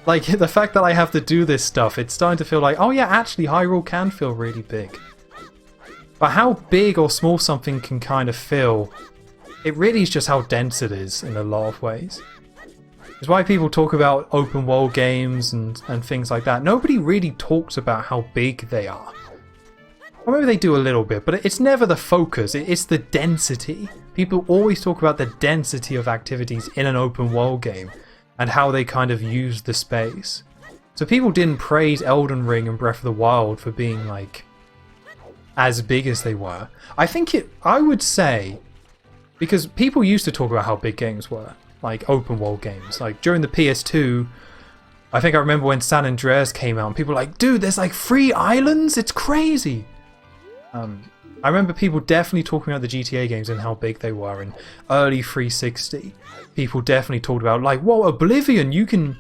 A: Like, the fact that I have to do this stuff, it's starting to feel like, oh yeah, actually Hyrule can feel really big. But how big or small something can kind of feel, it really is just how dense it is in a lot of ways. It's why people talk about open world games and things like that. Nobody really talks about how big they are. Or maybe they do a little bit, but it's never the focus, it's the density. People always talk about the density of activities in an open world game and how they kind of use the space. So people didn't praise Elden Ring and Breath of the Wild for being like as big as they were. I would say, because people used to talk about how big games were, like open world games. Like during the PS2, I think I remember when San Andreas came out and people were like, dude, there's like 3 islands? It's crazy! I remember people definitely talking about the GTA games and how big they were in early 360. People definitely talked about like, whoa, Oblivion, you can...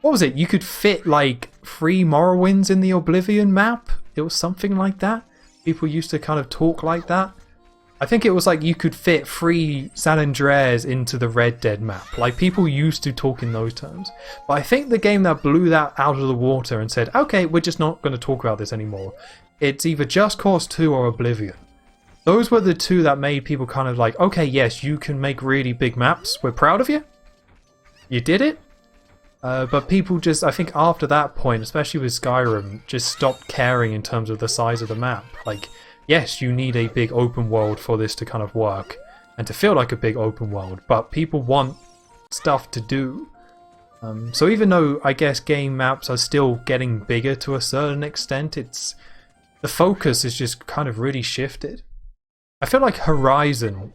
A: What was it? You could fit like 3 Morrowinds in the Oblivion map? It was something like that. People used to kind of talk like that. I think it was like you could fit 3 San Andreas into the Red Dead map. Like, people used to talk in those terms. But I think the game that blew that out of the water and said, okay, we're just not going to talk about this anymore. It's either Just Cause 2 or Oblivion. Those were the 2 that made people kind of like, okay, yes, you can make really big maps. We're proud of you. You did it. But people just, I think after that point, especially with Skyrim, just stopped caring in terms of the size of the map. Like, yes, you need a big open world for this to kind of work and to feel like a big open world, but people want stuff to do. So even though I guess game maps are still getting bigger to a certain extent, the focus is just kind of really shifted. I feel like Horizon,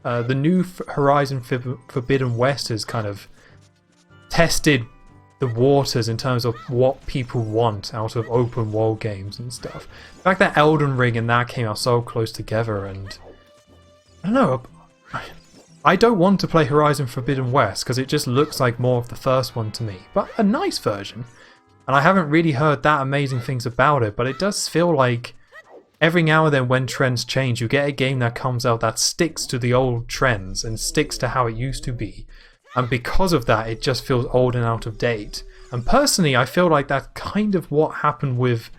A: the new Horizon Forbidden West has kind of tested the waters in terms of what people want out of open world games and stuff. The fact that Elden Ring and that came out so close together, and I don't know, I don't want to play Horizon Forbidden West because it just looks like more of the first one to me, but a nice version. And I haven't really heard that amazing things about it, but it does feel like every now and then when trends change, you get a game that comes out that sticks to the old trends and sticks to how it used to be. And because of that, it just feels old and out of date. And personally, I feel like that's kind of what happened with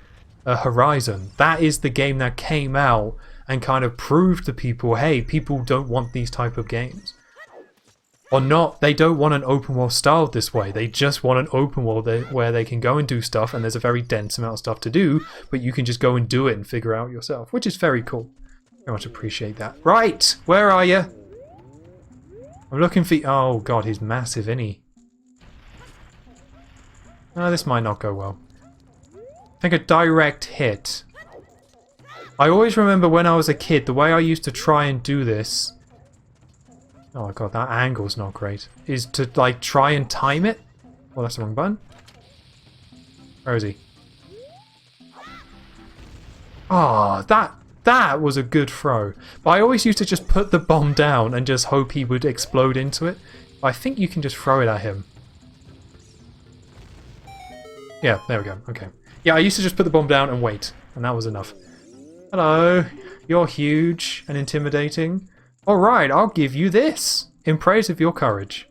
A: Horizon. That is the game that came out and kind of proved to people, hey, people don't want these type of games. Or not, they don't want an open world styled this way. They just want an open world where they can go and do stuff, and there's a very dense amount of stuff to do, but you can just go and do it and figure out yourself, which is very cool. Very much appreciate that. Right, where are you? I'm looking for... Oh god, he's massive, isn't he? No, this might not go well. I think a direct hit. I always remember when I was a kid, the way I used to try and do this... Oh god, that angle's not great. Is to, like, try and time it. Oh, that's the wrong button. Where is he? Ah, that was a good throw. But I always used to just put the bomb down and just hope he would explode into it. But I think you can just throw it at him. Yeah, there we go. Okay. Yeah, I used to just put the bomb down and wait, and that was enough. Hello, you're huge and intimidating. Alright, I'll give you this, in praise of your courage.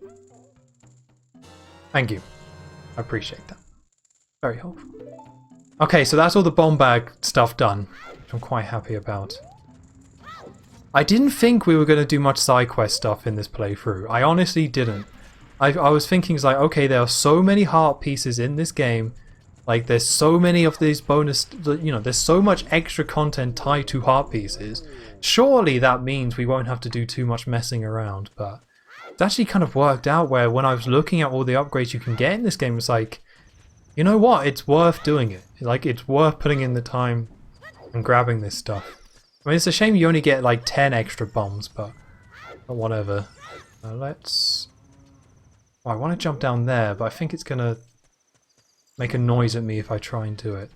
A: Thank you. I appreciate that. Very helpful. Okay, so that's all the bomb bag stuff done, which I'm quite happy about. I didn't think we were going to do much side quest stuff in this playthrough. I honestly didn't. I was thinking, it's like, okay, there are so many heart pieces in this game. Like, there's so many of these bonus, you know, there's so much extra content tied to heart pieces. Surely that means we won't have to do too much messing around, but it's actually kind of worked out where when I was looking at all the upgrades you can get in this game, it's like, you know what, it's worth doing it. Like, it's worth putting in the time and grabbing this stuff. I mean, it's a shame you only get like 10 extra bombs, but whatever. Let's... Oh, I want to jump down there, but I think it's going to make a noise at me if I try and do it.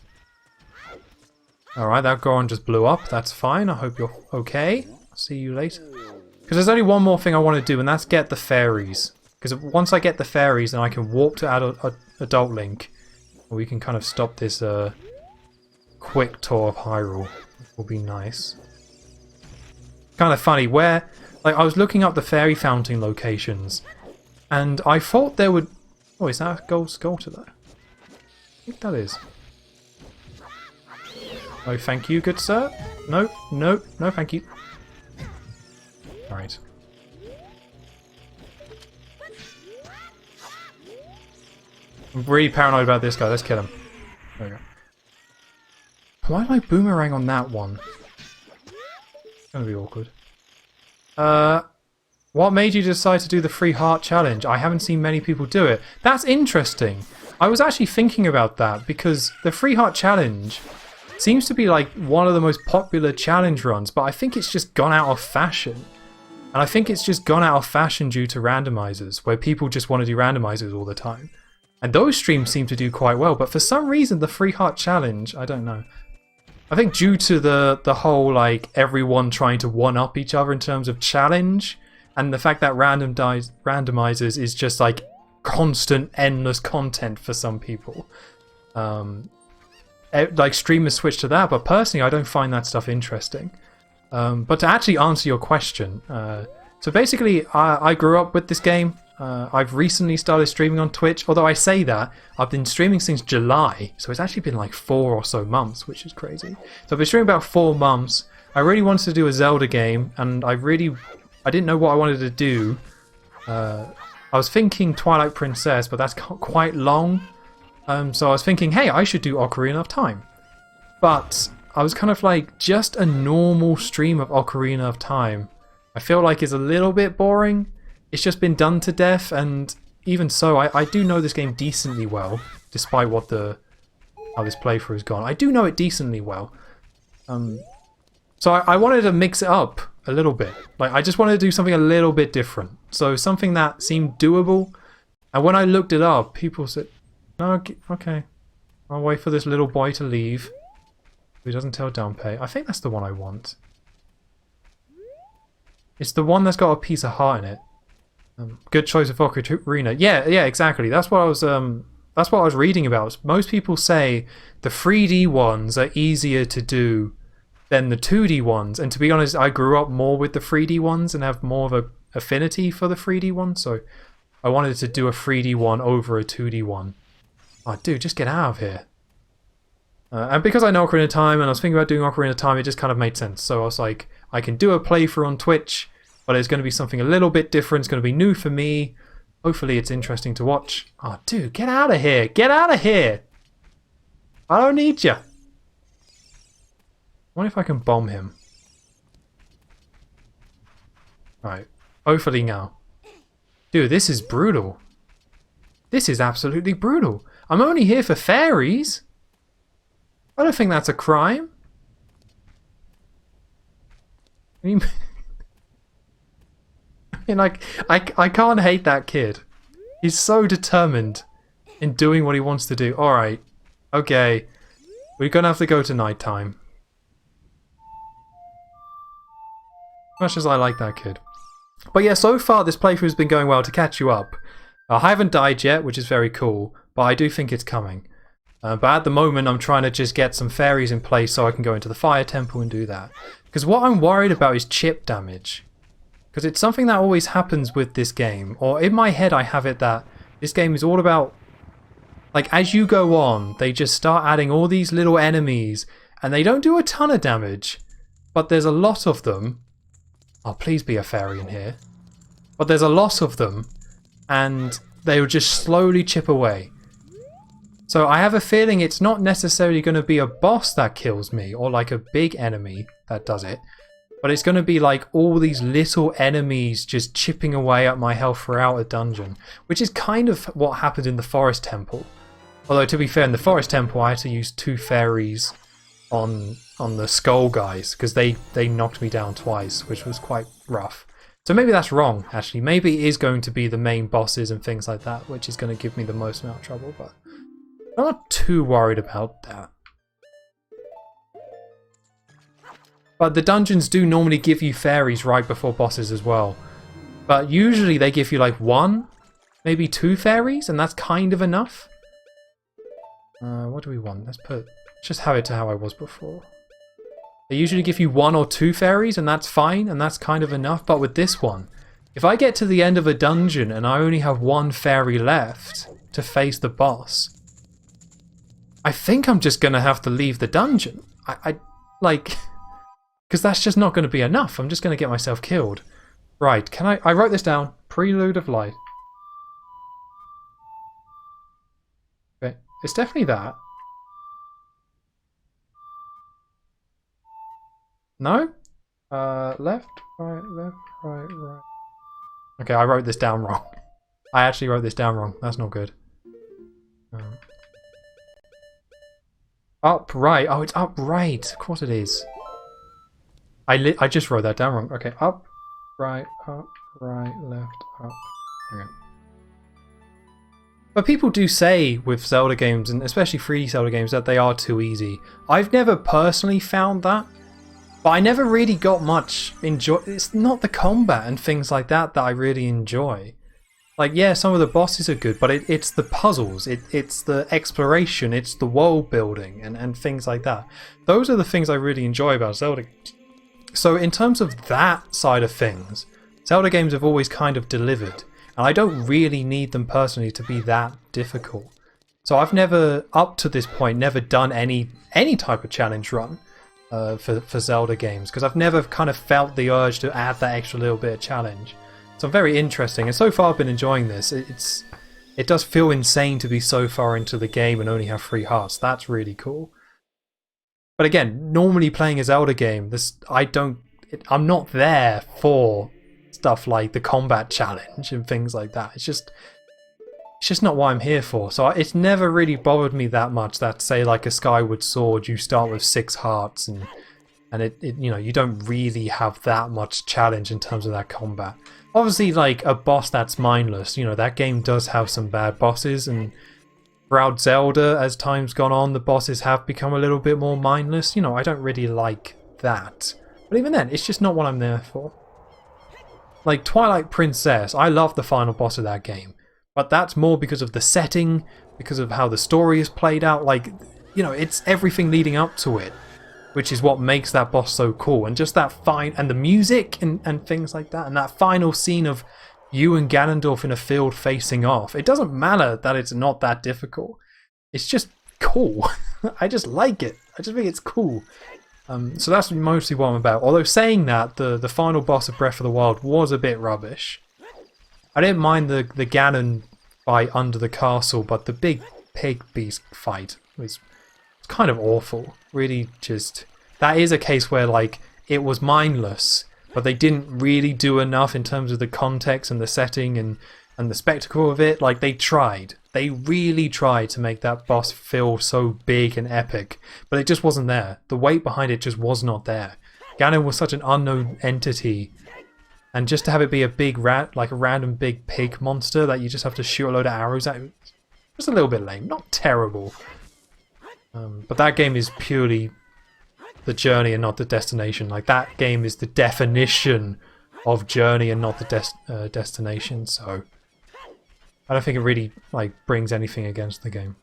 A: Alright, that Goron just blew up. That's fine. I hope you're okay. See you later. Because there's only one more thing I want to do, and that's get the fairies. Because once I get the fairies, then I can warp to Adult Link. We can kind of stop this quick tour of Hyrule. Which will be nice. Kind of funny, where... Like, I was looking up the fairy fountain locations, and I thought there would... Oh, is that a gold sculptor though? I think that is. Oh, thank you, good sir. No, no, no, thank you. Alright. I'm really paranoid about this guy. Let's kill him. There we go. Why did I boomerang on that one? It's gonna be awkward. What made you decide to do the free heart challenge? I haven't seen many people do it. That's interesting. I was actually thinking about that because the free heart challenge seems to be like one of the most popular challenge runs, but I think it's just gone out of fashion. And I think it's just gone out of fashion due to randomizers, where people just want to do randomizers all the time. And those streams seem to do quite well, but for some reason the free heart challenge, I don't know. I think due to the whole like everyone trying to one-up each other in terms of challenge, and the fact that randomizers is just like constant, endless content for some people. Like streamers switch to that, but personally I don't find that stuff interesting. But to actually answer your question, so basically I grew up with this game. I've recently started streaming on Twitch, although I say that, I've been streaming since July, so it's actually been like 4 or so months, which is crazy. So I've been streaming about 4 months. I really wanted to do a Zelda game, and I didn't know what I wanted to do. I was thinking Twilight Princess, but that's quite long. So I was thinking, hey, I should do Ocarina of Time. But I was kind of like, just a normal stream of Ocarina of Time, I feel like is a little bit boring. It's just been done to death, and even so, I do know this game decently well, despite how this playthrough has gone. I do know it decently well. So I wanted to mix it up a little bit. Like, I just wanted to do something a little bit different. So something that seemed doable. And when I looked it up, people said, no, okay, I'll wait for this little boy to leave. He doesn't tell Dunpei. I think that's the one I want. It's the one that's got a piece of heart in it. Good choice of Ocarina. Yeah, exactly. That's what I was reading about. Most people say the 3D ones are easier to do than the 2D ones. And to be honest, I grew up more with the 3D ones and have more of an affinity for the 3D ones. So I wanted to do a 3D one over a 2D one. Oh, dude, just get out of here. And because I know Ocarina of Time and I was thinking about doing Ocarina of Time, it just kind of made sense. So I was like, I can do a playthrough on Twitch, but it's going to be something a little bit different. It's going to be new for me. Hopefully it's interesting to watch. Oh, dude, get out of here. Get out of here. I don't need you. I wonder if I can bomb him. Right. Hopefully now. Dude, this is brutal. This is absolutely brutal. I'm only here for fairies. I don't think that's a crime. I mean, like, I can't hate that kid. He's so determined in doing what he wants to do. Alright. Okay. We're gonna have to go to nighttime. Much as I like that kid. But yeah, so far this playthrough has been going well. To catch you up, I haven't died yet, which is very cool, but I do think it's coming. But at the moment I'm trying to just get some fairies in place so I can go into the fire temple and do that. Because what I'm worried about is chip damage. Because it's something that always happens with this game. Or in my head I have it that this game is all about... Like, as you go on, they just start adding all these little enemies. And they don't do a ton of damage. But there's a lot of them. Oh, please be a fairy in here. But there's a lot of them. And they will just slowly chip away. So I have a feeling it's not necessarily going to be a boss that kills me. Or like a big enemy that does it. But it's going to be like all these little enemies just chipping away at my health throughout a dungeon. Which is kind of what happened in the forest temple. Although to be fair, in the forest temple I had to use 2 fairies on the skull guys. Because they knocked me down twice, which was quite rough. So maybe that's wrong, actually. Maybe it is going to be the main bosses and things like that, which is going to give me the most amount of trouble. But I'm not too worried about that. But the dungeons do normally give you fairies right before bosses as well. But usually they give you like 1, maybe 2 fairies, and that's kind of enough. What do we want? Let's just have it to how I was before. They usually give you 1 or 2 fairies, and that's fine, and that's kind of enough. But with this one, if I get to the end of a dungeon and I only have 1 fairy left to face the boss, I think I'm just going to have to leave the dungeon. Like, because that's just not going to be enough. I'm just going to get myself killed. Right, I wrote this down. Prelude of Light. Okay, it's definitely that. No? Left, right. Okay, I wrote this down wrong. I actually wrote this down wrong. That's not good. Up, right. Oh, it's up, right. Of course it is. I just wrote that down wrong. Okay, up, right, left, up. Okay. But people do say with Zelda games, and especially 3D Zelda games, that they are too easy. I've never personally found that. But I never really got much enjoy. It's not the combat and things like that I really enjoy. Like, yeah, some of the bosses are good, but it's the puzzles, it's the exploration, it's the world building and things like that. Those are the things I really enjoy about Zelda games. So in terms of that side of things, Zelda games have always kind of delivered. And I don't really need them personally to be that difficult. So I've never, up to this point, never done any type of challenge run. For Zelda games, because I've never kind of felt the urge to add that extra little bit of challenge. So very interesting, and so far I've been enjoying this. It does feel insane to be so far into the game and only have 3 hearts. That's really cool. But again, normally playing a Zelda game, I'm not there for stuff like the combat challenge and things like that. It's just not what I'm here for. So it's never really bothered me that much that, say, like a Skyward Sword, you start with 6 hearts and it you know, you don't really have that much challenge in terms of that combat. Obviously, like a boss that's mindless, you know, that game does have some bad bosses, and throughout Zelda, as time's gone on, the bosses have become a little bit more mindless. You know, I don't really like that. But even then, it's just not what I'm there for. Like Twilight Princess, I love the final boss of that game. But that's more because of the setting, because of how the story is played out. Like, you know, it's everything leading up to it, which is what makes that boss so cool. And just that and the music and things like that. And that final scene of you and Ganondorf in a field facing off. It doesn't matter that it's not that difficult. It's just cool. I just like it. I just think it's cool. So that's mostly what I'm about. Although saying that, the final boss of Breath of the Wild was a bit rubbish. I didn't mind the Ganon fight under the castle, but the big pig beast fight was kind of awful. Really, just that is a case where like it was mindless, but they didn't really do enough in terms of the context and the setting and the spectacle of it. Like they really tried to make that boss feel so big and epic, but it just wasn't there. The weight behind it just was not there. Ganon was such an unknown entity. And just to have it be a big rat, like a random big pig monster that you just have to shoot a load of arrows at, just a little bit lame. Not terrible. But that game is purely the journey and not the destination. Like, that game is the definition of journey and not the destination, so I don't think it really like brings anything against the game.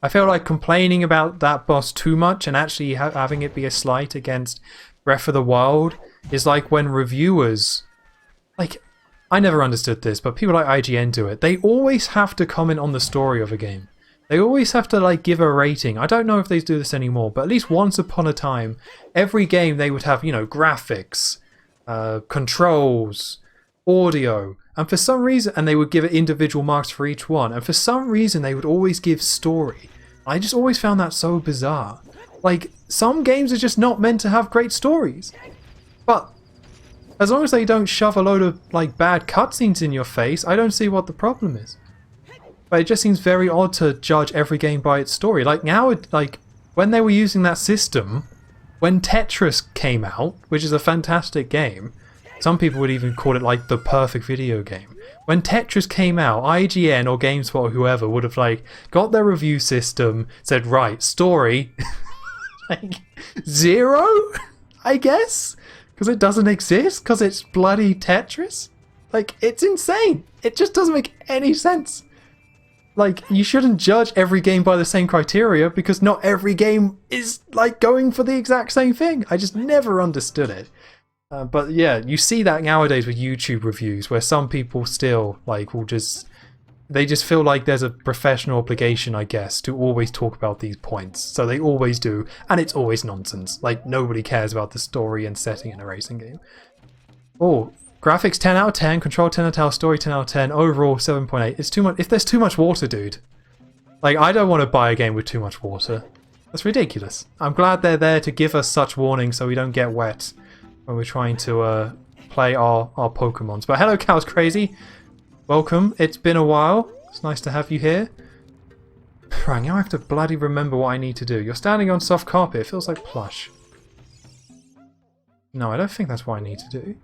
A: I feel like complaining about that boss too much and actually having it be a slight against Breath of the Wild is like when reviewers, like, I never understood this, but people like IGN do it. They always have to comment on the story of a game. They always have to like give a rating. I don't know if they do this anymore, but at least once upon a time, every game they would have, you know, graphics, controls, audio, and for some reason, and they would give it individual marks for each one, and for some reason they would always give story. I just always found that so bizarre. Like, some games are just not meant to have great stories. But as long as they don't shove a load of like bad cutscenes in your face, I don't see what the problem is. But it just seems very odd to judge every game by its story. Like now, like when they were using that system, when Tetris came out, which is a fantastic game, some people would even call it like the perfect video game. When Tetris came out, IGN or GameSpot or whoever would have like got their review system, said, right, story, like 0, I guess, because it doesn't exist, because it's bloody Tetris. Like, it's insane. It just doesn't make any sense. Like, you shouldn't judge every game by the same criteria because not every game is like going for the exact same thing. I just never understood it. But yeah, you see that nowadays with YouTube reviews where some people still like will just, they just feel like there's a professional obligation, I guess, to always talk about these points. So they always do, and it's always nonsense. Like, nobody cares about the story and setting in a racing game. Oh, graphics 10 out of 10, control 10 out of 10, story 10 out of 10, overall 7.8. It's too much. If there's too much water, dude. Like, I don't want to buy a game with too much water. That's ridiculous. I'm glad they're there to give us such warnings so we don't get wet when we're trying to play our Pokemons. But hello, Cows Crazy. Welcome. It's been a while. It's nice to have you here. Right, now I have to bloody remember what I need to do. You're standing on soft carpet. It feels like plush. No, I don't think that's what I need to do.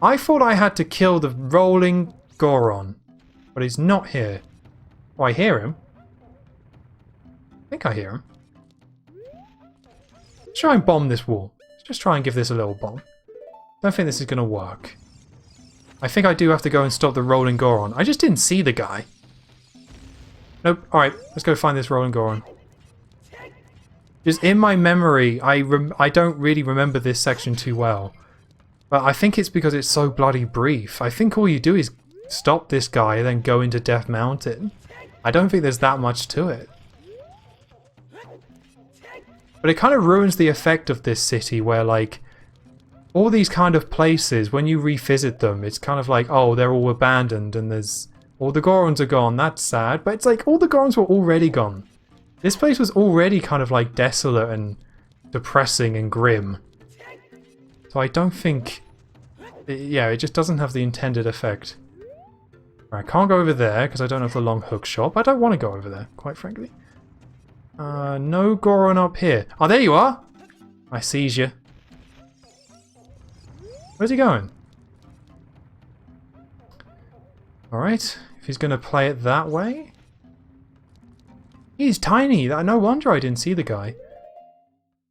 A: I thought I had to kill the rolling Goron, but he's not here. Oh, I hear him. I think I hear him. Let's try and bomb this wall. Let's just try and give this a little bomb. Don't think this is going to work. I think I do have to go and stop the rolling Goron. I just didn't see the guy. Nope. Alright, let's go find this rolling Goron. Just in my memory, I don't really remember this section too well. But I think it's because it's so bloody brief. I think all you do is stop this guy and then go into Death Mountain. I don't think there's that much to it. But it kind of ruins the effect of this city where, like, all these kind of places, when you revisit them, it's kind of like, oh, they're all abandoned and there's... all the Gorons are gone, that's sad. But it's like, all the Gorons were already gone. This place was already kind of like desolate and depressing and grim. So I don't think... yeah, it just doesn't have the intended effect. Right, I can't go over there because I don't have the long hook shop. I don't want to go over there, quite frankly. No Goron up here. Oh, there you are! I sees you. Where's he going? Alright, if he's going to play it that way. He's tiny. No wonder I didn't see the guy.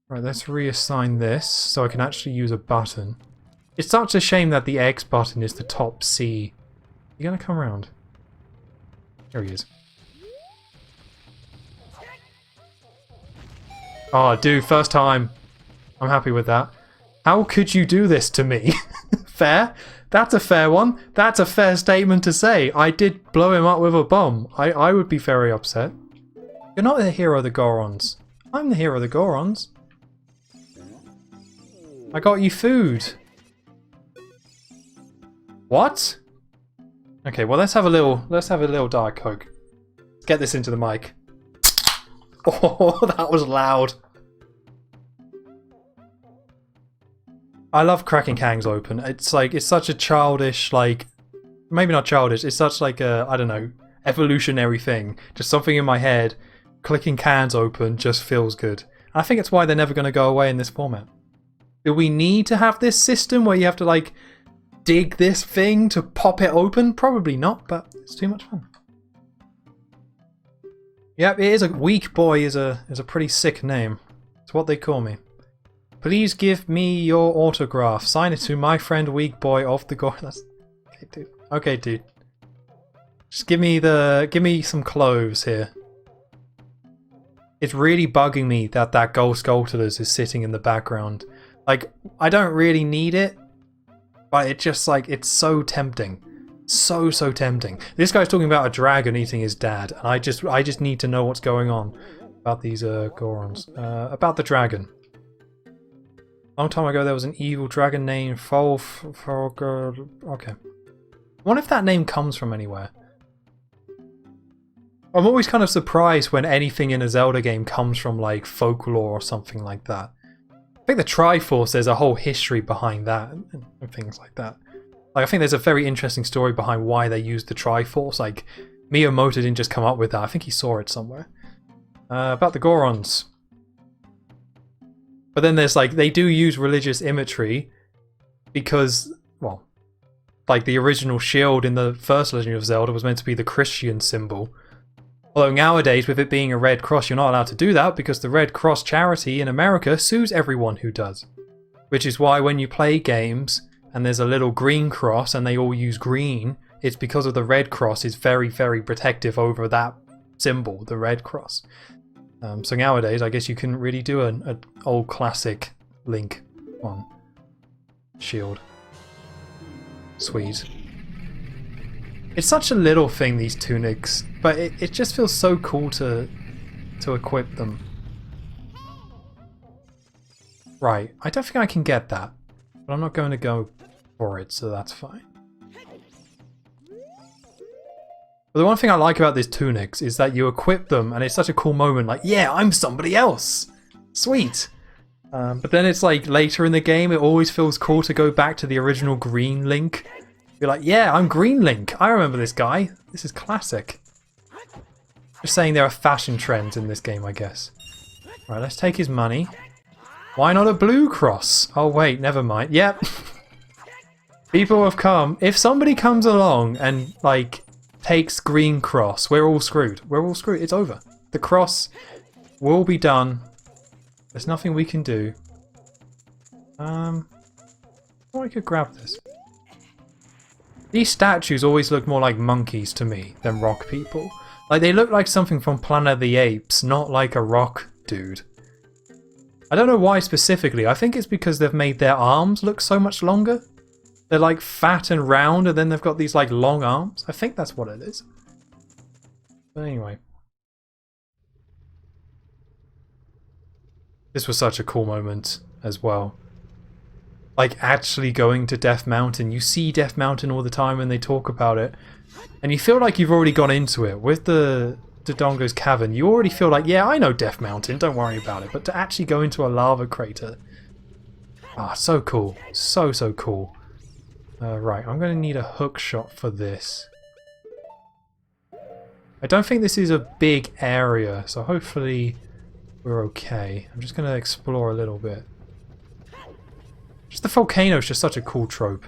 A: Right, let's reassign this so I can actually use a button. It's such a shame that the X button is the top C. You gonna come around? There he is. Oh, dude, first time. I'm happy with that. How could you do this to me? Fair? That's a fair one. That's a fair statement to say. I did blow him up with a bomb. I would be very upset. You're not the hero of the Gorons. I'm the hero of the Gorons. I got you food. What? Okay, well let's have a little Diet Coke. Let's get this into the mic. Oh, that was loud. I love cracking cans open. It's like, it's such a childish, like, maybe not childish, it's such like a, I don't know, evolutionary thing. Just something in my head, clicking cans open just feels good. And I think it's why they're never going to go away in this format. Do we need to have this system where you have to like dig this thing to pop it open? Probably not, but it's too much fun. Yep, it is a Weak Boy is a pretty sick name. It's what they call me. Please give me your autograph. Sign it to my friend Weak Boy of the Gore. That's okay, dude. Okay, dude. Just give me some clothes here. It's really bugging me that that gold Skulltulus is sitting in the background. Like, I don't really need it, but it just like, it's so tempting. So tempting. This guy's talking about a dragon eating his dad, and I just need to know what's going on about these Gorons. About the dragon. Long time ago there was an evil dragon named Okay. I wonder if that name comes from anywhere. I'm always kind of surprised when anything in a Zelda game comes from like folklore or something like that. I think the Triforce, there's a whole history behind that and things like that. Like, I think there's a very interesting story behind why they used the Triforce. Like, Miyamoto didn't just come up with that. I think he saw it somewhere. About the Gorons. But then there's like, they do use religious imagery because, well, like the original shield in the first Legend of Zelda was meant to be the Christian symbol. Although nowadays, with it being a red cross, you're not allowed to do that because the Red Cross charity in America sues everyone who does. Which is why when you play games and there's a little green cross and they all use green, it's because of the Red Cross is very, very protective over that symbol, the Red Cross. So nowadays, I guess you couldn't really do an old classic Link one. Shield. Sweet. It's such a little thing, these tunics, but it just feels so cool to equip them. Right, I don't think I can get that, but I'm not going to go for it, so that's fine. But the one thing I like about these tunics is that you equip them and it's such a cool moment, like, yeah, I'm somebody else! Sweet! But then it's like, later in the game, it always feels cool to go back to the original green Link. You're like, yeah, I'm Green Link. I remember this guy. This is classic. Just saying there are fashion trends in this game, I guess. Right, let's take his money. Why not a blue cross? Oh, wait, never mind. Yep. People have come. If somebody comes along and, like, takes green cross, we're all screwed. We're all screwed. It's over. The cross will be done. There's nothing we can do. Oh, I could grab this. These statues always look more like monkeys to me than rock people. Like, they look like something from Planet of the Apes, not like a rock dude. I don't know why specifically. I think it's because they've made their arms look so much longer. They're like fat and round and then they've got these like long arms. I think that's what it is. But anyway. This was such a cool moment as well. Like, actually going to Death Mountain. You see Death Mountain all the time when they talk about it. And you feel like you've already gone into it. With the Dodongo's Cavern, you already feel like, yeah, I know Death Mountain, don't worry about it. But to actually go into a lava crater... Ah, so cool. So cool. Right, I'm going to need a hook shot for this. I don't think this is a big area, so hopefully we're okay. I'm just going to explore a little bit. Just the volcano is just such a cool trope.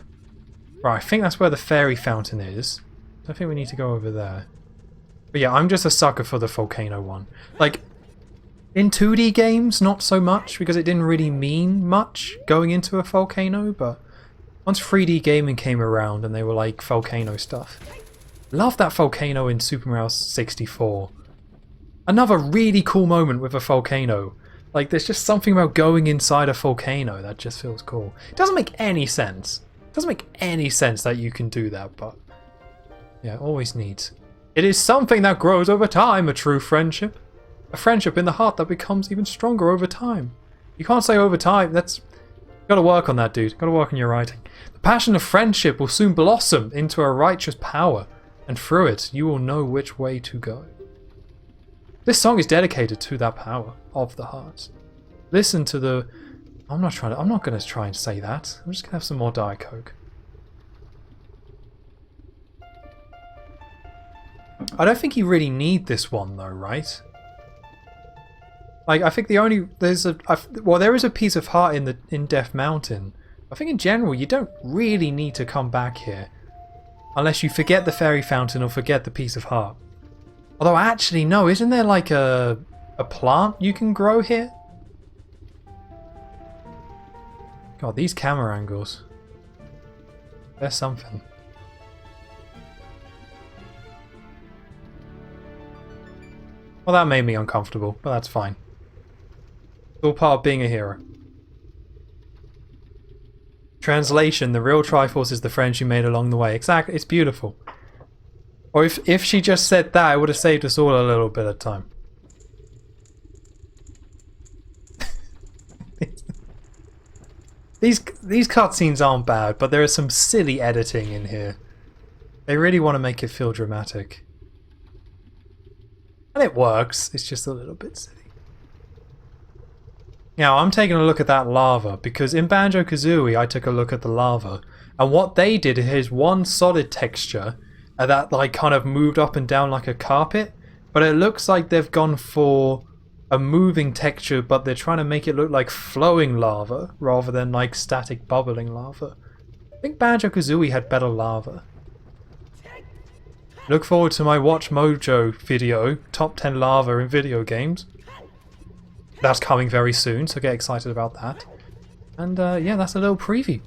A: Right, I think that's where the fairy fountain is. I think we need to go over there. But yeah, I'm just a sucker for the volcano one. Like, in 2D games, not so much, because it didn't really mean much going into a volcano, but once 3D gaming came around and they were like volcano stuff. Love that volcano in Super Mario 64. Another really cool moment with a volcano. Like, there's just something about going inside a volcano that just feels cool. It doesn't make any sense. It doesn't make any sense that you can do that, but yeah, always neat. It is something that grows over time, a true friendship. A friendship in the heart that becomes even stronger over time. You can't say over time, that's... Gotta work on that, dude. Gotta work on your writing. The passion of friendship will soon blossom into a righteous power, and through it, you will know which way to go. This song is dedicated to that power of the heart. Listen to the... I'm not gonna try and say that. I'm just gonna have some more Diet Coke. I don't think you really need this one though, right? Like, I think the only... well, there is a piece of heart in Death Mountain. I think in general, you don't really need to come back here. Unless you forget the fairy fountain or forget the piece of heart. Although actually, no, isn't there like a plant you can grow here? God, these camera angles. There's something. Well, that made me uncomfortable, but that's fine. It's all part of being a hero. Translation, the real Triforce is the friends you made along the way. Exactly, it's beautiful. Or if she just said that, it would have saved us all a little bit of time. These cutscenes aren't bad, but there is some silly editing in here. They really want to make it feel dramatic. And it works, it's just a little bit silly. Now, I'm taking a look at that lava, because in Banjo-Kazooie I took a look at the lava, and what they did is one solid texture, and that like kind of moved up and down like a carpet, but it looks like they've gone for a moving texture, but they're trying to make it look like flowing lava, rather than like static bubbling lava. I think Banjo-Kazooie had better lava. Look forward to my Watch Mojo video, Top 10 Lava in Video Games. That's coming very soon, so get excited about that. And yeah, that's a little preview.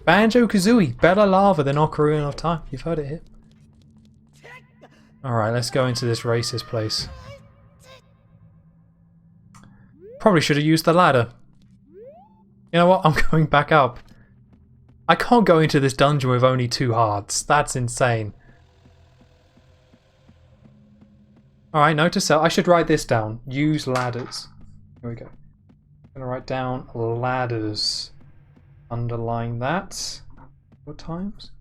A: Banjo-Kazooie, better lava than Ocarina of Time. You've heard it here. Alright, let's go into this racist place. Probably should have used the ladder. You know what? I'm going back up. I can't go into this dungeon with only 2 hearts. That's insane. Alright, note to self. I should write this down. Use ladders. Here we go. I'm going to write down ladders. Underline that. 4 times.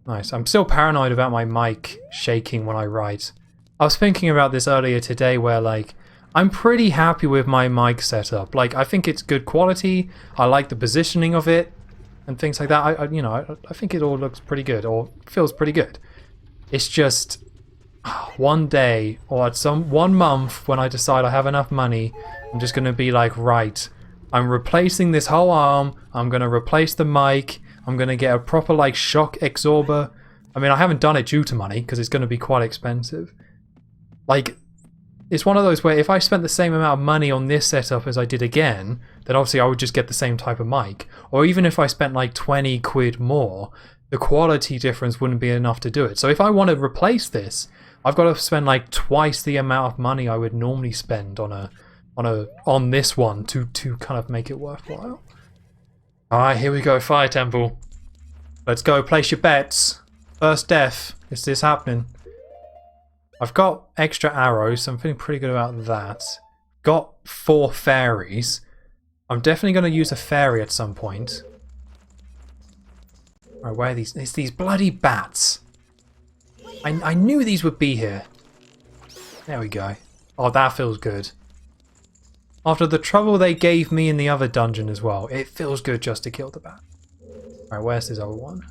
A: Nice. I'm still paranoid about my mic shaking when I write. I was thinking about this earlier today where like I'm pretty happy with my mic setup. Like I think it's good quality. I like the positioning of it and things like that. I think it all looks pretty good or feels pretty good. It's just one day or at one month when I decide I have enough money, I'm just going to be like, right, I'm replacing this whole arm. I'm going to replace the mic. I'm going to get a proper like shock absorber. I mean, I haven't done it due to money because it's going to be quite expensive. Like, it's one of those where if I spent the same amount of money on this setup as I did again, then obviously I would just get the same type of mic. Or even if I spent like 20 quid more, the quality difference wouldn't be enough to do it. So if I want to replace this, I've got to spend like twice the amount of money I would normally spend on this one to kind of make it worthwhile. Alright, here we go, Fire Temple. Let's go, place your bets. First death. Is this happening? I've got extra arrows, so I'm feeling pretty good about that. Got 4 fairies. I'm definitely going to use a fairy at some point. Alright, where are these? It's these bloody bats. I knew these would be here. There we go. Oh, that feels good. After the trouble they gave me in the other dungeon as well, it feels good just to kill the bat. Alright, where's this other one?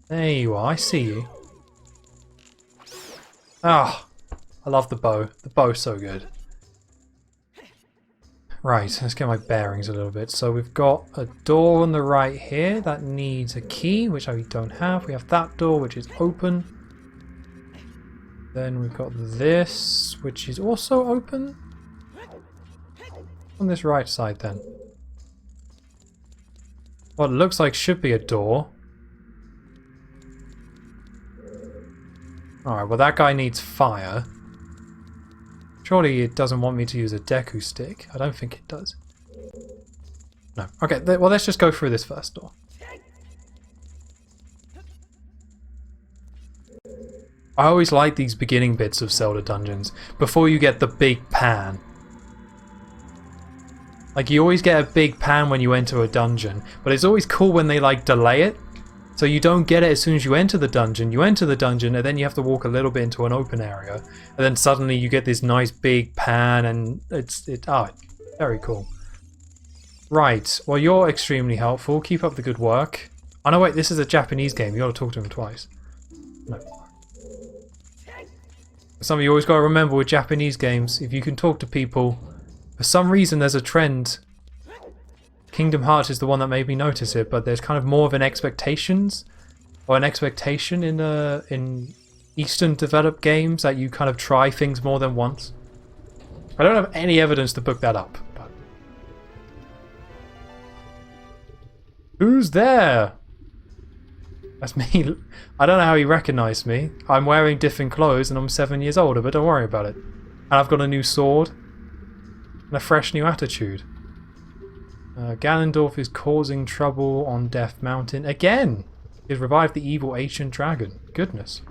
A: There you are, I see you. Ah, I love the bow. The bow's so good. Right, let's get my bearings a little bit. So we've got a door on the right here that needs a key, which we don't have. We have that door, which is open. Then we've got this, which is also open. On this right side then. What looks like should be a door. Alright, well that guy needs fire. Surely it doesn't want me to use a Deku stick. I don't think it does. No. Okay, well let's just go through this first door. I always like these beginning bits of Zelda dungeons before you get the big pan. Like you always get a big pan when you enter a dungeon, but it's always cool when they like delay it. So you don't get it as soon as you enter the dungeon. You enter the dungeon and then you have to walk a little bit into an open area. And then suddenly you get this nice big pan and it's very cool. Right, well you're extremely helpful. Keep up the good work. Oh no wait, this is a Japanese game. You gotta talk to him twice. No. Something you always gotta remember with Japanese games, if you can talk to people, for some reason there's a trend. Kingdom Hearts is the one that made me notice it, but there's kind of more of an expectation in Eastern developed games that you kind of try things more than once. I don't have any evidence to book that up, but Who's there? That's me. I don't know how he recognized me. I'm wearing different clothes and I'm 7 years older, but don't worry about it. And I've got a new sword and a fresh new attitude. Ganondorf is causing trouble on Death Mountain again. He's revived the evil ancient dragon. Goodness.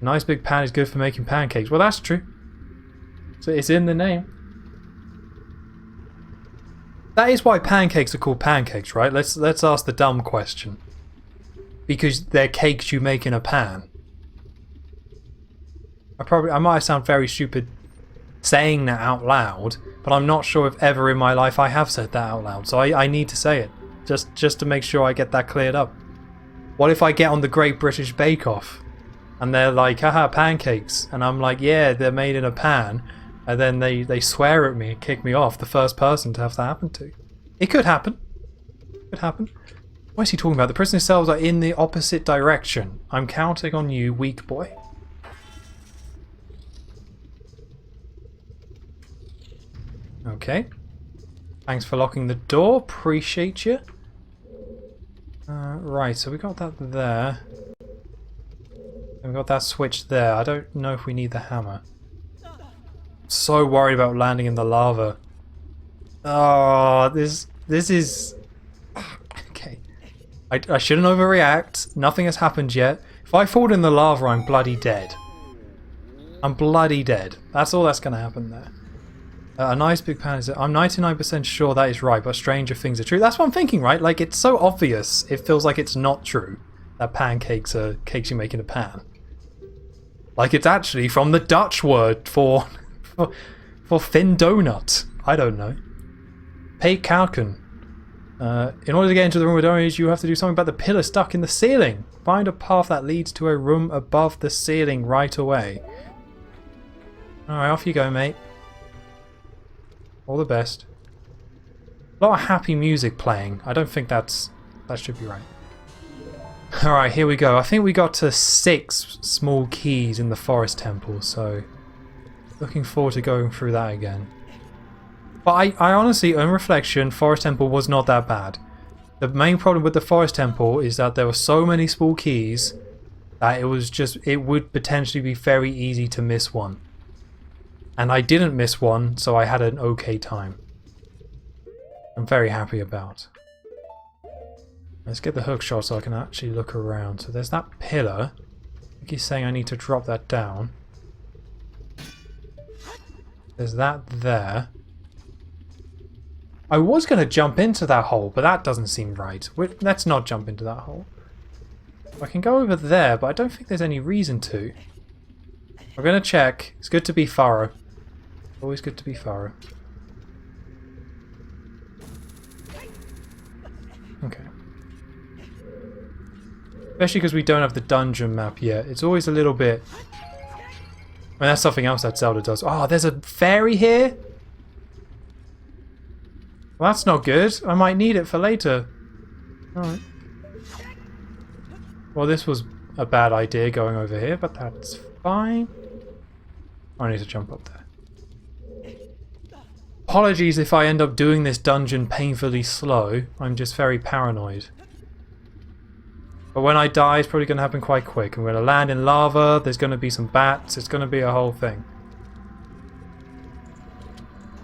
A: A nice big pan is good for making pancakes. Well, that's true. So it's in the name. That is why pancakes are called pancakes, right? Let's ask the dumb question. Because they're cakes you make in a pan. I might sound very stupid saying that out loud, but I'm not sure if ever in my life I have said that out loud. So I need to say it just to make sure I get that cleared up. What if I get on the Great British Bake Off and they're like, haha, pancakes, and I'm like, yeah, they're made in a pan, and then they swear at me and kick me off, the first person to have that happen to. It could happen. It could happen. What is he talking about? The prisoner cells are in the opposite direction. I'm counting on you, weak boy. Okay. Thanks for locking the door. Appreciate you. Right, so we got that there. And we got that switch there. I don't know if we need the hammer. So worried about landing in the lava. Oh, this is... Okay. I shouldn't overreact. Nothing has happened yet. If I fall in the lava, I'm bloody dead. I'm bloody dead. That's all that's going to happen there. A nice big pan is... I'm 99% sure that is right, but stranger things are true. That's what I'm thinking, right? Like, it's so obvious, it feels like it's not true that pancakes are cakes you make in a pan. Like, it's actually from the Dutch word for thin donut. I don't know. Pay Kalken. In order to get into the room with orange, you have to do something about the pillar stuck in the ceiling. Find a path that leads to a room above the ceiling right away. Alright, off you go, mate. All the best. A lot of happy music playing. I don't think that should be right. Alright, here we go. I think we got to 6 small keys in the forest temple, so looking forward to going through that again. But I honestly, on reflection, forest temple was not that bad. The main problem with the forest temple is that there were so many small keys that it would potentially be very easy to miss one. And I didn't miss one, so I had an okay time. I'm very happy about. Let's get the hook shot so I can actually look around. So there's that pillar. I think he's saying I need to drop that down. There's that there. I was going to jump into that hole, but that doesn't seem right. Let's not jump into that hole. I can go over there, but I don't think there's any reason to. We're going to check. It's good to be thorough. Always good to be thorough. Okay. Especially because we don't have the dungeon map yet. It's always a little bit... I mean, that's something else that Zelda does. Oh, there's a fairy here? Well, that's not good. I might need it for later. Alright. Well, this was a bad idea going over here, but that's fine. I need to jump up there. Apologies if I end up doing this dungeon painfully slow. I'm just very paranoid. But when I die, it's probably going to happen quite quick. I'm going to land in lava, there's going to be some bats, it's going to be a whole thing.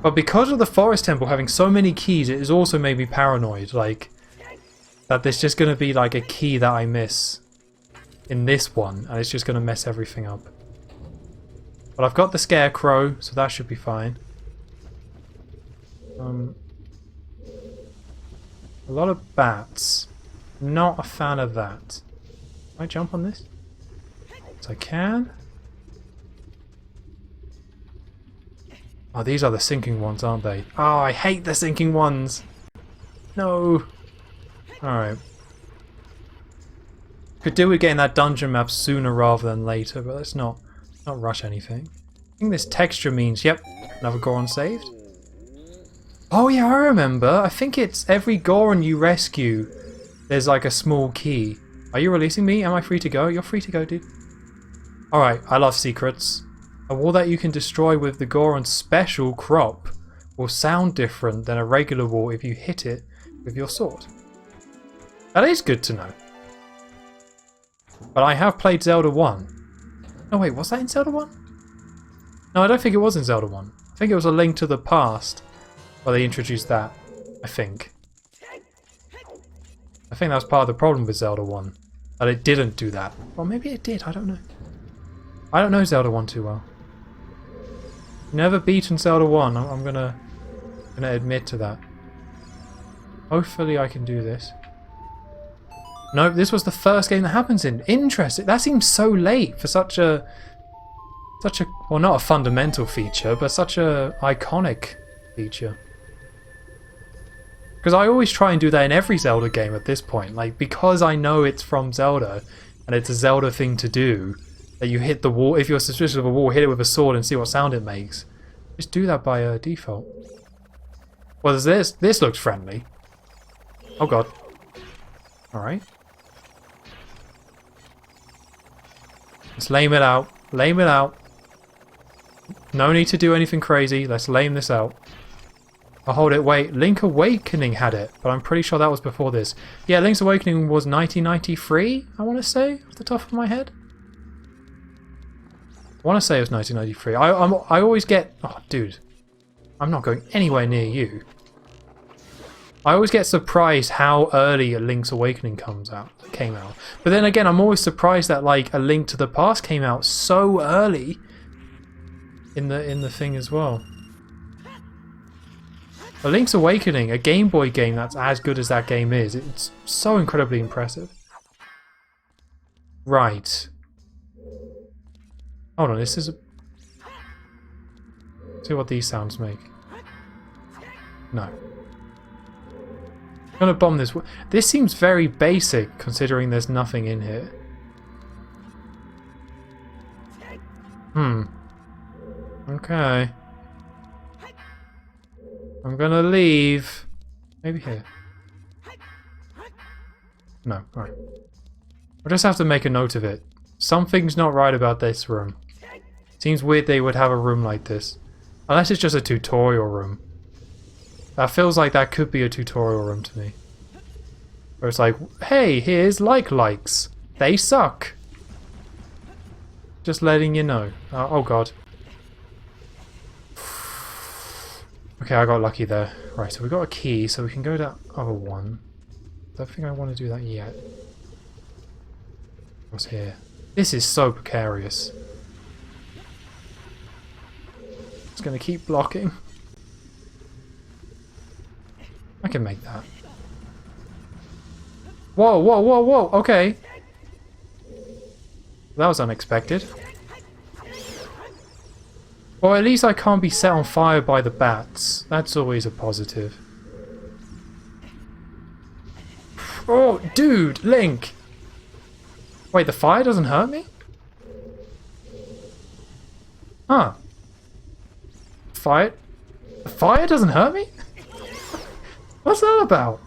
A: But because of the forest temple having so many keys, it has also made me paranoid. Like, that there's just going to be like a key that I miss in this one, and it's just going to mess everything up. But I've got the scarecrow, so that should be fine. A lot of bats. Not a fan of that. Can I jump on this? Yes, I can. Oh, these are the sinking ones, aren't they? Oh, I hate the sinking ones! No! Alright. Could do with getting that dungeon map sooner rather than later, but let's not rush anything. I think this texture means, yep, another Goron saved. Oh yeah, I remember. I think it's every Goron you rescue, there's like a small key. Are you releasing me? Am I free to go? You're free to go, dude. Alright, I love secrets. A wall that you can destroy with the Goron's special crop will sound different than a regular wall if you hit it with your sword. That is good to know. But I have played Zelda 1. Oh wait, was that in Zelda 1? No, I don't think it was in Zelda 1. I think it was A Link to the Past where they introduced that, I think. I think that was part of the problem with Zelda 1. That it didn't do that. Or maybe it did, I don't know. I don't know Zelda 1 too well. Never beaten Zelda 1, I'm gonna admit to that. Hopefully I can do this. Nope, this was the first game that happens in. Interesting. That seems so late for such a well, not a fundamental feature, but such a iconic feature. Because I always try and do that in every Zelda game at this point. Like, because I know it's from Zelda and it's a Zelda thing to do, that you hit the wall. If you're suspicious of a wall, hit it with a sword and see what sound it makes. Just do that by default. Well, there's this. This looks friendly. Oh god. Alright. Let's lame it out. Lame it out. No need to do anything crazy. Let's lame this out. Oh, hold it. Wait. Link Awakening had it, but I'm pretty sure that was before this. Yeah, Link's Awakening was 1993, I want to say, off the top of my head. I want to say it was 1993. I always get... Oh, dude. I'm not going anywhere near you. I always get surprised how early a Link's Awakening came out. But then again, I'm always surprised that like A Link to the Past came out so early in the thing as well. A Link's Awakening, a Game Boy game that's as good as that game is, it's so incredibly impressive. Right. Hold on, this is... See what these sounds make. No. I'm gonna bomb this. This seems very basic considering there's nothing in here. Okay. I'm gonna leave. Maybe here. No, alright. I'll just have to make a note of it. Something's not right about this room. Seems weird they would have a room like this. Unless it's just a tutorial room. That feels like that could be a tutorial room to me. Where it's like, hey, here's likes. They suck. Just letting you know. Oh god. Okay, I got lucky there. Right, so we got a key, so we can go to other one. Don't think I want to do that yet. What's here? This is so precarious. It's gonna keep blocking. I can make that. Whoa, whoa, whoa, whoa, okay. That was unexpected. Well, at least I can't be set on fire by the bats. That's always a positive. Oh, dude, Link! Wait, the fire doesn't hurt me? Huh. Fire? The fire doesn't hurt me? What's that about?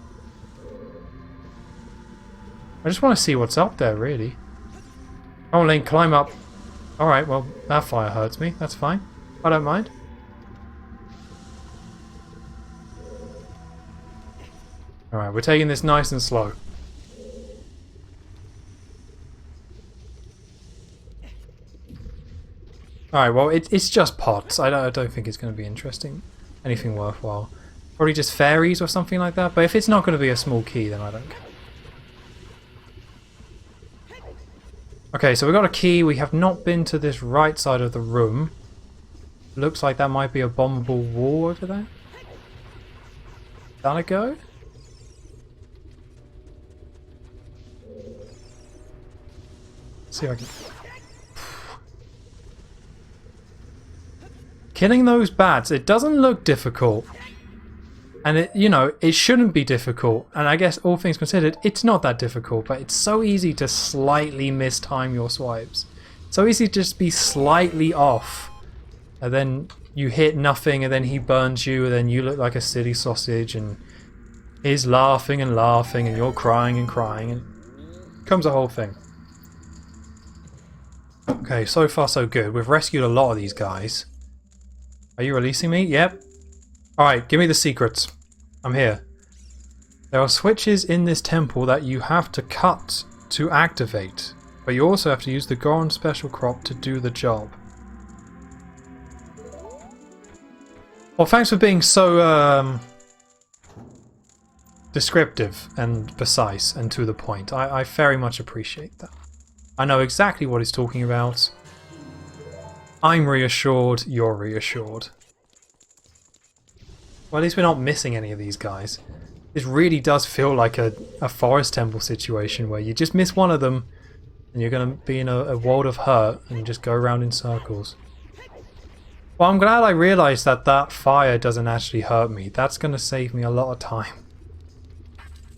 A: I just want to see what's up there, really. Oh, Link, climb up. Alright, well, that fire hurts me. That's fine. I don't mind. Alright, we're taking this nice and slow. Alright, well, it's just pots. I don't think it's going to be interesting. Anything worthwhile. Probably just fairies or something like that. But if it's not going to be a small key, then I don't care. Okay, so we got a key. We have not been to this right side of the room. Looks like that might be a bombable wall over there. Down it go? Let's see if I can... Killing those bats, it doesn't look difficult. And it, you know, it shouldn't be difficult. And I guess all things considered, it's not that difficult, but it's so easy to slightly mistime your swipes. So easy to just be slightly off. And then you hit nothing, and then he burns you, and then you look like a silly sausage, and he's laughing and laughing, and you're crying and crying, and comes a whole thing. Okay, so far so good. We've rescued a lot of these guys. Are you releasing me? Yep. Alright, give me the secrets. I'm here. There are switches in this temple that you have to cut to activate, but you also have to use the Goron special crop to do the job. Well, thanks for being so descriptive and precise and to the point. I very much appreciate that. I know exactly what he's talking about. I'm reassured, you're reassured. Well, at least we're not missing any of these guys. This really does feel like a forest temple situation where you just miss one of them and you're going to be in a world of hurt and just go around in circles. Well, I'm glad I realised that that fire doesn't actually hurt me. That's going to save me a lot of time.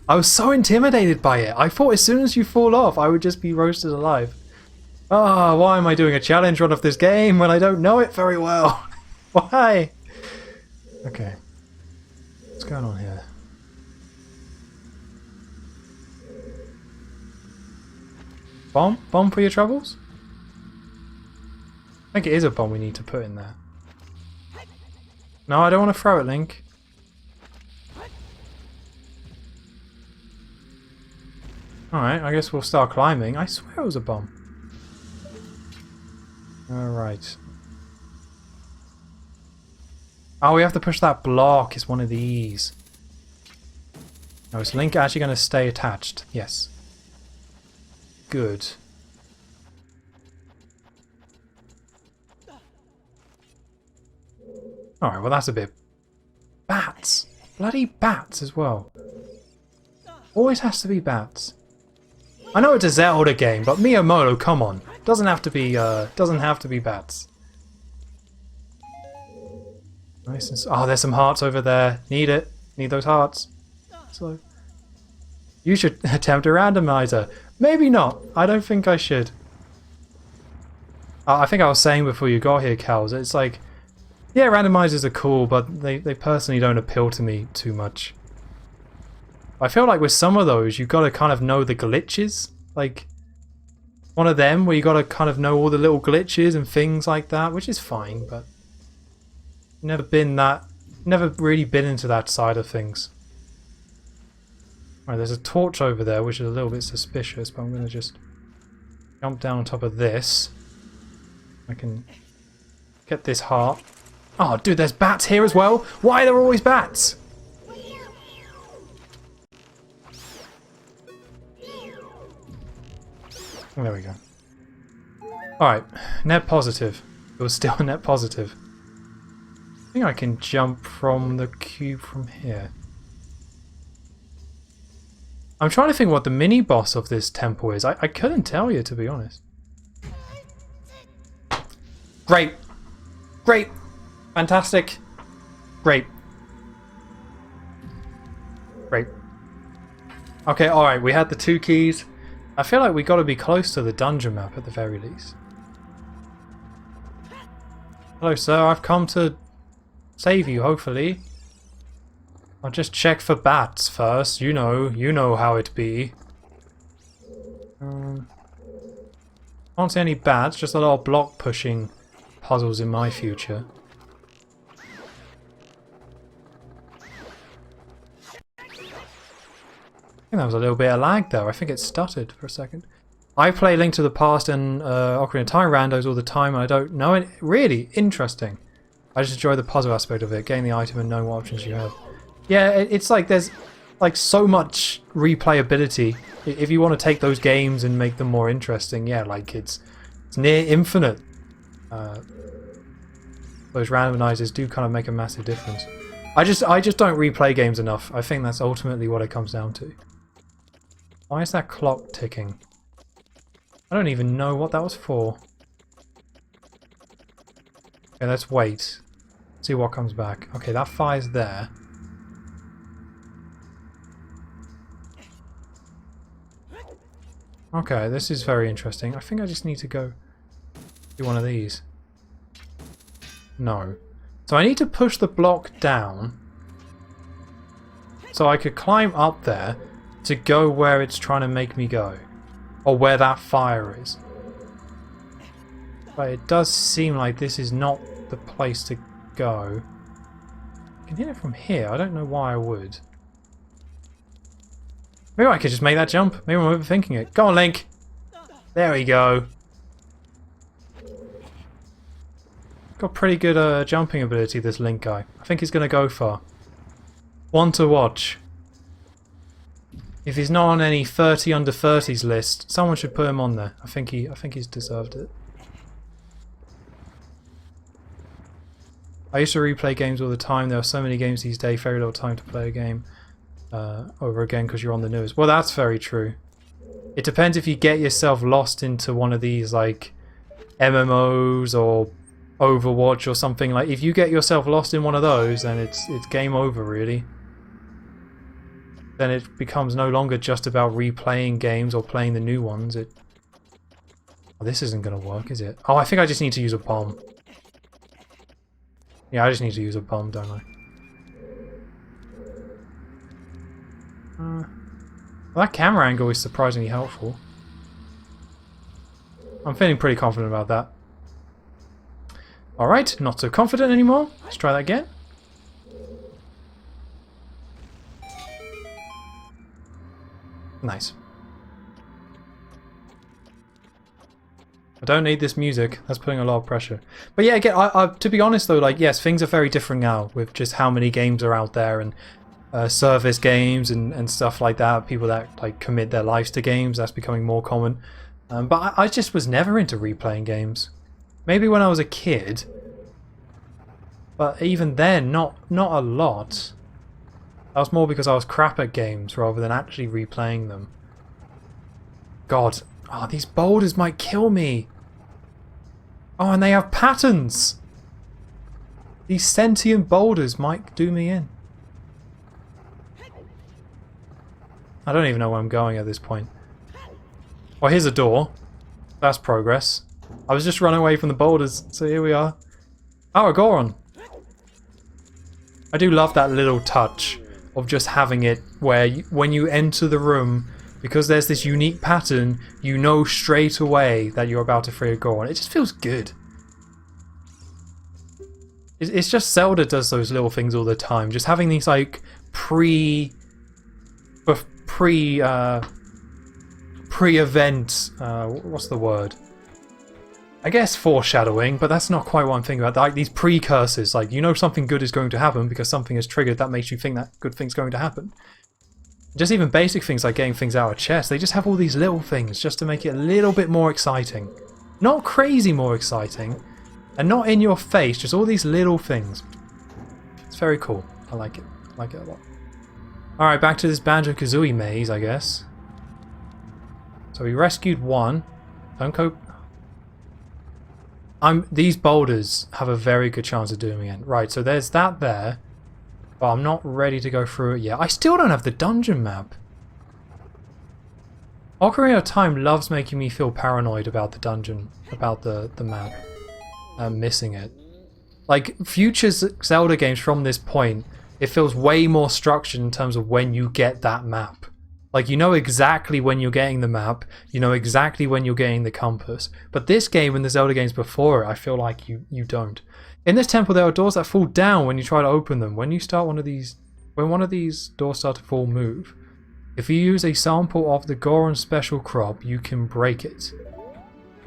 A: I was so intimidated by it. I thought as soon as you fall off, I would just be roasted alive. Ah, oh, why am I doing a challenge run of this game when I don't know it very well? Why? Okay. What's going on here? Bomb? Bomb for your troubles? I think it is a bomb we need to put in there. No, I don't want to throw it, Link. Alright, I guess we'll start climbing. I swear it was a bomb. Alright. Oh, we have to push that block. It's one of these. Oh, is Link actually going to stay attached? Yes. Good. Alright, well that's a bit... Bats! Bloody bats as well. Always has to be bats. I know it's a Zelda game, but Miyamoto, come on. Doesn't have to be bats. Nice and oh, there's some hearts over there. Need it. Need those hearts. So you should attempt a randomizer. Maybe not. I don't think I should. I think I was saying before you got here, Kals, it's like, yeah, randomizers are cool, but they personally don't appeal to me too much. I feel like with some of those, you've got to kind of know the glitches. Like, one of them where you got to kind of know all the little glitches and things like that, which is fine, but never really been into that side of things. Alright, there's a torch over there, which is a little bit suspicious, but I'm going to just jump down on top of this. I can get this heart. Oh, dude, there's bats here as well? Why are there always bats? There we go. Alright, net positive. It was still a net positive. I think I can jump from the cube from here. I'm trying to think what the mini-boss of this temple is. I couldn't tell you, to be honest. Great! Great! Fantastic! Great. Great. Okay, alright, we had the 2 keys. I feel like we got to be close to the dungeon map at the very least. Hello sir, I've come to save you, hopefully. I'll just check for bats first, you know how it be. Can't see any bats, just a lot of block pushing puzzles in my future. I think that was a little bit of lag there. I think it stuttered for a second. I play Link to the Past and Ocarina of Time randos all the time and I don't know it. Really interesting. I just enjoy the puzzle aspect of it, getting the item and knowing what options you have. Yeah, it's like there's like so much replayability. If you want to take those games and make them more interesting, yeah, like it's near infinite. Those randomizers do kind of make a massive difference. I just don't replay games enough. I think that's ultimately what it comes down to. Why is that clock ticking? I don't even know what that was for. Okay, let's wait. See what comes back. Okay, that fire's there. Okay, this is very interesting. I think I just need to go do one of these. No. So I need to push the block down so I could climb up there to go where it's trying to make me go. Or where that fire is. But it does seem like this is not the place to go. I can hit it from here. I don't know why I would. Maybe I could just make that jump. Maybe I'm overthinking it. Go on, Link. There we go. Got pretty good jumping ability, this Link guy. I think he's going to go far. One to watch. If he's not on any 30 under 30s list, someone should put him on there. I think he's deserved it. I used to replay games all the time. There are so many games these days, very little time to play a game over again because you're on the news. Well, that's very true. It depends if you get yourself lost into one of these like MMOs or Overwatch or something. Like if you get yourself lost in one of those, then it's game over really. Then it becomes no longer just about replaying games or playing the new ones. Oh, this isn't going to work, is it? Oh, I think I just need to use a bomb. Yeah, I just need to use a bomb, don't I? Well, that camera angle is surprisingly helpful. I'm feeling pretty confident about that. Alright, not so confident anymore. Let's try that again. Nice. I don't need this music. That's putting a lot of pressure. But yeah, again, to be honest though, like yes, things are very different now with just how many games are out there and service games and stuff like that. People that like commit their lives to games, that's becoming more common. But I just was never into replaying games. Maybe when I was a kid, but even then, not a lot. That was more because I was crap at games rather than actually replaying them. God. Oh, these boulders might kill me. Oh, and they have patterns. These sentient boulders might do me in. I don't even know where I'm going at this point. Oh, here's a door. That's progress. I was just running away from the boulders, so here we are. Oh, a Goron. I do love that little touch of just having it where when you enter the room, because there's this unique pattern, you know straight away that you're about to free a Goron. It just feels good. It's just Zelda does those little things all the time. Just having these like pre-event, what's the word? I guess foreshadowing, but that's not quite what I'm thinking about. Like these precursors, like you know something good is going to happen because something is triggered that makes you think that good thing's going to happen. Just even basic things like getting things out of chests, they just have all these little things just to make it a little bit more exciting. Not crazy more exciting, and not in your face, just all these little things. It's very cool. I like it. I like it a lot. Alright, back to this Banjo-Kazooie maze, I guess. So we rescued one. Don't go... These boulders have a very good chance of doing me in. Right, so there's that there. But I'm not ready to go through it yet. I still don't have the dungeon map. Ocarina of Time loves making me feel paranoid about the dungeon, about the map. I'm missing it. Like, future Zelda games from this point, it feels way more structured in terms of when you get that map. Like, you know exactly when you're getting the map, you know exactly when you're getting the compass. But this game and the Zelda games before it, I feel like you don't. In this temple, there are doors that fall down when you try to open them. When one of these doors start to fall, move. If you use a sample of the Goron special crop, you can break it.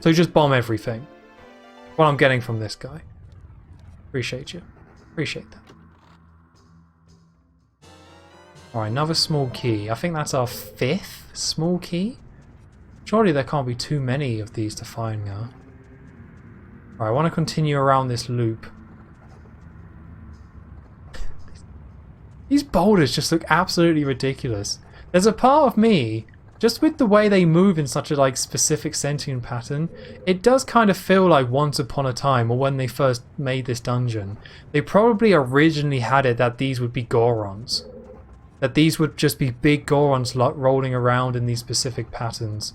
A: So just bomb everything. What I'm getting from this guy. Appreciate you. Appreciate that. Alright, another small key. I think that's our 5th small key. Surely there can't be too many of these to find now. Alright, I want to continue around this loop. These boulders just look absolutely ridiculous. There's a part of me, just with the way they move in such a like specific sentient pattern, it does kind of feel like once upon a time, or when they first made this dungeon, they probably originally had it that these would be Gorons. That these would just be big Gorons rolling around in these specific patterns.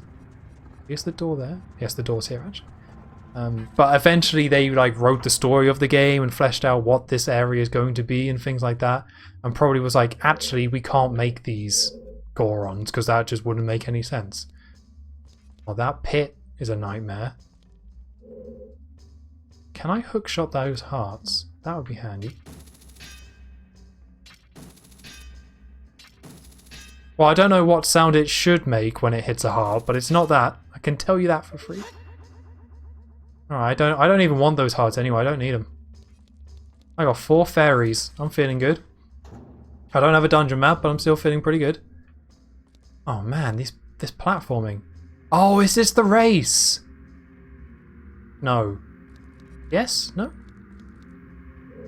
A: Is the door there? Yes, the door's here actually. But eventually they like wrote the story of the game and fleshed out what this area is going to be and things like that, and probably was like, actually we can't make these Gorons because that just wouldn't make any sense. Well, that pit is a nightmare. Can I hookshot those hearts? That would be handy. Well, I don't know what sound it should make when it hits a heart, but it's not that. I can tell you that for free. Alright, I don't even want those hearts anyway. I don't need them. I got 4 fairies. I'm feeling good. I don't have a dungeon map, but I'm still feeling pretty good. Oh man, this platforming. Oh, is this the race? No. Yes? No?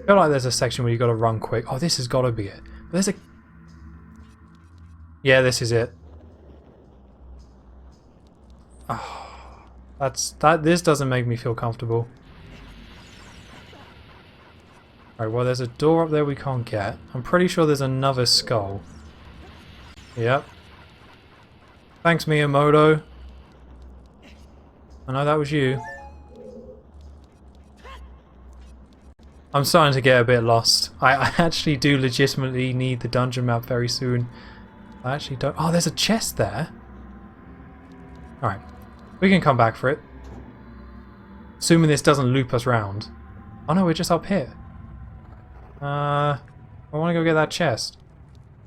A: I feel like there's a section where you got to run quick. Oh, this has got to be it. But there's a... Yeah, this is it. Oh, this doesn't make me feel comfortable. Alright, well there's a door up there we can't get. I'm pretty sure there's another skull. Yep. Thanks, Miyamoto. I know that was you. I'm starting to get a bit lost. I actually do legitimately need the dungeon map very soon. I actually don't... Oh, there's a chest there. Alright. We can come back for it. Assuming this doesn't loop us round. Oh no, we're just up here. I want to go get that chest.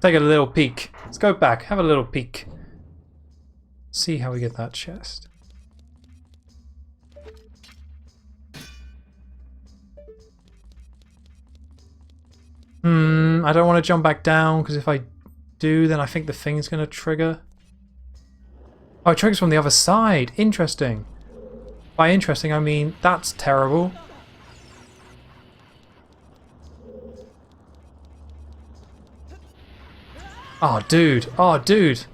A: Take a little peek. Let's go back. Have a little peek. See how we get that chest. I don't want to jump back down because if I do, then I think the thing's going to trigger. Oh, it triggers from the other side. Interesting. By interesting, I mean that's terrible. Oh, dude. Oh, dude.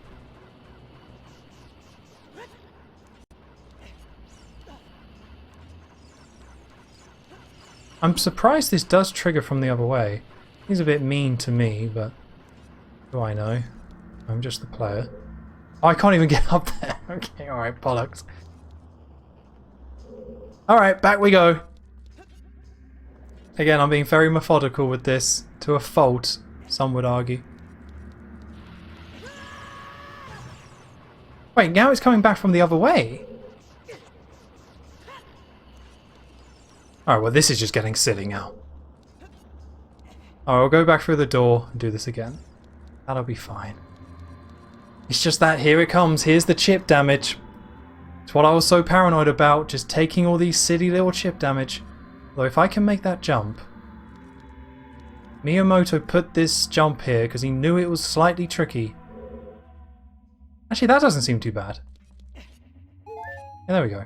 A: I'm surprised this does trigger from the other way. He's a bit mean to me, but do I know? I'm just the player. Oh, I can't even get up there. Okay, alright, bollocks. Alright, back we go. Again, I'm being very methodical with this. To a fault, some would argue. Wait, now it's coming back from the other way? Alright, well this is just getting silly now. Alright, we'll go back through the door and do this again. That'll be fine. It's just that here it comes, here's the chip damage. It's what I was so paranoid about, just taking all these silly little chip damage. Though if I can make that jump... Miyamoto put this jump here because he knew it was slightly tricky. Actually, that doesn't seem too bad. Yeah, there we go.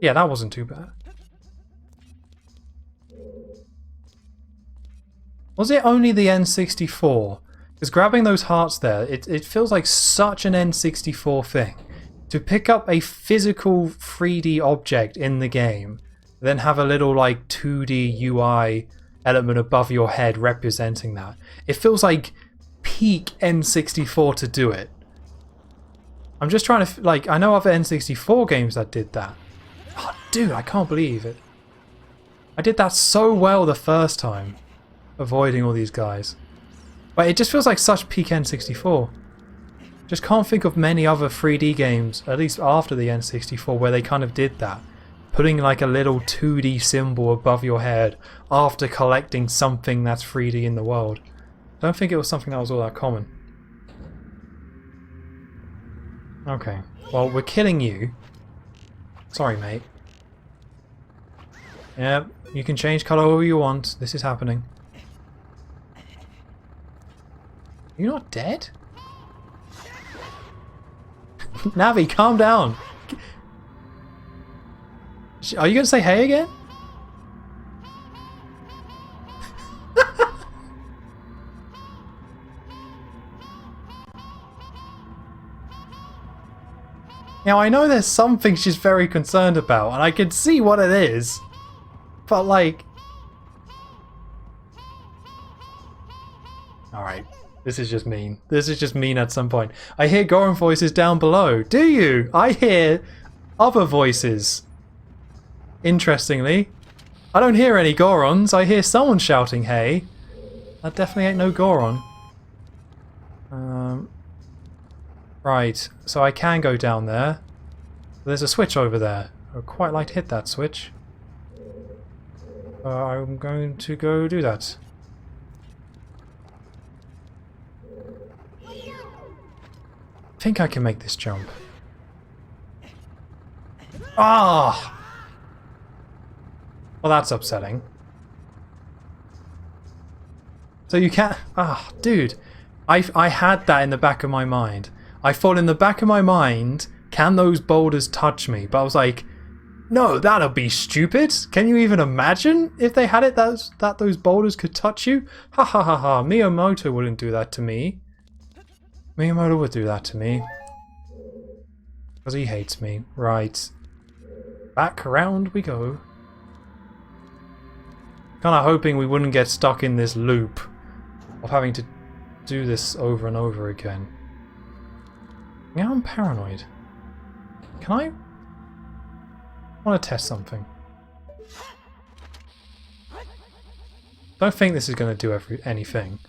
A: Yeah, that wasn't too bad. Was it only the N64? Because grabbing those hearts there, it feels like such an N64 thing. To pick up a physical 3D object in the game, then have a little like 2D UI element above your head representing that. It feels like peak N64 to do it. I'm just trying to, like, I know other N64 games that did that. Oh, dude, I can't believe it. I did that so well the first time. Avoiding all these guys. But it just feels like such peak N64. Just can't think of many other 3D games, at least after the N64, where they kind of did that. Putting like a little 2D symbol above your head after collecting something that's 3D in the world. I don't think it was something that was all that common. Okay, well we're killing you. Sorry mate. Yep, you can change colour however you want. This is happening. You're not dead? Navi, calm down. Are you going to say hey again? Now I know there's something she's very concerned about, and I can see what it is. But like... Alright. This is just mean. This is just mean at some point. I hear Goron voices down below. Do you? I hear other voices. Interestingly. I don't hear any Gorons. I hear someone shouting, hey. That definitely ain't no Goron. Right. So I can go down there. There's a switch over there. I would quite like to hit that switch. I'm going to go do that. I think I can make this jump. Ah! Well, that's upsetting. So you can't... Ah, dude. I had that in the back of my mind. I thought in the back of my mind, can those boulders touch me? But I was like, no, that'll be stupid. Can you even imagine if they had it that those boulders could touch you? Ha ha ha ha. Miyamoto wouldn't do that to me. Miyamoto would do that to me. Because he hates me. Right. Back around we go. Kind of hoping we wouldn't get stuck in this loop of having to do this over and over again. Now I'm paranoid. Can I want to test something? Don't think this is going to do anything.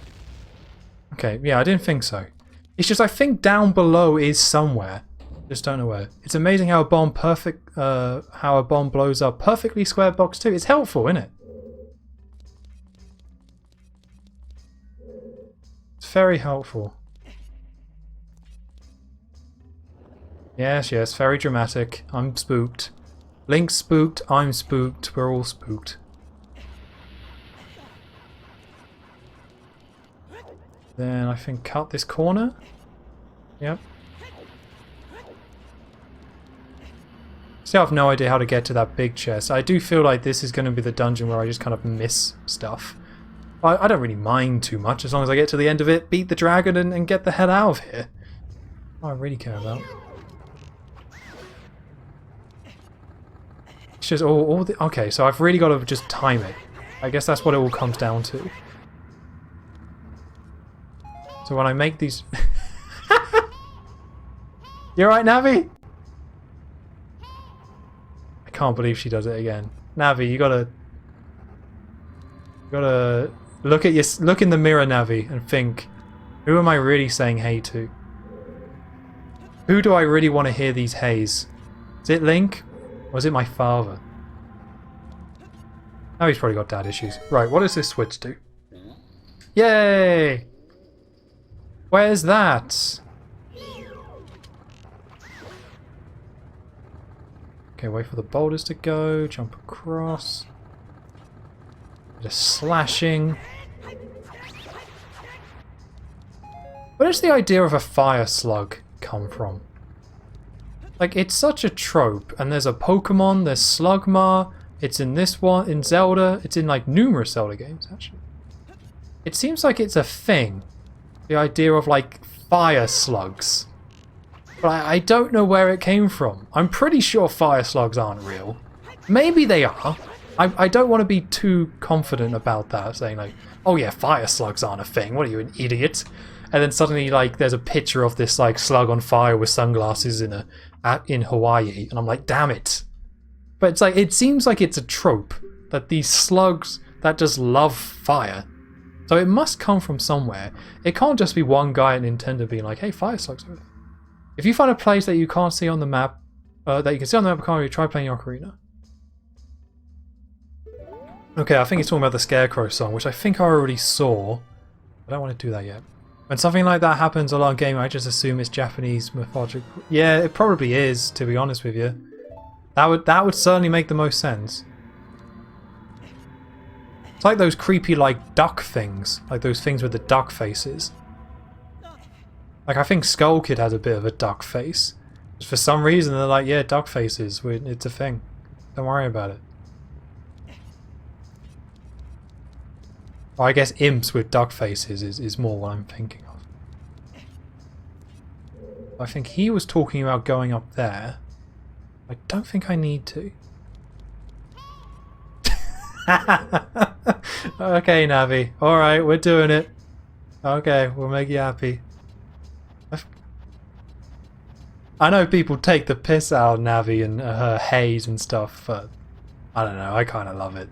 A: Okay, yeah, I didn't think so. It's just I think down below is somewhere. Just don't know where. It's amazing how a bomb blows up perfectly square box too. It's helpful, isn't it? It's very helpful. Yes, yes, very dramatic. I'm spooked. Link's spooked, I'm spooked, we're all spooked. Then I think cut this corner. Yep. Still have no idea how to get to that big chest. I do feel like this is going to be the dungeon where I just kind of miss stuff. I don't really mind too much as long as I get to the end of it, beat the dragon and get the hell out of here. What I really care about. It's just all the... Okay, so I've really got to just time it. I guess that's what it all comes down to. So when I make these... You alright, Navi? I can't believe she does it again. Navi, you gotta look in the mirror, Navi, and think, who am I really saying hey to? Who do I really want to hear these heys? Is it Link? Or is it my father? Oh, he's probably got dad issues. Right, what does this switch do? Yay! Where's that? Okay, wait for the boulders to go, jump across. Bit of slashing. Where does the idea of a fire slug come from? Like, it's such a trope, and there's a Pokemon, there's Slugma, it's in this one, in Zelda, it's in like numerous Zelda games actually. It seems like it's a thing, the idea of like fire slugs. But I don't know where it came from. I'm pretty sure fire slugs aren't real. Maybe they are. I don't want to be too confident about that, saying like, oh yeah, fire slugs aren't a thing, what are you, an idiot? And then suddenly like there's a picture of this like slug on fire with sunglasses in Hawaii, and I'm like, damn it. But it's like, it seems like it's a trope that these slugs that just love fire. So it must come from somewhere. It can't just be one guy at Nintendo being like, hey, fire slugs are... If you find a place that you can't see on the map, that you can see on the map, can't you try playing Ocarina? Okay, I think he's talking about the Scarecrow song, which I think I already saw. I don't want to do that yet. When something like that happens a lot of game, I just assume it's Japanese mythological. Yeah, it probably is, to be honest with you. That would certainly make the most sense. It's like those creepy like duck things, like those things with the duck faces. Like, I think Skull Kid has a bit of a duck face. Just for some reason, they're like, yeah, duck faces. It's a thing. Don't worry about it. Well, I guess imps with duck faces is more what I'm thinking of. I think he was talking about going up there. I don't think I need to. Okay, Navi. Alright, we're doing it. Okay, we'll make you happy. I know people take the piss out of Navi and her haze and stuff, but I don't know, I kind of love it.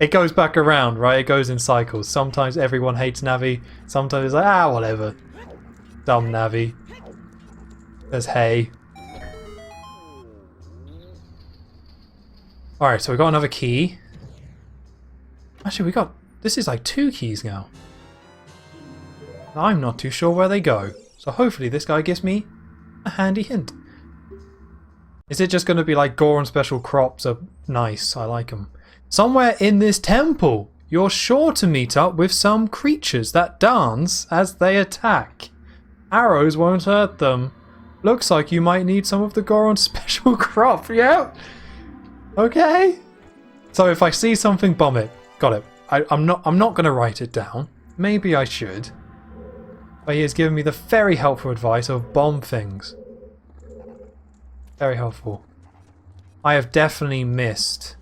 A: It goes back around, right? It goes in cycles. Sometimes everyone hates Navi, sometimes it's like, ah, whatever. Dumb Navi. There's hay. Alright, so we got another key. Actually, this is like 2 keys now. I'm not too sure where they go. So hopefully this guy gives me a handy hint. Is it just going to be like Goron special crops are nice? I like them. Somewhere in this temple, you're sure to meet up with some creatures that dance as they attack. Arrows won't hurt them. Looks like you might need some of the Goron special crop. Yeah. Okay. So if I see something, bomb it. Got it. I'm not going to write it down. Maybe I should. But he has given me the very helpful advice of bomb things. Very helpful. I have definitely missed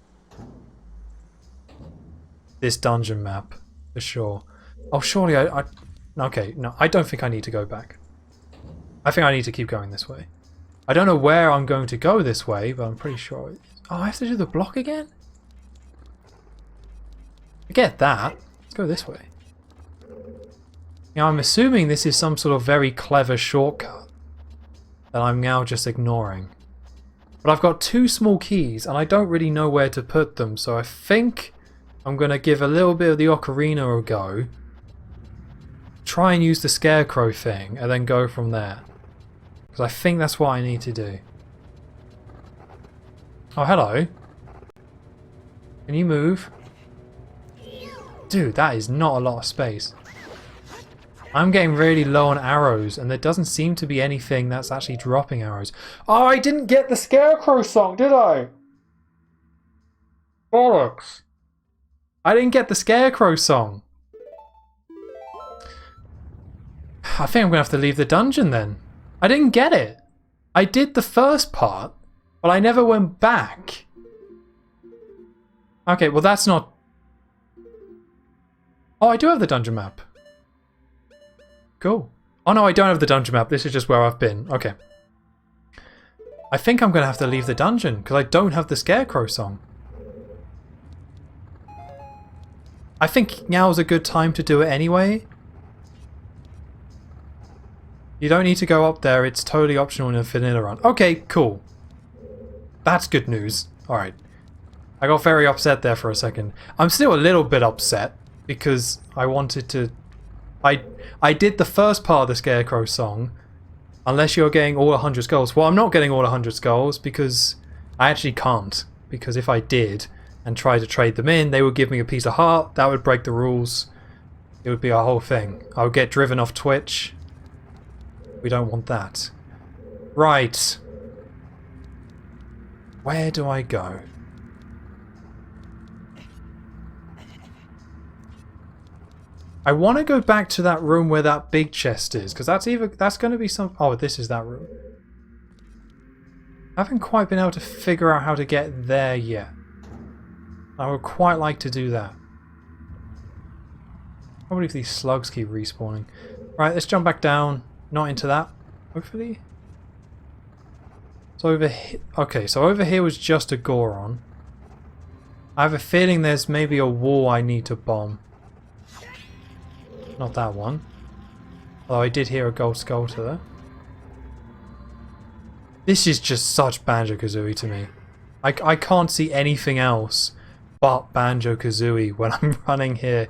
A: this dungeon map for sure. Oh, surely okay, no, I don't think I need to go back. I think I need to keep going this way. I don't know where I'm going to go this way, but I'm pretty sure. Oh, I have to do the block again? I get that. Let's go this way. Now, I'm assuming this is some sort of very clever shortcut that I'm now just ignoring. But I've got 2 small keys, and I don't really know where to put them, so I think I'm going to give a little bit of the Ocarina a go. Try and use the scarecrow thing, and then go from there. Because I think that's what I need to do. Oh, hello. Can you move? Dude, that is not a lot of space. I'm getting really low on arrows, and there doesn't seem to be anything that's actually dropping arrows. Oh, I didn't get the Scarecrow song, did I? Bollocks. I didn't get the Scarecrow song. I think I'm going to have to leave the dungeon then. I didn't get it. I did the first part, but I never went back. Okay, well that's not... Oh, I do have the dungeon map. Cool. Oh no, I don't have the dungeon map. This is just where I've been. Okay. I think I'm going to have to leave the dungeon because I don't have the Scarecrow song. I think now's a good time to do it anyway. You don't need to go up there. It's totally optional in a vanilla run. Okay, cool. That's good news. Alright. I got very upset there for a second. I'm still a little bit upset because I wanted to... I did the first part of the Scarecrow song, unless you're getting all 100 skulls. Well, I'm not getting all 100 skulls because I actually can't. Because if I did and tried to trade them in, they would give me a piece of heart. That would break the rules. It would be a whole thing. I would get driven off Twitch. We don't want that. Right. Where do I go? I want to go back to that room where that big chest is, because that's going to be some... Oh, this is that room. I haven't quite been able to figure out how to get there yet. I would quite like to do that. Probably if these slugs keep respawning. Right, let's jump back down. Not into that, hopefully. So over here... Okay, so over here was just a Goron. I have a feeling there's maybe a wall I need to bomb. Not that one. Although I did hear a gold skull to there. This is just such Banjo-Kazooie to me. I can't see anything else but Banjo-Kazooie when I'm running here.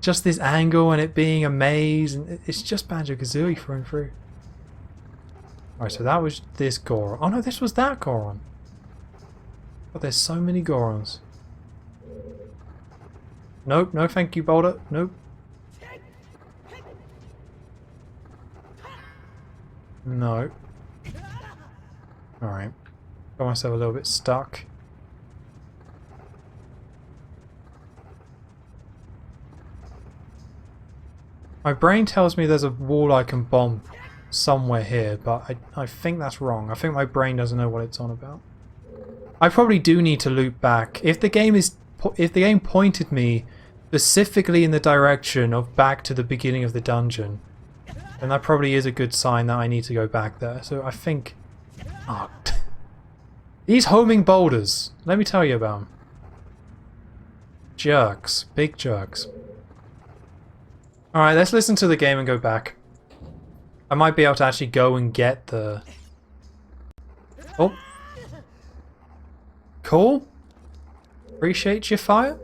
A: Just this angle and it being a maze. And it's just Banjo-Kazooie through and through. Alright, so that was this Goron. Oh no, this was that Goron. But there's so many Gorons. Nope, no thank you, Boulder. Nope. No. Alright. Got myself a little bit stuck. My brain tells me there's a wall I can bomb somewhere here, but I think that's wrong. I think my brain doesn't know what it's on about. I probably do need to loop back. If the game pointed me specifically in the direction of back to the beginning of the dungeon, then that probably is a good sign that I need to go back there. So I think... Oh. These homing boulders. Let me tell you about them. Jerks. Big jerks. Alright, let's listen to the game and go back. I might be able to actually go and get the... Oh. Cool. Appreciate your fire.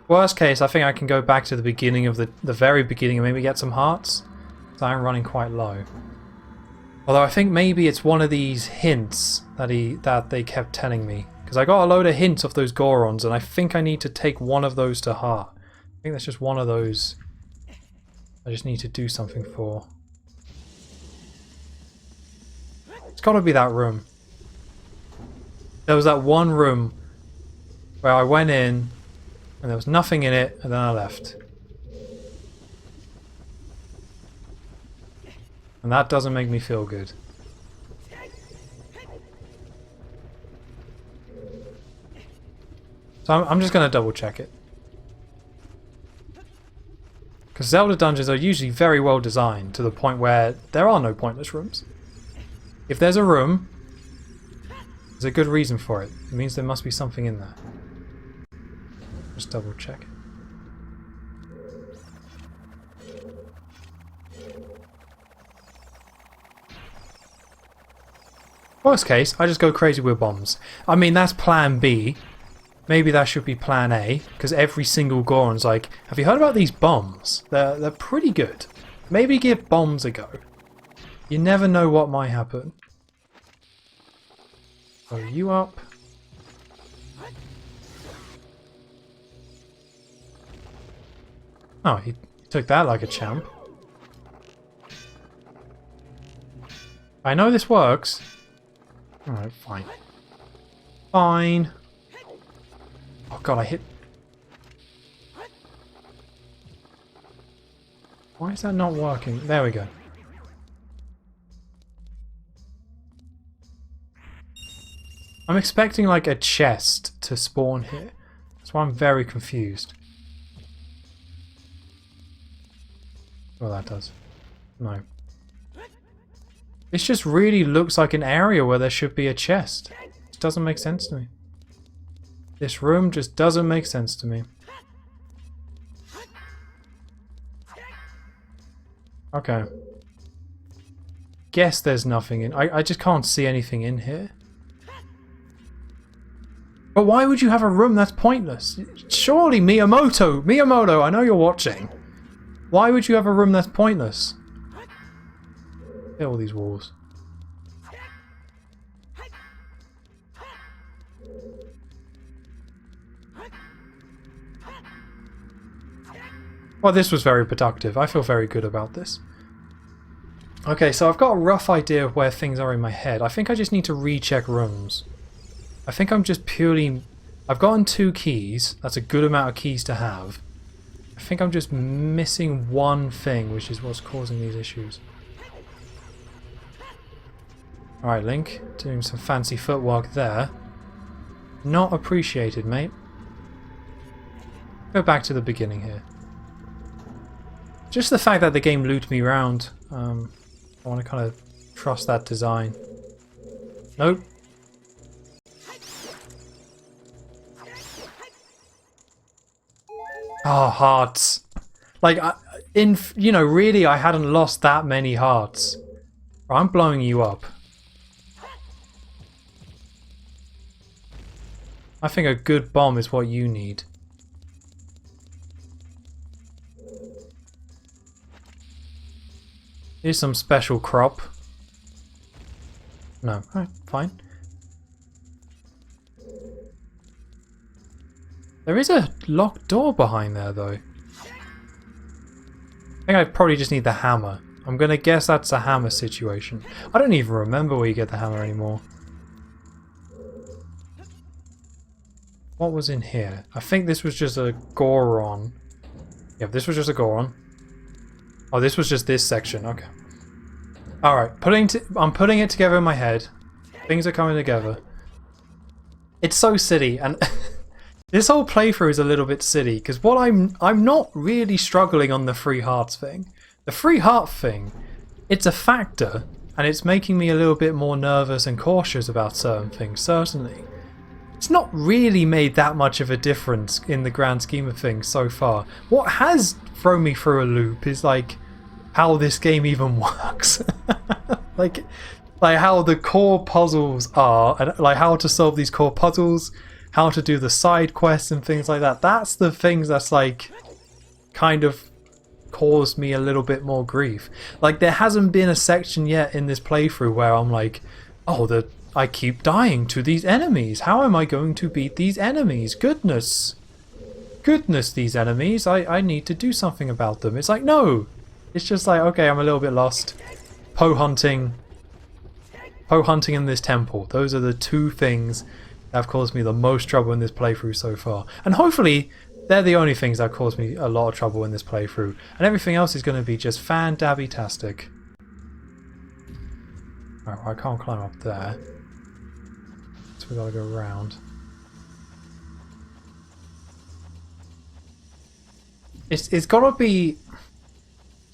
A: Worst case, I think I can go back to the beginning of the very beginning and maybe get some hearts. So I'm running quite low. Although I think maybe it's one of these hints that they kept telling me. Because I got a load of hints of those Gorons, and I think I need to take one of those to heart. I think that's just one of those I just need to do something for. It's got to be that room. There was that one room where I went in and there was nothing in it and then I left. And that doesn't make me feel good. So I'm just going to double check it. Because Zelda dungeons are usually very well designed to the point where there are no pointless rooms. If there's a room, there's a good reason for it. It means there must be something in there. Just double check it. Worst case, I just go crazy with bombs. I mean, that's plan B. Maybe that should be plan A, because every single Goron's like, have you heard about these bombs? They're pretty good. Maybe give bombs a go. You never know what might happen. Are you up? Oh, he took that like a champ. I know this works. Alright, fine. Fine. Oh god, I hit... Why is that not working? There we go. I'm expecting like a chest to spawn here. That's why I'm very confused. Well, that does. No. This just really looks like an area where there should be a chest. It doesn't make sense to me. This room just doesn't make sense to me. Okay. Guess there's nothing in... I just can't see anything in here. But why would you have a room that's pointless? Surely Miyamoto, I know you're watching. Why would you have a room that's pointless? Look at all these walls. Well, this was very productive. I feel very good about this. Okay, so I've got a rough idea of where things are in my head. I think I just need to recheck rooms. I think I'm just purely... I've gotten 2 keys. That's a good amount of keys to have. I think I'm just missing one thing, which is what's causing these issues. Alright, Link. Doing some fancy footwork there. Not appreciated, mate. Go back to the beginning here. Just the fact that the game looped me around. I want to kind of trust that design. Nope. Oh, hearts. Like, really, I hadn't lost that many hearts. I'm blowing you up. I think a good bomb is what you need. Here's some special crop. No, alright, fine. There is a locked door behind there, though. I think I probably just need the hammer. I'm gonna guess that's a hammer situation. I don't even remember where you get the hammer anymore. What was in here? I think this was just a Goron. Yeah, this was just a Goron. Oh, this was just this section. Okay. Alright, I'm putting it together in my head. Things are coming together. It's so silly, and this whole playthrough is a little bit silly, because what I'm not really struggling on the free hearts thing. The free heart thing, it's a factor, and it's making me a little bit more nervous and cautious about certain things, certainly. It's not really made that much of a difference in the grand scheme of things so far. What has thrown me through a loop is like how this game even works. like how the core puzzles are, and like how to solve these core puzzles, how to do the side quests and things like that. That's the things that's like kind of caused me a little bit more grief. Like there hasn't been a section yet in this playthrough where I'm like, oh, I keep dying to these enemies. How am I going to beat these enemies? Goodness, these enemies. I need to do something about them. It's like, no. It's just like, okay, I'm a little bit lost. Poe hunting in this temple. Those are the two things that have caused me the most trouble in this playthrough so far. And hopefully they're the only things that caused me a lot of trouble in this playthrough. And everything else is going to be just fan-dabby-tastic. Alright, well, I can't climb up there. So we gotta go around. It's gotta be...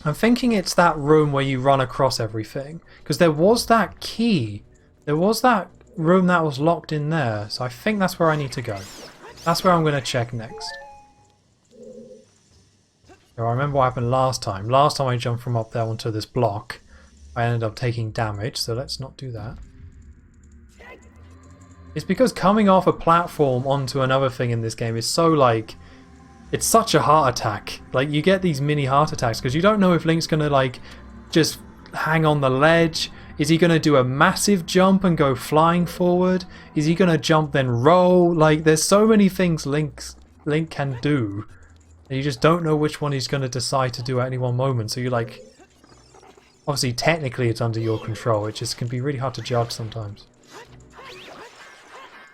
A: I'm thinking it's that room where you run across everything. Because there was that key. There was that room that was locked in there. So I think that's where I need to go. That's where I'm going to check next. So I remember what happened last time. Last time I jumped from up there onto this block, I ended up taking damage. So let's not do that. It's because coming off a platform onto another thing in this game is so like... It's such a heart attack. Like, you get these mini heart attacks because you don't know if Link's going to, like, just hang on the ledge. Is he going to do a massive jump and go flying forward? Is he going to jump then roll? Like, there's so many things Link can do. And you just don't know which one he's going to decide to do at any one moment. So you're like... Obviously, technically it's under your control. It just can be really hard to judge sometimes.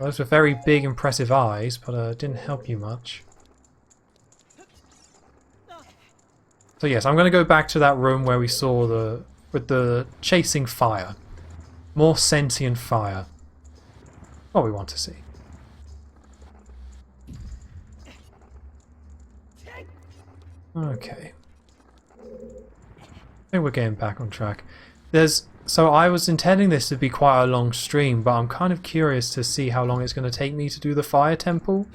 A: Those were very big, impressive eyes, but it didn't help you much. So yes, I'm going to go back to that room where we saw with the chasing fire. More sentient fire. What we want to see. Okay. I think we're getting back on track. So I was intending this to be quite a long stream, but I'm kind of curious to see how long it's going to take me to do the fire temple.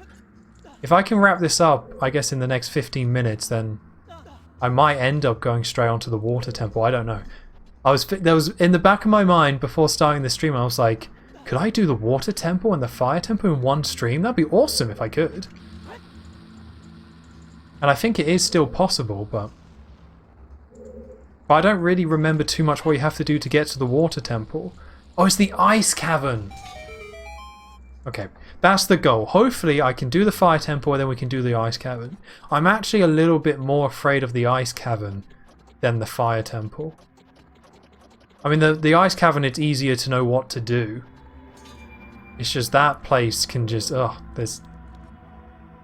A: If I can wrap this up, I guess in the next 15 minutes, then I might end up going straight onto the water temple. I don't know. There was in the back of my mind before starting the stream, I was like, could I do the water temple and the fire temple in one stream? That'd be awesome if I could. And I think it is still possible, but I don't really remember too much what you have to do to get to the water temple. Oh, it's the ice cavern. Okay, that's the goal. Hopefully I can do the fire temple and then we can do the ice cavern. I'm actually a little bit more afraid of the ice cavern than the fire temple. I mean, the ice cavern, it's easier to know what to do. It's just that place can just... I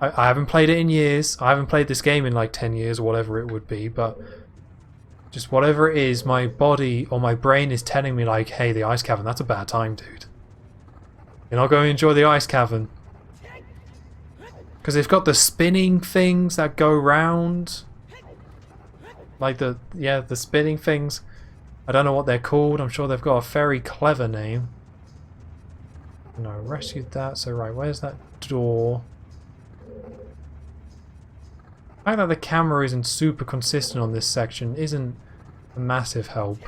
A: haven't played it in years. I haven't played this game in like 10 years or whatever it would be, but just whatever it is, my body or my brain is telling me like, hey, the ice cavern, that's a bad time, dude. You're not going to enjoy the ice cavern. Because they've got the spinning things that go round. Like the spinning things. I don't know what they're called. I'm sure they've got a very clever name. No, rescued that. So right, where's that door? The fact that the camera isn't super consistent on this section isn't a massive help.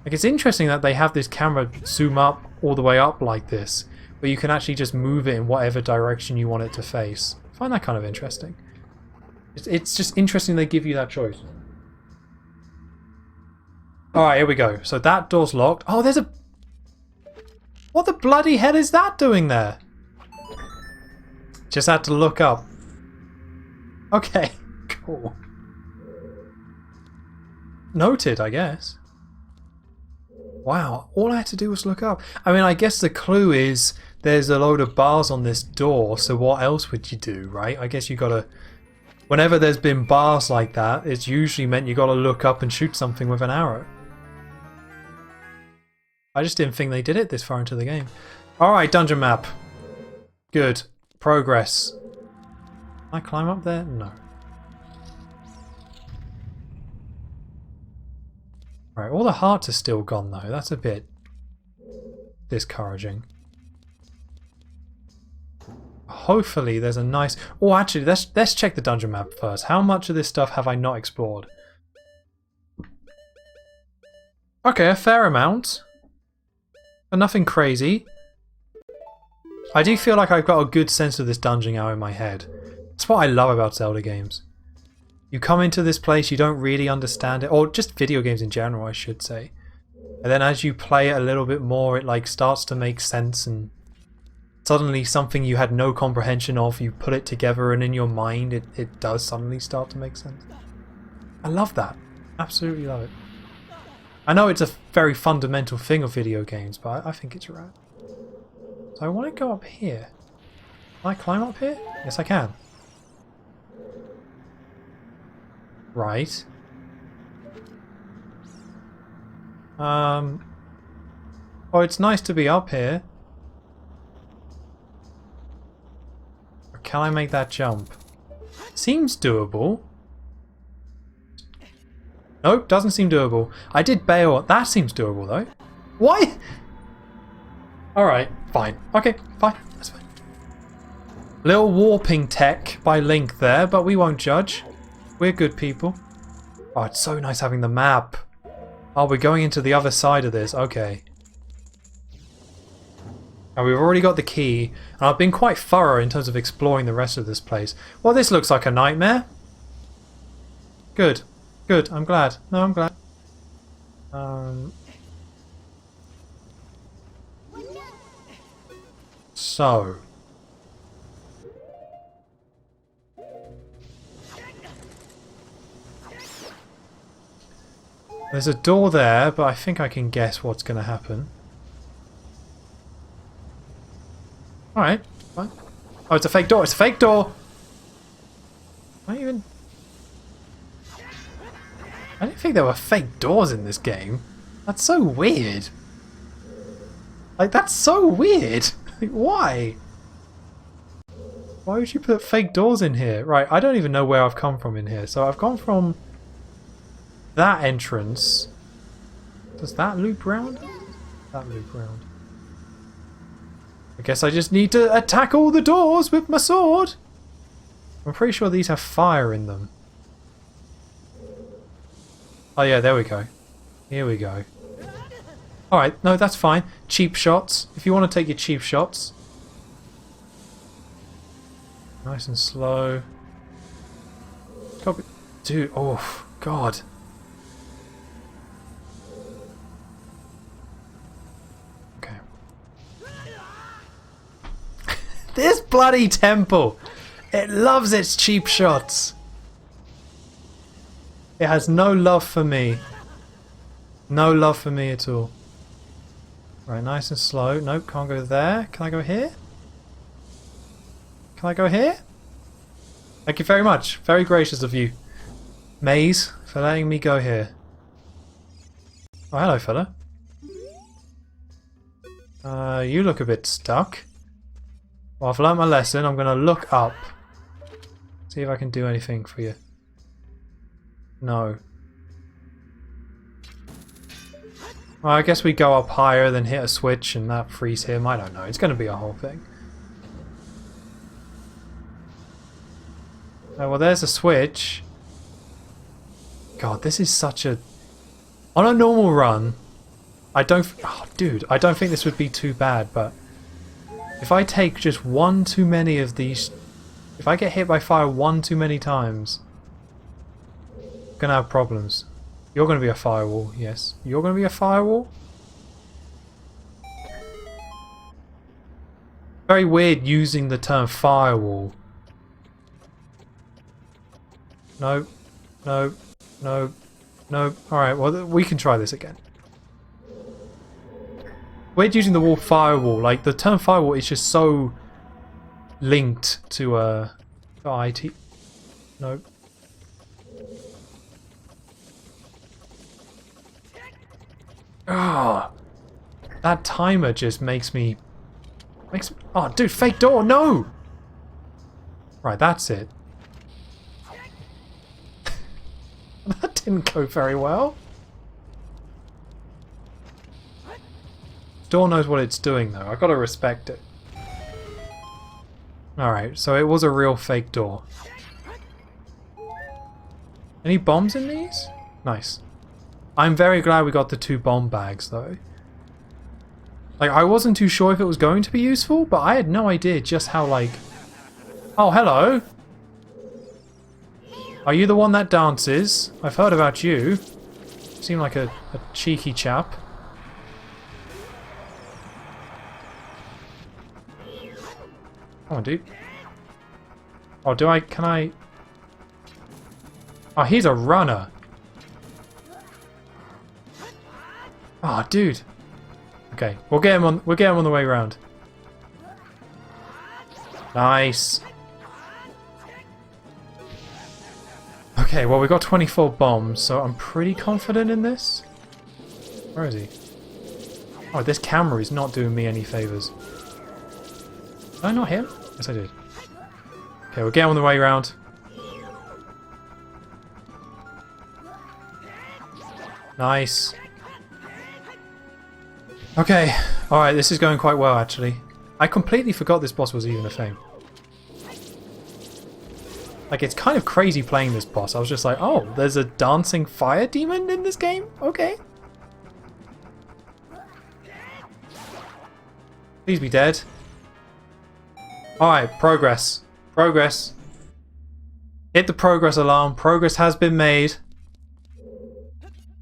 A: Like, it's interesting that they have this camera zoom up all the way up like this, but you can actually just move it in whatever direction you want it to face. I find that kind of interesting. It's just interesting they give you that choice. Alright, here we go. So that door's locked. Oh, there's a... What the bloody hell is that doing there? Just had to look up. Okay, cool. Noted, I guess. Wow, all I had to do was look up. I mean, I guess the clue is there's a load of bars on this door, so what else would you do, right? I guess you gotta... Whenever there's been bars like that, it's usually meant you gotta look up and shoot something with an arrow. I just didn't think they did it this far into the game. Alright, dungeon map. Good. Progress. Can I climb up there? No. Right, all the hearts are still gone though. That's a bit discouraging. Hopefully there's a nice... Oh, actually, let's check the dungeon map first. How much of this stuff have I not explored? Okay, a fair amount. But nothing crazy. I do feel like I've got a good sense of this dungeon now in my head. That's what I love about Zelda games. You come into this place, you don't really understand it, or just video games in general, I should say. And then as you play it a little bit more, it like starts to make sense, and suddenly something you had no comprehension of, you put it together, and in your mind it does suddenly start to make sense. I love that. Absolutely love it. I know it's a very fundamental thing of video games, but I think it's rad. So I want to go up here. Can I climb up here? Yes, I can. Right. Oh, it's nice to be up here. Can I make that jump? Seems doable. Nope, doesn't seem doable. I did bail. That seems doable though. Why? Alright, fine. Okay, fine. That's fine. Little warping tech by Link there, but we won't judge. We're good people. Oh, it's so nice having the map. Oh, we're going into the other side of this. Okay. And we've already got the key, and I've been quite thorough in terms of exploring the rest of this place. Well, this looks like a nightmare. Good. Good. I'm glad. No, I'm glad. So. There's a door there, but I think I can guess what's going to happen. Alright, fine. Oh, it's a fake door. It's a fake door! I didn't think there were fake doors in this game. That's so weird. Like, that's so weird. Like, why? Why would you put fake doors in here? Right, I don't even know where I've come from in here. So I've gone from that entrance. Does that loop round? That loop round. I guess I just need to attack all the doors with my sword. I'm pretty sure these have fire in them. Oh yeah, there we go. Here we go. Alright, no, that's fine. Cheap shots. If you want to take your cheap shots. Nice and slow. Dude, oh, God. Okay. This bloody temple! It loves its cheap shots. It has no love for me. No love for me at all. Right, nice and slow. Nope, can't go there. Can I go here? Can I go here? Thank you very much. Very gracious of you, Maze, for letting me go here. Oh, hello, fella. You look a bit stuck. Well, I've learnt my lesson. I'm going to look up. See if I can do anything for you. No. Well, I guess we go up higher, then hit a switch, and that frees him. I don't know. It's going to be a whole thing. Oh, well, there's a switch. God, this is such a... On a normal run, I don't... Oh, dude, I don't think this would be too bad, but... If I take just one too many of these... If I get hit by fire one too many times... I'm gonna have problems. You're gonna be a firewall, yes. You're gonna be a firewall? Very weird using the term firewall. No, no, no, no. Alright, well, we can try this again. Weird using the word firewall. Like, the term firewall is just so linked to IT. No. Ah, that timer just makes me... Oh, dude, fake door, no! Right, that's it. That didn't go very well. Door knows what it's doing, though. I gotta respect it. Alright, so it was a real fake door. Any bombs in these? Nice. I'm very glad we got the 2 bomb bags, though. Like, I wasn't too sure if it was going to be useful, but I had no idea just how, like... Oh, hello! Are you the one that dances? I've heard about you. You seem like a cheeky chap. Come on, dude. Oh, can I... Oh, he's a runner. Oh, dude. Okay, we'll get him on the way around. Nice. Okay, well we got 24 bombs, so I'm pretty confident in this. Where is he? Oh, this camera is not doing me any favors. Did I not hit him? Yes, I did. Okay, we'll get him on the way around. Nice. Okay, alright, this is going quite well actually. I completely forgot this boss was even a thing. Like, it's kind of crazy playing this boss. I was just like, oh, there's a dancing fire demon in this game? Okay. Please be dead. Alright, progress. Progress. Hit the progress alarm. Progress has been made.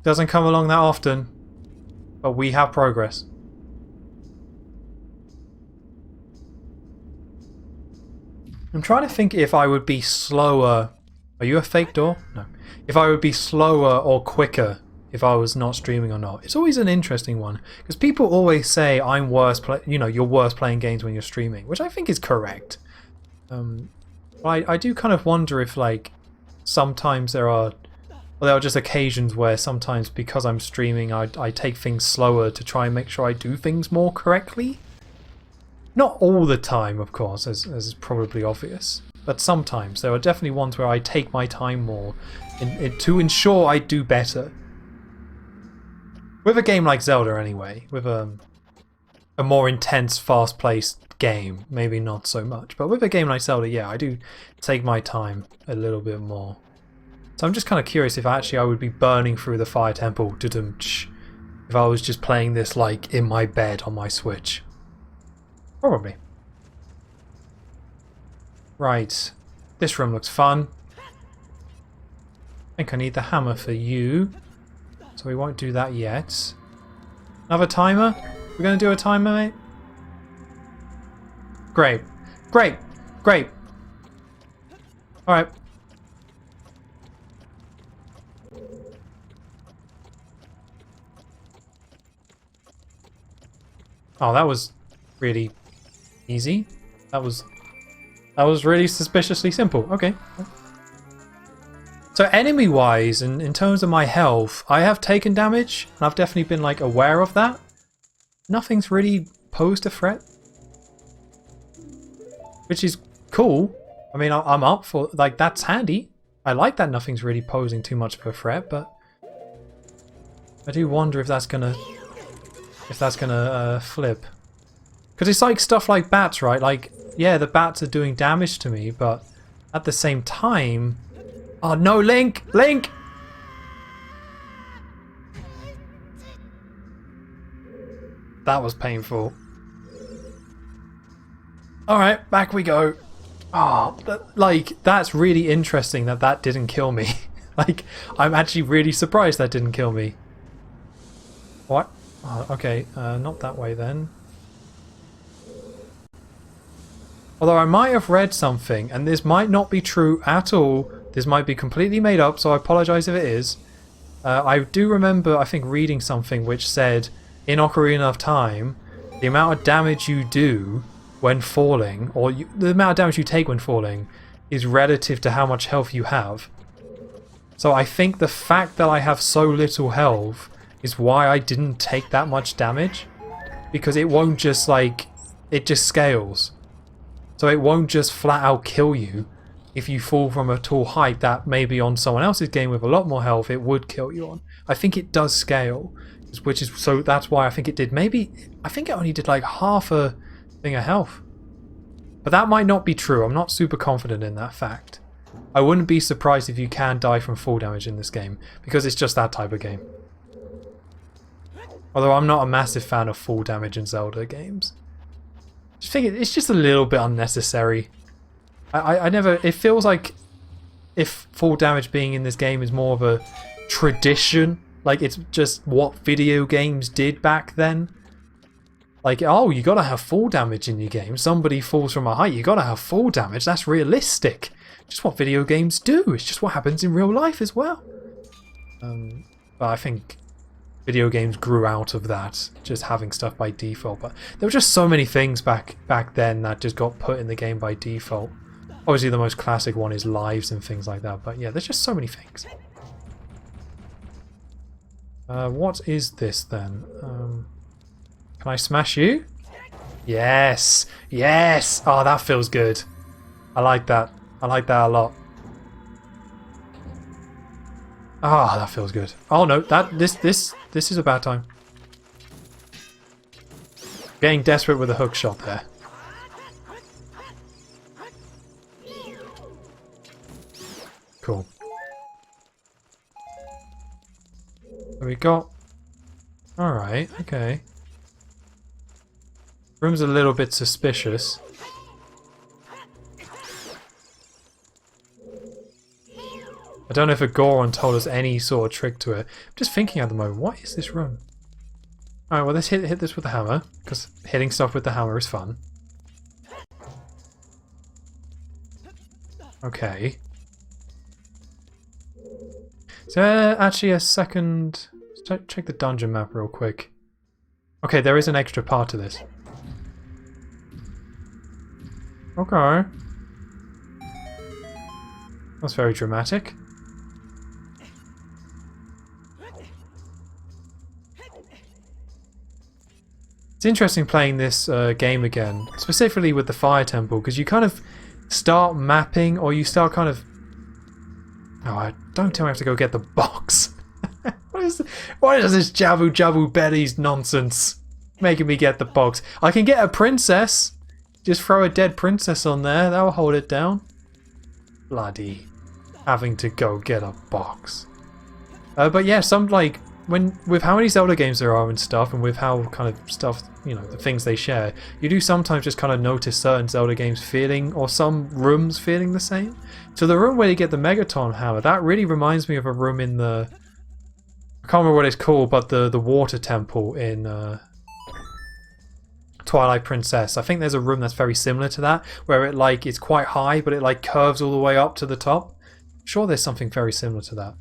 A: Doesn't come along that often. But we have progress. I'm trying to think if I would be slower. Are you a fake door? No. If I would be slower or quicker if I was not streaming or not. It's always an interesting one because people always say I'm worse. You're worse playing games when you're streaming, which I think is correct. I do kind of wonder if like sometimes there are just occasions where sometimes because I'm streaming I take things slower to try and make sure I do things more correctly. Not all the time, of course, as is probably obvious, but sometimes there are definitely ones where I take my time more to ensure I do better. With a game like Zelda anyway, with a more intense, fast-paced game, maybe not so much, but with a game like Zelda, yeah, I do take my time a little bit more. So I'm just kind of curious if actually I would be burning through the Fire Temple if I was just playing this like in my bed on my Switch. Probably. Right. This room looks fun. I think I need the hammer for you. So we won't do that yet. Another timer? We're going to do a timer, mate? Great. Great. Great. Alright. Oh, that was really easy. That was really suspiciously simple. Okay. So enemy-wise, and in terms of my health, I have taken damage, and I've definitely been like aware of that. Nothing's really posed a threat, which is cool. I mean, I'm up for like that's handy. I like that nothing's really posing too much of a threat, but I do wonder if that's gonna flip. Because it's like stuff like bats, right? Like, yeah, the bats are doing damage to me, but at the same time... Oh, no, Link! Link! That was painful. Alright, back we go. Oh, that's really interesting that didn't kill me. Like, I'm actually really surprised that didn't kill me. What? Oh, okay, not that way then. Although I might have read something, and this might not be true at all. This might be completely made up, so I apologise if it is. I do remember, I think, reading something which said, in Ocarina of Time, the amount of damage you do when falling, or the amount of damage you take when falling, is relative to how much health you have. So I think the fact that I have so little health is why I didn't take that much damage. Because it won't just, like, it just scales. So it won't just flat out kill you. If you fall from a tall height that maybe on someone else's game with a lot more health it would kill you on. I think it does scale, which is so that's why I think it did. Maybe I think it only did like half a thing of health, but that might not be true. I'm not super confident in that fact. I wouldn't be surprised if you can die from fall damage in this game because it's just that type of game. Although I'm not a massive fan of full damage in Zelda games. I just think it's just a little bit unnecessary. I never... It feels like if full damage being in this game is more of a tradition. Like, it's just what video games did back then. Like, oh, you gotta have full damage in your game. Somebody falls from a height, you gotta have full damage. That's realistic. Just what video games do. It's just what happens in real life as well. But I think video games grew out of that, just having stuff by default. But there were just so many things back then that just got put in the game by default. Obviously, the most classic one is lives and things like that. But yeah, there's just so many things. What is this then? Can I smash you? Yes! Yes! Oh, that feels good. I like that. I like that a lot. Ah, that feels good. Oh no, this is a bad time. Getting desperate with a hook shot there. Cool. So we got... Alright, okay. Room's a little bit suspicious. I don't know if a Goron told us any sort of trick to it. I'm just thinking at the moment, what is this room? Alright, well let's hit this with the hammer, because hitting stuff with the hammer is fun. Okay. Is there actually a second... Let's check the dungeon map real quick. Okay, there is an extra part to this. Okay. That's very dramatic. It's interesting playing this game again, specifically with the Fire Temple, because you kind of start mapping, or you start kind of... Oh, don't tell me I have to go get the box. What is this Jabu Jabu Betty's nonsense? Making me get the box. I can get a princess. Just throw a dead princess on there, that'll hold it down. Bloody having to go get a box. But yeah, some like... with how many Zelda games there are and stuff, and with how kind of stuff, you know, the things they share, you do sometimes just kind of notice certain Zelda games feeling, or some rooms feeling the same. So the room where you get the Megaton hammer, that really reminds me of a room in the... I can't remember what it's called, but the water temple in Twilight Princess. I think there's a room that's very similar to that, where it like it's quite high, but it like curves all the way up to the top. I'm sure there's something very similar to that.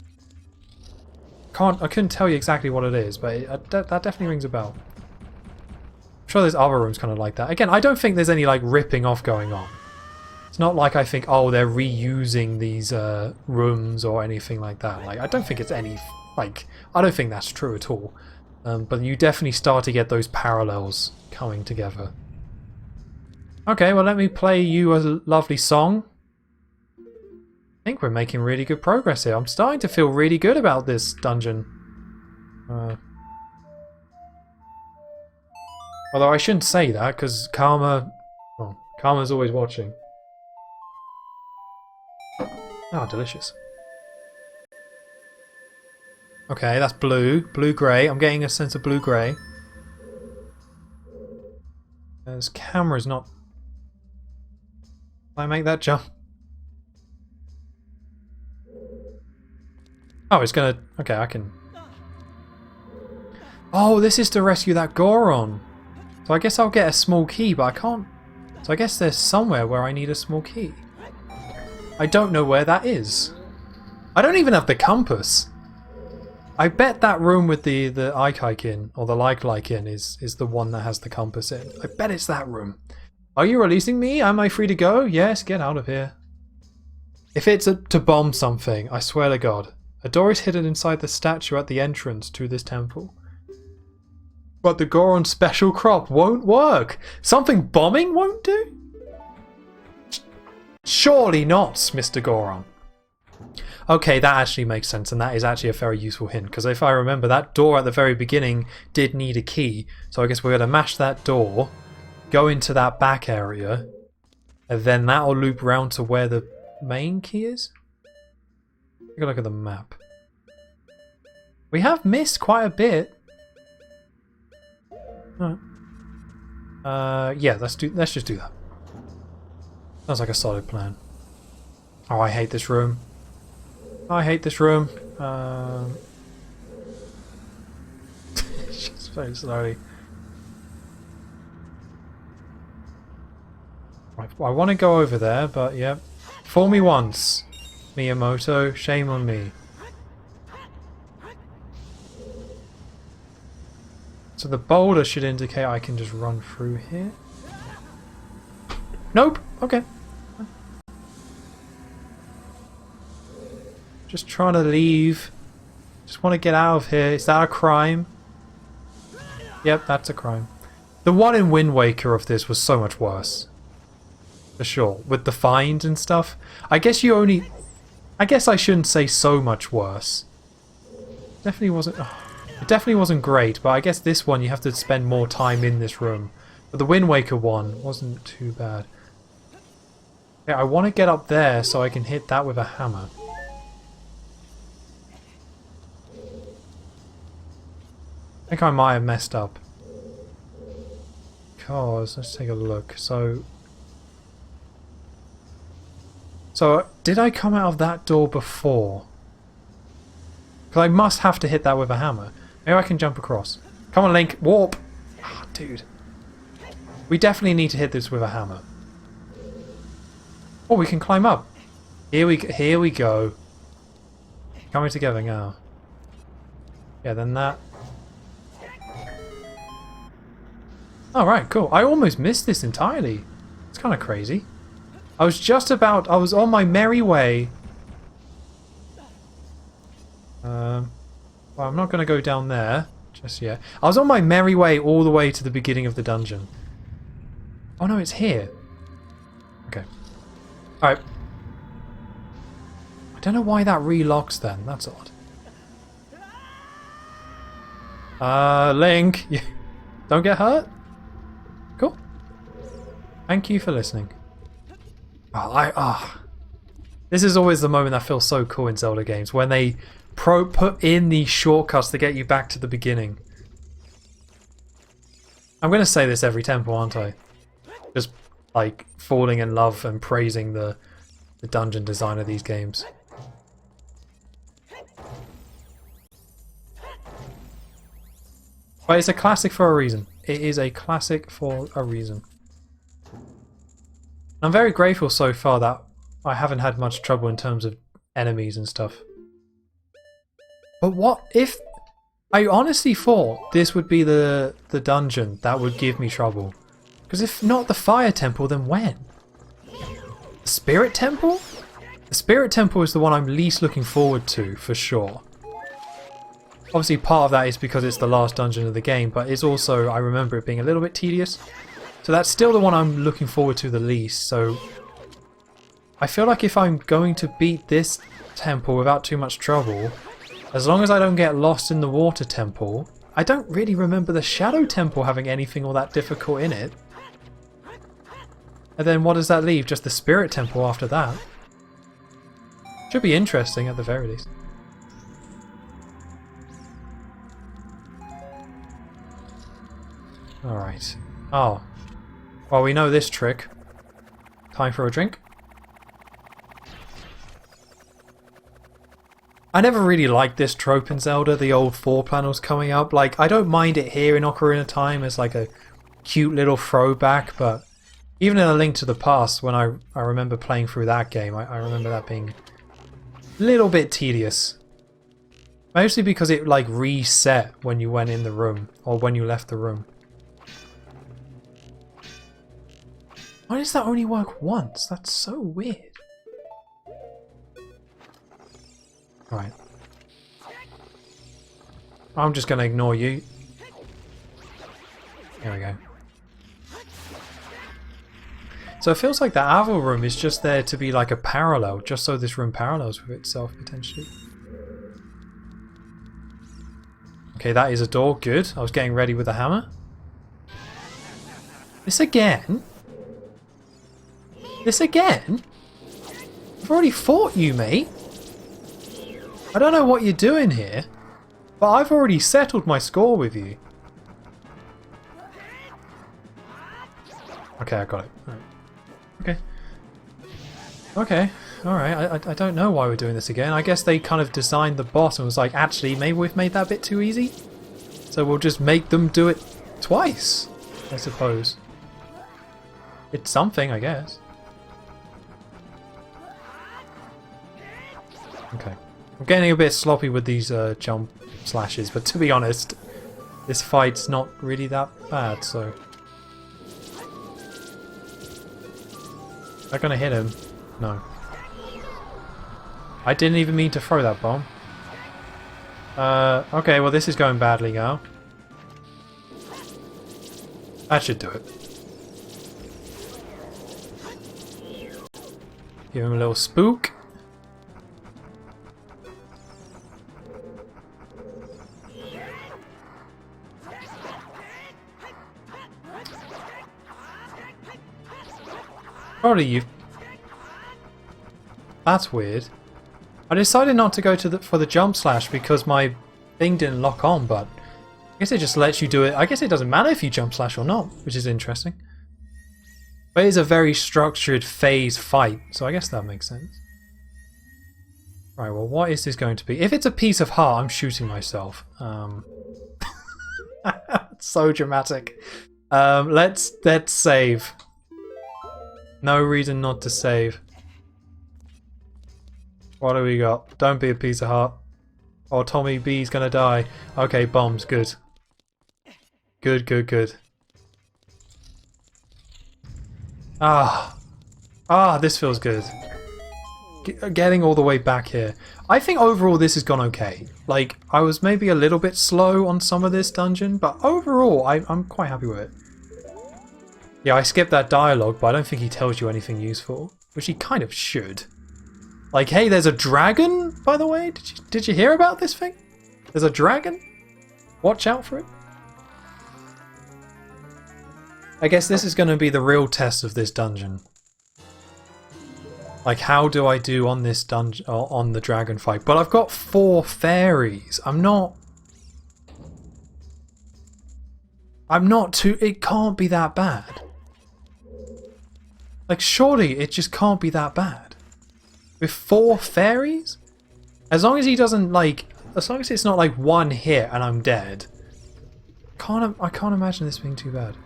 A: I couldn't tell you exactly what it is, but that definitely rings a bell. I'm sure there's other rooms kind of like that. Again, I don't think there's any like ripping off going on. It's not like I think, oh, they're reusing these rooms or anything like that. Like, I don't think it's any, like, I don't think that's true at all. But you definitely start to get those parallels coming together. Okay, well let me play you a lovely song. I think we're making really good progress here. I'm starting to feel really good about this dungeon. Although I shouldn't say that, because Karma... Well, Karma's always watching. Oh, delicious. Okay, that's blue. Blue-grey. I'm getting a sense of blue-grey. This camera's not... Can I make that jump? Oh, it's gonna... Okay, I can... Oh, this is to rescue that Goron. So I guess I'll get a small key, but I can't... So I guess there's somewhere where I need a small key. I don't know where that is. I don't even have the compass. I bet that room with the Ike in, or the like in, is the one that has the compass in. I bet it's that room. Are you releasing me? Am I free to go? Yes, get out of here. If it's to bomb something, I swear to God. A door is hidden inside the statue at the entrance to this temple. But the Goron special crop won't work. Something bombing won't do? Surely not, Mr. Goron. Okay, that actually makes sense, and that is actually a very useful hint, because if I remember, that door at the very beginning did need a key, so I guess we're going to mash that door, go into that back area, and then that'll loop round to where the main key is? Take a look at the map. We have missed quite a bit. Yeah, let's just do that. Sounds like a solid plan. Oh, I hate this room. I hate this room. Just very slowly. I want to go over there, but yeah. Fool me once, Miyamoto. Shame on me. So the boulder should indicate I can just run through here. Nope. Okay. Just trying to leave. Just want to get out of here. Is that a crime? Yep, that's a crime. The one in Wind Waker of this was so much worse. For sure. With the find and stuff. I guess you only... I guess I shouldn't say so much worse. Definitely wasn't... It definitely wasn't great, but I guess this one you have to spend more time in this room. But the Wind Waker one wasn't too bad. Yeah, I want to get up there so I can hit that with a hammer. I think I might have messed up. Because, let's take a look. So, did I come out of that door before? Because I must have to hit that with a hammer. Maybe I can jump across. Come on, Link, warp! Ah, dude. We definitely need to hit this with a hammer. Oh, we can climb up. Here we go. Coming together now. Yeah, then that. Alright, cool. I almost missed this entirely. It's kind of crazy. I was on my merry way. Well, I'm not going to go down there just yet. I was on my merry way all the way to the beginning of the dungeon. Oh no, it's here. Okay. Alright. I don't know why that relocks then. That's odd. Link! Don't get hurt? Cool. Thank you for listening. This is always the moment that feels so cool in Zelda games, when they put in these shortcuts to get you back to the beginning. I'm going to say this every temple, aren't I? Just like falling in love and praising the dungeon design of these games. But it's a classic for a reason. It is a classic for a reason. I'm very grateful so far that I haven't had much trouble in terms of enemies and stuff. But what if... I honestly thought this would be the dungeon that would give me trouble. Because if not the Fire Temple, then when? The Spirit Temple? The Spirit Temple is the one I'm least looking forward to, for sure. Obviously part of that is because it's the last dungeon of the game, but it's also, I remember it being a little bit tedious. So that's still the one I'm looking forward to the least, so... I feel like if I'm going to beat this temple without too much trouble, as long as I don't get lost in the Water Temple... I don't really remember the Shadow Temple having anything all that difficult in it. And then what does that leave? Just the Spirit Temple after that. Should be interesting at the very least. Alright. Oh. Well, we know this trick. Time for a drink. I never really liked this trope in Zelda, the old 4 panels coming up. Like, I don't mind it here in Ocarina of Time as like a cute little throwback, but even in A Link to the Past, when I remember playing through that game, I remember that being a little bit tedious. Mostly because it like reset when you went in the room, or when you left the room. Why does that only work once? That's so weird. Right. I'm just going to ignore you. Here we go. So it feels like the Avil room is just there to be like a parallel, just so this room parallels with itself, potentially. Okay, that is a door. Good. I was getting ready with a hammer. This again? This again? I've already fought you, mate. I don't know what you're doing here, but I've already settled my score with you. Okay, I got it. Alright. Okay. Okay. Alright, I don't know why we're doing this again. I guess they kind of designed the boss and was like, actually, maybe we've made that a bit too easy. So we'll just make them do it twice, I suppose. It's something, I guess. Okay. I'm getting a bit sloppy with these jump slashes, but to be honest, this fight's not really that bad, so... Am I gonna hit him? No. I didn't even mean to throw that bomb. Okay, well this is going badly now. That should do it. Give him a little spook. Probably you. That's weird. I decided not to go to for the jump slash because my thing didn't lock on, but I guess it just lets you do it. I guess it doesn't matter if you jump slash or not, which is interesting. But it is a very structured phase fight, so I guess that makes sense. Right, well, what is this going to be? If it's a piece of heart, I'm shooting myself. So dramatic. Let's save. No reason not to save. What do we got? Don't be a piece of heart. Or Tommy B's gonna die. Okay, bombs. Good. Good, good, good. This feels good. Getting all the way back here. I think overall this has gone okay. Like, I was maybe a little bit slow on some of this dungeon, but overall I'm quite happy with it. Yeah, I skipped that dialogue, but I don't think he tells you anything useful, which he kind of should. Like, hey, there's a dragon, by the way. Did you hear about this thing? There's a dragon. Watch out for it. I guess this is going to be the real test of this dungeon. Like, how do I do on this dungeon, on the dragon fight? But I've got 4 fairies. I'm not too... It can't be that bad. Like, surely it just can't be that bad. With 4 fairies? As long as he doesn't, like... As long as it's not, like, 1 hit and I'm dead. I can't imagine this being too bad.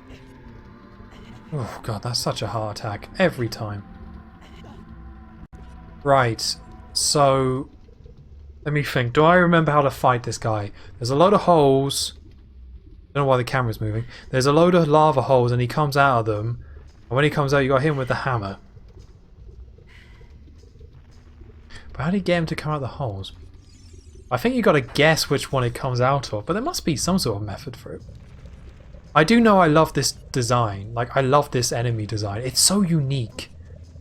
A: Oh, God, that's such a heart attack. Every time. Right. So... Let me think. Do I remember how to fight this guy? There's a load of holes... I don't know why the camera's moving. There's a load of lava holes and he comes out of them. And when he comes out, you got him with the hammer. But how do you get him to come out of the holes? I think you got to guess which one it comes out of, but there must be some sort of method for it. I do know I love this design. Like, I love this enemy design. It's so unique.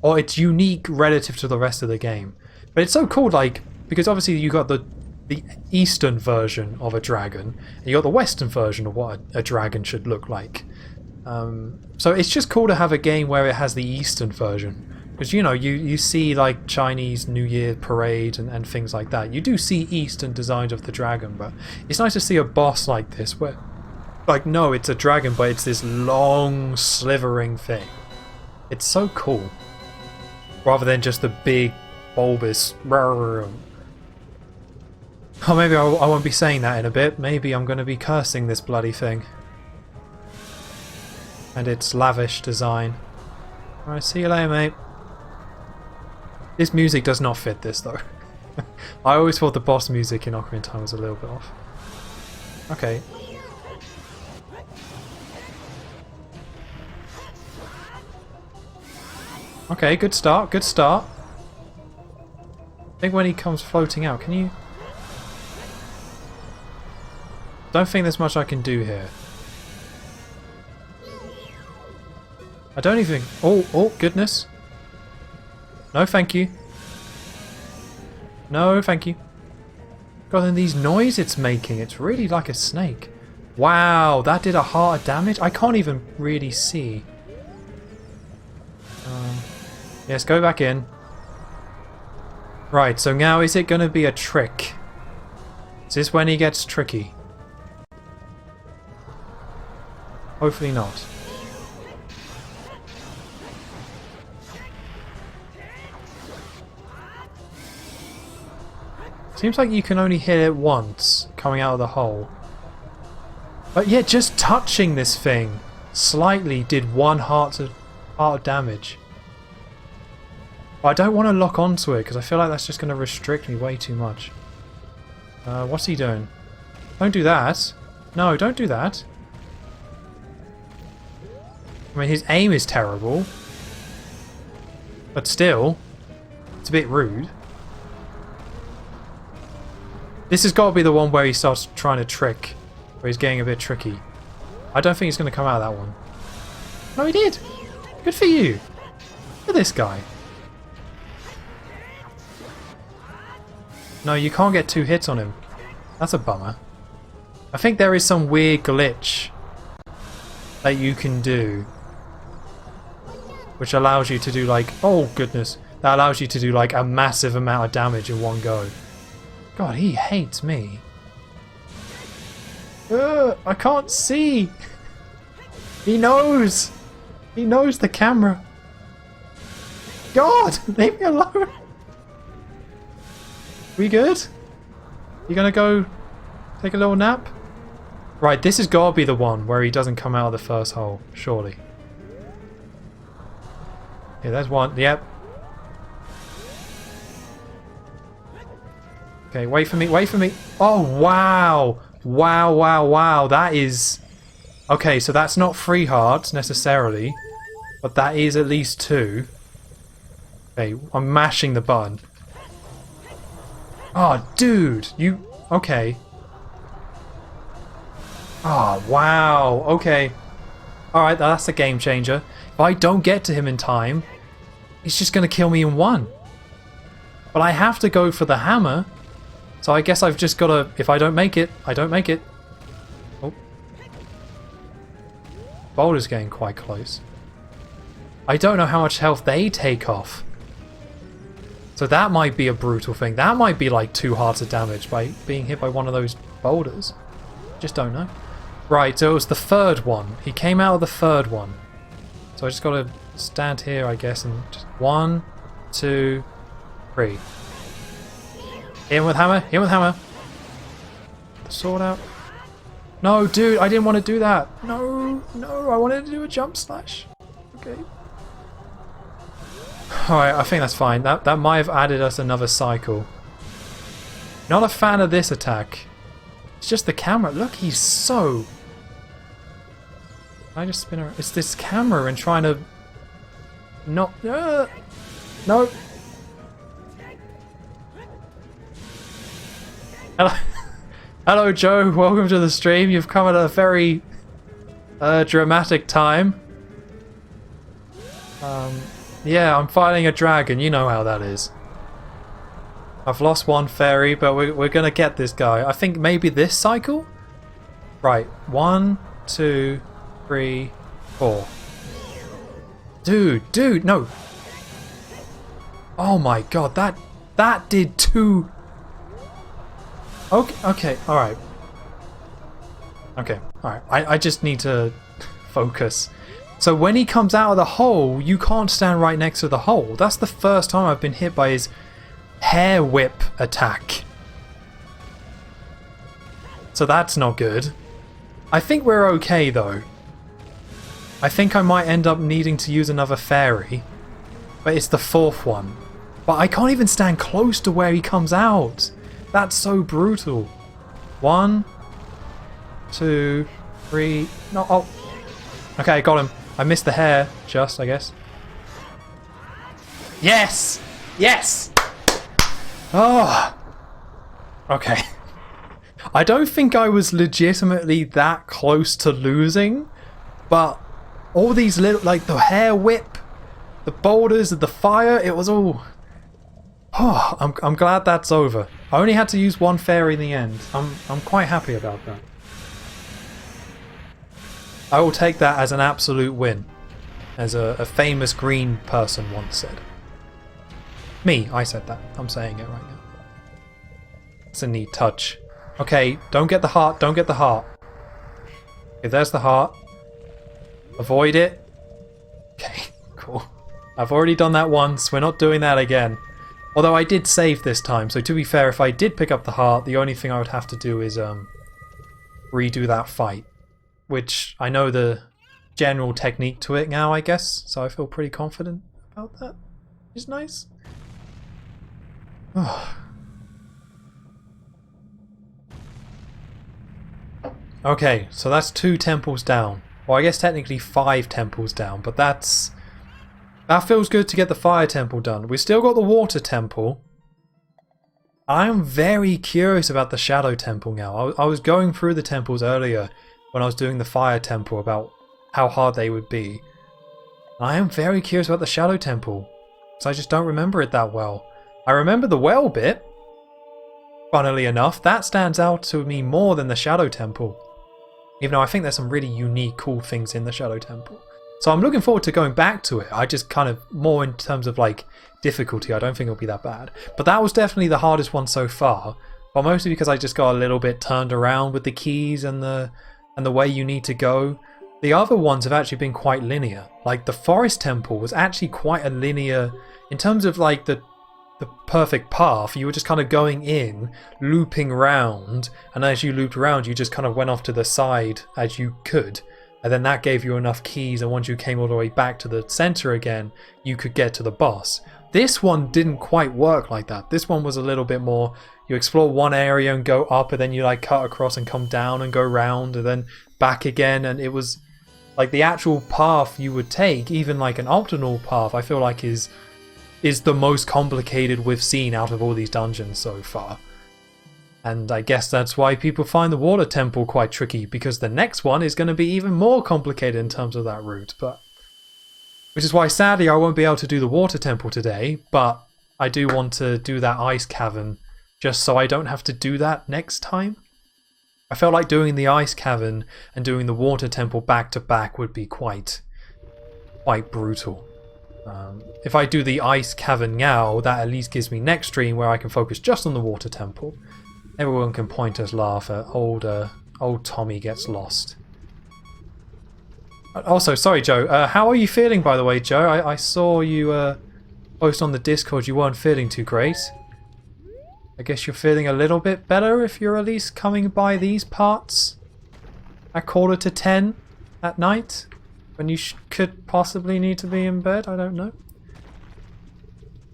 A: Or it's unique relative to the rest of the game. But it's so cool, like, because obviously you got the eastern version of a dragon, and you got the western version of what a dragon should look like. So it's just cool to have a game where it has the eastern version. Because, you know, you see, like, Chinese New Year parade and things like that. You do see eastern designs of the dragon, but it's nice to see a boss like this where, like, no, it's a dragon, but it's this long, slithering thing. It's so cool. Rather than just the big, bulbous... Oh, maybe I won't be saying that in a bit. Maybe I'm going to be cursing this bloody thing. And its lavish design. Alright, see you later, mate. This music does not fit this, though. I always thought the boss music in Ocarina of Time was a little bit off. Okay. Okay, good start, good start. I think when he comes floating out, can you... Don't think there's much I can do here. I don't even... Oh, goodness. No, thank you. No, thank you. God, and these noise it's making, it's really like a snake. Wow, that did a heart of damage? I can't even really see. Yes, go back in. Right, so now is it going to be a trick? Is this when he gets tricky? Hopefully not. Seems like you can only hit it once coming out of the hole. But yeah, just touching this thing slightly did 1 heart of damage. But I don't want to lock onto it because I feel like that's just going to restrict me way too much. What's he doing? Don't do that. No, don't do that. I mean, his aim is terrible. But still, it's a bit rude. This has got to be the one where he starts trying to trick. Where he's getting a bit tricky. I don't think he's going to come out of that one. No, he did! Good for you! Look at this guy. No, you can't get 2 hits on him. That's a bummer. I think there is some weird glitch that you can do. Which allows you to do like... Oh, goodness. That allows you to do like a massive amount of damage in one go. God, he hates me. I can't see. He knows. He knows the camera. God, leave me alone. We good? You gonna go take a little nap? Right, this has got to be the one where he doesn't come out of the first hole, surely. Yeah, there's one. Yep. Okay, wait for me, wait for me. Oh, wow. Wow, wow, wow. That is... Okay, so that's not 3 hearts, necessarily. But that is at least 2. Okay, I'm mashing the button. Oh, dude. You... Okay. Oh, wow. Okay. Alright, that's a game changer. If I don't get to him in time, he's just going to kill me in 1. But I have to go for the hammer. So I guess I've just got to... If I don't make it, I don't make it. Oh. Boulder's getting quite close. I don't know how much health they take off. So that might be a brutal thing. That might be like 2 hearts of damage by being hit by one of those boulders. Just don't know. Right, so it was the 3rd one. He came out of the 3rd one. So I just got to stand here, I guess, and just 1, 2, 3. Hit him with hammer, hit him with hammer. Sword out. No, dude, I didn't want to do that. No, no, I wanted to do a jump slash. Okay. Alright, I think that's fine. That might have added us another cycle. Not a fan of this attack. It's just the camera. Look, he's so... I just spin around. It's this camera and trying to... Not... No! Hello. Hello, Joe. Welcome to the stream. You've come at a very dramatic time. Yeah, I'm fighting a dragon. You know how that is. I've lost 1 fairy, but we're gonna get this guy. I think maybe this cycle? Right. 1, 2, 3, 4. Dude, no. Oh my god, that did 2... Okay, alright. Okay, alright. I just need to focus. So when he comes out of the hole, you can't stand right next to the hole. That's the first time I've been hit by his hair whip attack. So that's not good. I think we're okay though. I think I might end up needing to use another fairy. But it's the 4th one. But I can't even stand close to where he comes out. That's so brutal. 1, 2, 3... No, oh. Okay, got him. I missed the hair, just, I guess. Yes! Yes! Oh! Okay. I don't think I was legitimately that close to losing, but all these little, like the hair whip, the boulders, the fire, it was all... Oh, I'm glad that's over. I only had to use 1 fairy in the end. I'm quite happy about that. I will take that as an absolute win, as a famous green person once said. Me, I said that. I'm saying it right now. It's a neat touch. Okay, don't get the heart, don't get the heart. Okay, there's the heart. Avoid it. Okay, cool. I've already done that once, we're not doing that again. Although I did save this time, so to be fair, if I did pick up the heart, the only thing I would have to do is redo that fight. Which I know the general technique to it now, I guess, so I feel pretty confident about that. Which is nice. Okay, so that's 2 temples down. Well, I guess technically 5 temples down, but that feels good to get the fire temple done. We still got the water temple. I am very curious about the shadow temple now. I was going through the temples earlier when I was doing the fire temple about how hard they would be. I am very curious about the shadow temple, because I just don't remember it that well. I remember the well bit, funnily enough. That stands out to me more than the shadow temple. Even though I think there's some really unique, cool things in the Shadow Temple. So I'm looking forward to going back to it. I just kind of, more in terms of like difficulty, I don't think it'll be that bad. But that was definitely the hardest one so far. But mostly because I just got a little bit turned around with the keys and the way you need to go. The other ones have actually been quite linear. Like the Forest Temple was actually quite a linear, in terms of like the perfect path. You were just kind of going in, looping round, and as you looped around you just kind of went off to the side as you could, and then that gave you enough keys, and once you came all the way back to the center again you could get to the boss. This one didn't quite work like that. This one was a little bit more, you explore one area and go up, and then you like cut across and come down and go round and then back again, and it was like the actual path you would take, even like an optional path, I feel like is the most complicated we've seen out of all these dungeons so far. And I guess that's why people find the Water Temple quite tricky, because the next one is going to be even more complicated in terms of that route. But which is why sadly I won't be able to do the Water Temple today, but I do want to do that Ice Cavern just so I don't have to do that next time. I felt like doing the Ice Cavern and doing the Water Temple back to back would be quite brutal. If I do the Ice Cavern now, that at least gives me next stream where I can focus just on the Water Temple. Everyone can point us laugh at old Tommy gets lost. Also, sorry Joe, how are you feeling by the way, Joe? I saw you post on the Discord you weren't feeling too great. I guess you're feeling a little bit better if you're at least coming by these parts at 10:15 at night, when you could possibly need to be in bed. I don't know.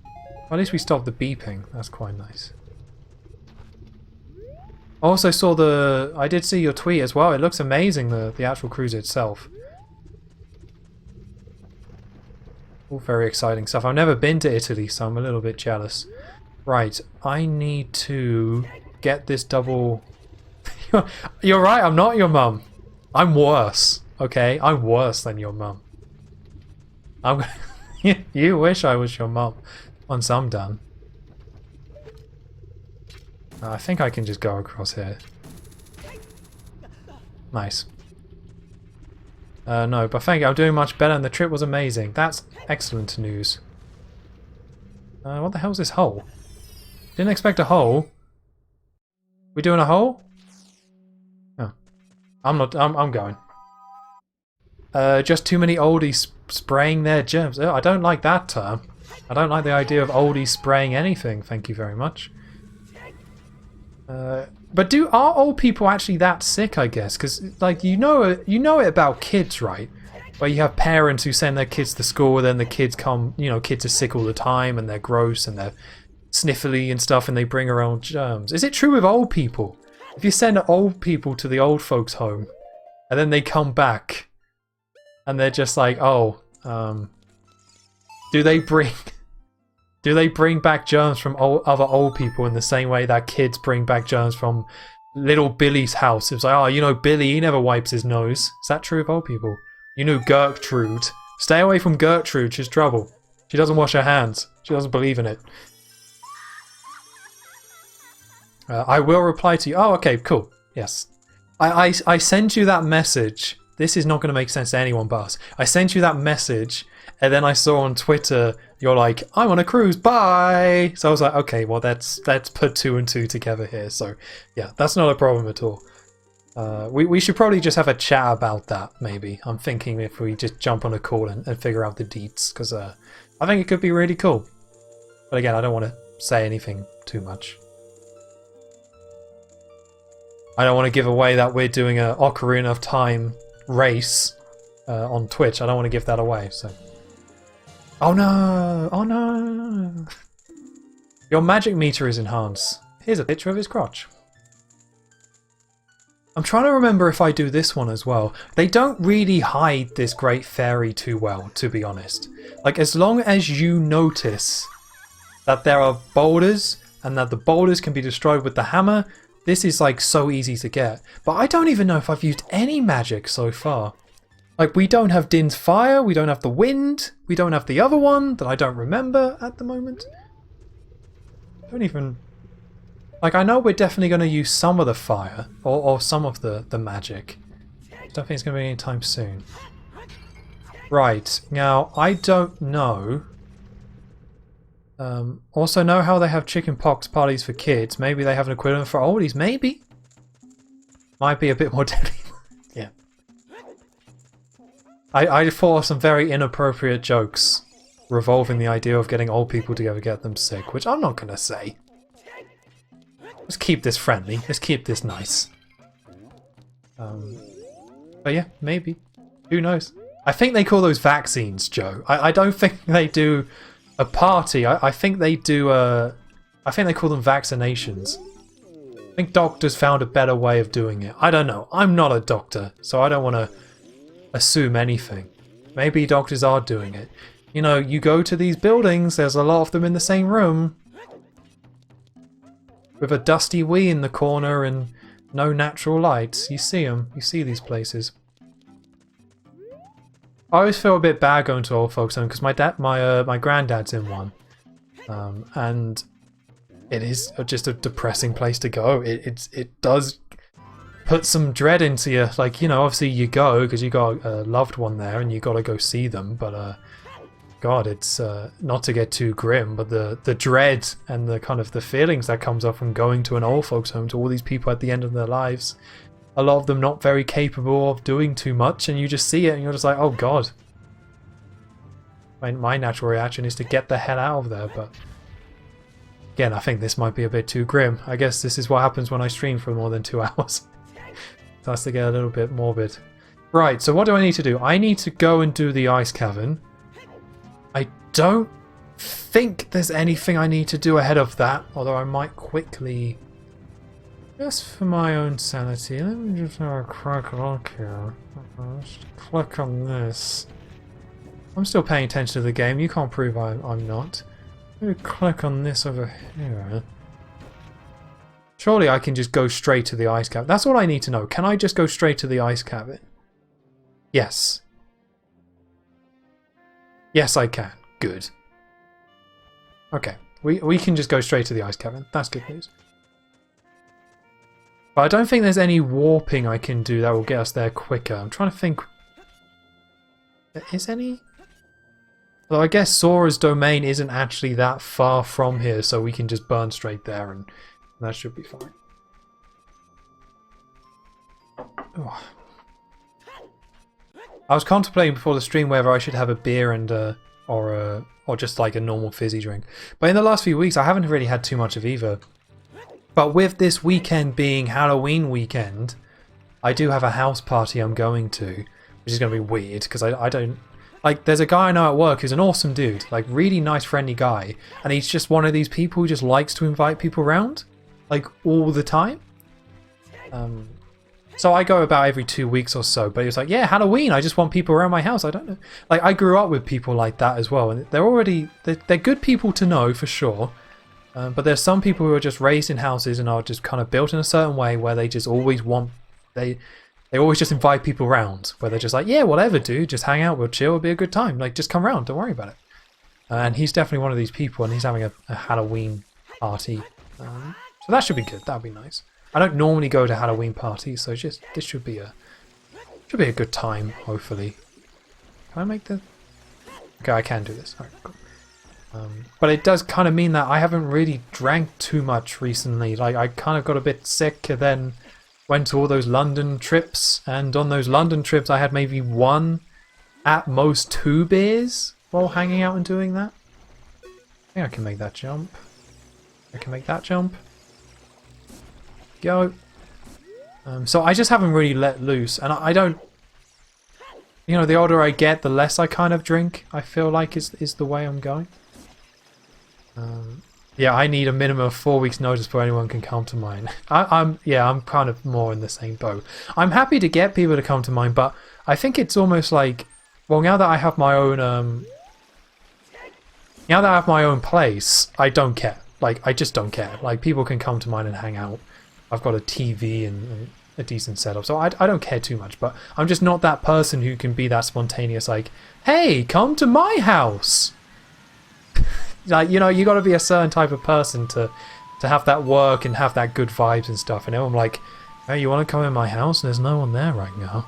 A: Well, at least we stopped the beeping. That's quite nice. I also saw I did see your tweet as well. It looks amazing, the actual cruise itself. All very exciting stuff. I've never been to Italy, so I'm a little bit jealous. Right, I need to get this double... You're right, I'm not your mum. I'm worse, okay? I'm worse than your mum. You wish I was your mum once I'm done. I think I can just go across here. Nice. No, but thank you, I'm doing much better and the trip was amazing. That's excellent news. What the hell's this hole? Didn't expect a hole. We doing a hole? Oh. I'm going. Just too many oldies spraying their germs. Oh, I don't like that term. I don't like the idea of oldies spraying anything, thank you very much. But are old people actually that sick, I guess? Because, like, you know it about kids, right? Where you have parents who send their kids to school and then the kids come, kids are sick all the time and they're gross and they're sniffly and stuff and they bring around germs. Is it true with old people? If you send old people to the old folks home and then they come back and they're just like, oh, do they bring back germs from other old people in the same way that kids bring back germs from little Billy's house? It's like, oh, Billy, he never wipes his nose. Is that true of old people? Gertrude. Stay away from Gertrude, she's trouble. She doesn't wash her hands. She doesn't believe in it. I will reply to you. Oh, okay, cool. Yes. I sent you that message. This is not going to make sense to anyone but us. I sent you that message, and then I saw on Twitter, you're like, I'm on a cruise, bye! So I was like, okay, well, let's put 2 and 2 together here. So, yeah, that's not a problem at all. We should probably just have a chat about that, maybe. I'm thinking if we just jump on a call and figure out the deets, because I think it could be really cool. But again, I don't want to say anything too much. I don't want to give away that we're doing a Ocarina of Time race on Twitch. I don't want to give that away, so... Oh no! Oh no! Your magic meter is enhanced. Here's a picture of his crotch. I'm trying to remember if I do this one as well. They don't really hide this great fairy too well, to be honest. Like, as long as you notice that there are boulders and that the boulders can be destroyed with the hammer, this is like so easy to get. But I don't even know if I've used any magic so far. Like, we don't have Din's fire, we don't have the wind, we don't have the other one that I don't remember at the moment. I don't even... Like, I know we're definitely going to use some of the fire, or some of the magic. I don't think it's going to be anytime soon. Right, now, I don't know... also know how they have chicken pox parties for kids. Maybe they have an equivalent for oldies. Maybe. Might be a bit more deadly. Yeah. I thought of some very inappropriate jokes revolving the idea of getting old people together, get them sick, which I'm not going to say. Let's keep this friendly. Let's keep this nice. But yeah, maybe. Who knows? I think they call those vaccines, Joe. I don't think they do a party. I think they do I think they call them vaccinations. I think doctors found a better way of doing it. I don't know. I'm not a doctor, so I don't want to assume anything. Maybe doctors are doing it. You know, you go to these buildings, there's a lot of them in the same room. With a dusty Wii in the corner and no natural lights. You see them. You see these places. I always feel a bit bad going to old folks home because my granddad's in one. And it is just a depressing place to go. It does put some dread into you. Like, you know, obviously you go because you got a loved one there and you got to go see them. But God, it's not to get too grim, but the dread and the kind of the feelings that comes up from going to an old folks home to all these people at the end of their lives. A lot of them not very capable of doing too much, and you just see it and you're just like, oh God. My natural reaction is to get the hell out of there, but again, I think this might be a bit too grim. I guess this is what happens when I stream for more than 2 hours. Starts to get a little bit morbid. Right, so what do I need to do? I need to go and do the ice cavern. I don't think there's anything I need to do ahead of that, although I might quickly... Just for my own sanity, let me just have a quick look here. Just click on this. I'm still paying attention to the game, you can't prove I'm not. Let me click on this over here. Surely I can just go straight to the ice cavern. That's all I need to know. Can I just go straight to the ice cavern? Yes. Yes, I can. Good. Okay. We can just go straight to the ice cavern. That's good news. But I don't think there's any warping I can do that will get us there quicker. I'm trying to think. There is any? Well, I guess Sora's domain isn't actually that far from here, so we can just burn straight there and that should be fine. Oh. I was contemplating before the stream whether I should have a beer and or just like a normal fizzy drink. But in the last few weeks I haven't really had too much of either. But with this weekend being Halloween weekend, I do have a house party I'm going to, which is going to be weird because I don't... Like, there's a guy I know at work who's an awesome dude, like really nice friendly guy, and he's just one of these people who just likes to invite people around, like all the time. So I go about every 2 weeks or so, but he was like, yeah, Halloween, I just want people around my house. I don't know. Like, I grew up with people like that as well, and they're good people to know for sure. But there's some people who are just raised in houses and are just kind of built in a certain way where they just always want... They always just invite people around, where they're just like, yeah, whatever, dude, just hang out, we'll chill, it'll be a good time. Like, just come around, don't worry about it. And he's definitely one of these people, and he's having a Halloween party. So that should be good, that'll be nice. I don't normally go to Halloween parties, so just this should be a good time, hopefully. Can I make the... Okay, I can do this. Alright, cool. But it does kind of mean that I haven't really drank too much recently. Like, I kind of got a bit sick and then went to all those London trips, and on those London trips I had maybe 1, at most 2 beers while hanging out and doing that. I think I can make that jump. I can make that jump. Go. So I just haven't really let loose, and I don't... You know, the older I get, the less I kind of drink, I feel like is the way I'm going. Yeah, I need a minimum of 4 weeks notice before anyone can come to mine. I'm kind of more in the same boat. I'm happy to get people to come to mine, but I think it's almost like, well, now that I have my own place, I don't care. Like, I just don't care. Like, people can come to mine and hang out. I've got a TV and a decent setup, so I don't care too much, but I'm just not that person who can be that spontaneous, like, hey, come to my house! Like, you know, you got to be a certain type of person to have that work and have that good vibes and stuff. And now I'm like, hey, you want to come in my house? And there's no one there right now.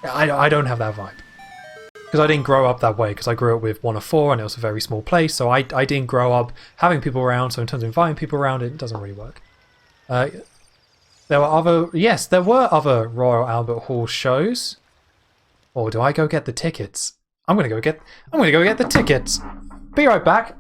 A: I don't have that vibe. Because I didn't grow up that way, because I grew up with one of four and it was a very small place, so I didn't grow up having people around, so in terms of inviting people around, it doesn't really work. There were other Royal Albert Hall shows. Or do I go get the tickets? I'm gonna go get the tickets. Be right back.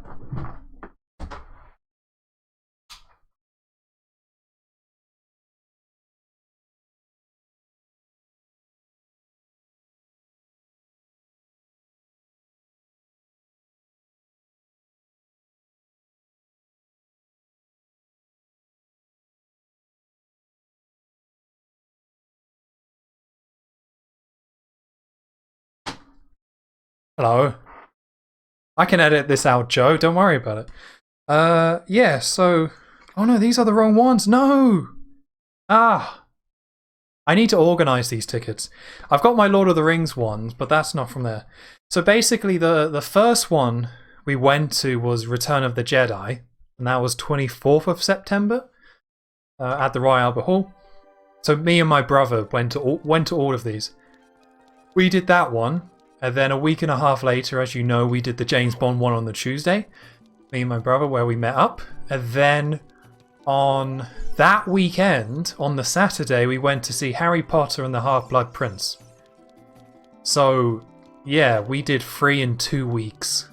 A: Hello. I can edit this out, Joe. Don't worry about it. Yeah, so... Oh no, these are the wrong ones. No! Ah! I need to organise these tickets. I've got my Lord of the Rings ones, but that's not from there. So basically, the first one we went to was Return of the Jedi, and that was 24th of September at the Royal Albert Hall. So me and my brother went to all of these. We did that one. And then a week and a half later, as you know, we did the James Bond one on the Tuesday. Me and my brother, where we met up. And then on that weekend, on the Saturday, we went to see Harry Potter and the Half-Blood Prince. So, yeah, we did 3 in 2 weeks,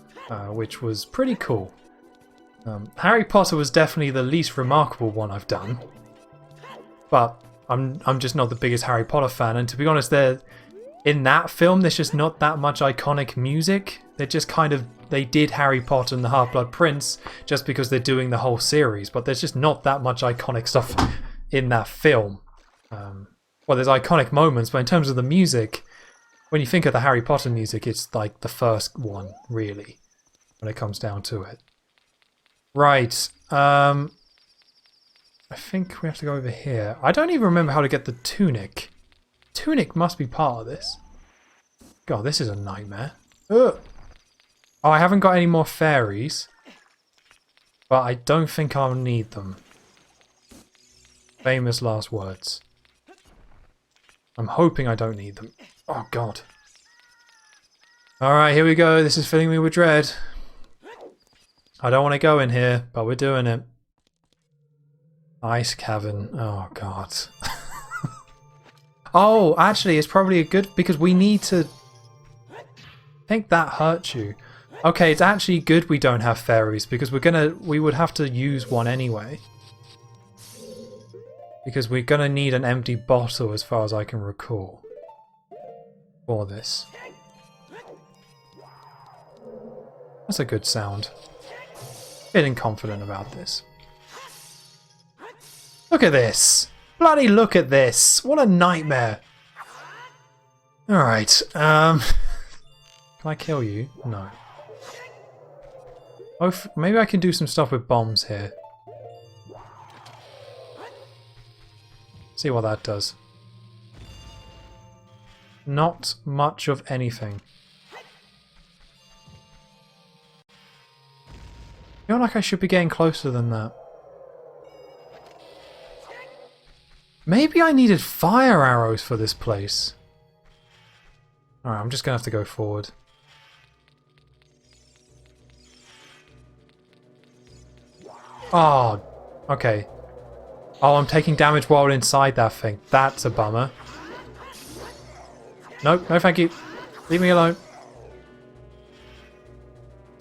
A: which was pretty cool. Harry Potter was definitely the least remarkable one I've done. But I'm just not the biggest Harry Potter fan, and to be honest, in that film, there's just not that much iconic music. They're just they did Harry Potter and the Half-Blood Prince just because they're doing the whole series, but there's just not that much iconic stuff in that film. Well, there's iconic moments, but in terms of the music, when you think of the Harry Potter music, it's like the first one, really, when it comes down to it. Right, I think we have to go over here. I don't even remember how to get the tunic. Tunic must be part of this. God, this is a nightmare. Ugh. Oh, I haven't got any more fairies. But I don't think I'll need them. Famous last words. I'm hoping I don't need them. Oh, God. Alright, here we go. This is filling me with dread. I don't want to go in here, but we're doing it. Ice cavern. Oh, God. Oh, actually, it's probably a good... Because we need to... I think that hurts you. Okay, it's actually good we don't have fairies, because we would have to use one anyway. Because we're gonna need an empty bottle, as far as I can recall, for this. That's a good sound. Feeling confident about this. Look at this! Bloody look at this! What a nightmare! Alright, can I kill you? No. Oh, maybe I can do some stuff with bombs here. See what that does. Not much of anything. I feel like I should be getting closer than that. Maybe I needed fire arrows for this place. Alright, I'm just gonna have to go forward. Oh, okay. Oh, I'm taking damage while inside that thing. That's a bummer. Nope, no thank you. Leave me alone.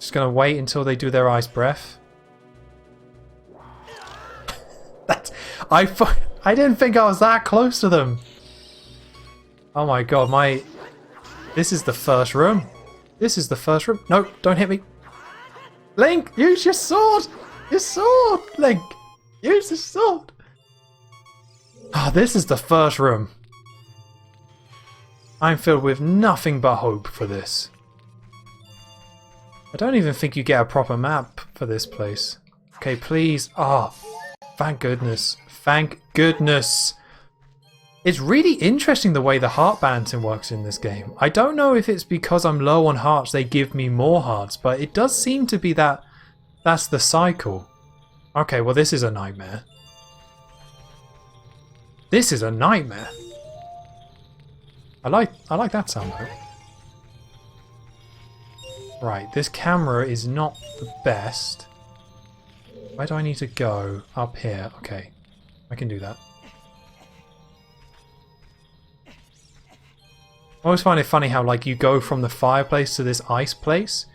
A: Just gonna wait until they do their ice breath. I didn't think I was that close to them. Oh my god, this is the first room. This is the first room. No, don't hit me. Link, use your sword. Your sword, Link. Use the sword. Oh, this is the first room. I'm filled with nothing but hope for this. I don't even think you get a proper map for this place. Okay, please. Oh, thank goodness. Thank goodness. It's really interesting the way the heart balancing works in this game. I don't know if it's because I'm low on hearts they give me more hearts, but it does seem to be that's the cycle. Okay, well this is a nightmare. This is a nightmare. I like that sound though. Right, this camera is not the best. Where do I need to go? Up here. Okay, I can do that. I always find it funny how like you go from the fireplace to this ice place.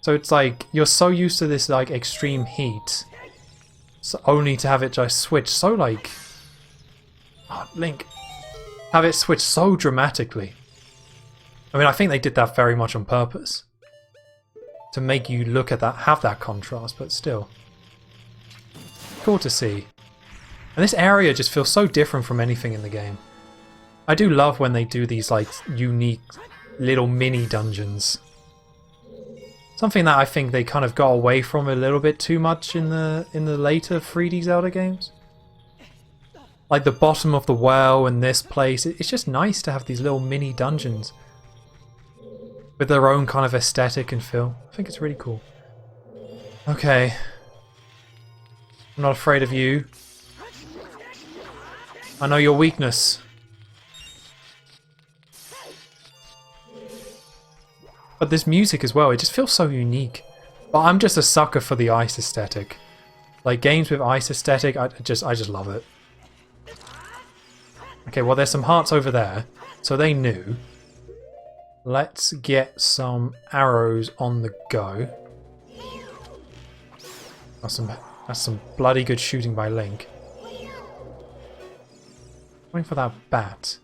A: So it's like you're so used to this like extreme heat, so only to have it just switch so like, oh, Link, have it switch so dramatically. I mean, I think they did that very much on purpose to make you look at that, have that contrast, but still cool to see. And this area just feels so different from anything in the game. I do love when they do these like unique little mini dungeons. Something that I think they kind of got away from a little bit too much in the later 3D Zelda games. Like the bottom of the well and this place. It's just nice to have these little mini dungeons with their own kind of aesthetic and feel. I think it's really cool. Okay. I'm not afraid of you. I know your weakness. But this music as well, it just feels so unique. But I'm just a sucker for the ice aesthetic. Like games with ice aesthetic, I just love it. Okay, well there's some hearts over there, so they knew. Let's get some arrows on the go. That's some bloody good shooting by Link. Waiting for that bat.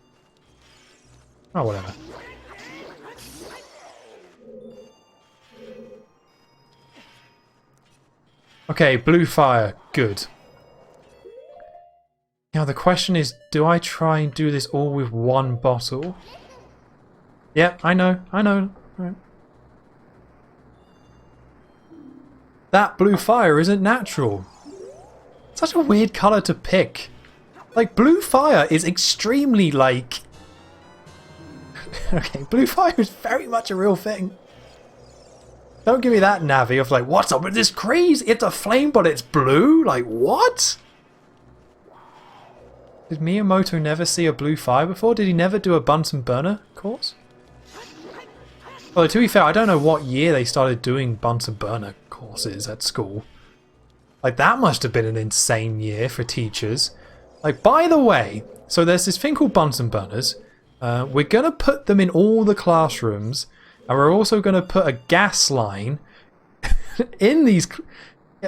A: Oh, whatever. Okay, blue fire. Good. Now the question is, do I try and do this all with one bottle? Yep, I know. Right. That blue fire isn't natural. Such a weird colour to pick. Like, blue fire is extremely, like... Okay, blue fire is very much a real thing. Don't give me that Navi of like, what's up with this craze? It's a flame, but it's blue? Like, what? Did Miyamoto never see a blue fire before? Did he never do a Bunsen burner course? Well, to be fair, I don't know what year they started doing Bunsen burner courses at school. Like, that must have been an insane year for teachers. Like, by the way, so there's this thing called Bunsen burners. We're going to put them in all the classrooms. And we're also going to put a gas line in these...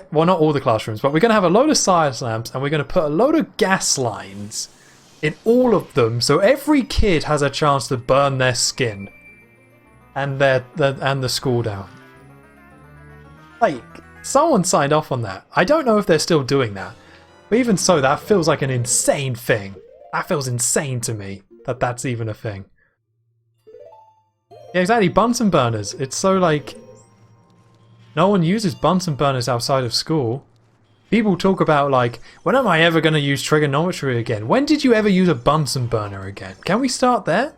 A: Well, not all the classrooms, but we're going to have a load of science lamps and we're going to put a load of gas lines in all of them so every kid has a chance to burn their skin and the school down. Like, someone signed off on that. I don't know if they're still doing that. But even so, that feels like an insane thing. That feels insane to me that that's even a thing. Yeah, exactly. Bunsen burners. It's so like... No one uses Bunsen burners outside of school. People talk about like, when am I ever going to use trigonometry again? When did you ever use a Bunsen burner again? Can we start there?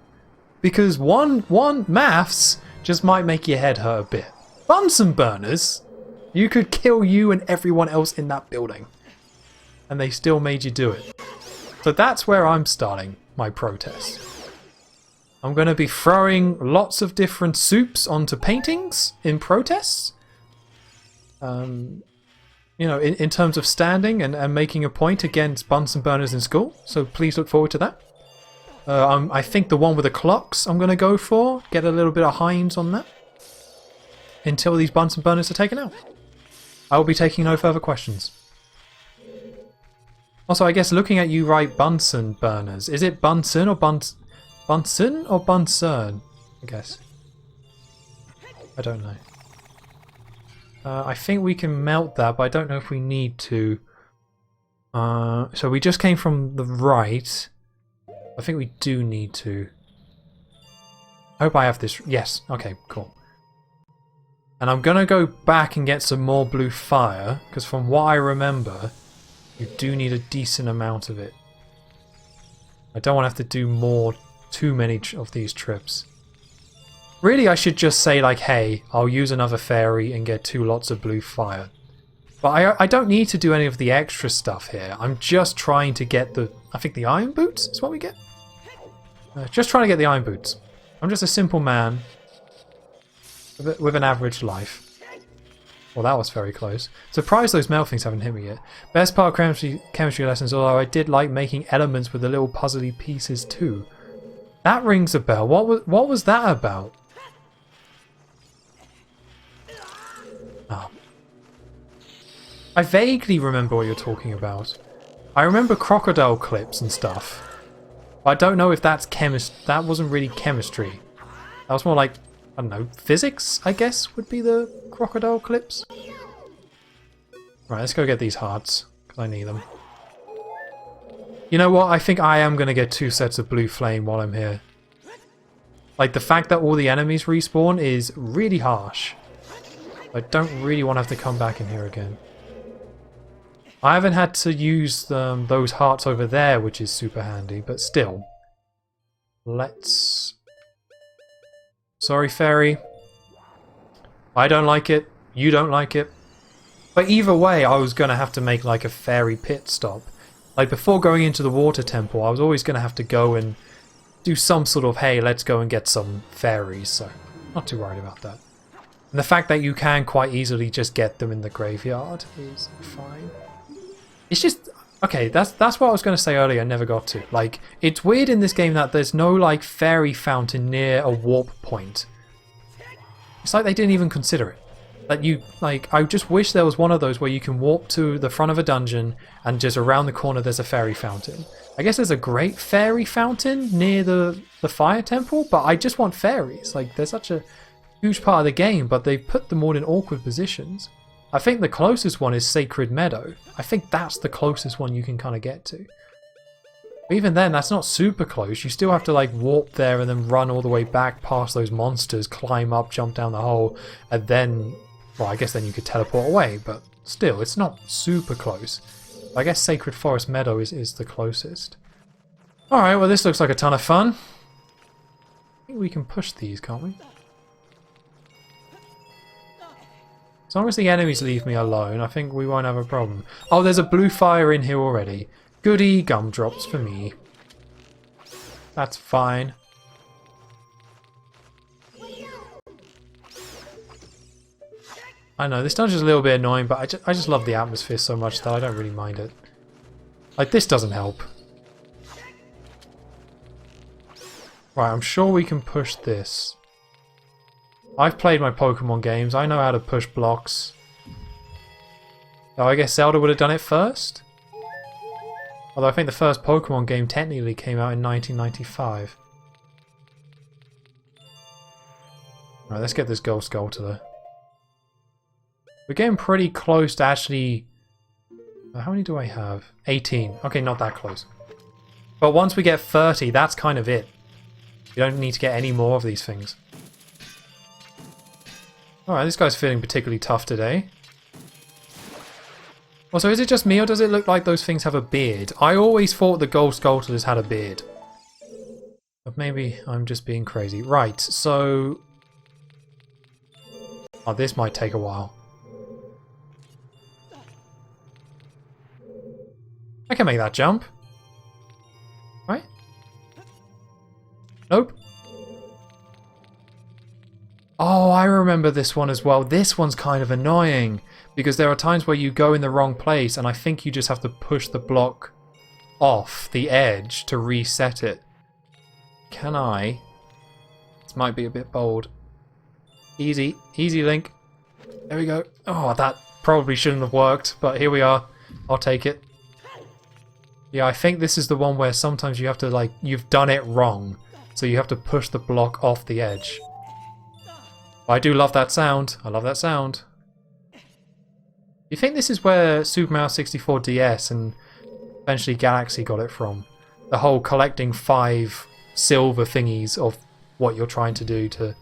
A: Because one maths just might make your head hurt a bit. Bunsen burners? You could kill you and everyone else in that building. And they still made you do it. So that's where I'm starting my protest. I'm going to be throwing lots of different soups onto paintings in protests. You know, in terms of standing and making a point against Bunsen burners in school. So please look forward to that. I think the one with the clocks I'm going to go for. Get a little bit of Heinz on that. Until these Bunsen burners are taken out. I will be taking no further questions. Also, I guess looking at you right, Bunsen burners. Is it Bunsen or Bunsen or Bunsen? I guess. I don't know. I think we can melt that, but I don't know if we need to. So we just came from the right. I think we do need to. I hope I have this. Yes. Okay, cool. And I'm going to go back and get some more blue fire, because from what I remember, you do need a decent amount of it. I don't want to have to do too many of these trips. Really, I should just say like, hey, I'll use another fairy and get 2 lots of blue fire. But I don't need to do any of the extra stuff here. I'm just trying to get I think the iron boots is what we get? Just trying to get the iron boots. I'm just a simple man with an average life. Well, that was very close. Surprised those melt things haven't hit me yet. Best part of chemistry lessons, although I did like making elements with the little puzzly pieces too. That rings a bell. What was that about? Oh. I vaguely remember what you're talking about. I remember crocodile clips and stuff. But I don't know if that's that wasn't really chemistry. That was more like, I don't know, physics, I guess, would be the crocodile clips. Right, let's go get these hearts, because I need them. You know what? I think I am going to get 2 sets of blue flame while I'm here. Like, the fact that all the enemies respawn is really harsh. I don't really want to have to come back in here again. I haven't had to use those hearts over there, which is super handy, but still. Let's... Sorry, fairy. I don't like it. You don't like it. But either way, I was going to have to make like a fairy pit stop. Like before going into the water temple, I was always going to have to go and do some sort of, hey, let's go and get some fairies. So, not too worried about that. And the fact that you can quite easily just get them in the graveyard is fine. It's just... Okay, that's what I was going to say earlier, I never got to. Like, it's weird in this game that there's no, like, fairy fountain near a warp point. It's like they didn't even consider it. That you, like, I just wish there was one of those where you can warp to the front of a dungeon and just around the corner there's a fairy fountain. I guess there's a great fairy fountain near the fire temple, but I just want fairies. Like, they're such a huge part of the game, but they put them all in awkward positions. I think the closest one is Sacred Meadow. I think that's the closest one you can kind of get to. But even then, that's not super close. You still have to like warp there and then run all the way back past those monsters, climb up, jump down the hole, and then... Well, I guess then you could teleport away, but still, it's not super close. I guess Sacred Forest Meadow is the closest. Alright, well this looks like a ton of fun. I think we can push these, can't we? As long as the enemies leave me alone, I think we won't have a problem. Oh, there's a blue fire in here already. Goody gumdrops for me. That's fine. I know, this dungeon's a little bit annoying, but I just love the atmosphere so much that I don't really mind it. Like, this doesn't help. Right, I'm sure we can push this. I've played my Pokemon games, I know how to push blocks. Oh, I guess Zelda would have done it first? Although I think the first Pokemon game technically came out in 1995. Right, let's get this Gold Skulltula. We're getting pretty close to actually... How many do I have? 18. Okay, not that close. But once we get 30, that's kind of it. You don't need to get any more of these things. Alright, this guy's feeling particularly tough today. Also, is it just me or does it look like those things have a beard? I always thought the Gold Skulltulas had a beard. But maybe I'm just being crazy. Right, so... Oh, this might take a while. I can make that jump. Right? Nope. Oh, I remember this one as well. This one's kind of annoying because there are times where you go in the wrong place and I think you just have to push the block off the edge to reset it. Can I? This might be a bit bold. Easy. Easy, Link. There we go. Oh, that probably shouldn't have worked, but here we are. I'll take it. Yeah, I think this is the one where sometimes you have to, like, you've done it wrong. So you have to push the block off the edge. But I do love that sound. I love that sound. You think this is where Super Mario 64 DS and eventually Galaxy got it from? The whole collecting 5 silver thingies of what you're trying to do to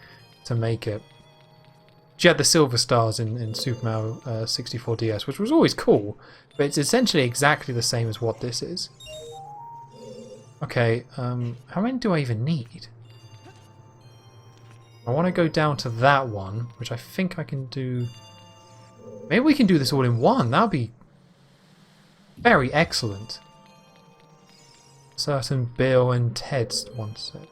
A: make it. You had the silver stars in Super Mario 64 DS, which was always cool, but it's essentially exactly the same as what this is. Okay, how many do I even need? I want to go down to that one, which I think I can do... Maybe we can do this all in one. That would be very excellent. Certain Bill and Ted's one set.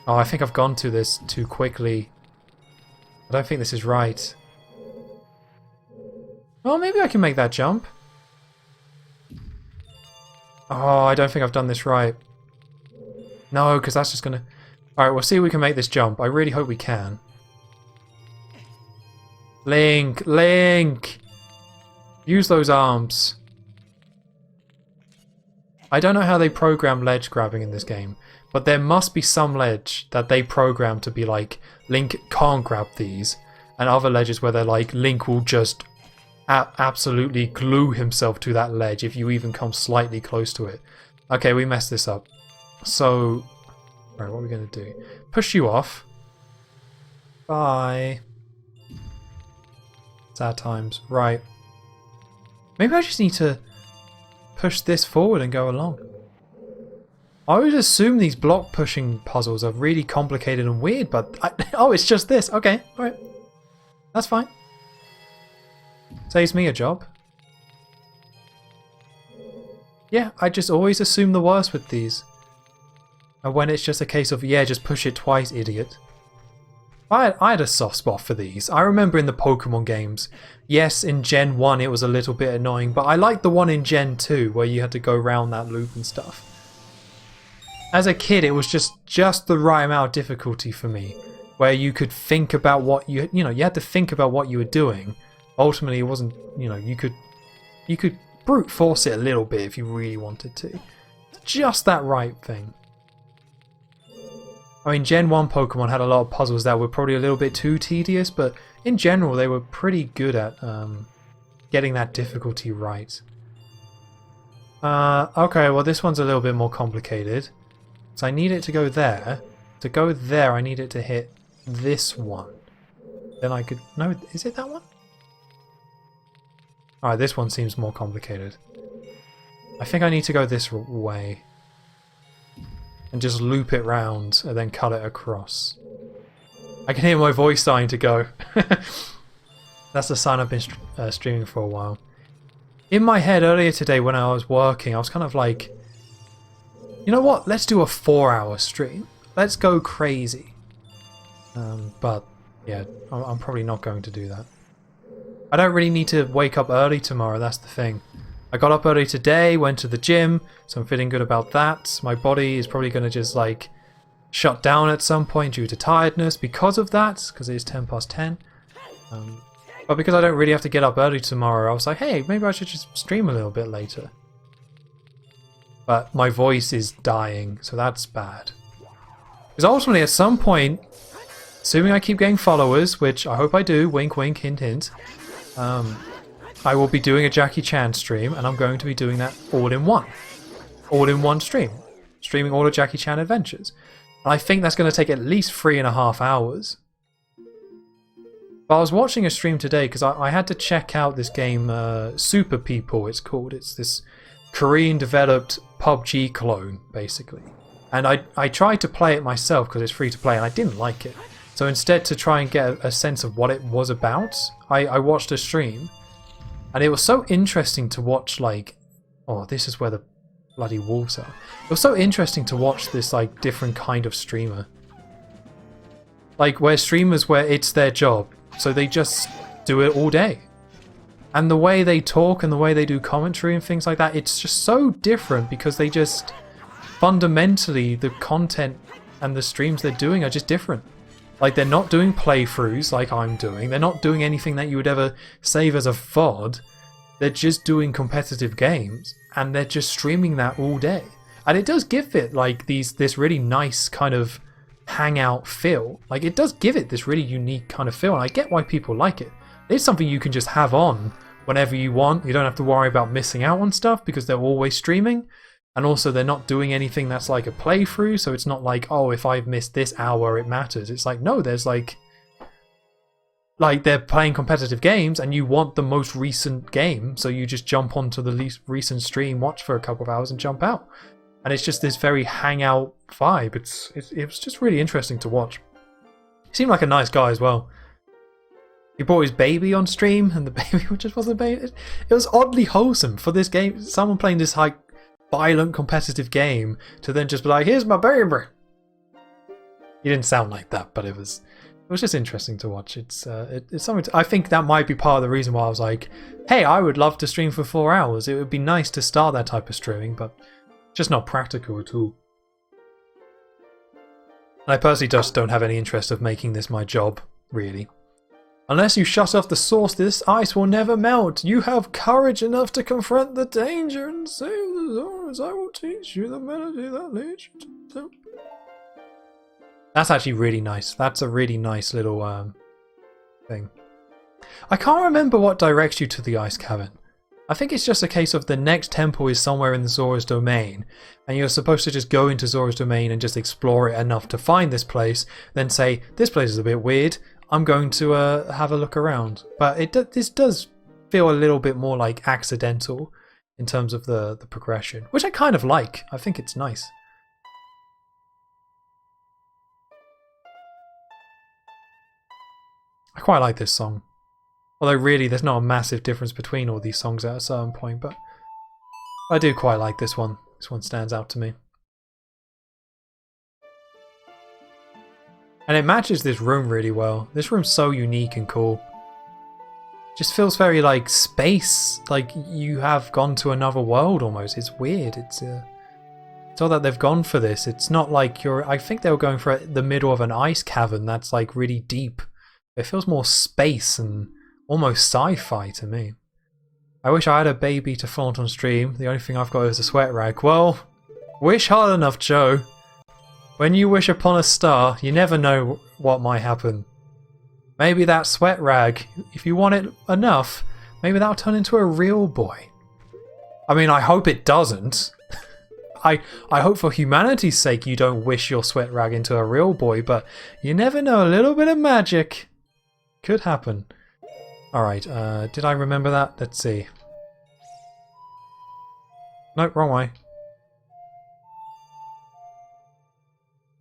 A: Oh, I think I've gone to this too quickly. I don't think this is right. Well, maybe I can make that jump. Oh, I don't think I've done this right. No, because that's just gonna... Alright, we'll see if we can make this jump. I really hope we can. Link! Link! Use those arms. I don't know how they program ledge grabbing in this game, but there must be some ledge that they program to be like, Link can't grab these, and other ledges where they're like, Link will just absolutely glue himself to that ledge if you even come slightly close to it. Okay, we messed this up. So, right, what are we going to do? Push you off. Bye. Sad times. Right. Maybe I just need to push this forward and go along. I always assume these block pushing puzzles are really complicated and weird, but oh, it's just this. Okay, alright. That's fine. Saves me a job. Yeah, I just always assume the worst with these. And when it's just a case of, yeah, just push it twice, idiot. I had a soft spot for these. I remember in the Pokemon games, yes, in Gen 1 it was a little bit annoying, but I liked the one in Gen 2 where you had to go around that loop and stuff. As a kid, it was just the right amount of difficulty for me, where you could think about what you had to think about what you were doing. Ultimately, it wasn't, you could brute force it a little bit if you really wanted to. Just that right thing. I mean, Gen 1 Pokemon had a lot of puzzles that were probably a little bit too tedious, but in general they were pretty good at getting that difficulty right. Okay, well this one's a little bit more complicated. So I need it to go there. To go there, I need it to hit this one. Then I could... No, is it that one? Alright, this one seems more complicated. I think I need to go this way. And just loop it round and then cut it across. I can hear my voice starting to go. That's the sign I've been streaming for a while. In my head earlier today when I was working, I was kind of like, you know what, let's do a 4-hour stream. Let's go crazy. But yeah, I'm probably not going to do that. I don't really need to wake up early tomorrow, that's the thing. I got up early today, went to the gym, so I'm feeling good about that. My body is probably going to just like shut down at some point due to tiredness because of that, because it is 10 past 10. But because I don't really have to get up early tomorrow, I was like, hey, maybe I should just stream a little bit later. But my voice is dying, so that's bad. Because ultimately, at some point, assuming I keep getting followers, which I hope I do, wink wink, hint hint, I will be doing a Jackie Chan stream, and I'm going to be doing that all in one. All in one stream. Streaming all of Jackie Chan adventures. And I think that's going to take at least 3.5 hours. But I was watching a stream today because I had to check out this game, Super People it's called. It's this Korean developed PUBG clone, basically. And I tried to play it myself because it's free to play, and I didn't like it. So instead, to try and get a sense of what it was about, I watched a stream. And it was so interesting to watch, like... Oh, this is where the bloody wolves are. It was so interesting to watch this, like, different kind of streamer. Like, where streamers, where it's their job. So they just do it all day. And the way they talk and the way they do commentary and things like that, it's just so different because they just... Fundamentally, the content and the streams they're doing are just different. Like, they're not doing playthroughs like I'm doing. They're not doing anything that you would ever save as a VOD. they're just doing competitive games and they're just streaming that all day. And it does give it like this really nice kind of hangout feel. Like it does give it this really unique kind of feel, and I get why people like it. It's something you can just have on whenever you want. You don't have to worry about missing out on stuff because they're always streaming. And also they're not doing anything that's like a playthrough, so it's not like, oh, if I've missed this hour it matters. It's like, no, there's like they're playing competitive games and you want the most recent game, so you just jump onto the least recent stream, watch for a couple of hours and jump out. And it's just this very hangout vibe. It was just really interesting to watch. He seemed like a nice guy as well. He brought his baby on stream and the baby just wasn't a baby. It was oddly wholesome for this game. Someone playing this like violent competitive game to then just be like, here's my baby. He didn't sound like that, but it was just interesting to watch. It's something I think that might be part of the reason why I was like, hey, I would love to stream for 4 hours. It would be nice to start that type of streaming, but just not practical at all. And I personally just don't have any interest of making this my job, really. Unless you shut off the source, this ice will never melt. You have courage enough to confront the danger and save the Zoras. I will teach you the melody that leads you to them. That's actually really nice. That's a really nice little thing. I can't remember what directs you to the ice cavern. I think it's just a case of the next temple is somewhere in the Zora's domain, and you're supposed to just go into Zora's domain and just explore it enough to find this place, then say, this place is a bit weird, I'm going to have a look around. But this does feel a little bit more like accidental in terms of the progression, which I kind of like. I think it's nice. I quite like this song. Although really there's not a massive difference between all these songs at a certain point, but I do quite like this one. This one stands out to me. And it matches this room really well. This room's so unique and cool. Just feels very like space, like you have gone to another world almost. It's weird. It's all that they've gone for this. It's not like I think they were going for the middle of an ice cavern that's like really deep. It feels more space and almost sci-fi to me. I wish I had a baby to flaunt on stream. The only thing I've got is a sweat rag. Well, wish hard enough, Joe. When you wish upon a star, you never know what might happen. Maybe that sweat rag, if you want it enough, maybe that'll turn into a real boy. I mean, I hope it doesn't. I hope for humanity's sake you don't wish your sweat rag into a real boy, but you never know, a little bit of magic could happen. Alright, did I remember that? Let's see. Nope, wrong way.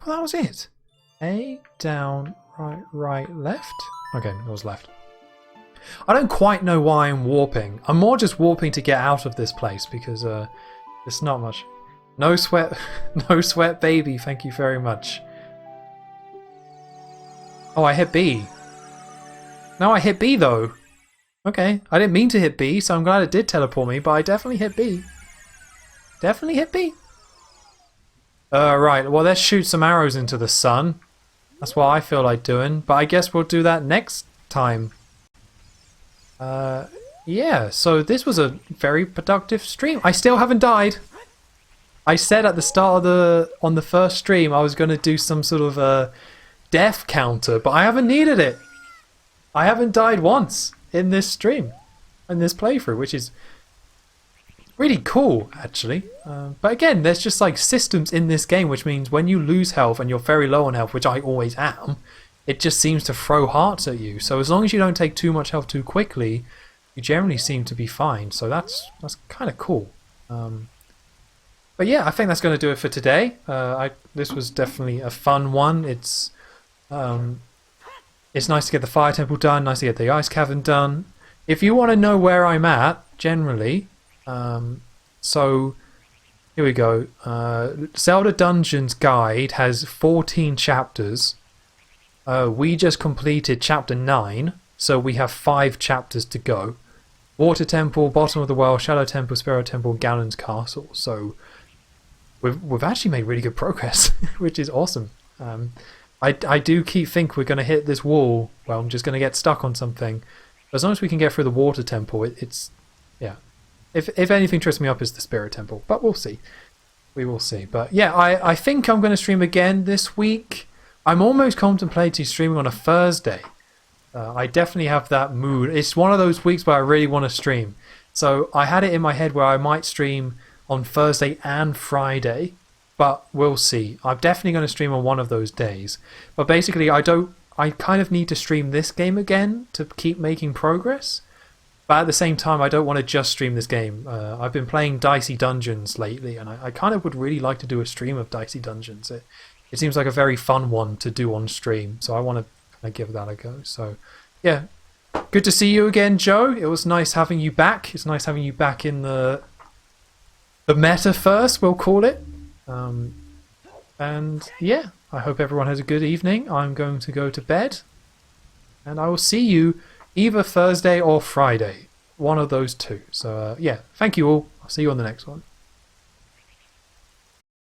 A: Well, that was it. A, down, right, left? Okay, it was left. I don't quite know why I'm warping. I'm more just warping to get out of this place because there's not much. No sweat, no sweat baby, thank you very much. Oh, I hit B. No, I hit B though. Okay, I didn't mean to hit B, so I'm glad it did teleport me, but I definitely hit B. Definitely hit B. Right, well let's shoot some arrows into the sun. That's what I feel like doing, but I guess we'll do that next time. Yeah, so this was a very productive stream. I still haven't died. I said at the start of on the first stream I was going to do some sort of death counter, but I haven't needed it. I haven't died once in this stream, in this playthrough, which is really cool, actually. But again, there's just like systems in this game, which means when you lose health and you're very low on health, which I always am, it just seems to throw hearts at you. So as long as you don't take too much health too quickly, you generally seem to be fine. So that's kind of cool. But yeah, I think that's going to do it for today. This was definitely a fun one. It's nice to get the fire temple done, nice to get the ice cavern done. If you want to know where I'm at, generally, so here we go. Zelda Dungeons Guide has 14 chapters. We just completed chapter 9, so we have 5 chapters to go. Water Temple, Bottom of the Well, Shadow Temple, Sparrow Temple, Galen's Castle. So we've actually made really good progress, which is awesome. I do think we're going to hit this wall. Well, I'm just going to get stuck on something. As long as we can get through the Water Temple, it's Yeah. If anything trips me up is the Spirit Temple, but we'll see. We will see. But yeah, I think I'm going to stream again this week. I'm almost contemplating streaming on a Thursday. I definitely have that mood. It's one of those weeks where I really want to stream. So I had it in my head where I might stream on Thursday and Friday, but we'll see. I'm definitely going to stream on one of those days. But basically, I kind of need to stream this game again to keep making progress. But at the same time, I don't want to just stream this game. I've been playing Dicey Dungeons lately, and I kind of would really like to do a stream of Dicey Dungeons. It seems like a very fun one to do on stream, so I want to kind of give that a go. So, yeah, good to see you again, Joe. It was nice having you back. It's nice having you back in the metaverse, we'll call it. And yeah, I hope everyone has a good evening. I'm going to go to bed, and I will see you either Thursday or Friday. One of those two. So yeah, thank you all. I'll see you on the next one.